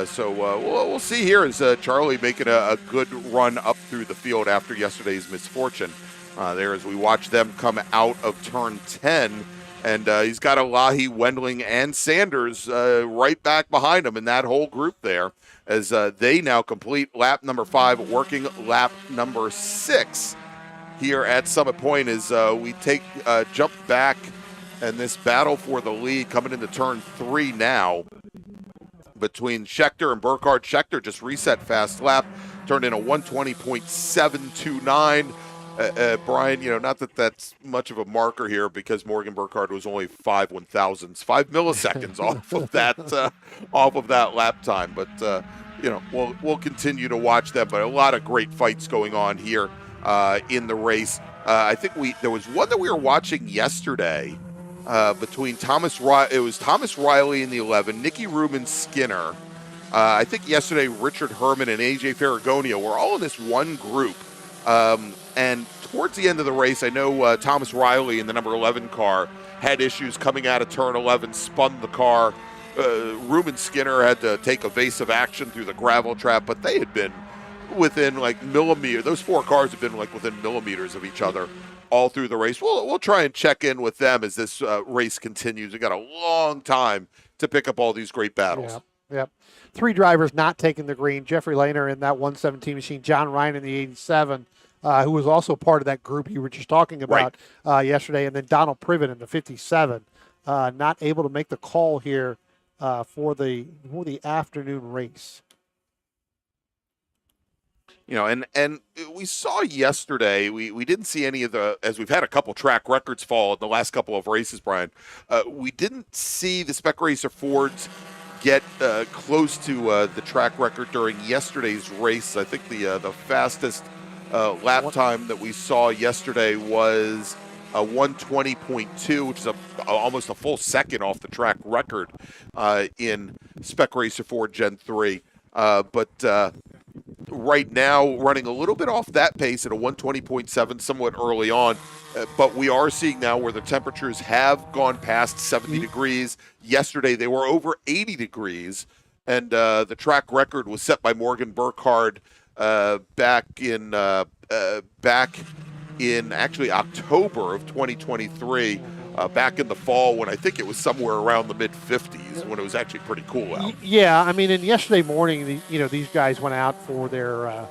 So we'll see here as Charlie making a good run up through the field after yesterday's misfortune there as we watch them come out of turn 10. And he's got Elahi, Wendling, and Sanders right back behind him in that whole group there as they now complete lap number 5, working lap number 6 here at Summit Point as we take jump back and this battle for the lead coming into turn 3 now between Schechter and Burkhardt. Schechter just reset fast lap, turned in a 120.729. Brian, not that that's much of a marker here because Morgan Burkhardt was only 5 milliseconds off of that lap time. But we'll continue to watch them. But a lot of great fights going on here in the race. I think there was one that we were watching yesterday between Thomas Riley in the 11, Nicky Rubin Skinner. I think yesterday Richard Herman and AJ Ferragonio were all in this one group. And towards the end of the race, I know Thomas Riley in the number 11 car had issues coming out of turn 11, spun the car. Reuben Skinner had to take evasive action through the gravel trap, but they had been within millimeters. Those 4 cars have been within millimeters of each other all through the race. We'll try and check in with them as this race continues. We got a long time to pick up all these great battles. Yep. 3 drivers not taking the green. Jeffrey Lehner in that 117 machine. John Ryan in the 87. Who was also part of that group you were just talking about yesterday, and then Donald Privet in the 57, not able to make the call here for the afternoon race. And we saw yesterday, we didn't see any of as we've had a couple track records fall in the last couple of races, Brian, we didn't see the Spec Racer Fords get close to the track record during yesterday's race. I think the fastest lap time that we saw yesterday was a 120.2, which is almost a full second off the track record in Spec Racer Ford Gen 3. But right now, running a little bit off that pace at a 120.7, somewhat early on. But we are seeing now where the temperatures have gone past 70 degrees. Yesterday, they were over 80 degrees. And the track record was set by Morgan Burkhardt back in actually October of 2023, back in the fall when I think it was somewhere around the mid-50s when it was actually pretty cool out. Yeah, I mean, and yesterday morning, these guys went out for their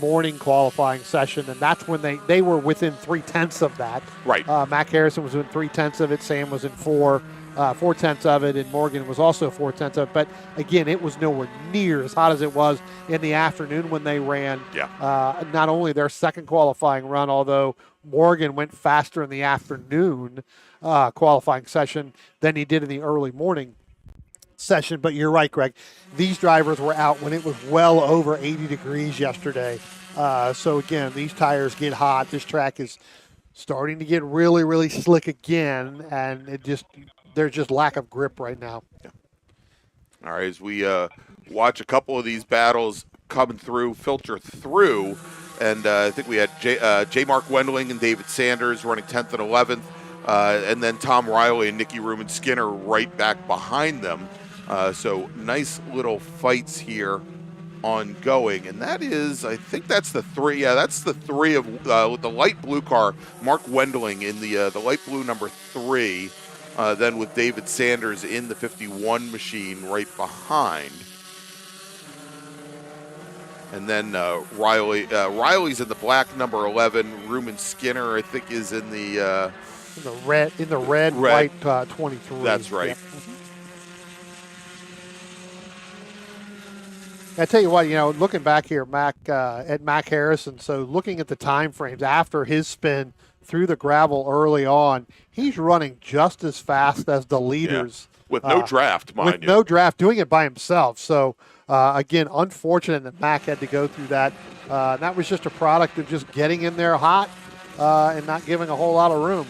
morning qualifying session, and that's when they were within 0.3 of that. Right. Mac Harrison was in 0.3 of it. Sam was in 4/10 of it, and Morgan was also 4/10 of it. But again, it was nowhere near as hot as it was in the afternoon when they ran. Not only their second qualifying run, although Morgan went faster in the afternoon qualifying session than he did in the early morning session. But you're right, Greg. These drivers were out when it was well over 80 degrees yesterday. So again, these tires get hot. This track is starting to get really, really slick again, and there's just lack of grip right now. All right, as we watch a couple of these battles filter through, and I think we had J. Mark Wendling and David Sanders running 10th and 11th, and then Tom Riley and Nicky Rubin Skinner right back behind them. So nice little fights here ongoing, and I think that's the 3. Yeah, that's the 3 of with the light blue car, Mark Wendling in the light blue number 3. Then with David Sanders in the 51 machine right behind. And then Riley's in the black, number 11. Ruben Skinner, I think, is in the red. White 23. That's right. Yep. I tell you what, looking back here, at Mac Harrison. So looking at the time frames after his spin through the gravel early on, he's running just as fast as the leaders. Yeah. With no draft, mind you. With no draft, doing it by himself. So, again, unfortunate that Mac had to go through that. That was just a product of just getting in there hot and not giving a whole lot of room.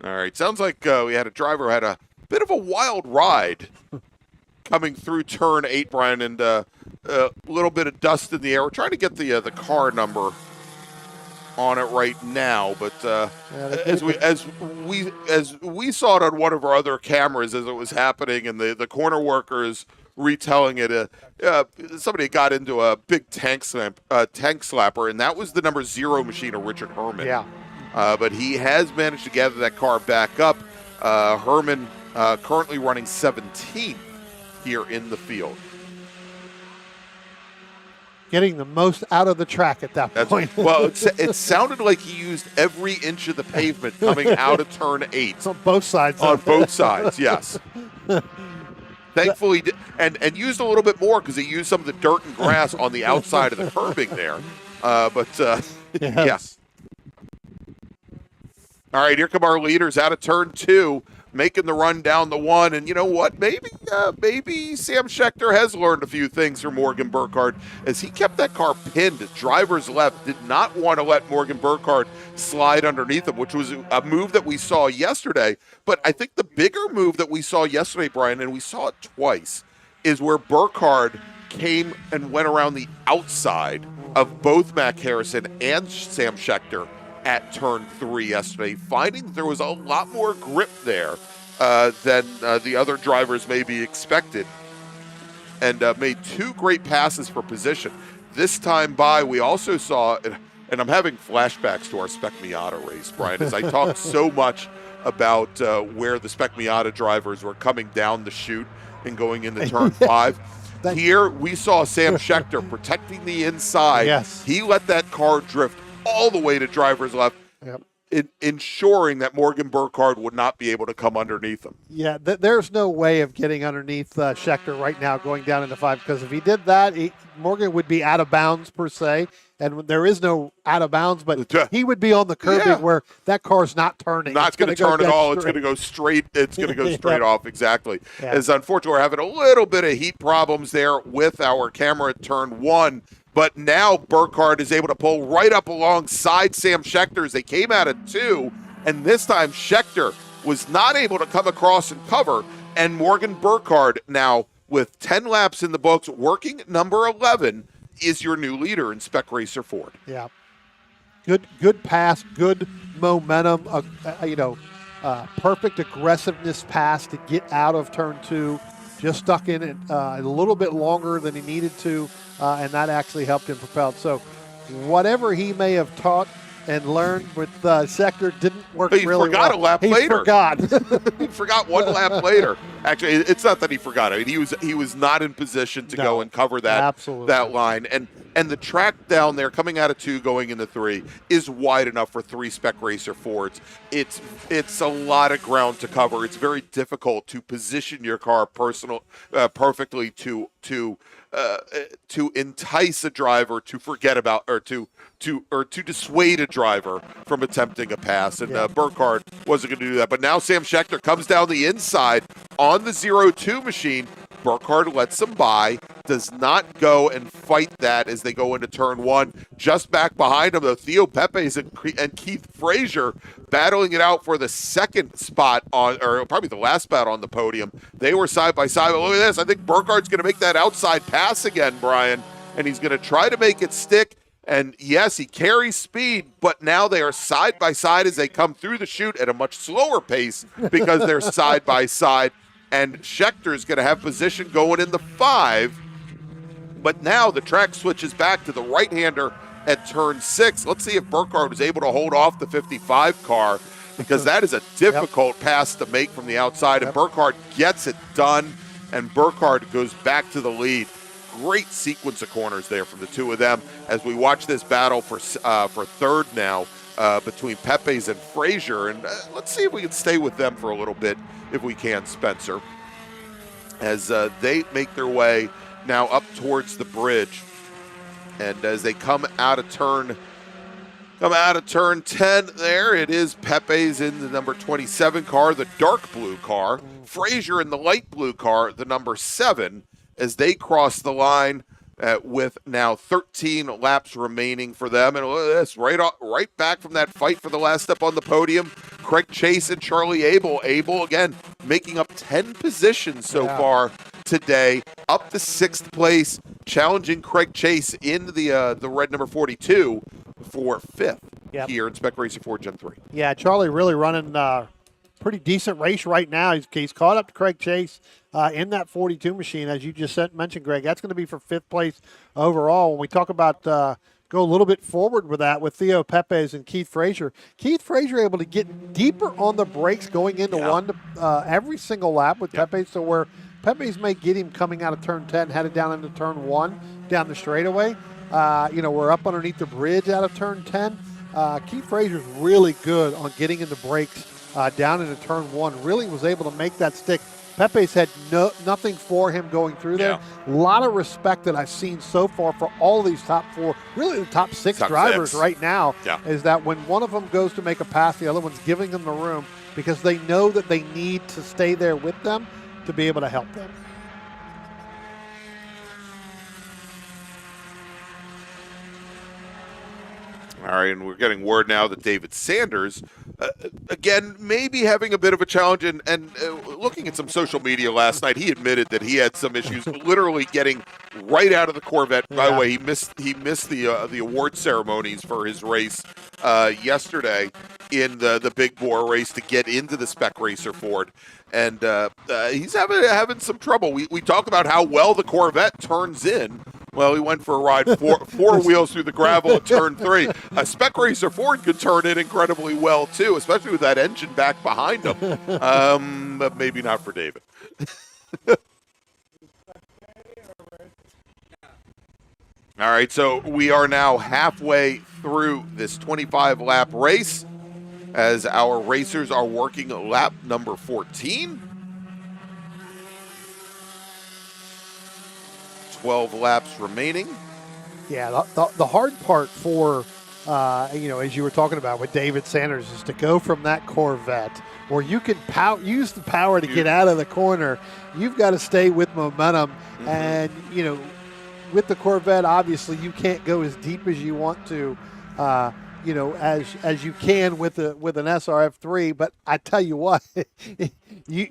All right. Sounds like we had a driver who had a bit of a wild ride coming through turn 8, Brian, and a little bit of dust in the air. We're trying to get the car number on it right now, but as we saw it on one of our other cameras as it was happening, and the corner workers retelling it, somebody got into a big tank slapper, and that was the number 0 machine of Richard Herman. Yeah. But he has managed to gather that car back up. Herman currently running 17th here in the field. Getting the most out of the track at that point. Well, it sounded like he used every inch of the pavement coming out of turn 8. On both sides. On both sides, yes. Thankfully, and used a little bit more because he used some of the dirt and grass on the outside of the curbing there. Yes. All right, here come our leaders out of turn 2, making the run down the 1. And you know what? Maybe Sam Schechter has learned a few things from Morgan Burkhardt as he kept that car pinned at driver's left, did not want to let Morgan Burkhardt slide underneath him, which was a move that we saw yesterday. But I think the bigger move that we saw yesterday, Brian, and we saw it twice, is where Burkhardt came and went around the outside of both Mac Harrison and Sam Schechter at turn 3 yesterday, finding that there was a lot more grip there than the other drivers maybe expected, and made 2 great passes for position. This time by, we also saw, and I'm having flashbacks to our Spec Miata race, Brian, as I talked so much about where the Spec Miata drivers were coming down the chute and going into turn 5. Here, we saw Sam Schechter protecting the inside. Yes. He let that car drift all the way to driver's left, ensuring that Morgan Burkhardt would not be able to come underneath him. Yeah, there's no way of getting underneath Schechter right now going down into 5, because if he did that, Morgan would be out of bounds per se, and there is no out of bounds, but he would be on the curbing where that car's not turning. Not going to turn at all. It's going to go straight. It's going to go straight off. Exactly. Yeah. As unfortunately, we're having a little bit of heat problems there with our camera at turn 1. But now Burkhardt is able to pull right up alongside Sam Schechter as they came out of 2. And this time Schechter was not able to come across and cover. And Morgan Burkhardt, now with 10 laps in the books, working number 11, is your new leader in Spec Racer Ford. Yeah. Good pass, good momentum, perfect aggressiveness pass to get out of turn 2. Just stuck in it a little bit longer than he needed to, and that actually helped him propel. So whatever he may have taught and learned with Schechter didn't work really well. He forgot a lap later. He forgot. He forgot 1 lap later. Actually, it's not that he forgot. I mean, he was not in position to go and cover that line. And the track down there coming out of 2 going into 3 is wide enough for 3 Spec Racer Fords. It's a lot of ground to cover. It's very difficult to position your car perfectly to entice a driver to forget about or to dissuade a driver from attempting a pass. And Burkhardt wasn't going to do that. But now Sam Schechter comes down the inside on the 0-2 machine. Burkhardt lets him by, does not go and fight that as they go into turn 1. Just back behind him, though, Theo Pepes and Keith Frazier battling it out for the second spot or probably the last spot on the podium. They were side by side. But look at this. I think Burkhardt's going to make that outside pass again, Brian, and he's going to try to make it stick. And yes, he carries speed, but now they are side by side as they come through the chute at a much slower pace because they're side by side. And Schechter's going to have position going in the 5. But now the track switches back to the right-hander at turn 6. Let's see if Burkhardt was able to hold off the 55 car. because that is a difficult pass to make from the outside, and Burkhardt gets it done, and Burkhardt goes back to the lead. Great sequence of corners there from the two of them as we watch this battle for third now between Pepe's and Frazier, and let's see if we can stay with them for a little bit if we can, Spencer, as they make their way now up towards the bridge. And as they come out of turn 10, there it is. Pepe's in the number 27 car, the dark blue car. Frazier in the light blue car, the number 7, as they cross the line with now 13 laps remaining for them. And that's right back from that fight for the last step on the podium. Craig Chase and Charlie Abel. Abel, again, making up 10 positions so far today, up to 6th place, challenging Craig Chase in the red number 42 for 5th here in Spec Racer 4 Gen 3. Yeah, Charlie really running pretty decent race right now. He's caught up to Craig Chase in that 42 machine, as you just mentioned, Greg. That's going to be for 5th place overall. When we talk about go a little bit forward with that with Theo Pepes and Keith Frazier. Keith Frazier able to get deeper on the brakes going into every single lap with Pepes, so where Pepes may get him coming out of turn 10, headed down into turn 1, down the straightaway. We're up underneath the bridge out of turn 10. Keith Frazier's really good on getting into brakes down into turn 1. Really was able to make that stick. Pepe's had nothing for him going through there. A lot of respect that I've seen so far for all these top 4, really the top 6 drivers right now, is that when one of them goes to make a pass, the other one's giving them the room because they know that they need to stay there with them to be able to help them. All right, and we're getting word now that David Sanders, again, maybe having a bit of a challenge. And looking at some social media last night, he admitted that he had some issues literally getting right out of the Corvette. By the way, he missed the award ceremonies for his race yesterday in the Big Bore race to get into the Spec Racer Ford. And he's having some trouble. We talk about how well the Corvette turns in. Well, he went for a ride four wheels through the gravel at turn 3. A Spec Racer Ford could turn in incredibly well, too, especially with that engine back behind him. But maybe not for David. All right, so we are now halfway through this 25-lap race as our racers are working lap number 14. 12 laps remaining. Yeah, the hard part for, as you were talking about with David Sanders, is to go from that Corvette where you can use the power to get out of the corner. You've got to stay with momentum. And, with the Corvette, obviously you can't go as deep as you want to, as you can with an SRF3. But I tell you what, you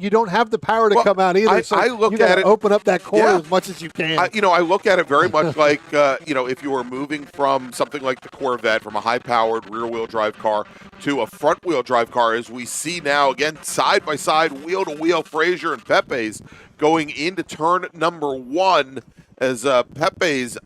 don't have the power to come out either. So I look you at it, open up that corner as much as you can. I look at it very much like if you were moving from something like the Corvette, from a high-powered rear-wheel drive car to a front-wheel drive car, as we see now again side by side, wheel-to-wheel, Frazier and Pepe's going into turn number 1. As Pepe's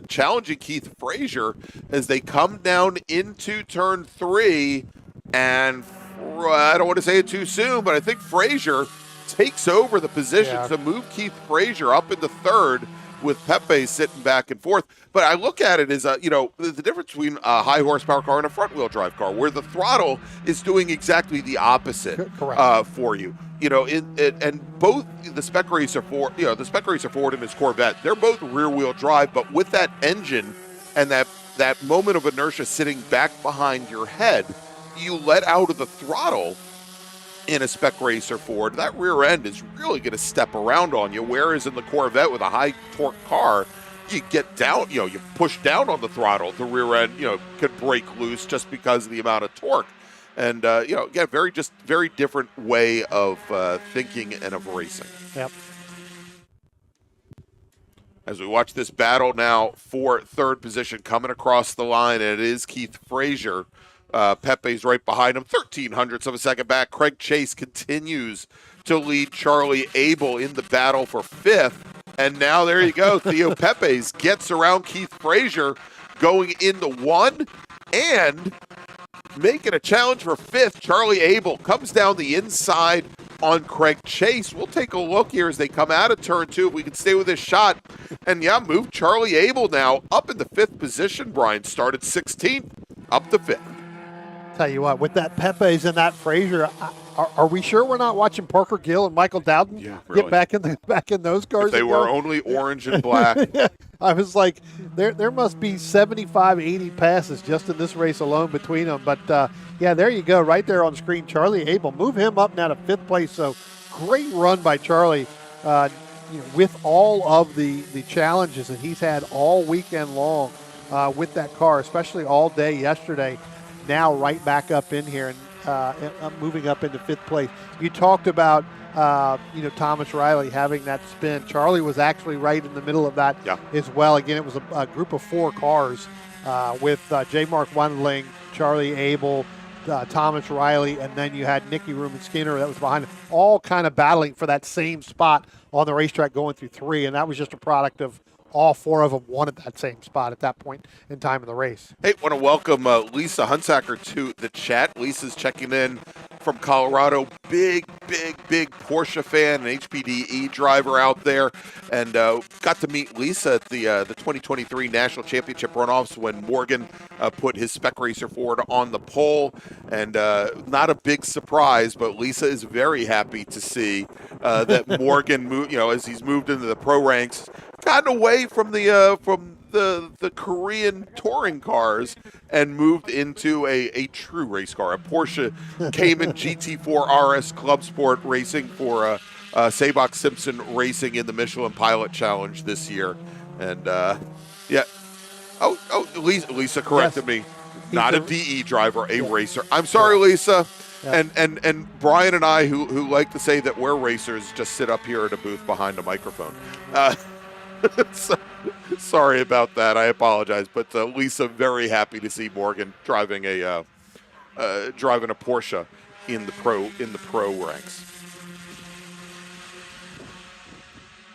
challenging Keith Frazier as they come down into turn 3, and I don't want to say it too soon, but I think Frazier takes over the position to move Keith Frazier up into 3rd with Pepe sitting back and forth. But I look at it as, the difference between a high horsepower car and a front wheel drive car, where the throttle is doing exactly the opposite for you. And both the Spec Racer Ford, the Spec Racer Ford and his Corvette, they're both rear wheel drive, but with that engine and that moment of inertia sitting back behind your head, you let out of the throttle in a Spec Racer Ford, that rear end is really going to step around on you. Whereas in the Corvette with a high torque car, you get down, you push down on the throttle, the rear end, could break loose just because of the amount of torque. And, again, very different way of thinking and of racing. Yep. As we watch this battle now for 3rd position coming across the line, and it is Keith Frazier. Pepe's right behind him, 0.13 of a second back. Craig Chase continues to lead Charlie Abel in the battle for 5th. And now there you go. Theo Pepe's gets around Keith Frazier going into 1. And making a challenge for 5th. Charlie Abel comes down the inside on Craig Chase. We'll take a look here as they come out of turn 2. If we can stay with this shot. And yeah, move Charlie Abel now up in the 5th position. Brian started 16th, up to 5th. Tell you what, with that Pepe's and that Frazier, are we sure we're not watching Parker Gill and Michael Dowden really. get back in those cars? If they were only orange and black. I was like, there must be 75, 80 passes just in this race alone between them. But, yeah, there you go, right there on screen. Charlie Abel, move him up now to 5th place. So great run by Charlie with all of the challenges that he's had all weekend long with that car, especially all day yesterday. Now right back up in here and moving up into 5th place. You talked about Thomas Riley having that spin. Charlie was actually right in the middle of that as well. Again, it was a group of 4 cars with J. Mark Wendling, Charlie Abel, Thomas Riley, and then you had Nicky Ruben-Skinner that was behind him, all kind of battling for that same spot on the racetrack going through 3, and that was just a product of all 4 of them wanted that same spot at that point in time in the race. Hey, want to welcome Lisa Hunsacker to the chat. Lisa's checking in from Colorado. Big Porsche fan, an HPDE driver out there. And got to meet Lisa at the 2023 National Championship Runoffs when Morgan put his Spec Racer Ford on the pole. And not a big surprise, but Lisa is very happy to see that Morgan, as he's moved into the pro ranks, gotten away from the Korean touring cars and moved into a true race car. A Porsche Cayman GT4 RS Club Sport racing for Sabok Simpson Racing in the Michelin Pilot Challenge this year. And Lisa corrected me. Not a DE driver, a racer. I'm sorry, Lisa. Yeah. And Brian and I, who like to say that we're racers, just sit up here at a booth behind a microphone. Sorry about that. I apologize. But Lisa, very happy to see Morgan driving a Porsche in the pro ranks.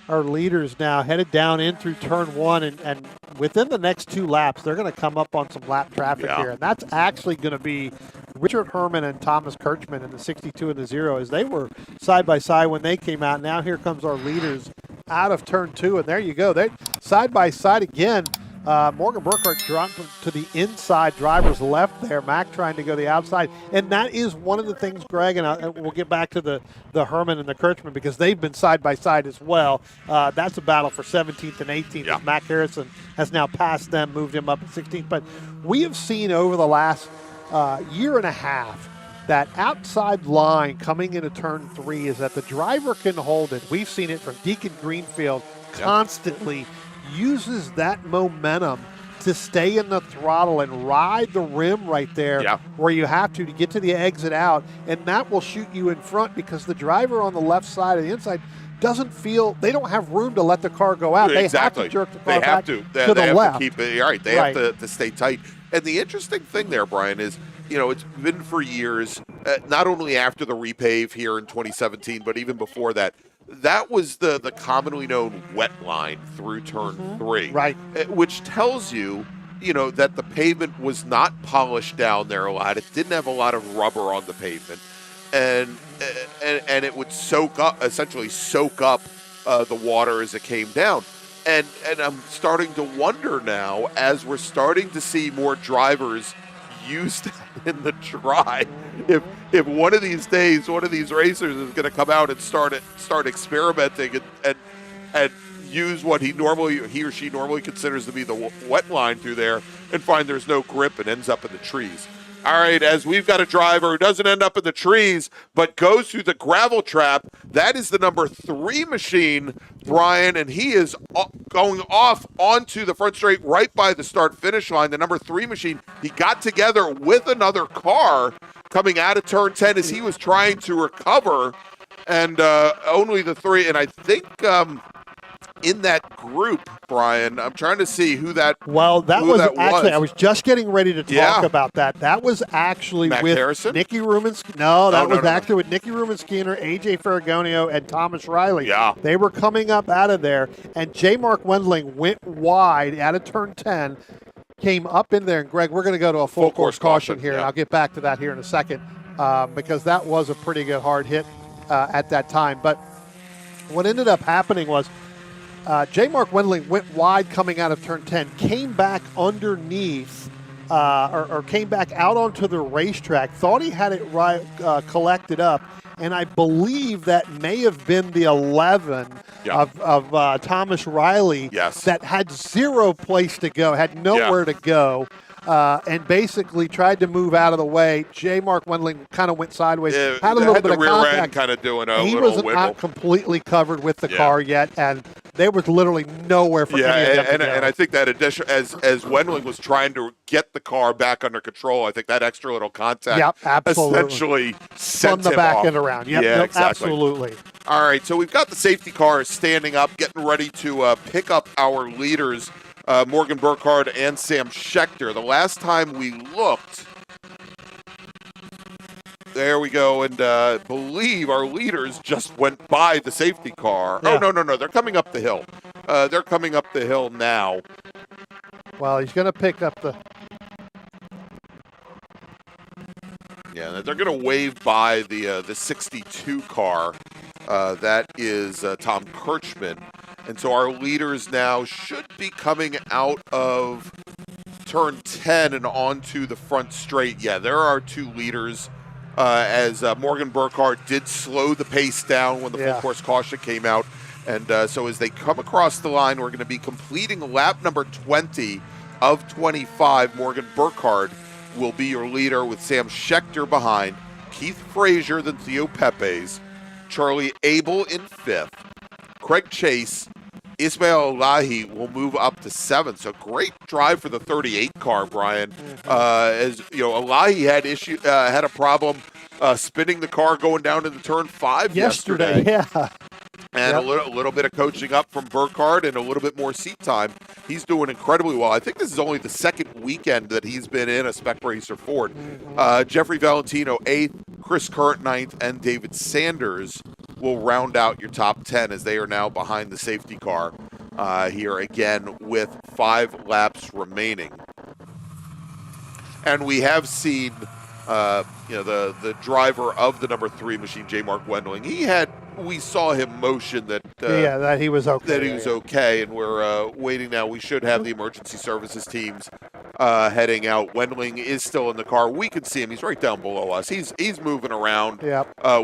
Our leaders now headed down in through turn 1, and within the next 2 laps, they're going to come up on some lap traffic here. And that's actually going to be Richard Herman and Thomas Kirchman in the 62 and the 0 as they were side by side when they came out. Now here comes our leaders out of turn 2, and there you go. They're side by side again. Morgan Burkhart dropped to the inside, driver's left there. Mac trying to go the outside. And that is one of the things, Greg, and we'll get back to the Herman and the Kirchman because they've been side by side as well. That's a battle for 17th and 18th. As Mac Harrison has now passed them, moved him up to 16th. But we have seen over the last year and a half that outside line coming into turn 3 is that the driver can hold it. We've seen it from Deacon Greenfield constantly. Uses that momentum to stay in the throttle and ride the rim right there where you have to get to the exit out, and that will shoot you in front because the driver on the left side of the inside doesn't feel they don't have room to let the car go out. Exactly. They have to jerk the car back to they the have left. To keep it right. They have to stay tight. And the interesting thing there, Brian, is it's been for years, not only after the repave here in 2017, but even before that. That was the commonly known wet line through turn 3, right? Which tells you, that the pavement was not polished down there a lot. It didn't have a lot of rubber on the pavement, and it would essentially soak up the water as it came down. And I'm starting to wonder now, as we're starting to see more drivers used in the dry, if one of these days one of these racers is going to come out and start experimenting and use what he or she normally considers to be the wet line through there and find there's no grip and ends up in the trees. All right, as we've got a driver who doesn't end up in the trees but goes through the gravel trap, that is the number 3 machine, Brian, and he is going off onto the front straight right by the start-finish line. The number 3 machine, he got together with another car coming out of turn 10 as he was trying to recover, and only the 3, and I think in that group, Brian, I'm trying to see who that was. I was just getting ready to talk about that. That was actually Mac with Harrison? Nicky Ruben-Skinner. No, that was actually with Nicky Ruben-Skinner, AJ Ferragonio, and Thomas Riley. Yeah. They were coming up out of there, and J. Mark Wendling went wide out of turn 10. came up in there. And, Greg, we're going to go to a full course caution here, and yeah. I'll get back to that here in a second because that was a pretty good hard hit at that time. But what ended up happening was J. Mark Wendling went wide coming out of turn 10, came back underneath or came back out onto the racetrack, thought he had it right collected up, and I believe that may have been the 11 of Thomas Riley that had zero place to go, had nowhere to go, and basically tried to move out of the way. J. Mark Wendling kind of went sideways, had a little bit of rear contact. end kind of doing a he little was wiggle. not completely covered with the car yet, and there was literally nowhere for any of them to go. And I think that addition, as Wendling was trying to get the car back under control, I think that extra little contact essentially sent the him back off. end around. Yeah, exactly. Absolutely. All right, so we've got the safety cars standing up, getting ready to pick up our leaders, Morgan Burkhardt and Sam Schechter. The last time we looked, there we go, and believe our leaders just went by the safety car. Yeah. Oh, no, they're coming up the hill. They're coming up the hill now. Well, he's going to pick up the... Yeah, they're going to wave by the 62 car. That is Tom Kirchman. And so our leaders now should be coming out of turn 10 and onto the front straight. Yeah, there are two leaders. As Morgan Burkhardt did slow the pace down when the full course caution came out. And so as they come across the line, we're going to be completing lap number 20 of 25. Morgan Burkhardt will be your leader with Sam Schechter behind, Keith Frazier, then Theo Pepes, Charlie Abel in 5th, Craig Chase, Ismail Elahi will move up to 7th. So great drive for the 38 car, Brian. As you know, Elahi had a problem spinning the car going down into turn 5 yesterday. Yeah. And a little bit of coaching up from Burkhardt and a little bit more seat time. He's doing incredibly well. I think this is only the second weekend that he's been in a Spec Racer Ford. Jeffrey Valentino 8th, Chris Current 9th, and David Sanders will round out your top 10 as they are now behind the safety car here again with 5 laps remaining. And we have seen the driver of the number 3 machine, J. Mark Wendling. We saw him motion that that he was okay. That he was okay, and we're waiting now. We should have the emergency services teams heading out. Wendling is still in the car. We can see him. He's right down below us. He's moving around,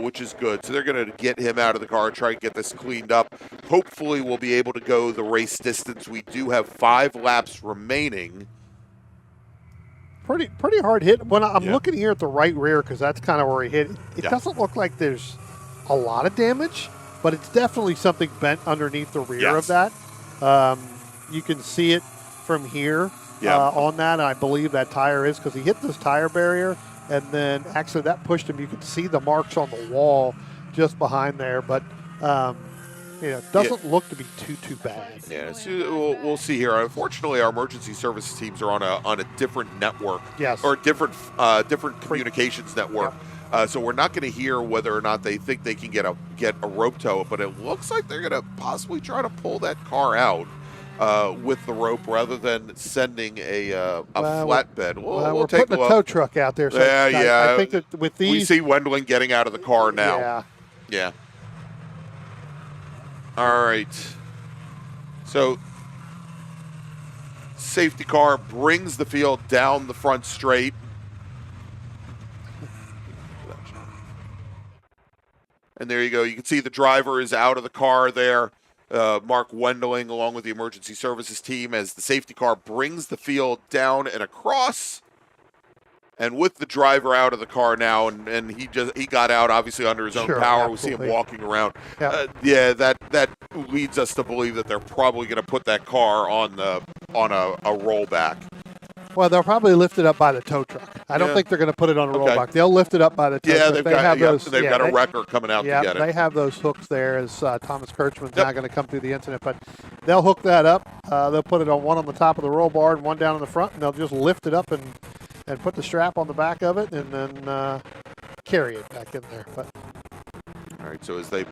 which is good. So they're going to get him out of the car, try and get this cleaned up. Hopefully we'll be able to go the race distance. We do have 5 laps remaining. Pretty hard hit. When I'm looking here at the right rear, because that's kind of where he hit, it doesn't look like there's a lot of damage, but it's definitely something bent underneath the rear of that. You can see it from here on that, and I believe that tire is, because he hit this tire barrier, and then actually that pushed him. You can see the marks on the wall just behind there, but it doesn't look to be too bad. Yeah, so we'll see here. Unfortunately, our emergency services teams are on a different network, or different communications network. So we're not going to hear whether or not they think they can get a rope tow, but it looks like they're going to possibly try to pull that car out with the rope rather than sending a flatbed. We'll take putting a look. Tow truck out there. So I think that with these, we see Wendling getting out of the car now. Yeah. All right. So safety car brings the field down the front straight. And there you go. You can see the driver is out of the car there. Mark Wendling, along with the emergency services team, as the safety car brings the field down and across. And with the driver out of the car now, and he got out obviously under his own power. We see him walking around. That leads us to believe that they're probably going to put that car on a rollback. Well, they'll probably lift it up by the tow truck. I don't think they're going to put it on a rollback. They'll lift it up by the tow truck. They've got a wrecker coming out to get it. They have those hooks there, as Thomas Kirchman's not going to come through the incident, but they'll hook that up. They'll put it on one on the top of the roll bar and one down in the front, and they'll just lift it up and put the strap on the back of it, and then carry it back in there. But all right, so as they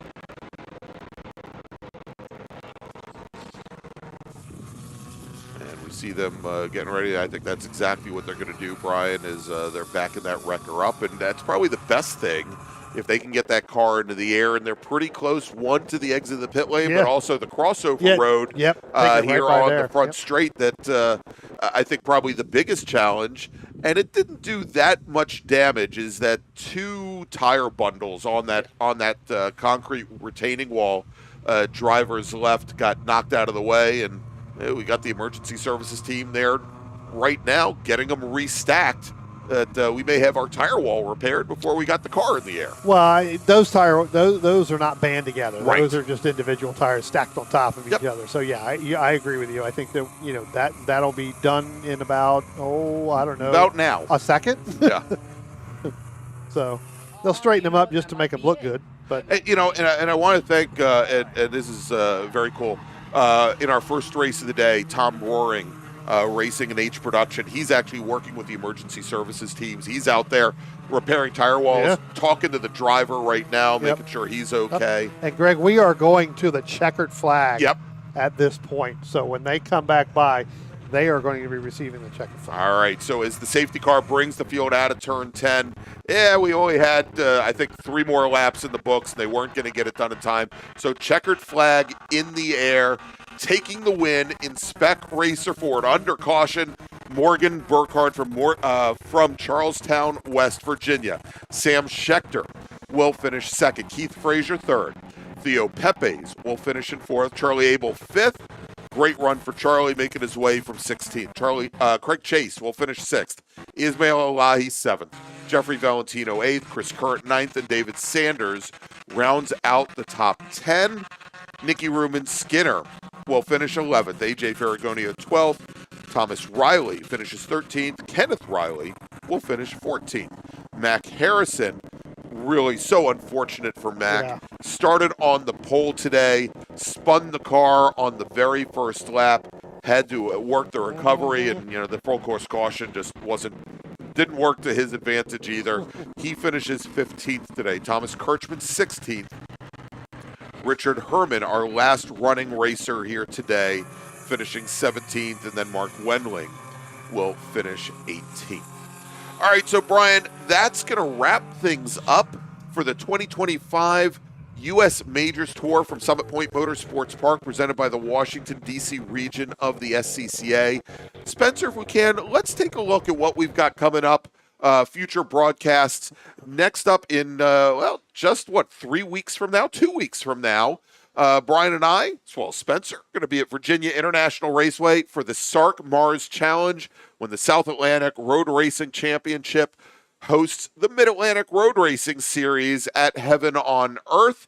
We see them getting ready. I think that's exactly what they're going to do, Brian, is they're backing that wrecker up. And that's probably the best thing if they can get that car into the air. And they're pretty close, one, to the exit of the pit lane, but also the crossover road here on the front straight that I think probably the biggest challenge. And it didn't do that much damage, is that 2 tire bundles on that concrete retaining wall. Drivers left got knocked out of the way, and we got the emergency services team there right now getting them restacked. That we may have our tire wall repaired before we got the car in the air. Well, those are not band together. Right. Those are just individual tires stacked on top of each other. So yeah, I agree with you. I think that that'll be done in about I don't know, about now, a second. Yeah. So they'll straighten them up just to make them look good. But and I want to thank and this is very cool. In our first race of the day, Tom Roaring. Racing and H Production. He's actually working with the emergency services teams. He's out there repairing tire walls, talking to the driver right now, making sure he's okay. And Greg, we are going to the checkered flag Yep. at this point. So when they come back by, they are going to be receiving the checkered flag. All right, so as the safety car brings the field out of turn 10, we only had, I think, 3 more laps in the books, and they weren't going to get it done in time. So checkered flag in the air, taking the win in Spec Racer Ford under caution. Morgan Burkhardt from Charlestown, West Virginia. Sam Schechter will finish second. Keith Frazier third. Theo Pepes will finish in fourth. Charlie Abel fifth. Great run for Charlie, making his way from 16th. Craig Chase will finish sixth. Ismail Elahi seventh. Jeffrey Valentino 8th, Chris Current 9th, and David Sanders rounds out the top 10. Nicky Ruman Skinner will finish 11th. AJ Ferragonia 12th. Thomas Riley finishes 13th. Kenneth Riley will finish 14th. Mac Harrison, really so unfortunate for Mac, started on the pole today, spun the car on the very first lap, had to work the recovery, and the full course caution just didn't work to his advantage either. He finishes 15th today. Thomas Kirchman 16th. Richard Herman, our last running racer here today, finishing 17th, and then Mark Wendling will finish 18th. All right, so Brian, that's going to wrap things up for the 2025 U.S. Majors Tour from Summit Point Motorsports Park, presented by the Washington, D.C. region of the SCCA. Spencer, if we can, let's take a look at what we've got coming up, future broadcasts. Next up in, just 3 weeks from now, 2 weeks from now, Brian and I, as well as Spencer, are going to be at Virginia International Raceway for the SARC Mars Challenge when the South Atlantic Road Racing Championship hosts the Mid-Atlantic Road Racing Series at Heaven on Earth.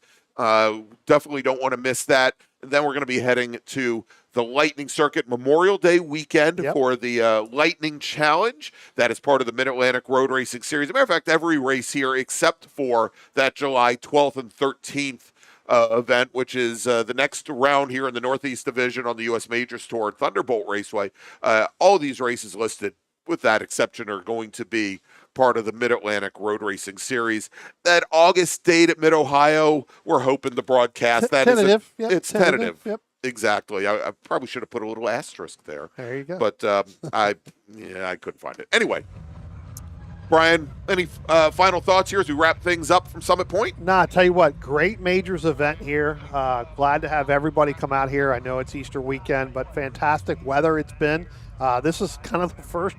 Definitely don't want to miss that. And then we're going to be heading to the Lightning Circuit Memorial Day weekend for the Lightning Challenge. That is part of the Mid-Atlantic Road Racing Series. As a matter of fact, every race here except for that July 12th and 13th event, which is the next round here in the Northeast Division on the U.S. Majors Tour at Thunderbolt Raceway. All these races listed, with that exception, are going to be part of the Mid-Atlantic Road Racing Series. That August date at Mid-Ohio, we're hoping to broadcast. That tentative. It's tentative. Yep. Exactly. I probably should have put a little asterisk there. There you go. But I couldn't find it. Anyway, Brian, any final thoughts here as we wrap things up from Summit Point? Nah, I tell you what, great Majors event here. Glad to have everybody come out here. I know it's Easter weekend, but fantastic weather it's been. This is kind of the first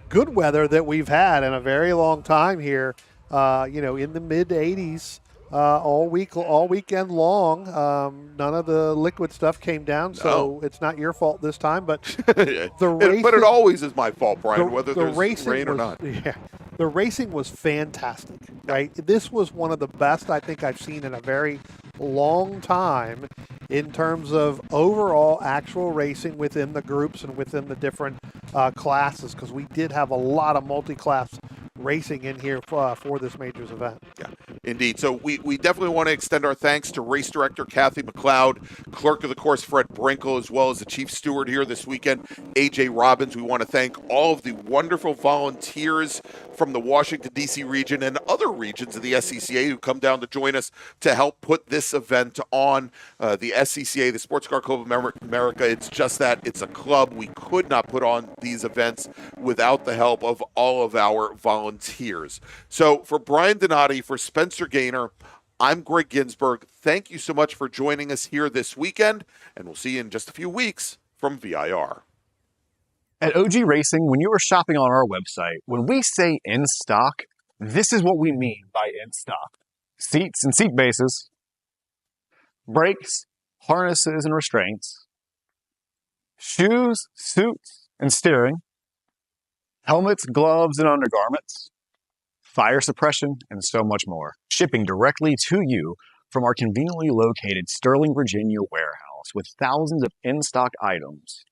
good weather that we've had in a very long time here. In the mid 80s all weekend long. None of the liquid stuff came down, so it's not your fault this time. But but it always is my fault, Brian, whether there's rain or not. Yeah, the racing was fantastic, right? This was one of the best I think I've seen in a very long time in terms of overall actual racing within the groups and within the different classes, because we did have a lot of multi-class racing in here for this Majors event. Yeah. Indeed. So we definitely want to extend our thanks to race director Kathy McLeod, clerk of the course Fred Brinkle, as well as the chief steward here this weekend, AJ Robbins. We want to thank all of the wonderful volunteers from the Washington, D.C. region and other regions of the SCCA who come down to join us to help put this event on. The SCCA, the Sports Car Club of America, it's just that. It's a club. We could not put on these events without the help of all of our volunteers. So for Brian Donati, for Spencer Gaynor, I'm Greg Ginsburg. Thank you so much for joining us here this weekend, and we'll see you in just a few weeks from VIR. At OG Racing, when you are shopping on our website, when we say in stock, this is what we mean by in stock. Seats and seat bases, brakes, harnesses and restraints, shoes, suits, and steering, helmets, gloves, and undergarments, fire suppression, and so much more. Shipping directly to you from our conveniently located Sterling, Virginia warehouse with thousands of in-stock items.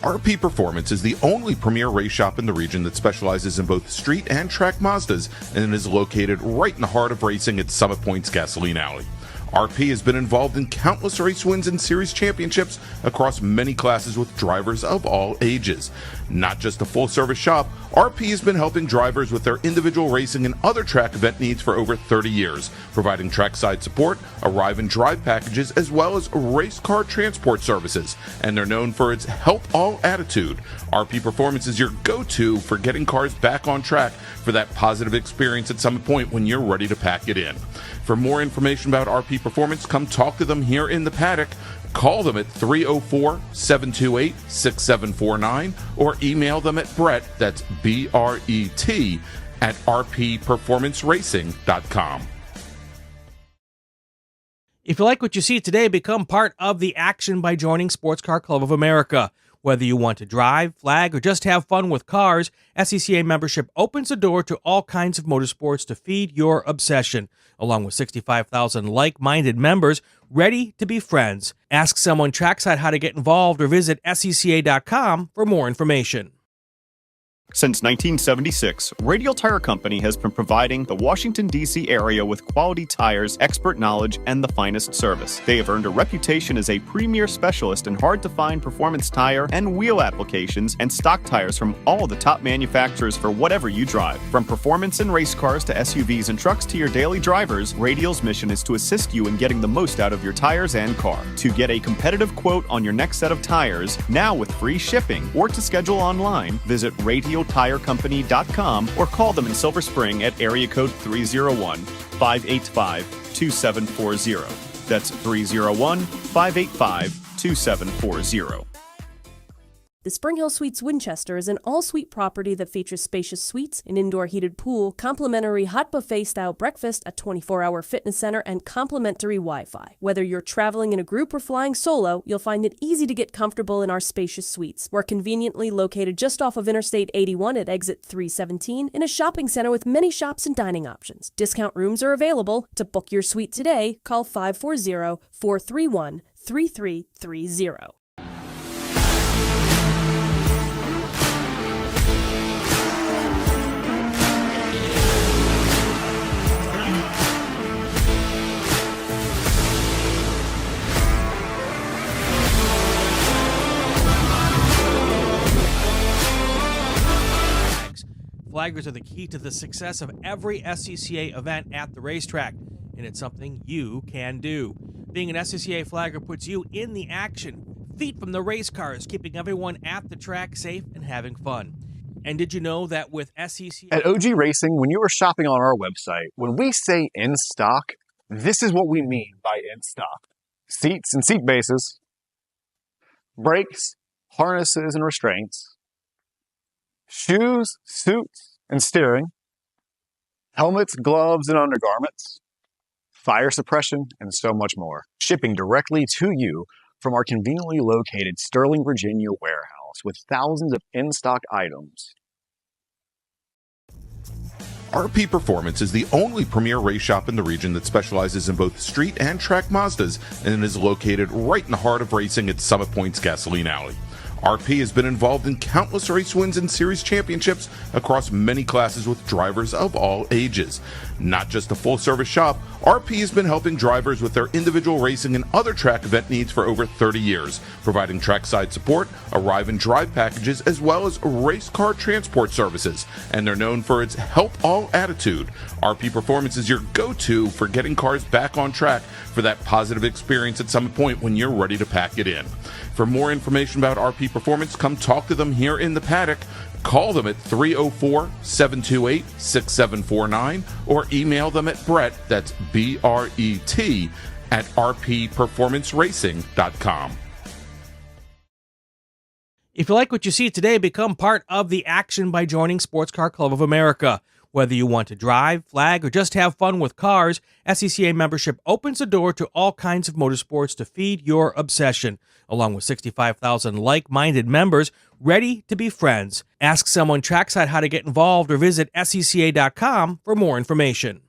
RP Performance is the only premier race shop in the region that specializes in both street and track Mazdas and is located right in the heart of racing at Summit Point's Gasoline Alley. RP has been involved in countless race wins and series championships across many classes with drivers of all ages. Not just a full-service shop, RP has been helping drivers with their individual racing and other track event needs for over 30 years, providing trackside support, arrive and drive packages, as well as race car transport services. And they're known for its help all attitude. RP Performance is your go-to for getting cars back on track for that positive experience at Summit Point when you're ready to pack it in. For more information about RP Performance, come talk to them here in the paddock. Call them at 304-728-6749 or email them at Brett, that's B-R-E-T, at rpperformanceracing.com. If you like what you see today, become part of the action by joining Sports Car Club of America. Whether you want to drive, flag, or just have fun with cars, SCCA membership opens the door to all kinds of motorsports to feed your obsession, along with 65,000 like-minded members ready to be friends. Ask someone trackside how to get involved or visit SCCA.com for more information. Since 1976, Radial Tire Company has been providing the Washington, D.C. area with quality tires, expert knowledge, and the finest service. They have earned a reputation as a premier specialist in hard-to-find performance tire and wheel applications and stock tires from all the top manufacturers for whatever you drive. From performance and race cars to SUVs and trucks to your daily drivers, Radial's mission is to assist you in getting the most out of your tires and car. To get a competitive quote on your next set of tires, now with free shipping, or to schedule online, visit RadialTireCompany.com or call them in Silver Spring at area code 301-585-2740. That's 301-585-2740. The Spring Hill Suites Winchester is an all-suite property that features spacious suites, an indoor heated pool, complimentary hot buffet-style breakfast, a 24-hour fitness center, and complimentary Wi-Fi. Whether you're traveling in a group or flying solo, you'll find it easy to get comfortable in our spacious suites. We're conveniently located just off of Interstate 81 at exit 317 in a shopping center with many shops and dining options. Discount rooms are available. To book your suite today, call 540-431-3330. Flaggers are the key to the success of every SCCA event at the racetrack, and it's something you can do. Being an SCCA flagger puts you in the action, feet from the race cars, keeping everyone at the track safe and having fun. And did you know that with SCCA... At OG Racing, when you are shopping on our website, when we say in stock, this is what we mean by in stock. Seats and seat bases, brakes, harnesses and restraints, shoes, suits, and steering, helmets, gloves, and undergarments, fire suppression, and so much more. Shipping directly to you from our conveniently located Sterling, Virginia warehouse with thousands of in-stock items. RP Performance is the only premier race shop in the region that specializes in both street and track Mazdas and is located right in the heart of racing at Summit Point's Gasoline Alley. RP has been involved in countless race wins and series championships across many classes with drivers of all ages. Not just a full-service shop, RP has been helping drivers with their individual racing and other track event needs for over 30 years, providing trackside support, arrive and drive packages, as well as race car transport services. And they're known for its help all attitude. RP Performance is your go-to for getting cars back on track for that positive experience at Summit Point when you're ready to pack it in. For more information about RP Performance, come talk to them here in the paddock. Call them at 304-728-6749 or email them at Brett, that's B-R-E-T, at rpperformanceracing.com. If you like what you see today, become part of the action by joining Sports Car Club of America. Whether you want to drive, flag, or just have fun with cars, SCCA membership opens the door to all kinds of motorsports to feed your obsession, along with 65,000 like-minded members ready to be friends. Ask someone trackside how to get involved or visit SCCA.com for more information.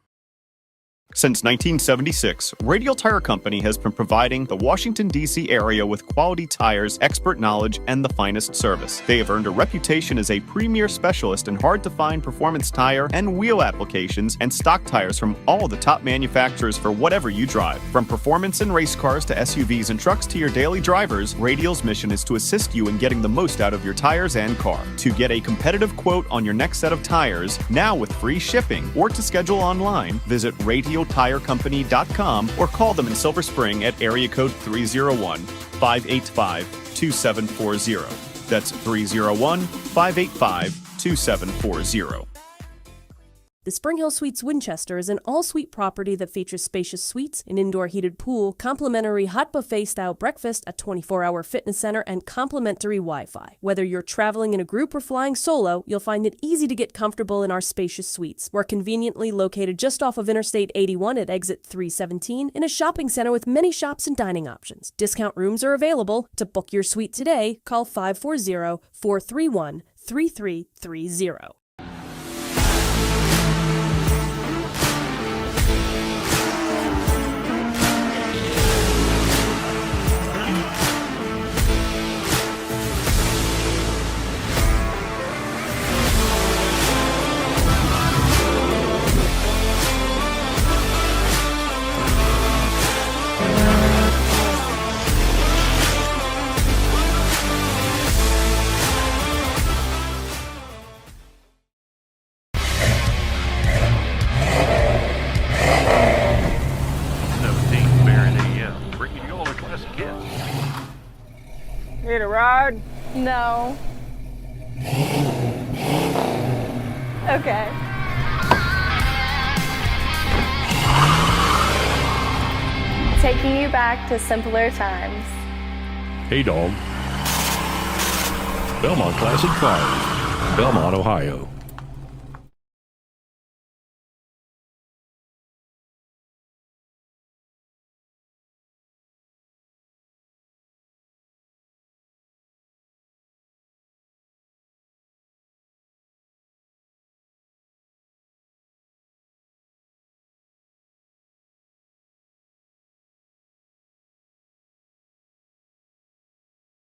Since 1976, Radial Tire Company has been providing the Washington, D.C. area with quality tires, expert knowledge, and the finest service. They have earned a reputation as a premier specialist in hard-to-find performance tire and wheel applications and stock tires from all the top manufacturers for whatever you drive. From performance and race cars to SUVs and trucks to your daily drivers, Radial's mission is to assist you in getting the most out of your tires and car. To get a competitive quote on your next set of tires, now with free shipping, or to schedule online, visit RadialTireCompany.com or call them in Silver Spring at area code 301-585-2740. That's 301-585-2740. The Spring Hill Suites Winchester is an all-suite property that features spacious suites, an indoor heated pool, complimentary hot buffet-style breakfast, a 24-hour fitness center, and complimentary Wi-Fi. Whether you're traveling in a group or flying solo, you'll find it easy to get comfortable in our spacious suites. We're conveniently located just off of Interstate 81 at exit 317 in a shopping center with many shops and dining options. Discount rooms are available. To book your suite today, call 540-431-3330. Need a ride? No. Okay. Taking you back to simpler times. Hey, dog. Belmont Classic Cars, Belmont, Ohio.